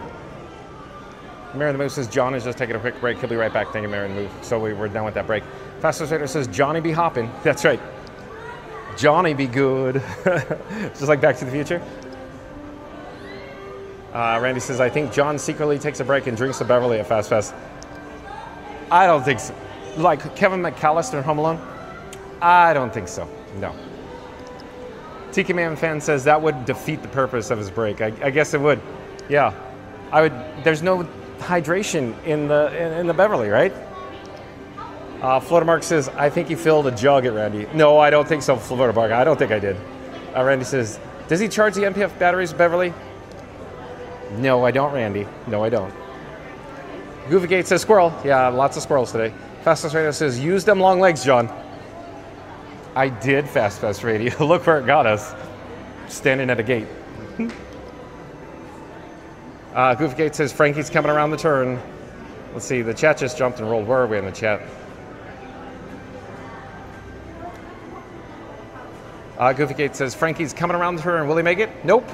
Mary the Moose says, John is just taking a quick break. He'll be right back. Thank you, Mary the Moose. So we're done with that break. Fastest Raider says, Johnny be hopping. That's right. Johnny be good. Just like Back to the Future. Randy says, I think John secretly takes a break and drinks the Beverly at Fast Pass. I don't think so. Like Kevin McAllister in Home Alone? I don't think so. No. Tiki Man Fan says that would defeat the purpose of his break. I guess it would. Yeah. There's no hydration in the Beverly, right? Florida Mark says, I think he filled a jug at Randy. No, I don't think so, Florida Mark. I don't think I did. Randy says, does he charge the MPF batteries, Beverly? No, I don't, Randy. No, I don't. Goofy Gate says squirrel. Yeah, lots of squirrels today. Fastest Radio says, use them long legs, John. I did Fast Radio. Look where it got us. Standing at a gate. Goofy Gate says, Frankie's coming around the turn. Let's see, the chat just jumped and rolled. Where are we in the chat? Goofy Gate says, Frankie's coming around the turn. Will he make it? Nope.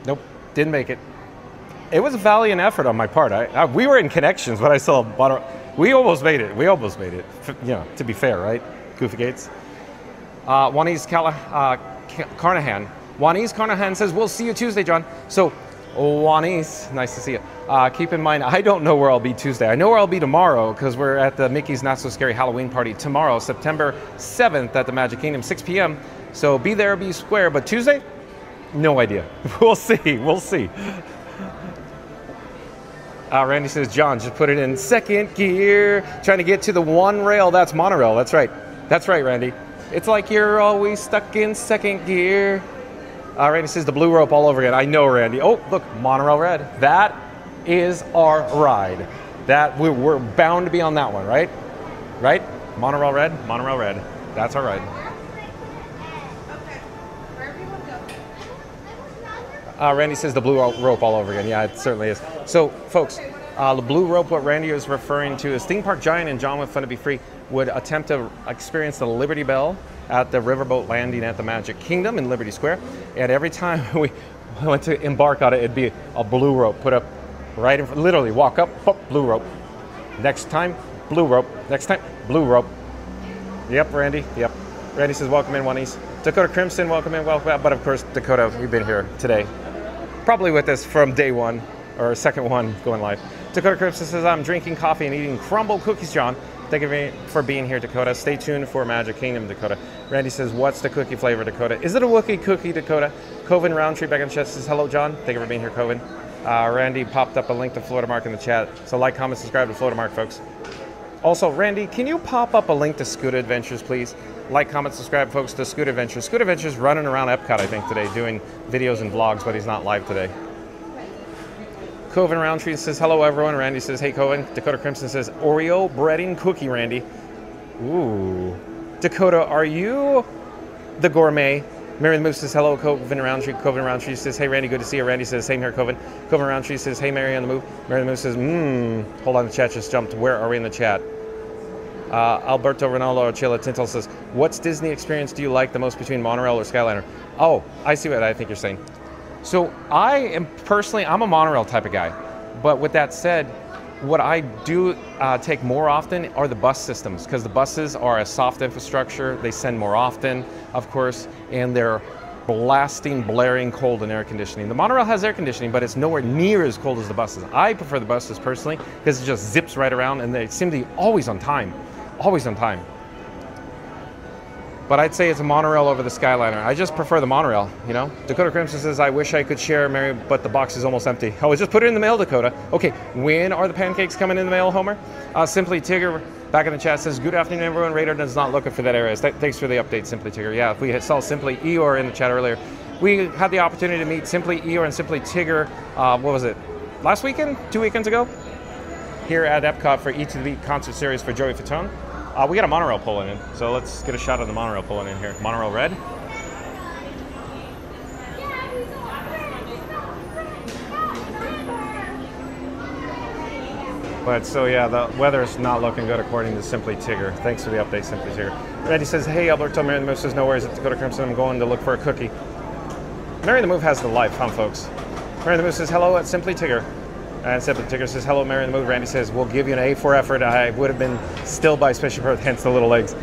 Nope, didn't make it. It was a valiant effort on my part. We were in connections, but I still we almost made it. We almost made it. You know, to be fair, right? Goofy Gates. Juanise Carnahan. Juanise Carnahan says, we'll see you Tuesday, John. So, Juanise, nice to see you. Keep in mind, I don't know where I'll be Tuesday. I know where I'll be tomorrow because we're at the Mickey's Not So Scary Halloween party tomorrow, September 7th at the Magic Kingdom, 6 p.m. So be there, be square. But Tuesday, no idea. We'll see. We'll see. Randy says, John, just put it in second gear. Trying to get to the one rail. That's monorail. That's right. That's right, Randy. It's like you're always stuck in second gear. Randy says, the blue rope all over again. I know, Randy. Oh, look, monorail red. That is our ride. That we're bound to be on that one, right? Right? Monorail red, monorail red. That's our ride. Randy says the blue rope all over again. Yeah, it certainly is. So, folks, the blue rope, what Randy is referring to is Theme Park Giant and John with Fun to Be Free would attempt to experience the Liberty Bell at the riverboat landing at the Magic Kingdom in Liberty Square. And every time we went to embark on it, it'd be a blue rope put up right in front, literally walk up, blue rope. Next time, blue rope. Next time, blue rope. Yep, Randy, yep. Randy says, welcome in, Juanies. Dakota Crimson, welcome in, welcome out. But of course, Dakota, you've been here today. Probably with us from day one, or second one going live. Dakota Crimson says, I'm drinking coffee and eating crumble cookies, John. Thank you for being here, Dakota. Stay tuned for Magic Kingdom, Dakota. Randy says, what's the cookie flavor, Dakota? Is it a Wookiee cookie, Dakota? Coven Roundtree back in the chat says, hello, John. Thank you for being here, Coven. Randy popped up a link to Florida Mark in the chat. So like, comment, subscribe to Florida Mark, folks. Also, Randy, can you pop up a link to Scoot Adventures, please? Like, comment, subscribe, folks, to Scoot Adventures. Scoot Adventures running around Epcot, I think, today, doing videos and vlogs, but he's not live today. Coven Roundtree says, hello, everyone. Randy says, hey, Coven. Dakota Crimson says, Oreo breading cookie, Randy. Ooh. Dakota, are you the gourmet? Mary the Moose says, hello, Coven Roundtree. Coven Roundtree says, hey, Randy, good to see you. Randy says, same here, Coven. Coven Roundtree says, hey, Mary on the move. Mary the Moose says, hold on, the chat just jumped. Where are we in the chat? Alberto Ronaldo Ochila Tintel says, what's Disney experience do you like the most between monorail or Skyliner? Oh, I see what I think you're saying. So I am personally, I'm a monorail type of guy. But with that said, what I do take more often are the bus systems, because the buses are a soft infrastructure. They send more often, of course, and they're blasting, blaring cold in air conditioning. The monorail has air conditioning, but it's nowhere near as cold as the buses. I prefer the buses personally because it just zips right around and they seem to be always on time. Always on time. But I'd say it's a monorail over the Skyliner. I just prefer the monorail, you know? Dakota Crimson says, I wish I could share, Mary, but the box is almost empty. Oh, just put it in the mail, Dakota. Okay, when are the pancakes coming in the mail, Homer? Simply Tigger back in the chat says, good afternoon, everyone. Radar is not looking for that area. Thanks for the update, Simply Tigger. Yeah, we saw Simply Eeyore in the chat earlier. We had the opportunity to meet Simply Eeyore and Simply Tigger, what was it, last weekend? 2 weekends ago? Here at Epcot for Eat to the Beat concert series for Joey Fatone. We got a monorail pulling in, so let's get a shot of the monorail pulling in here. Monorail red. But so yeah, the weather's not looking good according to Simply Tigger. Thanks for the update, Simply Tigger. Randy says, hey, Alberto, Mary the Move says, no worries at Dakota Crimson, I'm going to look for a cookie. Mary the Move has the life, huh, folks? Mary the Move says, hello at Simply Tigger. And Simply Tigger says, hello, Mary in the Move. Randy says, we'll give you an A for effort. I would have been still by Special Birth, hence the little legs.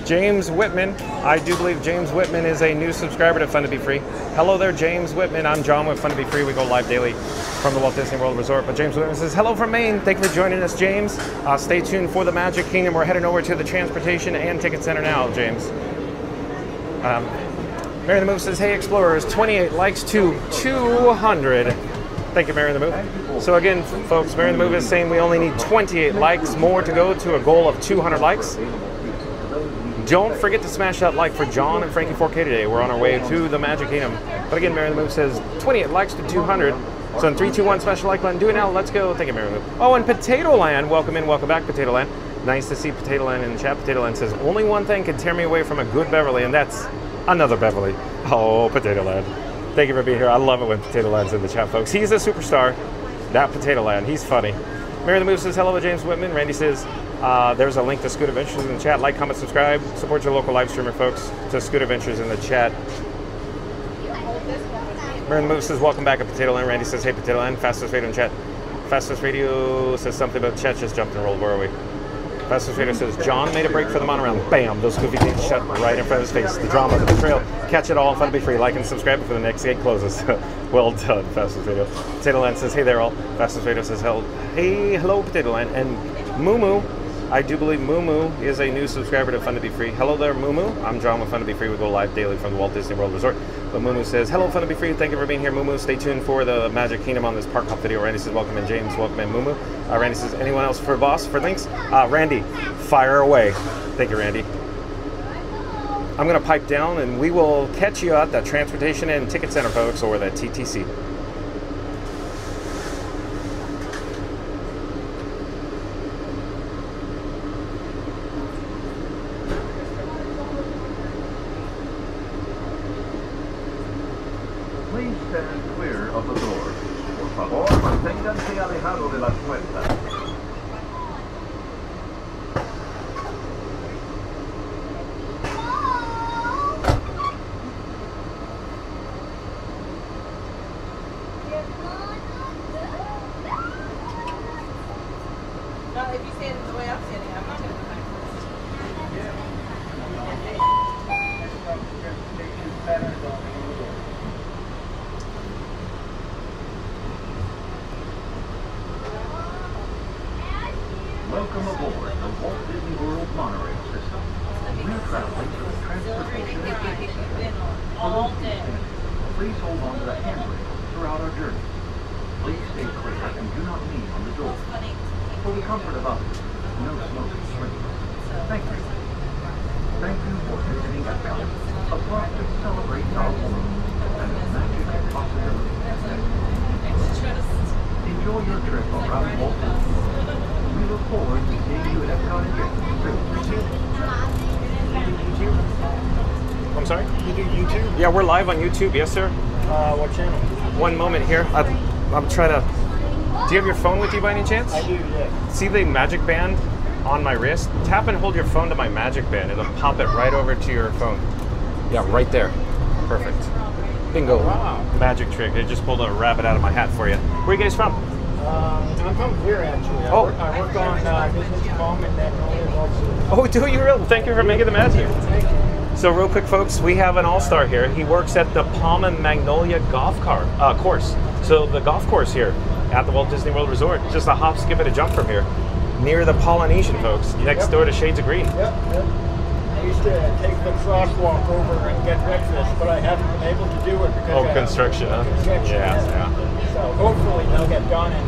James Whitman. I do believe James Whitman is a new subscriber to Fun to Be Free. Hello there, James Whitman. I'm John with Fun to Be Free. We go live daily from the Walt Disney World Resort. But James Whitman says, hello from Maine. Thank you for joining us, James. Stay tuned for the Magic Kingdom. We're heading over to the Transportation and Ticket Center now, James. Mary the Move says, hey, Explorers, 28 likes to 200. Thank you, Mary the Move. So again, folks, Mary the Move is saying we only need 28 likes more to go to a goal of 200 likes. Don't forget to smash that like for John and Frankie 4K today. We're on our way to the Magic Kingdom. But again, Mary the Move says 28 likes to 200. So in 3, 2, 1, smash the like button. Do it now. Let's go. Thank you, Mary the Move. Oh, and Potato Land. Welcome in. Welcome back, Potato Land. Nice to see Potato Land in the chat. Potato Land says, only one thing can tear me away from a good Beverly, and that's another Beverly. Oh, Potato Land. Thank you for being here. I love it when Potato Land's in the chat, folks. He's a superstar. That Potato Land. He's funny. Mary the Move says, hello to James Whitman. Randy says, there's a link to Scoot Adventures in the chat. Like, comment, subscribe. Support your local live streamer, folks, to Scoot Adventures in the chat. Mary the Move says, welcome back at Potato Land. Randy says, hey, Potato Land. Fastest Radio in chat. Fastest Radio says something about chat just jumped and rolled. Where are we? Fastest Radio says, John made a break for the monorail. Bam! Those goofy things shut right in front of his face. The drama, the betrayal. Catch it all. Fun to be free. Like and subscribe before the next gate closes. Well done, Fastest Radio. Potato Land says, hey there all. Fastest Radio says, hey, hello, Potato Land. And Moo Moo, I do believe Moo Moo is a new subscriber to Fun to Be Free. Hello there, Moo Moo. I'm John with Fun to Be Free. We go live daily from the Walt Disney World Resort. But Moo Moo says, hello, Fun to Be Free. Thank you for being here, Moo Moo. Stay tuned for the Magic Kingdom on this Park Hop video. Randy says, welcome in, James. Welcome in, Moo Moo. Randy says, anyone else for boss for links? Randy, fire away. Thank you, Randy. I'm going to pipe down, and we will catch you at the Transportation and Ticket Center, folks, or the TTC. Please stand clear of the door. Por favor, manténganse alejado de las puertas. No, if you stand the way I'm standing, I'm not going to come back. Welcome aboard the Walt Disney World monorail system. We're traveling through the transportation and ticket center. For those who please hold on to the handrail throughout our journey. Please stay clear and do not lean on the door. For the comfort of others, no smoking please. Thank you. Thank you for visiting Epcot, a park that celebrates our world and the magic and possibilities that enjoy your trip around Walt Disney World. We look forward to seeing you at Epcot again. I'm sorry? You do YouTube? Yeah, we're live on YouTube. Yes, sir. What channel? One moment here. I'm trying to... Do you have your phone with you by any chance? I do, yeah. See the magic band on my wrist? Tap and hold your phone to my magic band. It'll pop it right over to your phone. Yeah, right there. Perfect. Bingo. Wow. Magic trick. I just pulled a rabbit out of my hat for you. Where are you guys from? I'm from here, actually. I work on Business Palm and Magnolia also. Oh, do you really? Thank you for making the magic. Thank you. So real quick, folks, we have an all-star here. He works at the Palm and Magnolia golf course. So the golf course here at the Walt Disney World Resort, just a hop, skip, and a jump from here. Near the Polynesian, folks, next door to Shades of Green. Yep. I used to take the crosswalk over and get breakfast, but I haven't been able to do it because construction, huh? Construction, Yeah. So hopefully they'll get done in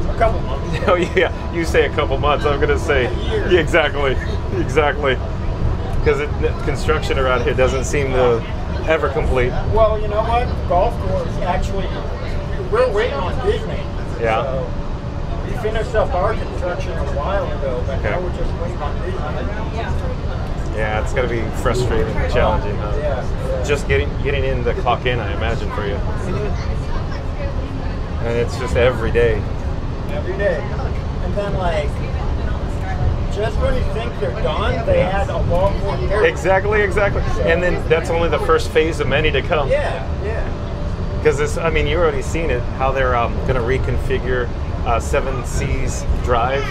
a couple months. Oh yeah, you say a couple months. I'm gonna say a year. Yeah, exactly. Because construction around here doesn't seem to ever complete. Well, you know what? Golf course actually, we're waiting on Disney. Yeah. So we finished up our construction a while ago, but now we're just waiting on Disney. Yeah, it's gonna be frustrating and challenging, huh? Yeah. Just getting in the clock in, I imagine, for you. And it's just every day. Every day. And then like, just when you think they're done, they add a lot more here. Exactly. And then that's only the first phase of many to come. Yeah. Because this, I mean, you've already seen it, how they're gonna reconfigure Seven Seas Drive.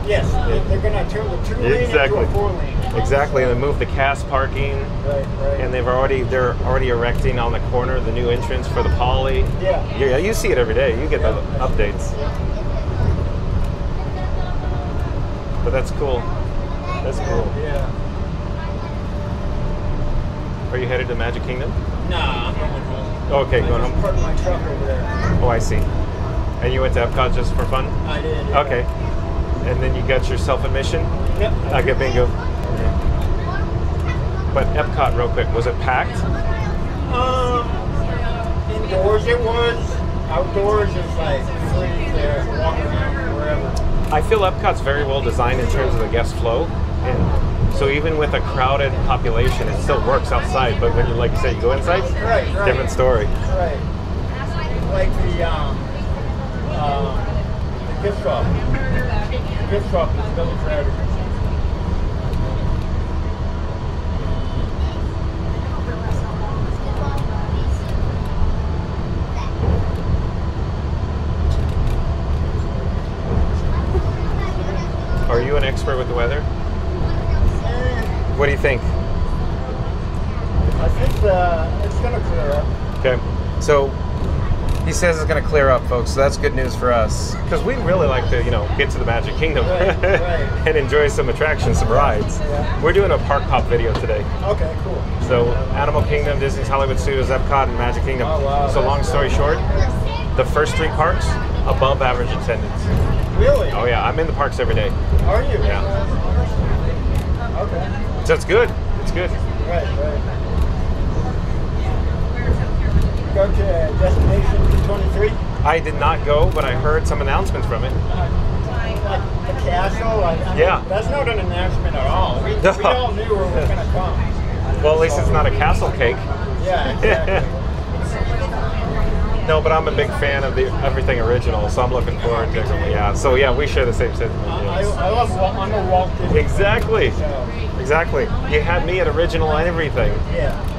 Yes, they're going to turn the 2-lane into a 4-lane. Exactly, and then move the cast parking. Right. And they're already erecting on the corner the new entrance for the Poly. Yeah, you see it every day. You get the updates. But that's cool. Yeah. Are you headed to Magic Kingdom? Nah, I'm going home. Okay, going home. I parked my truck over there. Oh, I see. And you went to Epcot just for fun? I did. Yeah. Okay. And then you got your self-admission? Yep. Okay, bingo. But Epcot, real quick, was it packed? Indoors it was. Outdoors it's like free there, walking around wherever. I feel Epcot's very well designed in terms of the guest flow, and so even with a crowded population, it still works outside. But when you, like you said, you go inside, right. different story. Right. Like the gift shop. The gift shop is still crowded. Are you an expert with the weather? What do you think? I think it's going to clear up. Okay, so he says it's going to clear up, folks. So that's good news for us because we really like to, get to the Magic Kingdom and enjoy some attractions, some rides. Yeah. We're doing a park hop video today. Okay, cool. So Animal Kingdom, Disney's Hollywood Studios, Epcot, and Magic Kingdom. Oh, wow. So long story short, the first 3 parks above average attendance. Really? Oh yeah, I'm in the parks every day. Are you? Yeah. Okay. So it's good. It's good. Right. Go to Destination 23? I did not go, but I heard some announcements from it. Like the castle? Yeah. That's not an announcement at all. We all knew where we were going to come. Well, at least it's not a castle cake. Yeah, exactly. No, but I'm a big fan of everything original, so I'm looking forward to it. Yeah, so yeah, we share the same sentiment. I love I'm a Walt Disney. Exactly. Exactly. You had me at original and everything. Yeah.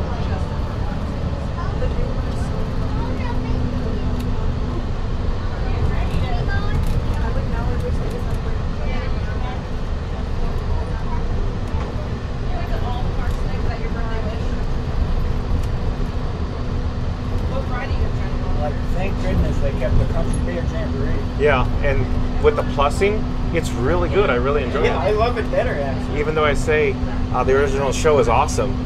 Thank goodness they kept the country beer jamboree. Yeah, and with the plussing, it's really good. I really enjoy it. Yeah, I love it better actually. Even though I say the original show is awesome,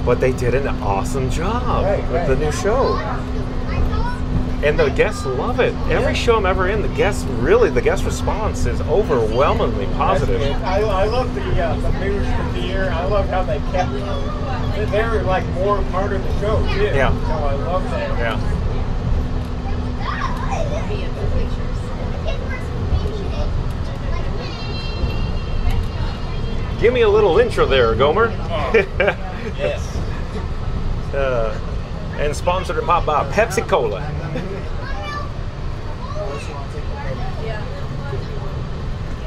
but they did an awesome job with the new show. And the guests love it. Every show I'm ever in, the guest response is overwhelmingly positive. I love the moves, the beer. I love how they kept they're like more part of the show too. Yeah. So I love that. Yeah. Give me a little intro there, Gomer. Yes. And sponsored by Pepsi Cola.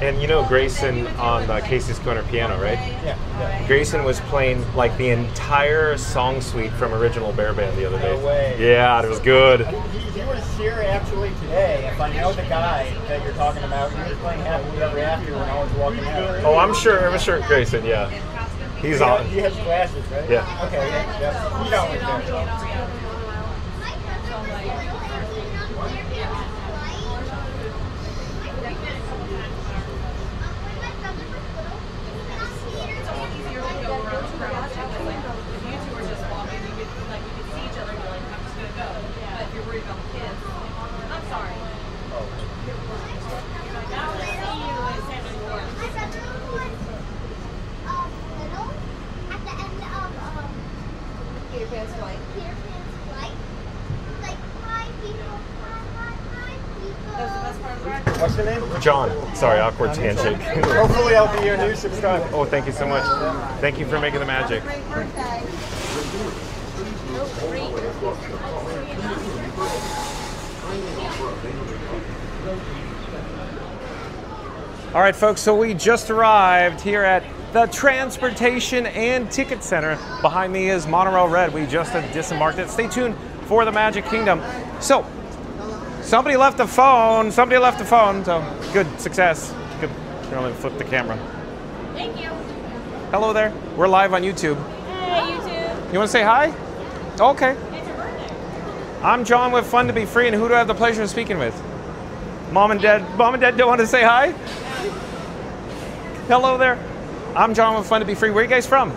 And you know Grayson on Casey's Corner Piano, right? Yeah. Grayson was playing like the entire song suite from original Bear Band the other day. No way. Yeah, it was good. He was here actually today. If I know the guy that you're talking about, he was playing Happily Ever After when I was walking out. Oh, I'm sure Grayson, yeah. He's on. He has glasses, right? Yeah. Okay, yeah. You know it there. What's your name? John. Sorry, awkward handshake. Hopefully I'll be your new subscriber. Oh, thank you so much. Thank you for making the magic. All right, folks, so we just arrived here at the Transportation and Ticket Center. Behind me is Monorail Red. We just disembarked it. Stay tuned for the Magic Kingdom. So, somebody left the phone. So, good, success. Good. Here, let me flip the camera. Thank you. Hello there. We're live on YouTube. Hey, YouTube. You want to say hi? Okay. It's your birthday. I'm John with Fun to Be Free, and who do I have the pleasure of speaking with? Mom and Dad don't want to say hi? Hello there. I'm John with Fun to Be Free. Where are you guys from?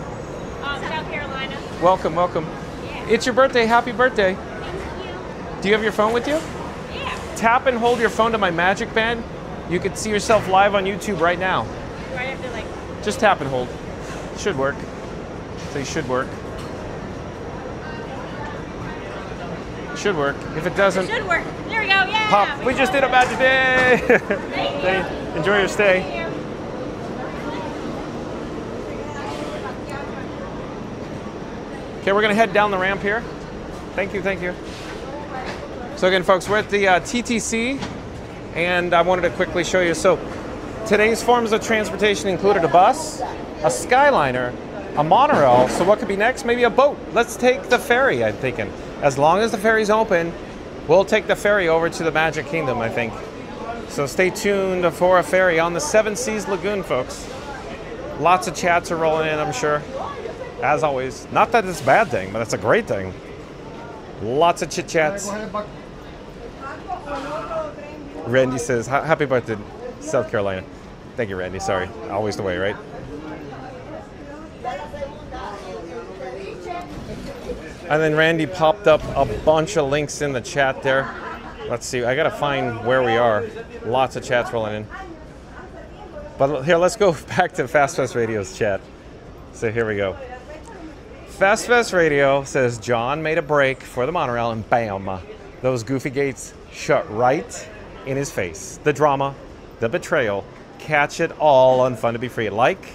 South Carolina. Welcome. Yeah. It's your birthday. Happy birthday. Thank you. Do you have your phone with you? Yeah. Tap and hold your phone to my magic band. You can see yourself live on YouTube right now. Do I have to Just tap and hold. Should work. Say should work. Should work. If it doesn't, Should work. There we go. Yeah. pop. We just did a magic day. Thank you. Enjoy your stay. Okay, we're gonna head down the ramp here. Thank you, thank you. So again, folks, we're at the TTC, and I wanted to quickly show you. So today's forms of transportation included a bus, a Skyliner, a monorail. So what could be next? Maybe a boat. Let's take the ferry, I'm thinking. As long as the ferry's open, we'll take the ferry over to the Magic Kingdom, I think. So stay tuned for a ferry on the Seven Seas Lagoon, folks. Lots of chats are rolling in, I'm sure. As always. Not that it's a bad thing, but it's a great thing. Lots of chit-chats. Randy says, happy birthday, South Carolina. Thank you, Randy. Sorry. Always the way, right? And then Randy popped up a bunch of links in the chat there. Let's see. I got to find where we are. Lots of chats rolling in. But here, let's go back to Fast Fest Radio's chat. So here we go. Fast Fest Radio says John made a break for the monorail and bam, those goofy gates shut right in his face. The drama, the betrayal, catch it all on Fun to Be Free. Like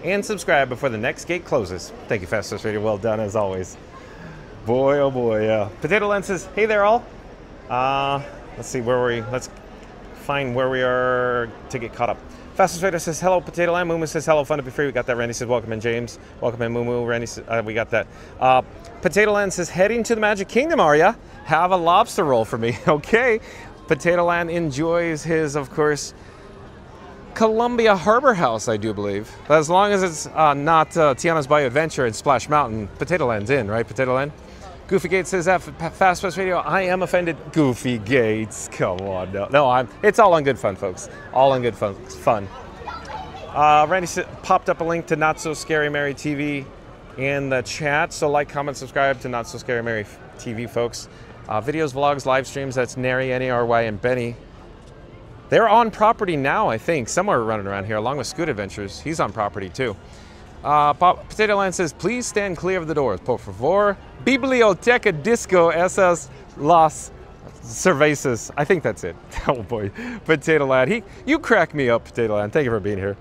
and subscribe before the next gate closes. Thank you, Fast Fest Radio. Well done as always. Boy, oh boy, yeah. Potato Land says, hey there all. Let's see where we, let's find where we are to get caught up. Fastest Trader says, hello, Potato Land. Mumu says, hello, Fun to Be Free. We got that. Randy says, welcome in, James. Welcome in, Mumu. Randy says, we got that. Potato Land says, heading to the Magic Kingdom, are ya? Have a lobster roll for me. Okay. Potato Land enjoys his, of course, Columbia Harbor House, I do believe. But as long as it's not Tiana's Bayou Adventure and Splash Mountain, Potato Land's in, right, Potato Land? Goofy Gates says that Fast Fest Radio. I am offended. Goofy Gates, come on, no, it's all on good fun, folks. All on good fun. Randy popped up a link to Not So Scary Mary TV in the chat. So like, comment, subscribe to Not So Scary Mary TV, folks. Videos, vlogs, live streams. That's Nary, N-A-R-Y, and Benny. They're on property now, I think, somewhere running around here, along with Scoot Adventures. He's on property too. Potato Land says, please stand clear of the doors. Por favor, Biblioteca Disco SS Las Cervezas. I think that's it. Oh boy, Potato Land. You crack me up, Potato Land. Thank you for being here.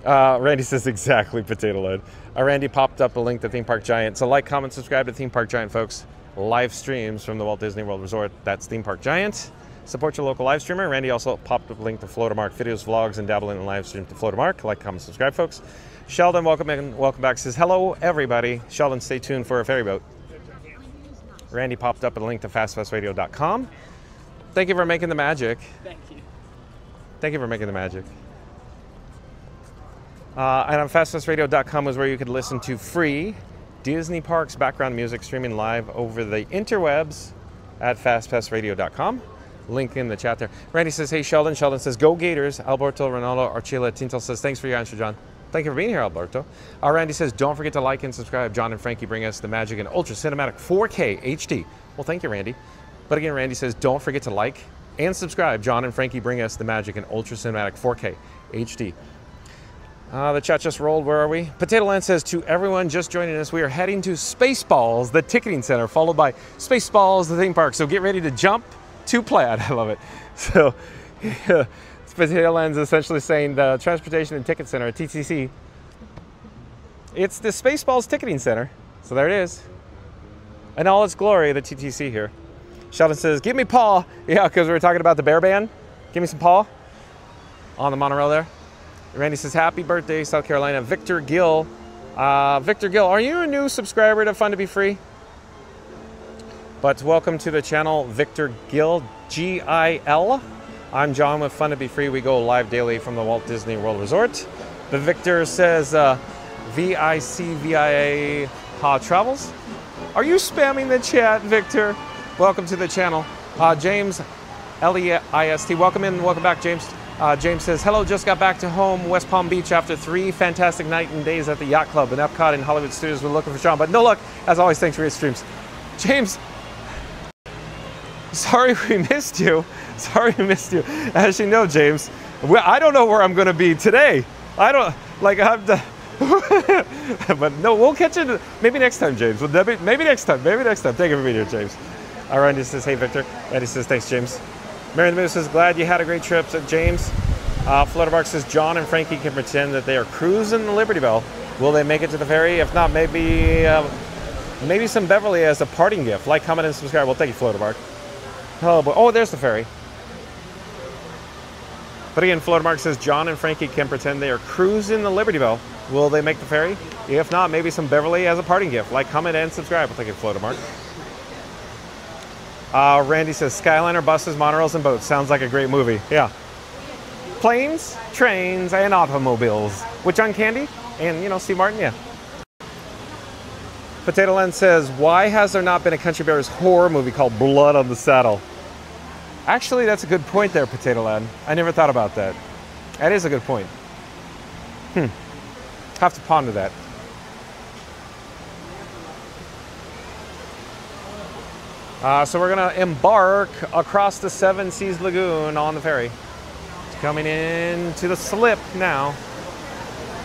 Randy says, exactly, Potato Land. Randy popped up a link to Theme Park Giant. So like, comment, subscribe to Theme Park Giant, folks. Live streams from the Walt Disney World Resort. That's Theme Park Giant. Support your local live streamer. Randy also popped up a link to Floatermark videos, vlogs, and dabbling in live stream to Floatermark. Like, comment, subscribe, folks. Sheldon, welcome in, welcome back. Says, hello, everybody. Sheldon, stay tuned for a ferry boat. Randy popped up a link to fastfestradio.com. Thank you for making the magic. Thank you. Thank you for making the magic. And on fastfestradio.com is where you could listen to free Disney Parks background music streaming live over the interwebs at fastfestradio.com. Link in the chat there. Randy says, hey, Sheldon. Sheldon says, go Gators. Alberto, Ronaldo, Archila, Tintel says, thanks for your answer, John. Thank you for being here, Alberto. Randy says, don't forget to like and subscribe. John and Frankie bring us the magic in ultra cinematic 4K HD. Well, thank you, Randy. But again, Randy says, don't forget to like and subscribe. John and Frankie bring us the magic in ultra cinematic 4K HD. The chat just rolled. Where are we? Potato Land says, to everyone just joining us, we are heading to Spaceballs, the ticketing center, followed by Spaceballs, the theme park. So get ready to jump to Plaid. I love it. So, yeah. Potato Land's essentially saying the Transportation and Ticket Center at TTC. It's the Spaceballs Ticketing Center. So there it is. In all its glory, the TTC here. Sheldon says, give me paw. Yeah, because we were talking about the bear band. Give me some paw. On the monorail there. Randy says, happy birthday, South Carolina. Victor Gill. Victor Gill, are you a new subscriber to Fun to Be Free? But welcome to the channel, Victor Gill, G-I-L. I'm John with Fun to Be Free. We go live daily from the Walt Disney World Resort. The Victor says, V-I-C-V-I-A Travels. Are you spamming the chat, Victor? Welcome to the channel. James, L-E-I-S-T. Welcome in, welcome back, James. James says, hello, just got back to home, West Palm Beach, after 3 fantastic nights and days at the Yacht Club and Epcot and Hollywood Studios. We're looking for Sean, but no luck. As always, thanks for your streams. James, sorry we missed you. Sorry we missed you. As you know, James, I don't know where I'm going to be today. I don't, like, But no, we'll catch it maybe next time, James. Maybe next time. Maybe next time. Thank you for being here, James. Randy says, hey, Victor. Randy says, thanks, James. Mary the Moose says, glad you had a great trip. So James. Flutterbark says, John and Frankie can pretend that they are cruising the Liberty Bell. Will they make it to the ferry? If not, maybe some Beverly as a parting gift. Like, comment, and subscribe. Well, thank you, Flutterbark. Oh, boy. Oh, there's the ferry. But again, Flutterbark says, John and Frankie can pretend they are cruising the Liberty Bell. Will they make the ferry? If not, maybe some Beverly as a parting gift. Like, comment, and subscribe. Well, thank you, Flutterbark. Randy says, Skyliner, buses, monorails, and boats. Sounds like a great movie. Yeah. Planes, trains, and automobiles. With John Candy and, you know, Steve Martin, yeah. Potato Land says, why has there not been a Country Bears horror movie called Blood on the Saddle? Actually, that's a good point there, Potato Land. I never thought about that. That is a good point. Have to ponder that. So we're going to embark across the Seven Seas Lagoon on the ferry. It's coming in to the slip now.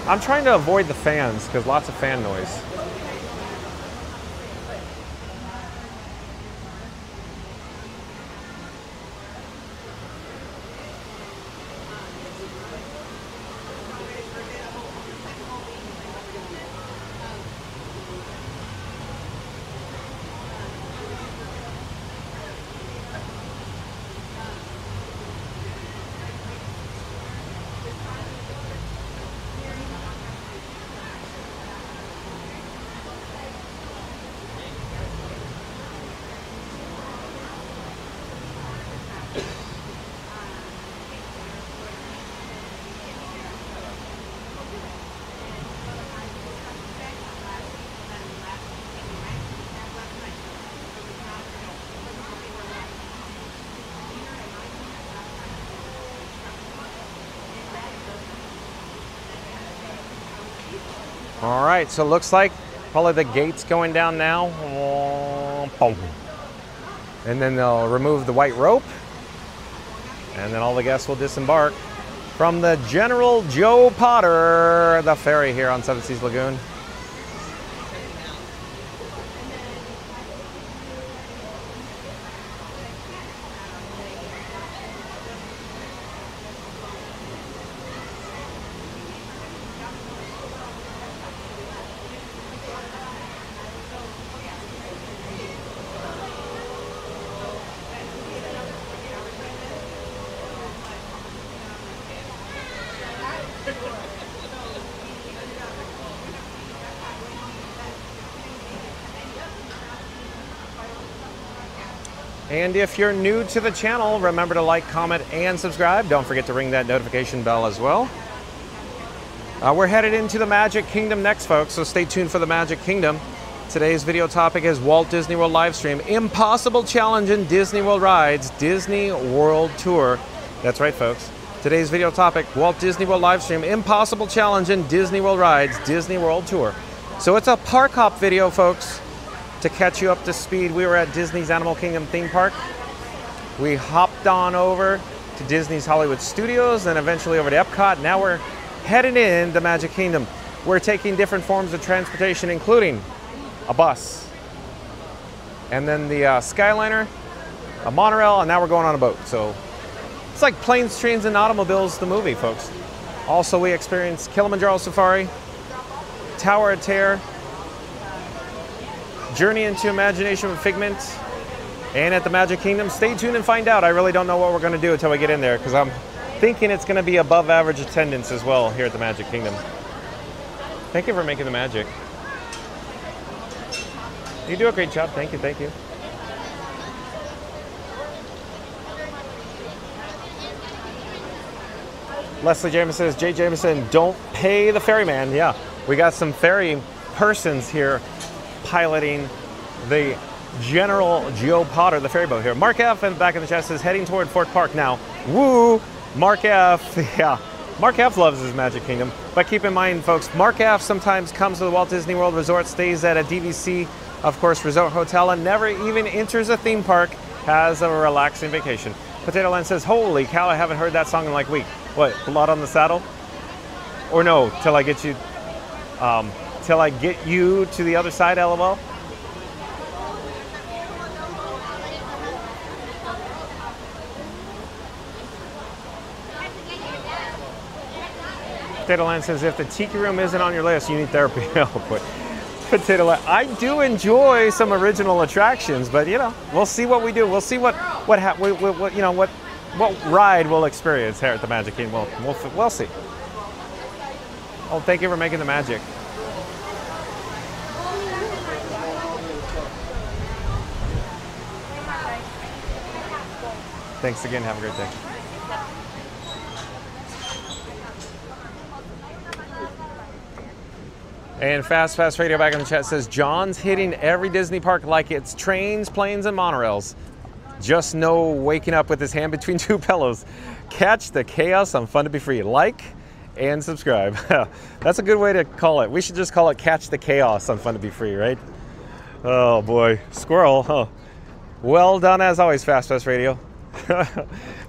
I'm trying to avoid the fans because lots of fan noise. All right, so it looks like probably the gate's going down now. And then they'll remove the white rope. And then all the guests will disembark from the General Joe Potter, the ferry here on Seven Seas Lagoon. And if you're new to the channel, remember to like, comment, and subscribe. Don't forget to ring that notification bell as well. We're headed into the Magic Kingdom next, folks, so stay tuned for the Magic Kingdom. Today's video topic is Walt Disney World livestream, Impossible Challenge in Disney World Rides, Disney World Tour. That's right, folks. Today's video topic, Walt Disney World livestream, Impossible Challenge in Disney World Rides, Disney World Tour. So it's a park hop video, folks. To catch you up to speed, we were at Disney's Animal Kingdom theme park. We hopped on over to Disney's Hollywood Studios and eventually over to Epcot. Now we're heading in the Magic Kingdom. We're taking different forms of transportation, including a bus, and then the Skyliner, a monorail, and now we're going on a boat. So it's like Planes, Trains, and Automobiles, the movie, folks. Also, we experienced Kilimanjaro Safari, Tower of Terror, Journey into Imagination with Figment, and at the Magic Kingdom. Stay tuned and find out. I really don't know what we're going to do until we get in there because I'm thinking it's going to be above average attendance as well here at the Magic Kingdom. Thank you for making the magic. You do a great job. Thank you. Thank you. Leslie Jameson says, Jay Jameson, don't pay the ferryman. Yeah, we got some ferry persons here piloting the General Joe Potter, the ferry boat here. Mark F in the back of the chat says, heading toward Fort Park now. Woo! Mark F, yeah. Mark F loves his Magic Kingdom. But keep in mind, folks, Mark F sometimes comes to the Walt Disney World Resort, stays at a DVC, of course, resort hotel, and never even enters a theme park, has a relaxing vacation. Potato Land says, holy cow, I haven't heard that song in like a week. What, Blood on the Saddle? Or no, till I get you... till I get you to the other side, LOL. Potato Land says, if the tiki room isn't on your list, you need therapy. Oh, boy. Potato Land, I do enjoy some original attractions, but you know, we'll see what we do. We'll see what ride we'll experience here at the Magic Kingdom. We'll see. Oh, thank you for making the magic. Thanks again. Have a great day. And Fast Radio back in the chat says, John's hitting every Disney park like it's trains, planes, and monorails. Just no waking up with his hand between two pillows. Catch the chaos on Fun to Be Free. Like and subscribe. That's a good way to call it. We should just call it Catch the Chaos on Fun to Be Free, right? Oh boy, squirrel, huh? Well done as always, Fast Radio.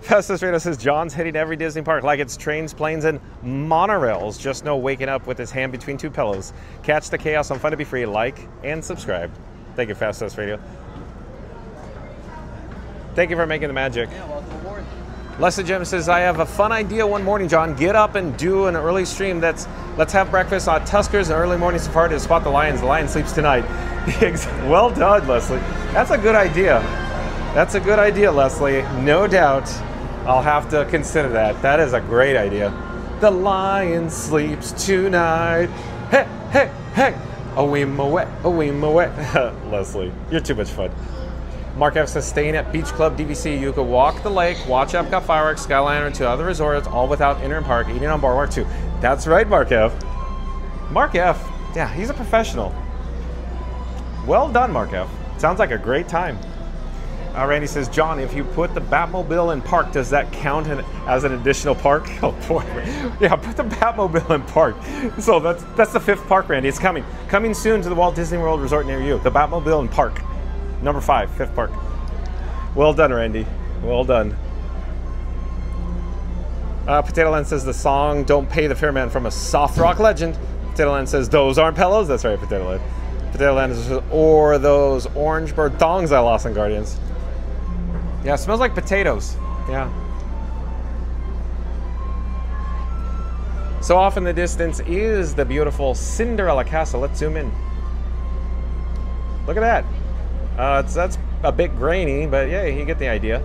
Fast Radio says, John's hitting every Disney park like it's trains, planes, and monorails. Just no waking up with his hand between two pillows. Catch the chaos on Fun to Be Free. Like and subscribe. Thank you, Fast Radio. Thank you for making the magic. Yeah, welcome aboard. Leslie Jim says, I have a fun idea one morning, John. Get up and do an early stream. Let's have breakfast on Tuskers and early morning safari to spot the lions. The lion sleeps tonight. Well done, Leslie. That's a good idea. That's a good idea, Leslie. No doubt. I'll have to consider that. That is a great idea. The lion sleeps tonight. Hey, hey, hey. Away, Leslie, you're too much fun. Mark F says, staying at Beach Club DVC, you could walk the lake, watch Epcot fireworks, Skyliner, to other resorts, all without entering park, eating on Boardwalk too. That's right, Mark F. Mark F, yeah, he's a professional. Well done, Mark F. Sounds like a great time. Randy says, John, if you put the Batmobile in park, does that count as an additional park? Oh boy, yeah, put the Batmobile in park. So that's the 5th park, Randy. It's coming soon to the Walt Disney World Resort near you. The Batmobile in park. Number 5, 5th park. Well done, Randy. Well done. Potato Land says the song "Don't Pay the Fairman" from a soft rock legend. Potato Land says those aren't pillows. That's right, Potato Land. Potato Land says, or those orange bird thongs I lost in Guardians. Yeah, it smells like potatoes. Yeah. So off in the distance is the beautiful Cinderella Castle. Let's zoom in. Look at that. That's a bit grainy, but yeah, you get the idea.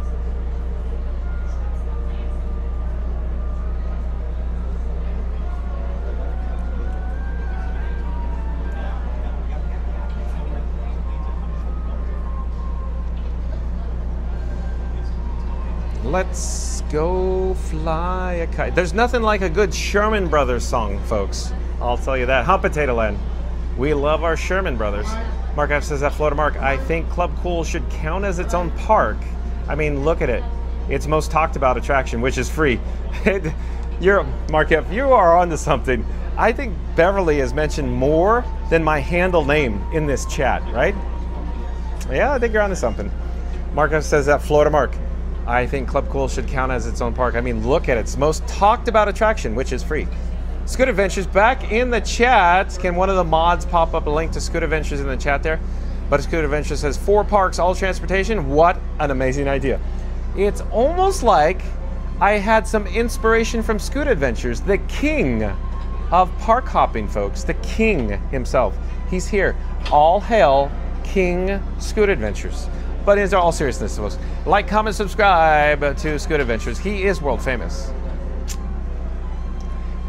Let's go fly a kite. There's nothing like a good Sherman Brothers song, folks. I'll tell you that. Huh, Potato Land? We love our Sherman Brothers. Mark F says that Florida Mark, I think Club Cool should count as its own park. I mean, look at it. Its most talked about attraction, which is free. Mark F, you are onto something. I think Beverly has mentioned more than my handle name in this chat, right? Yeah, I think you're onto something. Mark F says that Florida Mark, I think Club Cool should count as its own park. I mean, look at its most talked about attraction, which is free. Scoot Adventures back in the chat. Can one of the mods pop up a link to Scoot Adventures in the chat there? But Scoot Adventures says 4 parks, all transportation. What an amazing idea. It's almost like I had some inspiration from Scoot Adventures, the king of park hopping, folks. The king himself. He's here. All hail King Scoot Adventures. But in all seriousness, folks, like, comment, subscribe to Scoot Adventures. He is world famous.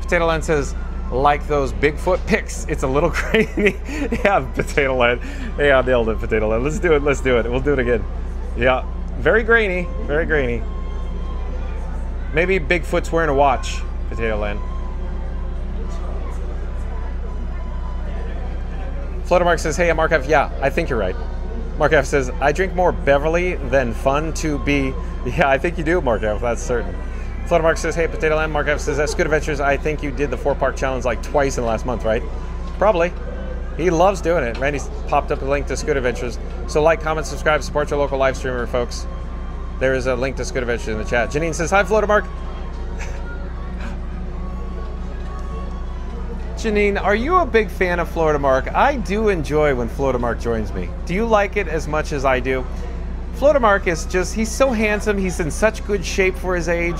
Potato Land says, like those Bigfoot pics, it's a little grainy. Yeah, Potato Land. Yeah, I nailed it, Potato Land. Let's do it, let's do it. We'll do it again. Yeah, very grainy, very grainy. Maybe Bigfoot's wearing a watch, Potato Land. Floater Mark says, hey, Mark F, yeah, I think you're right. Mark F says, I drink more Beverly than Fun to Be. Yeah, I think you do, Mark F, that's certain. Floater Mark says, hey, Potato Land. Mark F says, that's Good Adventures. I think you did the 4-park challenge like twice in the last month, right? Probably. He loves doing it. Randy's popped up a link to Scoot Adventures. So like, comment, subscribe, support your local live streamer, folks. There is a link to Scoot Adventures in the chat. Janine says, hi, Floater Mark. Janine, are you a big fan of Florida Mark? I do enjoy when Florida Mark joins me. Do you like it as much as I do? Florida Mark is just, he's so handsome. He's in such good shape for his age.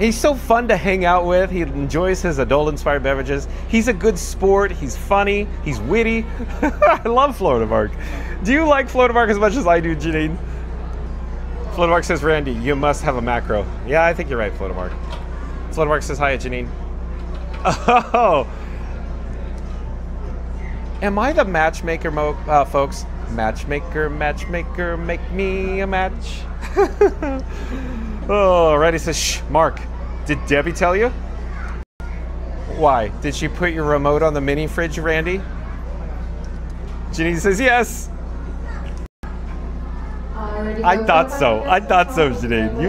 He's so fun to hang out with. He enjoys his adult-inspired beverages. He's a good sport. He's funny. He's witty. I love Florida Mark. Do you like Florida Mark as much as I do, Janine? Florida Mark says, Randy, you must have a macro. Yeah, I think you're right, Florida Mark. Florida Mark says, hi, Janine. Oh. Am I the matchmaker, folks? Matchmaker, matchmaker, make me a match. Oh, Randy says, shh, Mark, did Debbie tell you? Why? Did she put your remote on the mini fridge, Randy? Janine says, yes. I thought so. I thought so, Janine.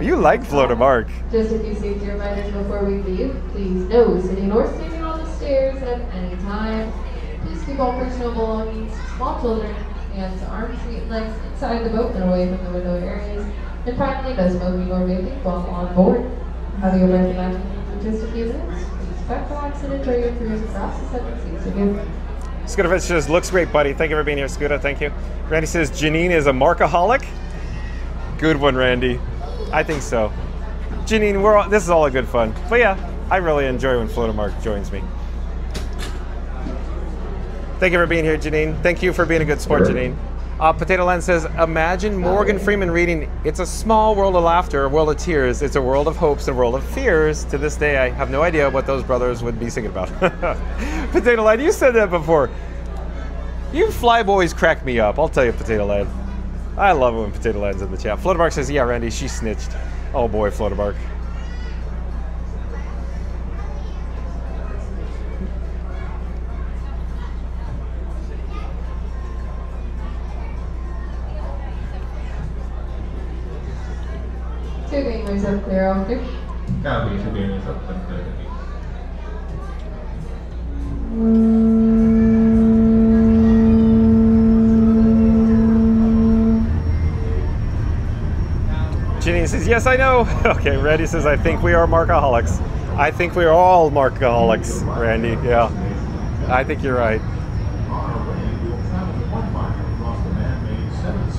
You like Florida Mark. Just a few safety reminders before we leave. Please, no sitting or standing on the stairs at any time. Please keep all personal belongings, small children, hands, arms, feet, and legs inside the boat and away from the window areas. And finally, no smoking or vaping while on board. Have your breath imagining for just a few minutes. Please back relax and enjoy your cruise across the 7 seas again. Scooter says, looks great, buddy. Thank you for being here, Scooter. Thank you. Randy says, Janine is a Markaholic. Good one, Randy. I think so. Janine, this is all a good fun. But yeah, I really enjoy when Florida Mark joins me. Thank you for being here, Janine. Thank you for being a good sport, Janine. Potato Land says, imagine Morgan Freeman reading, it's a small world of laughter, a world of tears, it's a world of hopes, a world of fears. To this day, I have no idea what those brothers would be singing about. Potato Land, you said that before. You fly boys crack me up, I'll tell you, Potato Land. I love it when Potato Land's in the chat. Florida Mark says, yeah, Randy, she snitched. Oh boy, Florida Mark. Two gamers up clear after. Copy, two gamers up clear. Janine says, yes, I know. Okay, Randy says, I think we are Markaholics. I think we are all Markaholics, Randy. Yeah, I think you're right.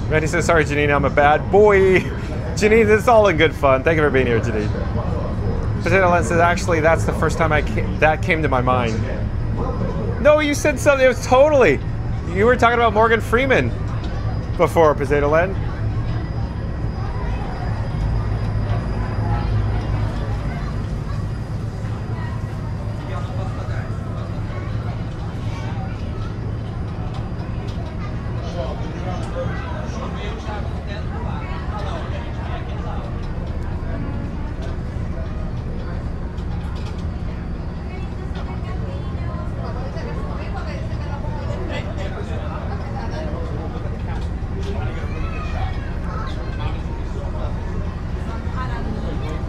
Randy says, sorry, Janine, I'm a bad boy. Janine, this is all in good fun. Thank you for being here, Janine. Potato Land says, actually, that's the first time that came to my mind. No, you said something. It was totally. You were talking about Morgan Freeman before, Potato Land.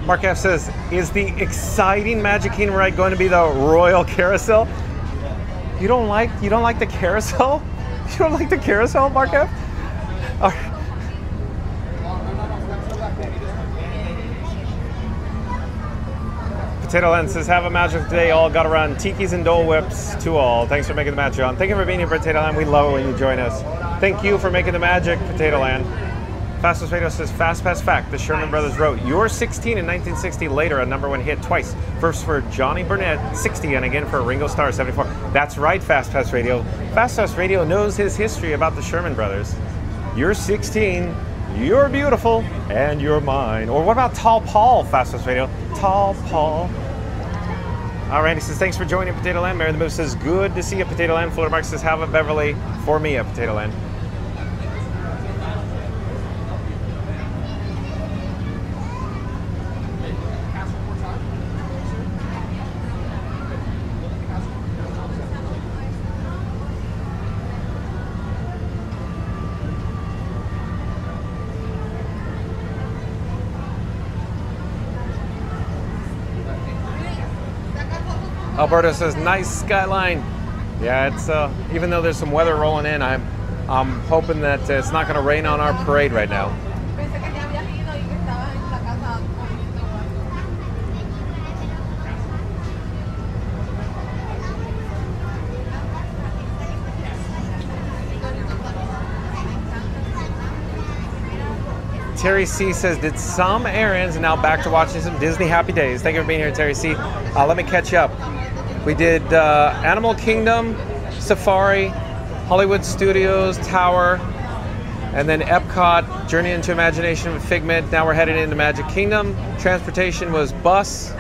Mark F says, is the exciting Magic Kingdom ride going to be the Royal Carousel? You don't like the carousel? You don't like the carousel, Mark F? Potato Land says, have a magical day. All got around tikis and Dole Whips to all. Thanks for making the match, John. Thank you for being here, Potato Land. We love it when you join us. Thank you for making the magic, Potato Land. Fastest Radio says, fast pass fact. The Sherman Brothers wrote, You're 16 in 1960, later a #1 hit twice. First for Johnny Burnett, 60, and again for Ringo Starr, 74. That's right, Fast Pass Radio. Fast Pass Radio knows his history about the Sherman Brothers. You're 16, you're beautiful, and you're mine. Or what about Tall Paul, Fast Pass Radio? Tall Paul. Randy says, thanks for joining, Potato Land. Mary the Moose says, good to see you, Potato Land. Florida Mark says, have a Beverly for me at Potato Land. Alberto says, nice skyline. Yeah, it's even though there's some weather rolling in, I'm hoping that it's not going to rain on our parade right now. Terry C says, did some errands and now back to watching some Disney Happy Days. Thank you for being here, Terry C. Let me catch you up. We did Animal Kingdom, Safari, Hollywood Studios, Tower, and then Epcot, Journey into Imagination with Figment. Now we're headed into Magic Kingdom. Transportation was bus,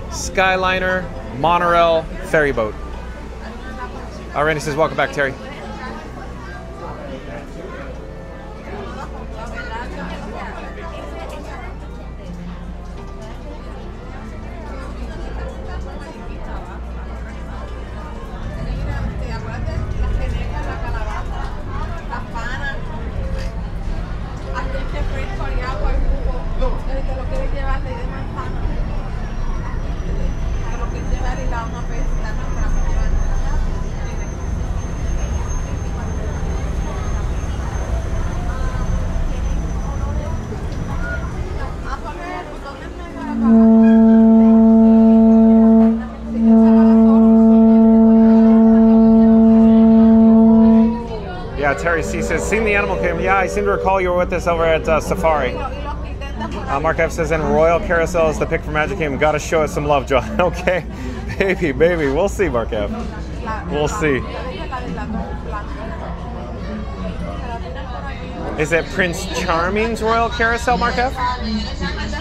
Skyliner, monorail, ferry boat. Randy says, welcome back, Terry. Terry C says, seen the Animal Kingdom. Yeah, I seem to recall you were with us over at Safari. Mark F says, and Royal Carousel is the pick for Magic Kingdom. Gotta show us some love, John. Okay, baby. We'll see, Mark F. We'll see. Is it Prince Charming's Royal Carousel, Mark F?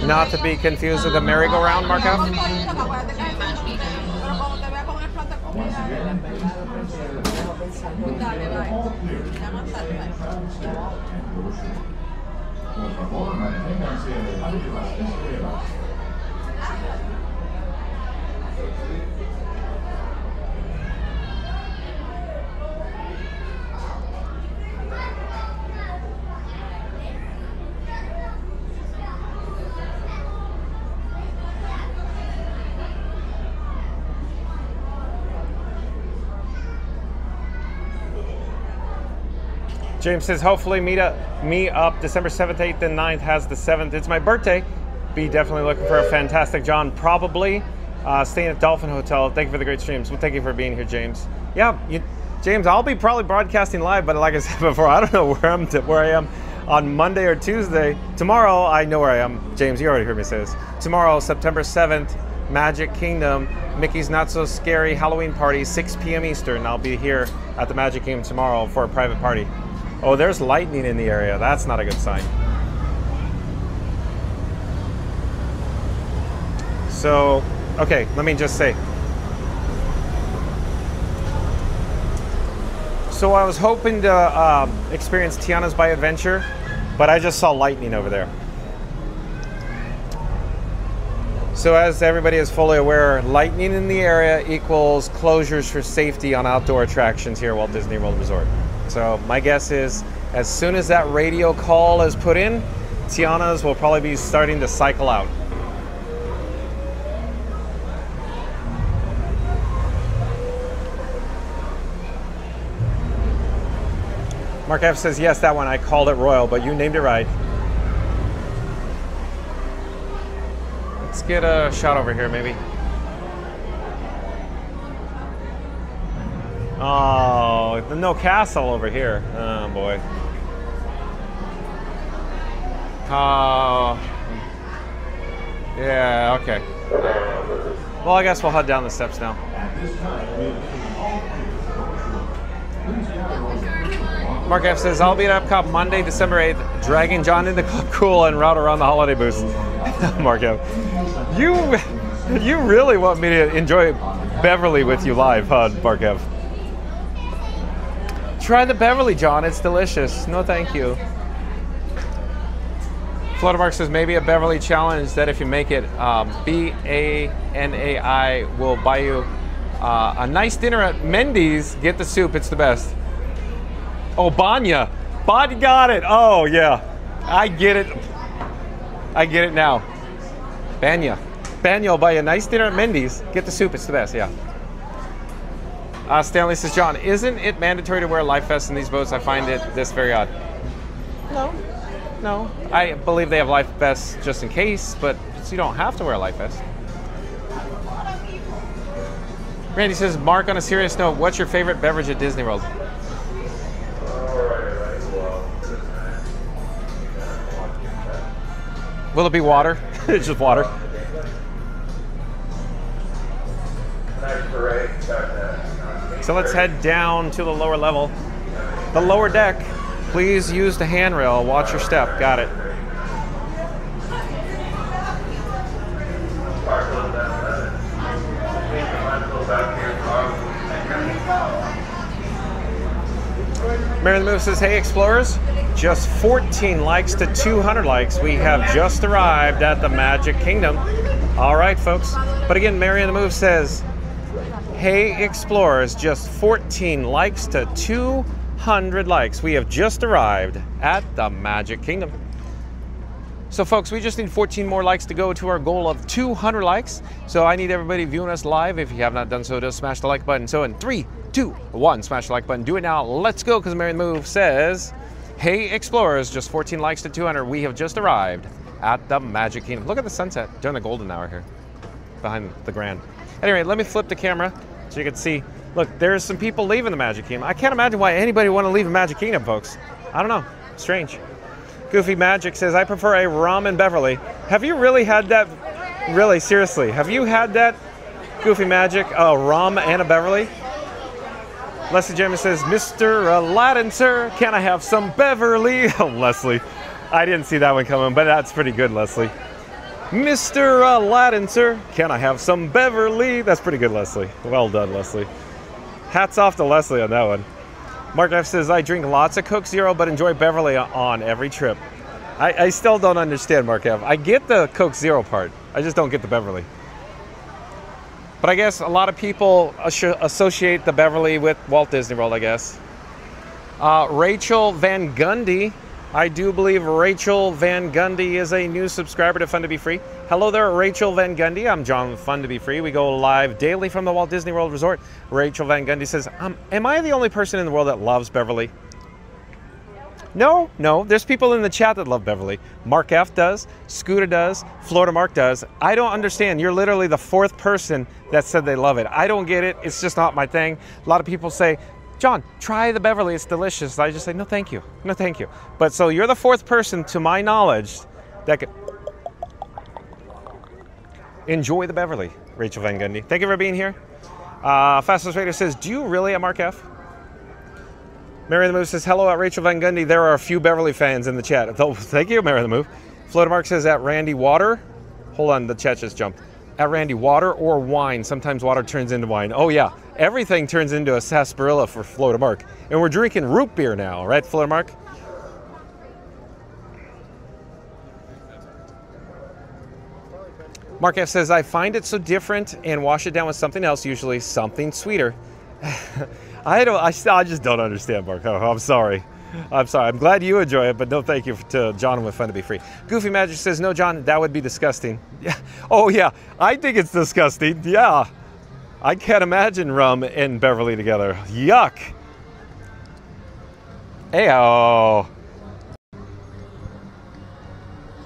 Not to be confused with the merry-go-round, Mark F? Por favor, manténganse alejado de las escaleras. James says, hopefully meet up December 7th, 8th, and 9th has the 7th. It's my birthday. Be definitely looking for a fantastic John. Probably staying at Dolphin Hotel. Thank you for the great streams. Well, thank you for being here, James. Yeah, James, I'll be probably broadcasting live, but like I said before, I don't know where I am on Monday or Tuesday. Tomorrow, I know where I am. James, you already heard me say this. Tomorrow, September 7th, Magic Kingdom, Mickey's Not So Scary Halloween Party, 6 p.m. Eastern. I'll be here at the Magic Kingdom tomorrow for a private party. Oh, there's lightning in the area. That's not a good sign. So, okay, let me just say. So I was hoping to experience Tiana's Bayou Adventure, but I just saw lightning over there. So as everybody is fully aware, lightning in the area equals closures for safety on outdoor attractions here at Walt Disney World Resort. So my guess is, as soon as that radio call is put in, Tiana's will probably be starting to cycle out. Mark F says, yes, that one, I called it Royal, but you named it right. Let's get a shot over here, maybe. Oh, no castle over here. Oh, boy. Oh. Yeah, okay. Well, I guess we'll head down the steps now. Mark F says, I'll be at Epcot Monday, December 8th, dragging John into Club Cool and route around the holiday booths. Mark F, you really want me to enjoy Beverly with you live, huh, Mark F? Try the Beverly, John. It's delicious. No, thank you. Fluttermark says, maybe a Beverly challenge that if you make it, B-A-N-A-I will buy you a nice dinner at Mendy's. Get the soup. It's the best. Oh, Banya. Bod got it. Oh, yeah. I get it. I get it now. Banya. Banya will buy you a nice dinner at Mendy's. Get the soup. It's the best. Yeah. Stanley says, John, isn't it mandatory to wear life vests in these boats? I find this very odd. No. No. I believe they have life vests just in case, but you don't have to wear a life vest. Randy says, Mark, on a serious note, what's your favorite beverage at Disney World? Will it be water? It's just water. So let's head down to the lower level. The lower deck. Please use the handrail. Watch your step. Got it. Mary the Move says, hey explorers, just 14 likes to 200 likes. We have just arrived at the Magic Kingdom. All right, folks. But again, Mary the Move says, hey explorers, just 14 likes to 200 likes. We have just arrived at the Magic Kingdom. So folks, we just need 14 more likes to go to our goal of 200 likes. So I need everybody viewing us live. If you have not done so, just smash the like button. So in 3, 2, 1, smash the like button. Do it now. Let's go, because Mary the Move says, hey explorers, just 14 likes to 200. We have just arrived at the Magic Kingdom. Look at the sunset during the golden hour here behind the Grand. Anyway, let me flip the camera so you can see. Look, there's some people leaving the Magic Kingdom. I can't imagine why anybody would want to leave the Magic Kingdom, folks. I don't know. Strange. Goofy Magic says, I prefer a rum and Beverly. Have you really had that? Really, seriously, have you had that, Goofy Magic? A rum and a Beverly? Leslie James says, Mr. Aladdin, sir, can I have some Beverly? Oh, Leslie, I didn't see that one coming, but that's pretty good, Leslie. Mr. Aladdin, sir, can I have some Beverly? That's pretty good, Leslie. Well done, Leslie. Hats off to Leslie on that one. Mark F says, I drink lots of Coke Zero, but enjoy Beverly on every trip. I still don't understand, Mark F. I get the Coke Zero part. I just don't get the Beverly. But I guess a lot of people associate the Beverly with Walt Disney World, I guess. Rachel Van Gundy. I do believe Rachel Van Gundy is a new subscriber to Fun to Be Free. Hello there, Rachel Van Gundy. I'm John with Fun to Be Free. We go live daily from the Walt Disney World Resort. Rachel Van Gundy says, am I the only person in the world that loves Beverly? No, there's people in the chat that love Beverly. Mark F does, Scooter does, Florida Mark does. I don't understand. You're literally the 4th person that said they love it. I don't get it. It's just not my thing. A lot of people say, John, try the Beverly, it's delicious. I just say, no, thank you. No, thank you. But so you're the 4th person, to my knowledge, that could enjoy the Beverly, Rachel Van Gundy. Thank you for being here. Fastest Raider says, do you really at Mark F? Mary the Move says, hello at Rachel Van Gundy. There are a few Beverly fans in the chat. Oh, thank you, Mary the Move. Florida Mark says, at Randy Water. Hold on, the chat just jumped. At Randy, water or wine? Sometimes water turns into wine. Oh yeah, everything turns into a sarsaparilla for Florida Mark. And we're drinking root beer now, right, Florida Mark? Mark F says, I find it so different and wash it down with something else, usually something sweeter. I just don't understand, Mark. Oh, I'm sorry. I'm glad you enjoy it, but no thank you to John with Fun to Be Free. Goofy Magic says, no, John, that would be disgusting. Yeah. Oh, yeah, I think it's disgusting. Yeah. I can't imagine rum and Beverly together. Yuck. Ayo.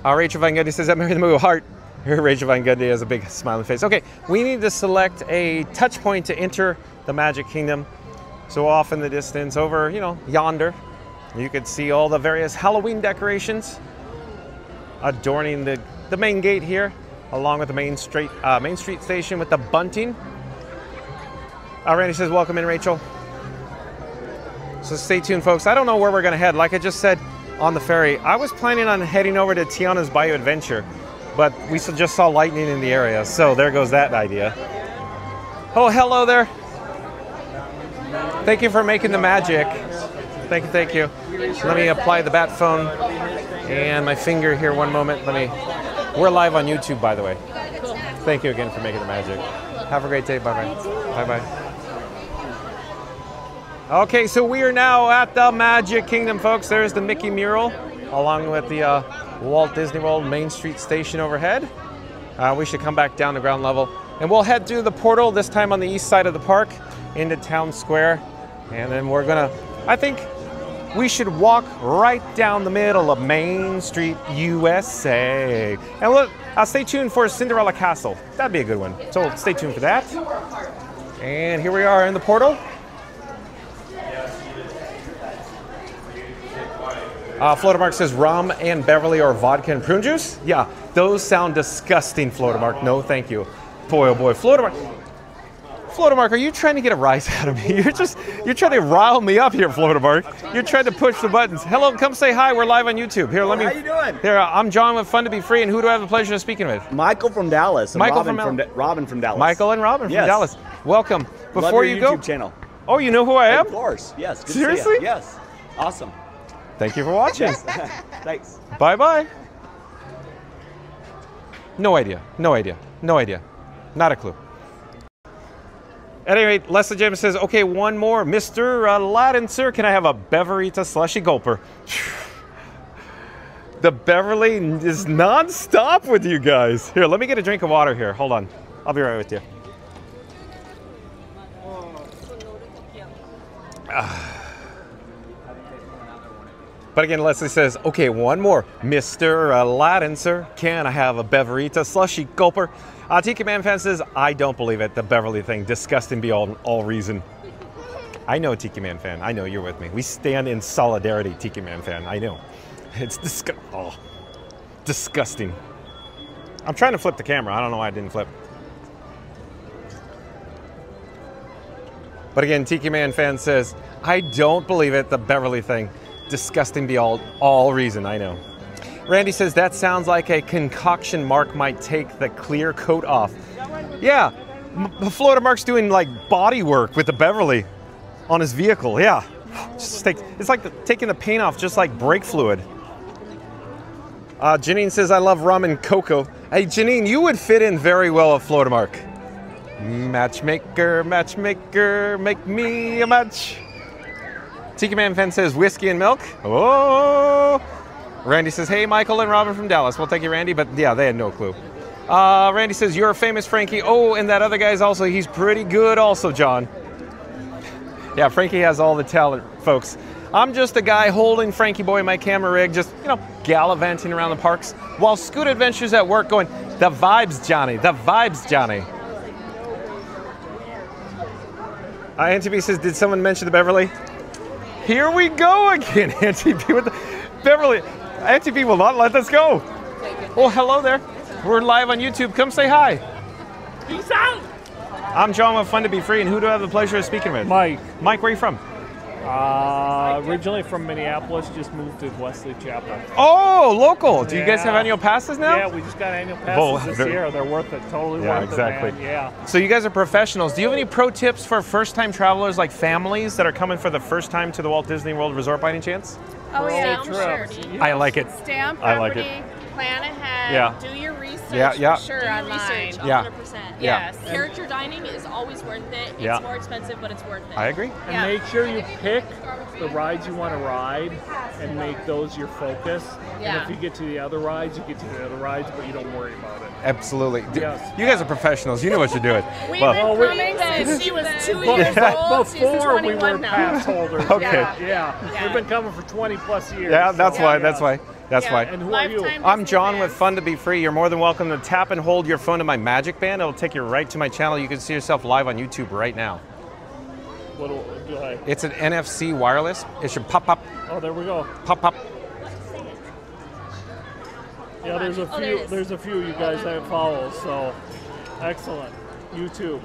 Rachel Van Gundy says, that Mary the Move heart. Here, Rachel Van Gundy has a big smiling face. Okay, we need to select a touch point to enter the Magic Kingdom. So off in the distance, over, yonder, you could see all the various Halloween decorations adorning the main gate here, along with the Main Street station with the bunting. Randy says, welcome in, Rachel. So stay tuned, folks. I don't know where we're going to head. Like I just said on the ferry, I was planning on heading over to Tiana's Bayou Adventure, but we just saw lightning in the area, so there goes that idea. Oh, hello there. Thank you for making the magic. Thank you. Let me apply the bat phone and my finger here one moment. We're live on YouTube, by the way. Thank you again for making the magic. Have a great day. Bye-bye. Bye-bye. Okay, so we are now at the Magic Kingdom, folks. There's the Mickey mural, along with the Walt Disney World Main Street station overhead. We should come back down to ground level. And we'll head through the portal, this time on the east side of the park, into Town Square. And then we're gonna, I think we should walk right down the middle of Main Street, USA. And look, stay tuned for Cinderella Castle. That'd be a good one. So stay tuned for that. And here we are in the portal. Floatermark says rum and Beverly or vodka and prune juice. Yeah, those sound disgusting, Floatermark. No, thank you. Boy, oh boy, Floatermark, are you trying to get a rise out of me? You're trying to rile me up here, Floatermark. You're trying to push the buttons. Hello, come say hi. We're live on YouTube. Here, let me. How you doing? Here, I'm John with Fun to Be Free, and who do I have the pleasure of speaking with? Michael from Dallas. Michael Robin from Dallas. Michael and Robin from Dallas. Welcome. Before Love your you go, YouTube channel. Oh, you know who I am? Of course. Yes. Good to see Seriously? you. Yes. Awesome. Thank you for watching. Yes. Thanks. Bye bye. No idea. No idea. No idea. Not a clue. At any rate, Leslie James says, okay, one more. Mr. Aladdin, sir, can I have a Beverita slushy gulper? The Beverly is non-stop with you guys. Here, let me get a drink of water here. Hold on. I'll be right with you. But again, Leslie says, okay, one more. Mr. Aladdin, sir, can I have a Beverita slushy gulper? Tiki Man Fan says, I don't believe it. The Beverly thing, disgusting beyond all reason. I know, Tiki Man Fan. I know you're with me. We stand in solidarity, Tiki Man Fan. I know. It's disgusting. I'm trying to flip the camera. I don't know why I didn't flip. But again, Tiki Man Fan says, I don't believe it. The Beverly thing, disgusting beyond all reason. I know. Randy says, that sounds like a concoction. Mark might take the clear coat off. Yeah, Floatermark's doing like body work with the Beverly on his vehicle. Yeah, it's like taking the paint off just like brake fluid. Janine says, I love rum and cocoa. Hey, Janine, you would fit in very well with Floatermark. Matchmaker, matchmaker, make me a match. Tiki Man Fan says, whiskey and milk. Oh. Randy says, hey, Michael and Robin from Dallas. Well, thank you, Randy, but yeah, they had no clue. Randy says, you're a famous Frankie. Oh, and that other guy's also, he's pretty good also, John. Yeah, Frankie has all the talent, folks. I'm just a guy holding Frankie Boy in my camera rig, just, you know, gallivanting around the parks, while Scoot Adventures at work going, the vibes, Johnny, the vibes, Johnny. Auntie B says, did someone mention the Beverly? Here we go again, Auntie B with the Beverly. Auntie B will not let us go. Oh, hello there. We're live on YouTube. Come say hi. Peace out. I'm John with Fun to Be Free, and who do I have the pleasure of speaking with? Mike. Mike, where are you from? Originally from Minneapolis, just moved to Wesley Chapel. Oh, local. Do you guys have annual passes now? Yeah, we just got annual passes this year. They're worth it. Totally worth exactly. it, man. Yeah. So you guys are professionals. Do you have any pro tips for first-time travelers, like families that are coming for the first time to the Walt Disney World Resort by any chance? Oh yeah, sure. I like it. Stay on property, I like it. plan ahead, Yeah. do your research Yeah. for sure online. Research, 100%. Yeah. Yes. Yeah. Character dining is always worth it. Yeah. It's more expensive, but it's worth it. I agree. And make sure you pick the rides you want to ride and make those your focus. Yeah. And if you get to the other rides, you get to the other rides, but you don't worry about it. Absolutely. Yes. You guys are professionals. You know what you're doing. We've Well, been coming since she was 2 years old. She's Before we 21 were now. pass holders. Okay. Yeah. We've been coming for 20 plus years. Yeah, that's so- why. That's why. That's Yeah, why. and who are you? Lifetime I'm John with Fun to Be Free. You're more than welcome to tap and hold your phone to my Magic Band. It'll take you right to my channel. You can see yourself live on YouTube right now. What do I? It's an NFC wireless. It should pop up. Oh, there we go. Pop up. Yeah, there's a few. There's a few you guys that follow. So, excellent. YouTube.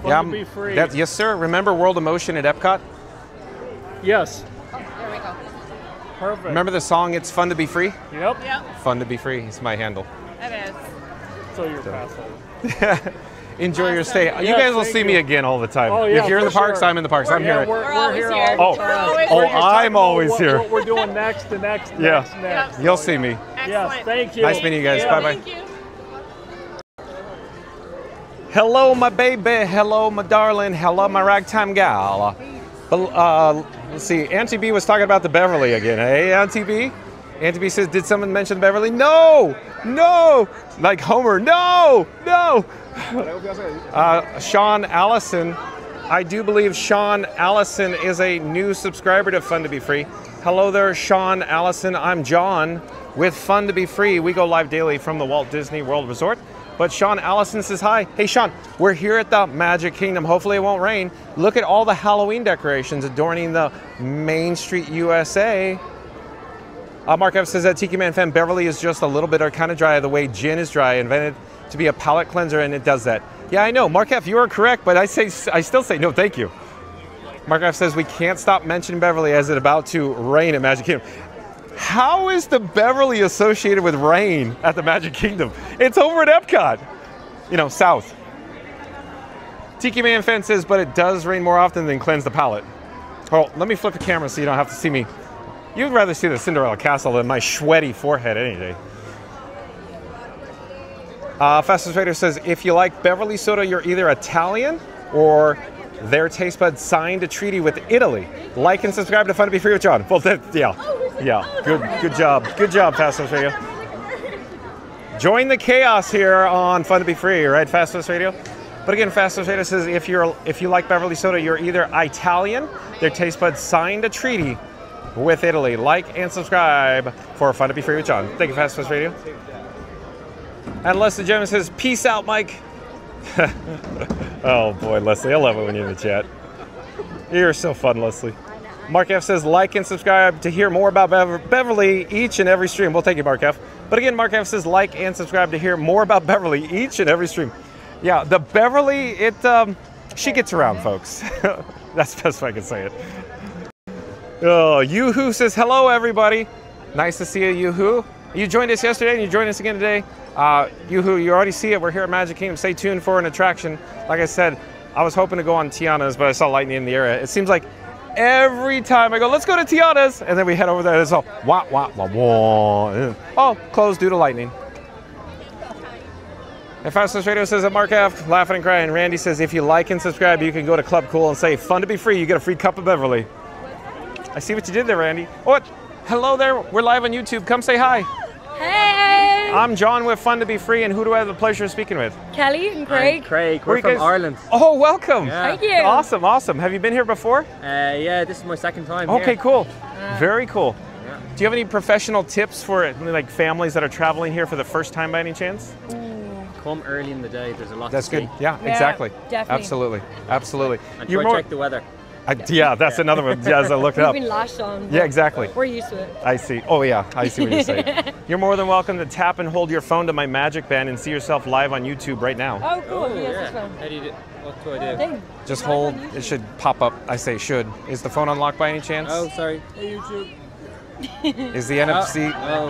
Fun to be free. Yes, sir. Remember World of Motion at Epcot? Yes. There we go. Perfect. Remember the song "It's Fun to Be Free"? Yep. Fun to be free. It's my handle. It is. So you're pass holder. Enjoy your stay. You Yes, guys will thank see me you. again all the time. Oh, yeah, if you're in the for parks, sure. I'm in the parks. I'm here. We're always here. Oh, I'm always what, here. What we're doing next, the next, Yeah. next. You'll see me. Yes, thank you. Nice meeting you guys. Yeah. Bye-bye. Hello, my baby. Hello, my darling. Hello, my ragtime gal. Let's see. Auntie B was talking about the Beverly again. Hey, Auntie B. Auntie B says, did someone mention the Beverly? No! No! Like Homer. No! No! Sean Allison. I do believe Sean Allison is a new subscriber to Fun to Be Free. Hello there, Sean Allison. I'm John with Fun to Be Free. We go live daily from the Walt Disney World Resort. But Sean Allison says hi. Hey Sean, we're here at the Magic Kingdom. Hopefully it won't rain. Look at all the Halloween decorations adorning the Main Street USA. Mark F says that Tiki Man fan Beverly is just a little bit or kind of dry the way gin is dry, invented to be a palate cleanser, and it does that. Yeah, I know. Mark F, you are correct, but I still say no, thank you. Mark F says we can't stop mentioning Beverly as it's about to rain at Magic Kingdom. How is the Beverly associated with rain at the Magic Kingdom? It's over at Epcot, you know, south. Tiki Man fan says, but it does rain more often than cleanse the palate. Oh, let me flip the camera so you don't have to see me. You'd rather see the Cinderella Castle than my sweaty forehead any day. Fastest Trader says, if you like Beverly soda, you're either Italian or their taste buds signed a treaty with Italy. Like and subscribe to Fun to Be Free with John. Well, yeah, good job, Fastest Radio. Join the chaos here on Fun to Be Free, right, Fastest Radio? But again, Fastest Radio says, if you like Beverly soda, you're either Italian, their taste buds signed a treaty with Italy. Like and subscribe for Fun to Be Free with John. Thank you, Fastest Radio. And Leslie Jones says, peace out, Mike. Oh boy, Leslie, I love it when you're in the chat. You're so fun, Leslie. Mark F says, like and subscribe to hear more about Beverly each and every stream. We'll take you, Mark F. But again, Mark F says, like and subscribe to hear more about Beverly each and every stream. Yeah, the Beverly, she gets around, folks. That's the best way I can say it. Oh, Yoo-Hoo says, hello, everybody. Nice to see you, Yoo-Hoo. You joined us yesterday and you joined us again today. Yoo-Hoo, you already see it. We're here at Magic Kingdom. Stay tuned for an attraction. Like I said, I was hoping to go on Tiana's, but I saw lightning in the area. It seems like every time I go, let's go to Tiana's, and then we head over there, it's all wah, wah, wah, wah. Oh, closed due to lightning. And Fastest Radio says that Mark F, laughing and crying. Randy says, if you like and subscribe, you can go to Club Cool and say, Fun to Be Free. You get a free cup of Beverly. I see what you did there, Randy. Oh, hello there. We're live on YouTube. Come say hi. Hey! I'm John with Fun to Be Free, and who do I have the pleasure of speaking with? Kelly and Craig. Craig, we're from Ireland. Oh, welcome. Yeah. Thank you. Awesome, awesome. Have you been here before? Yeah, this is my second time Okay, here. cool. Very cool. Yeah. Do you have any professional tips for like families that are traveling here for the first time by any chance? Come early in the day, there's a lot That's to see. good. Yeah, exactly. Definitely. Absolutely. Absolutely. And try check the weather. Yeah, that's another one. Yeah, as I looked up. We've been lashed on. Yeah, exactly. We're used to it. I see. Oh yeah, I see what you're saying. You're more than welcome to tap and hold your phone to my Magic Band and see yourself live on YouTube right now. Oh, cool. Oh, Yes, yeah. this one. How do you do? What do I do? Just hold. It should pop up. I say should. Is the phone unlocked by any chance? Oh, sorry. Hey, YouTube. Is the NFC? Oh,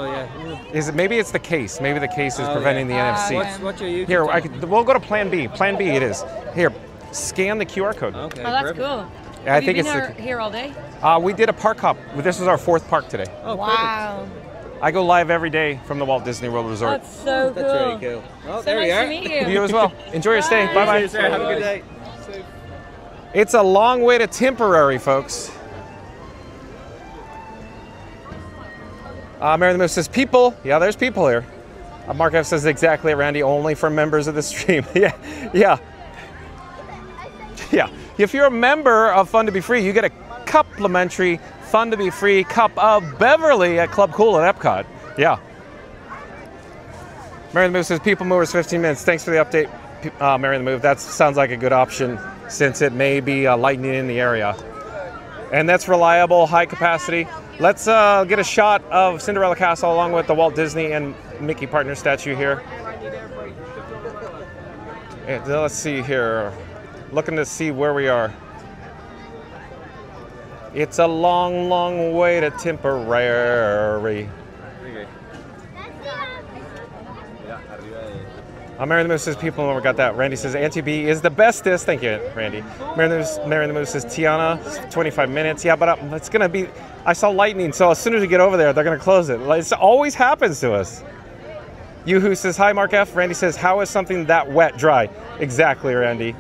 yeah. Is it? Maybe it's the case. Maybe the case is preventing the NFC. What's your YouTube? Here, we'll go to Plan B. Plan B, it is. Here, scan the QR code. Okay. Oh, that's cool. Yeah, Have I think you it's been here all day? we did a park hop. This is our 4th park today. Oh, wow. I go live every day from the Walt Disney World Resort. That's so cool. That's very cool. Oh, So there we nice are. to meet you. You as well. Enjoy your stay. Bye bye. Have a good day. It's a long way to Temporary, folks. Mary the Moose says, people. Yeah, there's people here. Mark F says exactly, Randy, only for members of the stream. Yeah. If you're a member of Fun to Be Free, you get a complimentary Fun to Be Free cup of Beverly at Club Cool at Epcot. Yeah. Mary the Moose says, people movers 15 minutes. Thanks for the update, Mary the Move. That sounds like a good option since it may be lightning in the area. And that's reliable, high capacity. Let's get a shot of Cinderella Castle along with the Walt Disney and Mickey partner statue here. And let's see here. Looking to see where we are. It's a long, long way to Temporary. Mary the Moose says, people never got that. Randy says, Auntie B is the bestest. Thank you, Randy. Mary the Moose says, Tiana, 25 minutes. Yeah, but it's going to be, I saw lightning, so as soon as we get over there, they're going to close it. It always happens to us. Yoo-Hoo says, hi, Mark F. Randy says, how is something that wet dry? Exactly, Randy.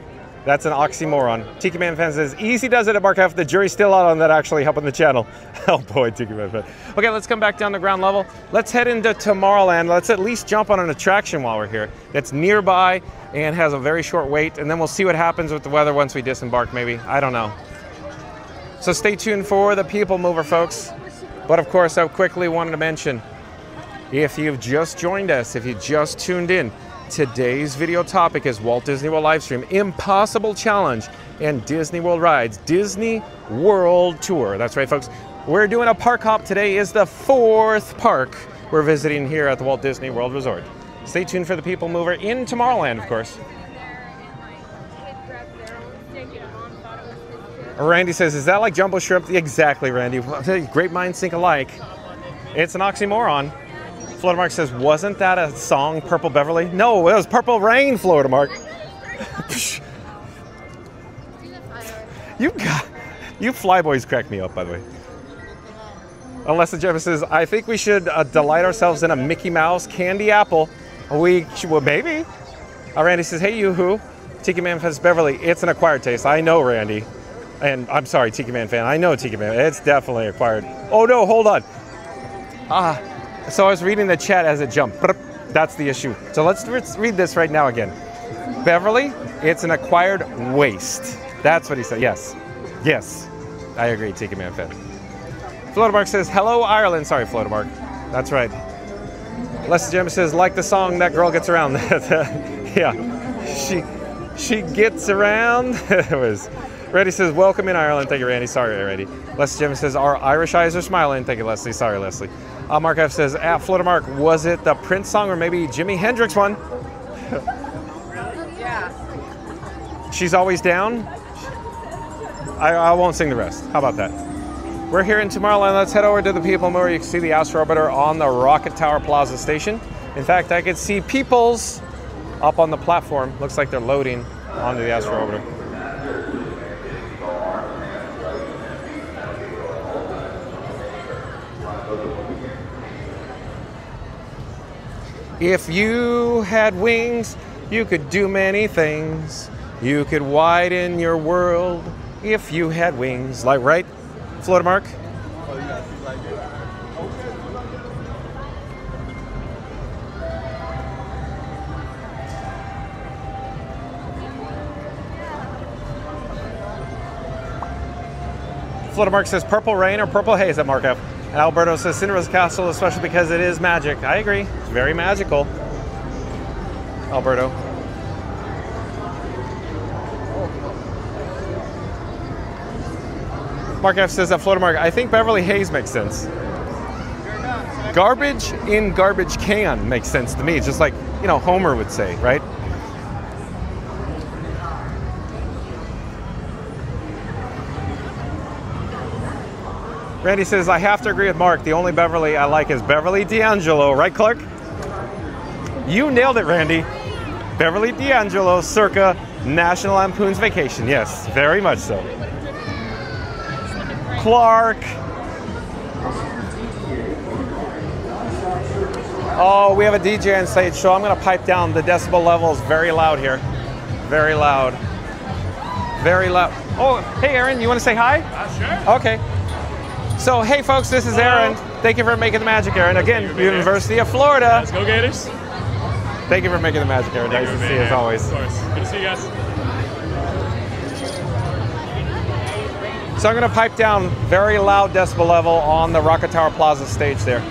That's an oxymoron. Tiki Man Fan says, easy does it at Mark F. The jury's still out on that actually helping the channel. Oh boy, Tiki Man Fan. Okay, let's come back down to ground level. Let's head into Tomorrowland. Let's at least jump on an attraction while we're here that's nearby and has a very short wait, and then we'll see what happens with the weather once we disembark, maybe. I don't know. So stay tuned for the People Mover, folks. But of course, I quickly wanted to mention, if you've just joined us, if you just tuned in, Today's video topic is Walt Disney World livestream, Impossible Challenge, and Disney World Rides, Disney World Tour. That's right, folks. We're doing a park hop. Today is the 4th park we're visiting here at the Walt Disney World Resort. Stay tuned for the People Mover in Tomorrowland, of course. Randy says, is that like jumbo shrimp? Exactly, Randy. Great minds think alike. It's an oxymoron. Florida Mark says, wasn't that a song, Purple Beverly? No, it was Purple Rain, Florida Mark. You flyboys crack me up, by the way. Unless the Jeff says, I think we should delight ourselves in a Mickey Mouse candy apple. Well, maybe. Randy says, hey, you who? Tiki Man says, Beverly, it's an acquired taste. I know, Randy. And I'm sorry, Tiki Man fan. I know Tiki Man. It's definitely acquired. Oh, no, hold on. So I was reading the chat as it jumped. That's the issue. So let's read this right now again. Beverly, it's an acquired waste. That's what he said. Yes. Yes. I agree, Tiki Man fan. Florida Mark says, hello, Ireland. Sorry, Florida Mark. That's right. Leslie Jim says, like the song, that girl gets around. Yeah. She gets around. It was. Randy says, welcome in Ireland. Thank you, Randy. Sorry, Randy. Leslie Jim says, our Irish eyes are smiling. Thank you, Leslie. Sorry, Leslie. Mark F says, Florida Mark, was it the Prince song or maybe Jimi Hendrix one? Yeah. She's always down? I won't sing the rest. How about that? We're here in Tomorrowland. Let's head over to the People Mover. You can see the Astro Orbiter on the Rocket Tower Plaza station. In fact, I could see Peoples up on the platform. Looks like they're loading onto the Astro Orbiter. If you had wings, you could do many things. You could widen your world if you had wings. Like, right, Florida Mark? Florida Mark says purple rain or purple haze at Mark F. And Alberto says Cinderella's Castle, especially because it is magic. I agree. It's very magical. Alberto. Mark F says that Florida Mark, I think Beverly Hayes makes sense. Garbage in garbage can makes sense to me. Just like, you know, Homer would say, right? Randy says, I have to agree with Mark. The only Beverly I like is Beverly D'Angelo. Right, Clark? You nailed it, Randy. Beverly D'Angelo, circa National Lampoon's Vacation. Yes, very much so. Clark. Oh, we have a DJ on stage, so I'm going to pipe down. The decibel level is very loud here. Very loud. Very loud. Oh, hey, Aaron, you want to say hi? Sure. Okay. So, hey folks, this is Aaron. Thank you for making the magic, Aaron. Again, University of Florida. Let's go, Gators. Thank you for making the magic, Aaron. Nice to see you as always. Of course. Good to see you guys. So I'm going to pipe down very loud decibel level on the Rocket Tower Plaza stage there.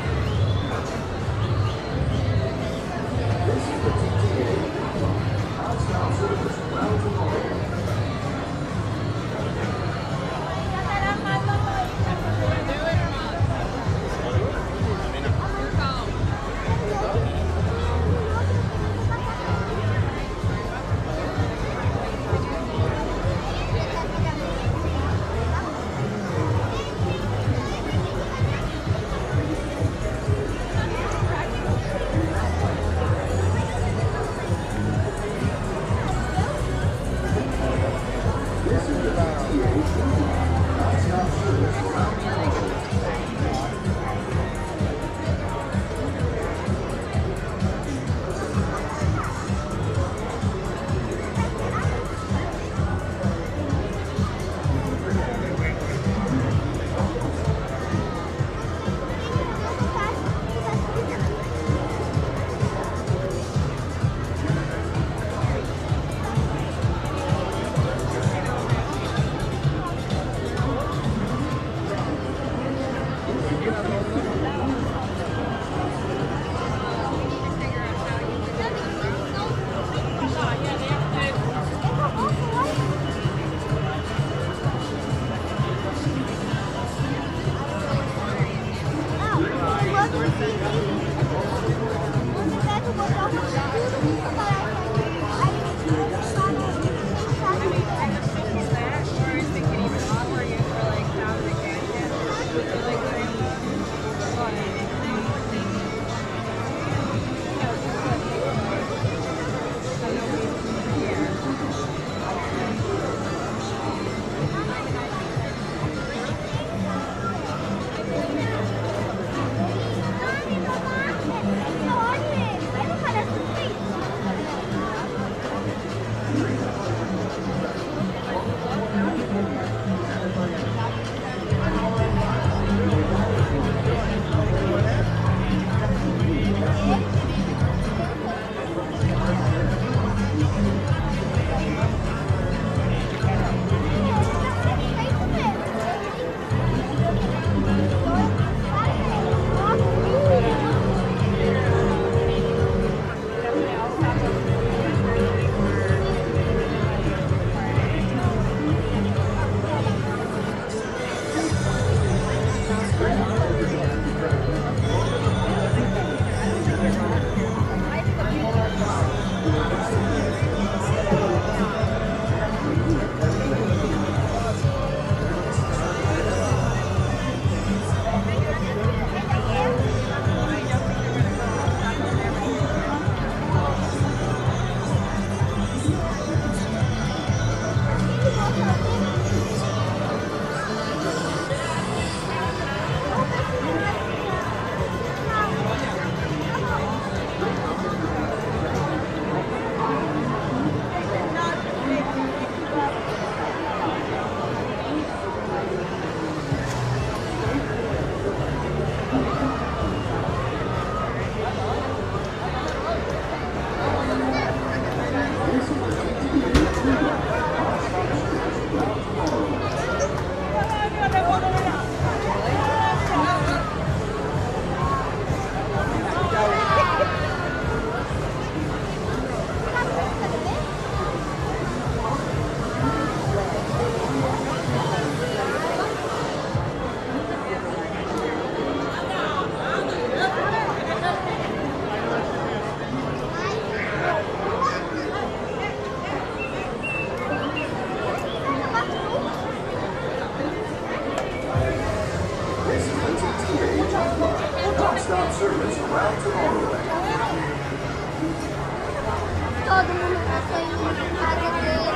non-stop service around Tomorrowland. Todo mundo tá saindo de casa dele.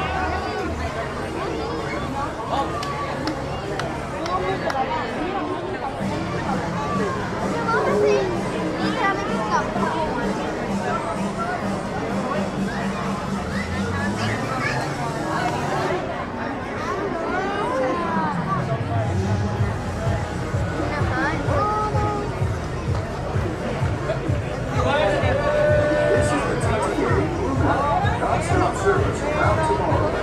Non-stop service around Tomorrowland.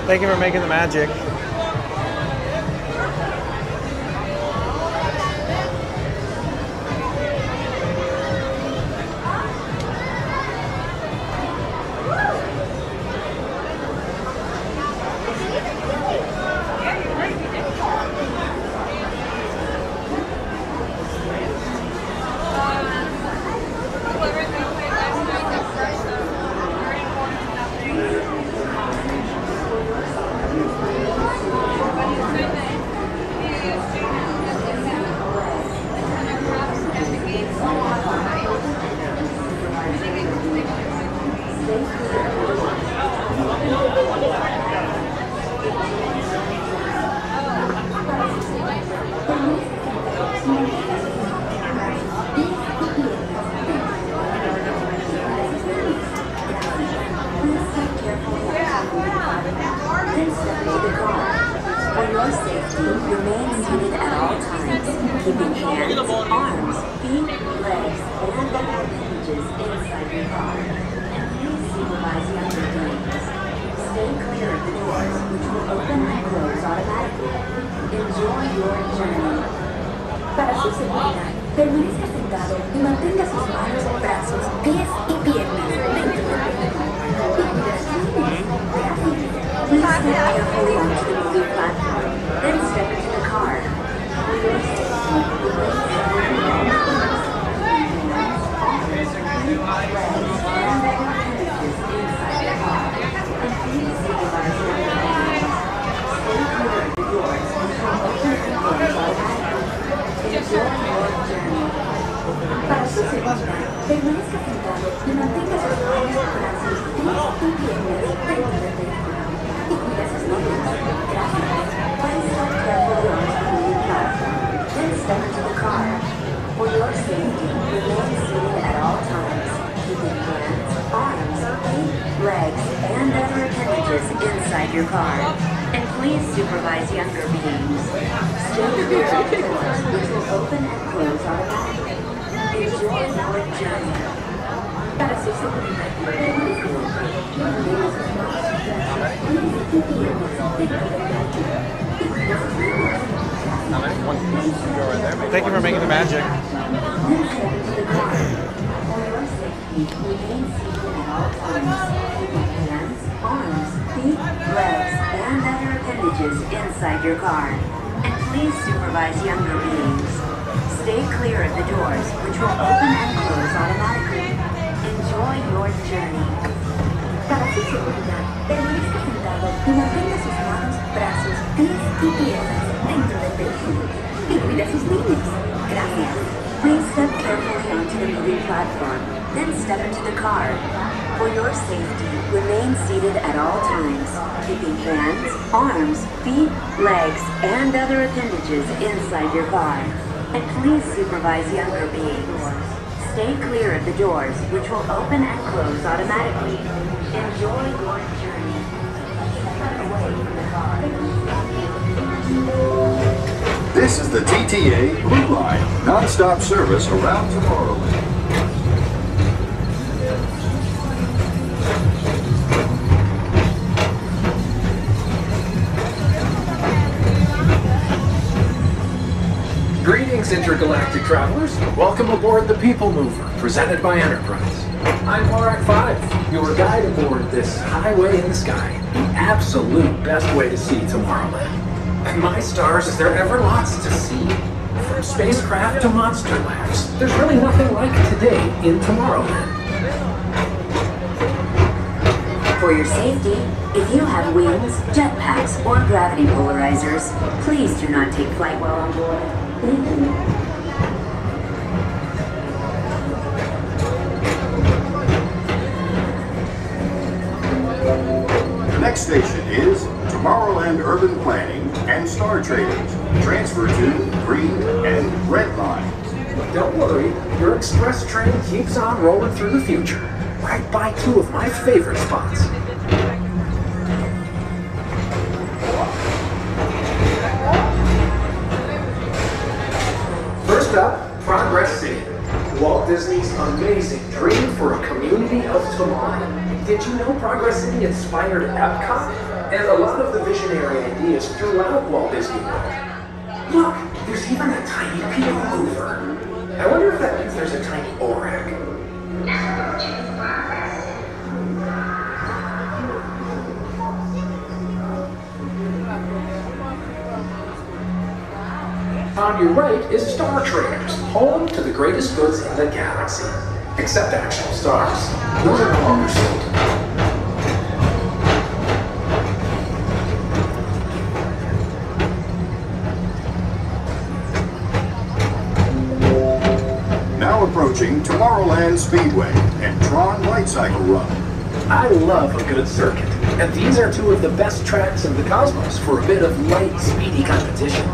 Thank you for making the magic. Permanezca sentado y mantenga sus manos, brazos, pies y piernas dentro del vehículo. Please step carefully onto the moving platform, then step into the car. Para su seguridad, permanezca sentado y mantenga sus manos, brazos, pies y piernas dentro del vehículo. Y cuida sus niños. Gracias. Please step carefully onto the moving platform, then step into the car. For your safety, remain seated at all times, keeping hands, arms, feet, legs, and other appendages inside your car. And please supervise younger beings. Stay clear of doors which will open and close automatically. Enjoy your journey. Para su seguridad, permanezca sentado y mantenga sus manos, brazos, pies y piernas dentro del vehículo. Y cuida sus niños. Thank you for making the magic. Arms, feet, legs, and other appendages inside your car. And please supervise younger beings. Stay clear of the doors, which will open and close automatically. Enjoy your journey. Para su seguridad, permanezca sentado y mantenga sus manos, brazos, pies y piernas dentro del vehículo. Y cuida a sus niños. Gracias. Please step carefully onto the moving platform, then step into the car. For your safety, remain seated at all times, keeping hands, arms, feet, legs, and other appendages inside your car. And please supervise younger beings. Stay clear of the doors, which will open and close automatically. Enjoy your journey. Away from the car. This is the TTA Blue Line, non-stop service around Tomorrowland. Greetings, intergalactic travelers. Welcome aboard the People Mover, presented by Enterprise. I'm Lorak 5, your guide aboard this highway in the sky, the absolute best way to see Tomorrowland. And my stars, is there ever lots to see? From spacecraft to monster labs, there's really nothing like today in Tomorrowland. For your safety, if you have wings, jetpacks, or gravity polarizers, please do not take flight while on board. Thank you. The next station is Tomorrowland Urban Planning and Star Traders. Transfer to green and red lines. Don't worry, your express train keeps on rolling through the future, right by two of my favorite spots. First up, Progress City, Walt Disney's amazing dream for a community of tomorrow. Did you know Progress City inspired Epcot and a lot of the visionary ideas throughout Walt Disney World? Look, there's even a tiny people mover. I wonder if that means there's a tiny ORAC. On your right is Star Traders, home to the greatest goods in the galaxy. Except actual stars. Those are no longer sold. Now approaching Tomorrowland Speedway and Tron Light Cycle Run. I love a good circuit, and these are two of the best tracks in the cosmos for a bit of light, speedy competition.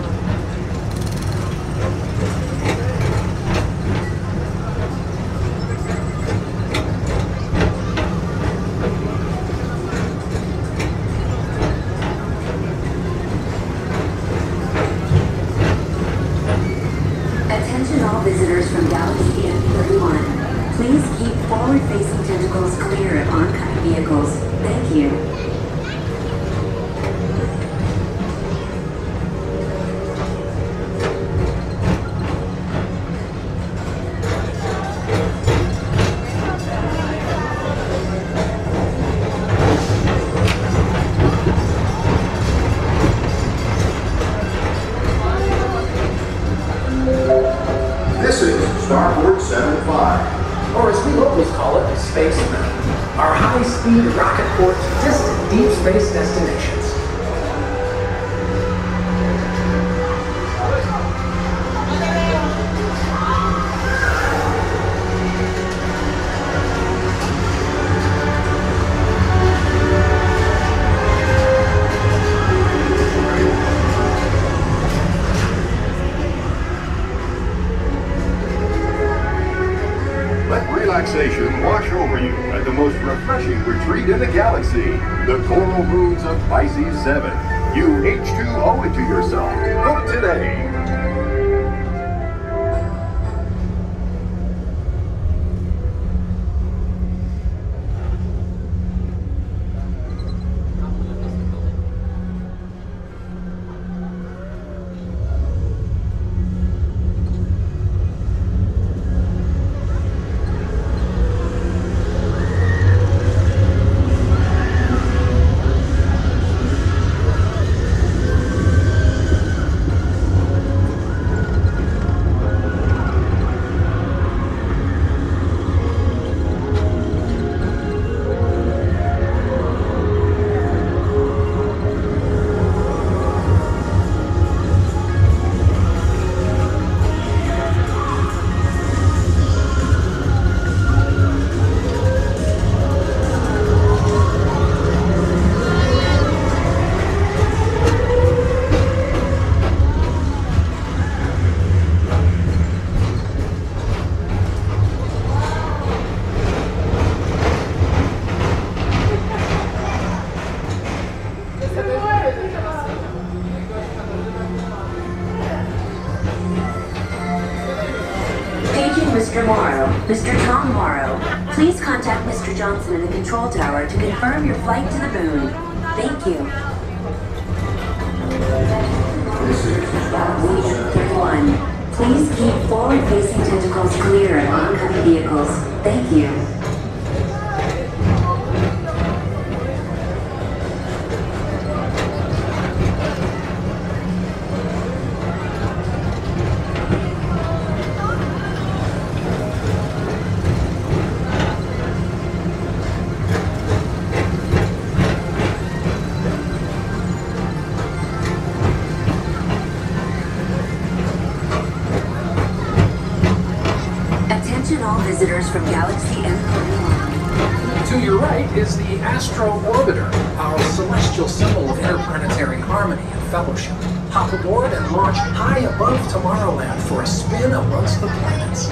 Attention all visitors from Galaxy M31. Please keep forward-facing tentacles clear of oncoming vehicles. Thank you. This is Starport 75. Or as we locals call it, Space Mountain. Our high-speed rocket port to distant deep space destinations. Let relaxation wash over you at the most refreshing retreat in the galaxy, the coral moons of Pisces 7. You H2O it to yourself. Book today. Johnson in the control tower to confirm your flight to the moon. Thank you. Agent 31, please keep forward-facing tentacles clear of oncoming vehicles. Thank you. Visitors from Galaxy M31. To your right is the Astro Orbiter, our celestial symbol of interplanetary harmony and fellowship. Hop aboard and launch high above Tomorrowland for a spin amongst the planets.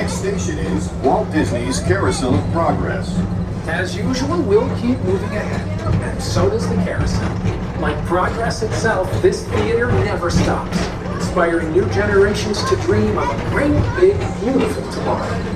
Station is Walt Disney's Carousel of Progress. As usual, we'll keep moving ahead, and so does the carousel. Like progress itself, this theater never stops, inspiring new generations to dream of a great, big, beautiful tomorrow.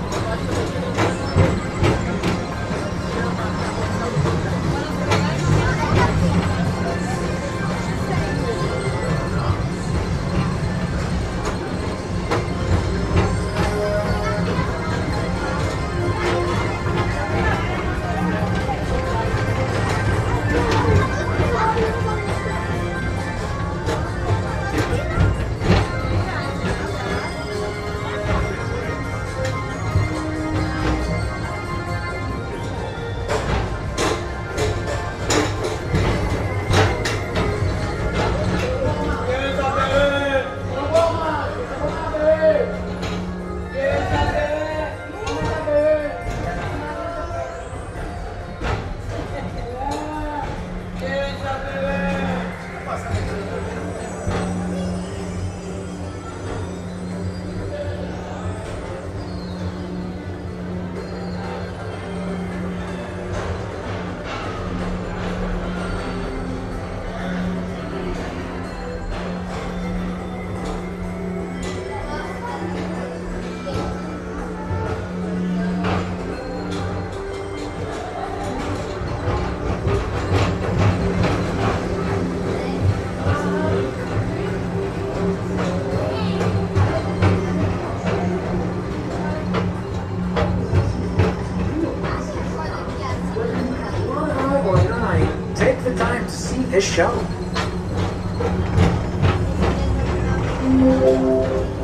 This show.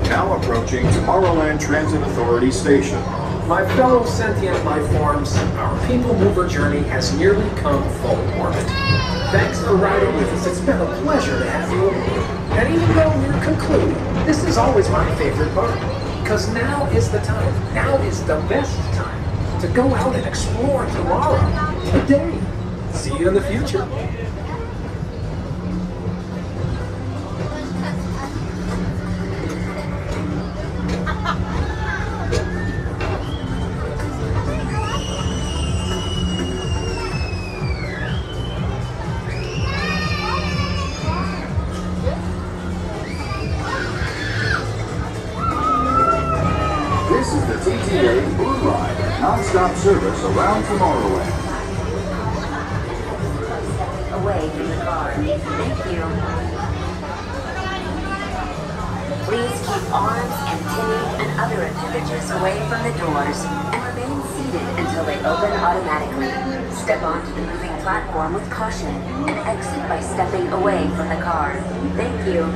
Now approaching Tomorrowland Transit Authority Station. My fellow sentient life forms, our people mover journey has nearly come full orbit. Thanks for riding with us. It's been a pleasure to have you aboard. And even though we're concluding, this is always my favorite part. Because now is the time. Now is the best time to go out and explore tomorrow. Today. See you in the future. Non-stop service around Tomorrowland. Away from the car. Thank you. Please keep arms, antennae, and other appendages away from the doors and remain seated until they open automatically. Step onto the moving platform with caution and exit by stepping away from the car. Thank you.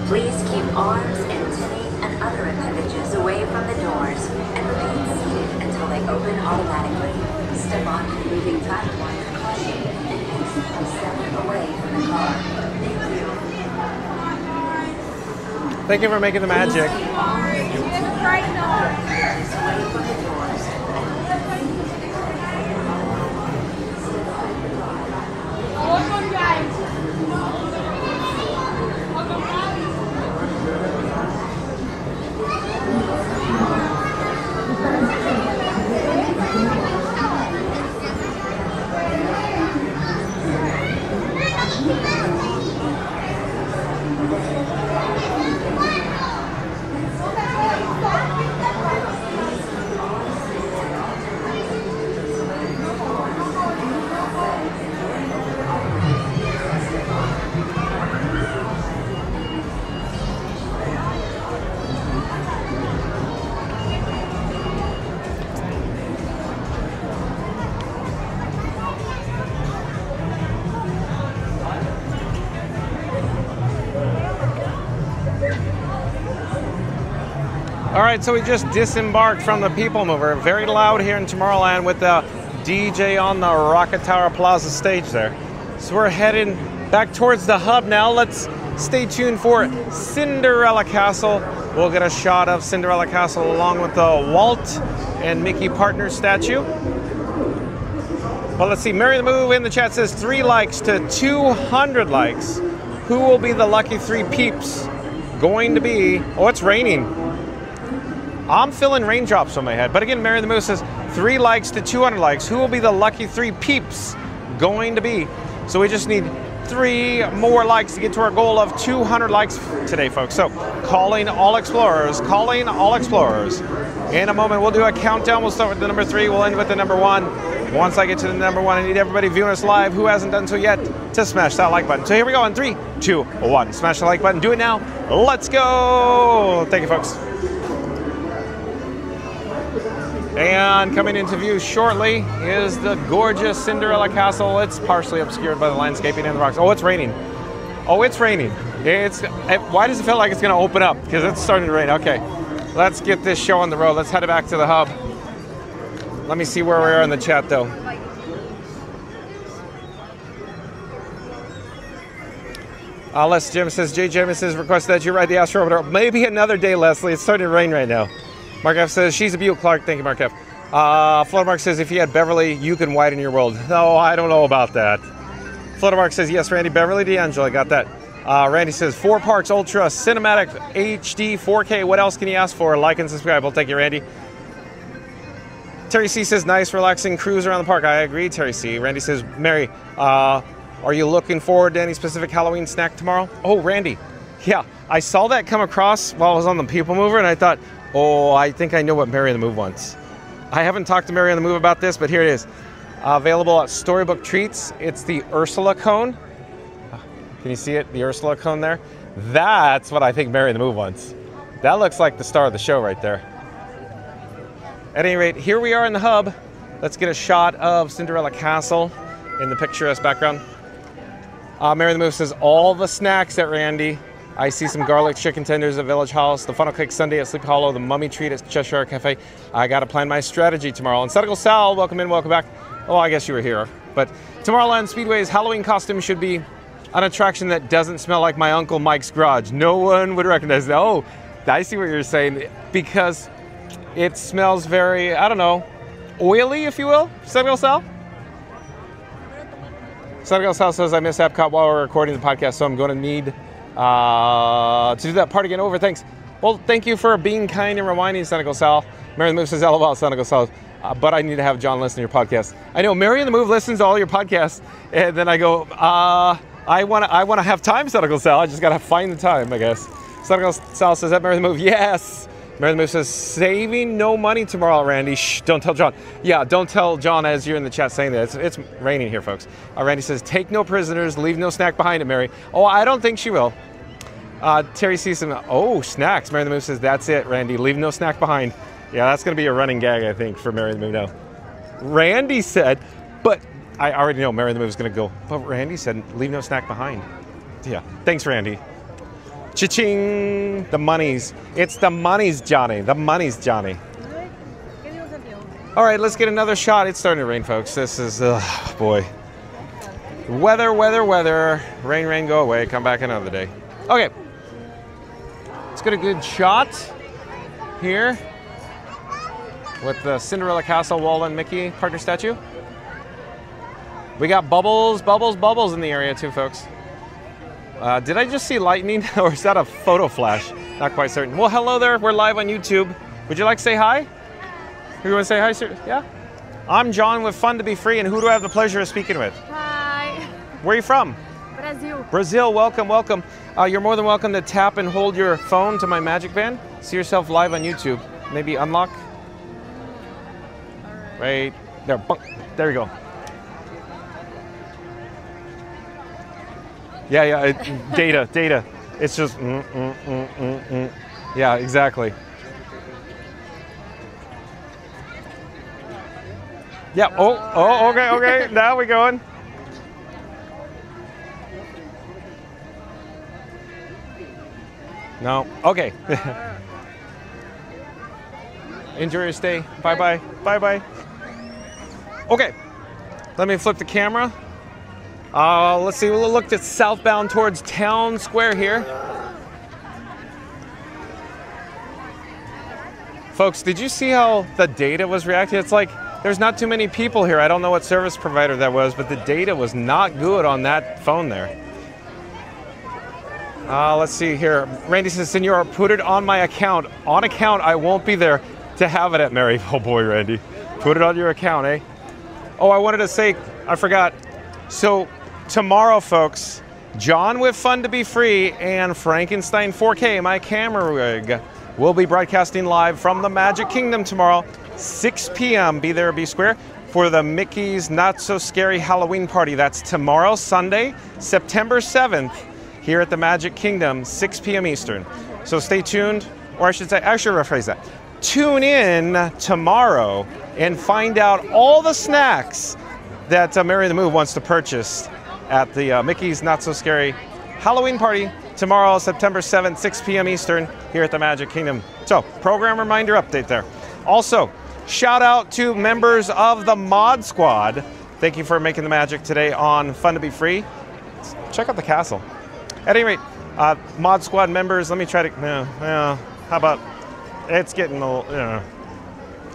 Please keep arms, antennae, and other appendages away from the doors and remain seated until they open automatically. Step onto the moving platform with caution and exit by stepping away from the car. Thank you. Thank you for making the magic. Welcome, guys. All right, so we just disembarked from the People Mover. Very loud here in Tomorrowland with the DJ on the Rocket Tower Plaza stage there. So we're heading back towards the hub now. Let's stay tuned for Cinderella Castle. We'll get a shot of Cinderella Castle along with the Walt and Mickey Partners statue. Well, let's see. Mary the Move in the chat says 3 likes to 200 likes. Who will be the lucky 3 peeps? Going to be... Oh, it's raining. I'm feeling raindrops on my head. But again, Mary the Moose says 3 likes to 200 likes. Who will be the lucky 3 peeps going to be? So we just need 3 more likes to get to our goal of 200 likes today, folks. So calling all explorers, calling all explorers. In a moment, we'll do a countdown. We'll start with the number 3. We'll end with the number 1. Once I get to the number 1, I need everybody viewing us live who hasn't done so yet to smash that like button. So here we go in 3, 2, 1. Smash the like button. Do it now. Let's go. Thank you, folks. And coming into view shortly is the gorgeous Cinderella Castle. It's partially obscured by the landscaping and the rocks. Oh, it's raining. Oh, it's raining. Why does it feel like it's going to open up? Because it's starting to rain. Okay, let's get this show on the road. Let's head back to the hub. Let me see where we are in the chat, though. Les Jim says, Jay Jim says, request that you ride the Astro Orbiter. Maybe another day, Leslie. It's starting to rain right now. Mark F says, she's a beaut, Clark. Thank you, Mark F. Fluttermark says, if you had Beverly, you can widen your world. No, I don't know about that. Fluttermark says, yes, Randy. Beverly D'Angelo, got that. Randy says, 4 parks, Ultra, Cinematic, HD, 4K. What else can you ask for? Like and subscribe. Well, thank you, Randy. Terry C says, nice, relaxing cruise around the park. I agree, Terry C. Randy says, Mary, are you looking forward to any specific Halloween snack tomorrow? Oh, Randy. Yeah, I saw that come across while I was on the People Mover, and I thought, oh, I think I know what Mary on the Move wants. I haven't talked to Mary on the Move about this, but here it is. Available at Storybook Treats. It's the Ursula cone. Can you see it? The Ursula cone there? That's what I think Mary on the Move wants. That looks like the star of the show right there. At any rate, here we are in the hub. Let's get a shot of Cinderella Castle in the picturesque background. Mary the Move says, all the snacks at Randy. I see some garlic chicken tenders at Village House, the funnel cake sundae at Sleepy Hollow, the mummy treat at Cheshire Cafe. I got to plan my strategy tomorrow. And Setical Sal, welcome in, welcome back. Oh, I guess you were here. But Tomorrowland Speedway's Halloween costume should be an attraction that doesn't smell like my Uncle Mike's garage. No one would recognize that. Oh, I see what you're saying. Because it smells very, I don't know, oily, if you will. Setical Sal? Setical Sal says, I miss Epcot while we're recording the podcast, so I'm going to need to do that part again. Over, thanks. Well, thank you for being kind and reminding, Senegal Sal. Mary the Move says, LOL, Senegal Sal. But I need to have John listen to your podcast. I know Mary the Move listens to all your podcasts, and then I go, I want to have time, Senegal Sal. I just got to find the time, I guess. Senegal Sal says, that Mary the Move, yes. Mary the Move says, saving no money tomorrow, Randy. Shh, don't tell John. Yeah, don't tell John as you're in the chat saying that. It's raining here, folks. Randy says, take no prisoners, leave no snack behind it, Mary. Oh, I don't think she will. Terry sees some, oh, snacks. Mary the Move says, that's it, Randy, leave no snack behind. Yeah, that's going to be a running gag, I think, for Mary the Move now. Randy said, but I already know Mary the Move is going to go, but Randy said, leave no snack behind. Yeah, thanks, Randy. Cha-ching! The monies. It's the monies, Johnny. The monies, Johnny. All right, let's get another shot. It's starting to rain, folks. This is, boy. Weather, weather, weather. Rain, rain, go away. Come back another day. Okay. Let's get a good shot here with the Cinderella Castle, Walt and Mickey partner statue. We got bubbles, bubbles, bubbles in the area too, folks. Did I just see lightning, or is that a photo flash? Not quite certain. Well, hello there. We're live on YouTube. Would you like to say hi? You want to say hi, sir? Yeah? I'm John with Fun to Be Free, and who do I have the pleasure of speaking with? Hi. Where are you from? Brazil. Brazil, welcome, welcome. You're more than welcome to tap and hold your phone to my magic band. See yourself live on YouTube. Maybe unlock. Right there. There you go. Yeah, data. It's just, Yeah, exactly. Yeah, okay, now we're going. No, okay. Enjoy your stay. Bye-bye. Bye-bye. Okay, let me flip the camera. Let's see, we'll look at southbound towards Town Square here. Folks, did you see how the data was reacting? It's like there's not too many people here. I don't know what service provider that was, but the data was not good on that phone there. Let's see here. Randy says, Senor, put it on my account. On account, I won't be there to have it at Mary. Oh boy, Randy. Put it on your account, eh? Oh, I wanted to say, I forgot. So tomorrow, folks, John with Fun to Be Free and Frankenstein 4K, my camera rig, will be broadcasting live from the Magic Kingdom tomorrow, 6 p.m. Be there, be square, for the Mickey's Not So Scary Halloween Party. That's tomorrow, Sunday, September 7th, here at the Magic Kingdom, 6 p.m. Eastern. So stay tuned, or I should say, I should rephrase that. Tune in tomorrow and find out all the snacks that Mary the Move wants to purchase at the Mickey's Not So Scary Halloween Party tomorrow, September 7th, 6 p.m. Eastern, here at the Magic Kingdom. So, program reminder update there. Also, shout out to members of the Mod Squad. Thank you for making the magic today on Fun to Be Free. Check out the castle. At any rate, Mod Squad members, let me try to, how about, it's getting a little,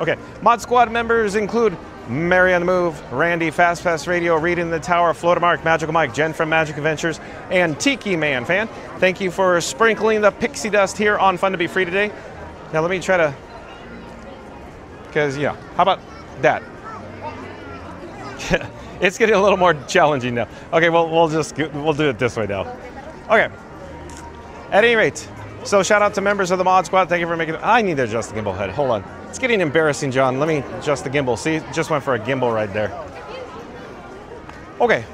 Okay, Mod Squad members include Mary on the Move, Randy, Fast Pass Radio, Reed in the Tower, Floatermark, Magical Mike, Jen from Magic Adventures, and Tiki Man Fan. Thank you for sprinkling the pixie dust here on Fun to Be Free today. Now let me try to, because, how about that? It's getting a little more challenging now. Okay, well, we'll do it this way now. Okay, at any rate, so shout out to members of the Mod Squad. Thank you for making, I need to adjust the gimbal head, hold on. It's getting embarrassing, John. Let me adjust the gimbal. See, just went for a gimbal right there. Okay.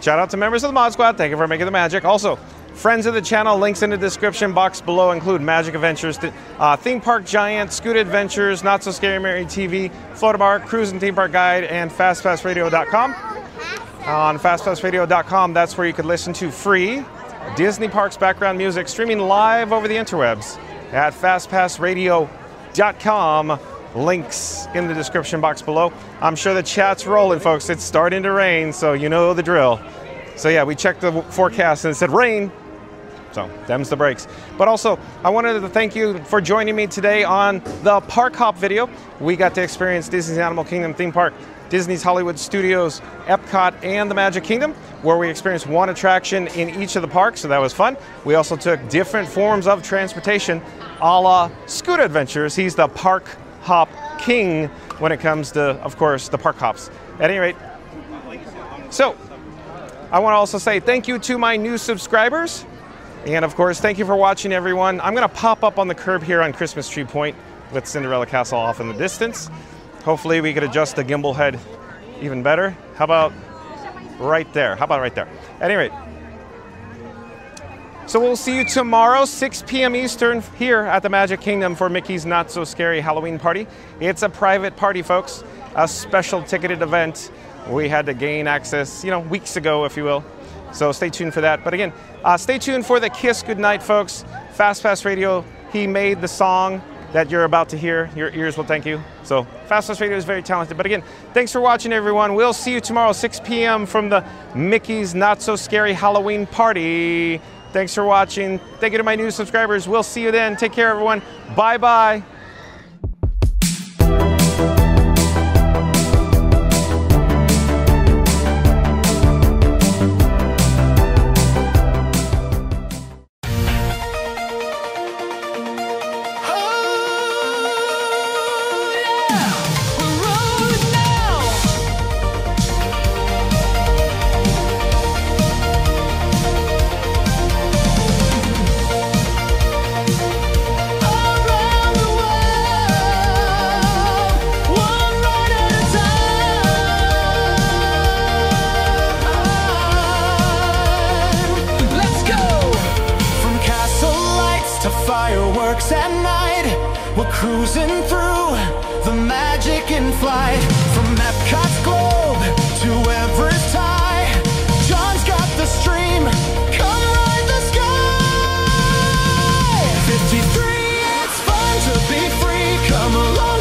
Shout out to members of the Mod Squad. Thank you for making the magic. Also, friends of the channel, links in the description box below include Magic Adventures, Theme Park Giant, Scoot Adventures, Not So Scary Mary TV, Floatermark, Cruise and Theme Park Guide, and FastPassRadio.com. On FastPassRadio.com, that's where you could listen to free Disney Parks background music streaming live over the interwebs at FastPassRadio.com. Links in the description box below. I'm sure the chat's rolling, folks. It's starting to rain, so you know the drill. So yeah, we checked the forecast and it said rain. So them's the breaks. But also, I wanted to thank you for joining me today on the Park Hop video. We got to experience Disney's Animal Kingdom theme park, Disney's Hollywood Studios, Epcot, and the Magic Kingdom, where we experienced one attraction in each of the parks, so that was fun. We also took different forms of transportation, a la Scoot Adventures. He's the Park Hop King when it comes to, of course, the park hops. At any rate, so I want to also say thank you to my new subscribers. And of course, thank you for watching, everyone. I'm going to pop up on the curb here on Christmas Tree Point with Cinderella Castle off in the distance. Hopefully we could adjust the gimbal head even better. How about right there? How about right there? At any rate, so we'll see you tomorrow, 6 p.m. Eastern, here at the Magic Kingdom for Mickey's Not So Scary Halloween Party. It's a private party, folks, a special ticketed event. We had to gain access, weeks ago, if you will. So stay tuned for that. But again, stay tuned for the Kiss Goodnight, folks. Fast Pass Radio, he made the song that you're about to hear. Your ears will thank you. So Fast Pass Radio is very talented. But again, thanks for watching, everyone. We'll see you tomorrow, 6 p.m. from the Mickey's Not So Scary Halloween Party. Thanks for watching. Thank you to my new subscribers. We'll see you then. Take care, everyone. Bye-bye. Cruising through the magic in flight, from Epcot's globe to Everest high. John's got the stream, come ride the sky. 53, it's fun to be free, come along.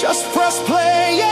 Just press play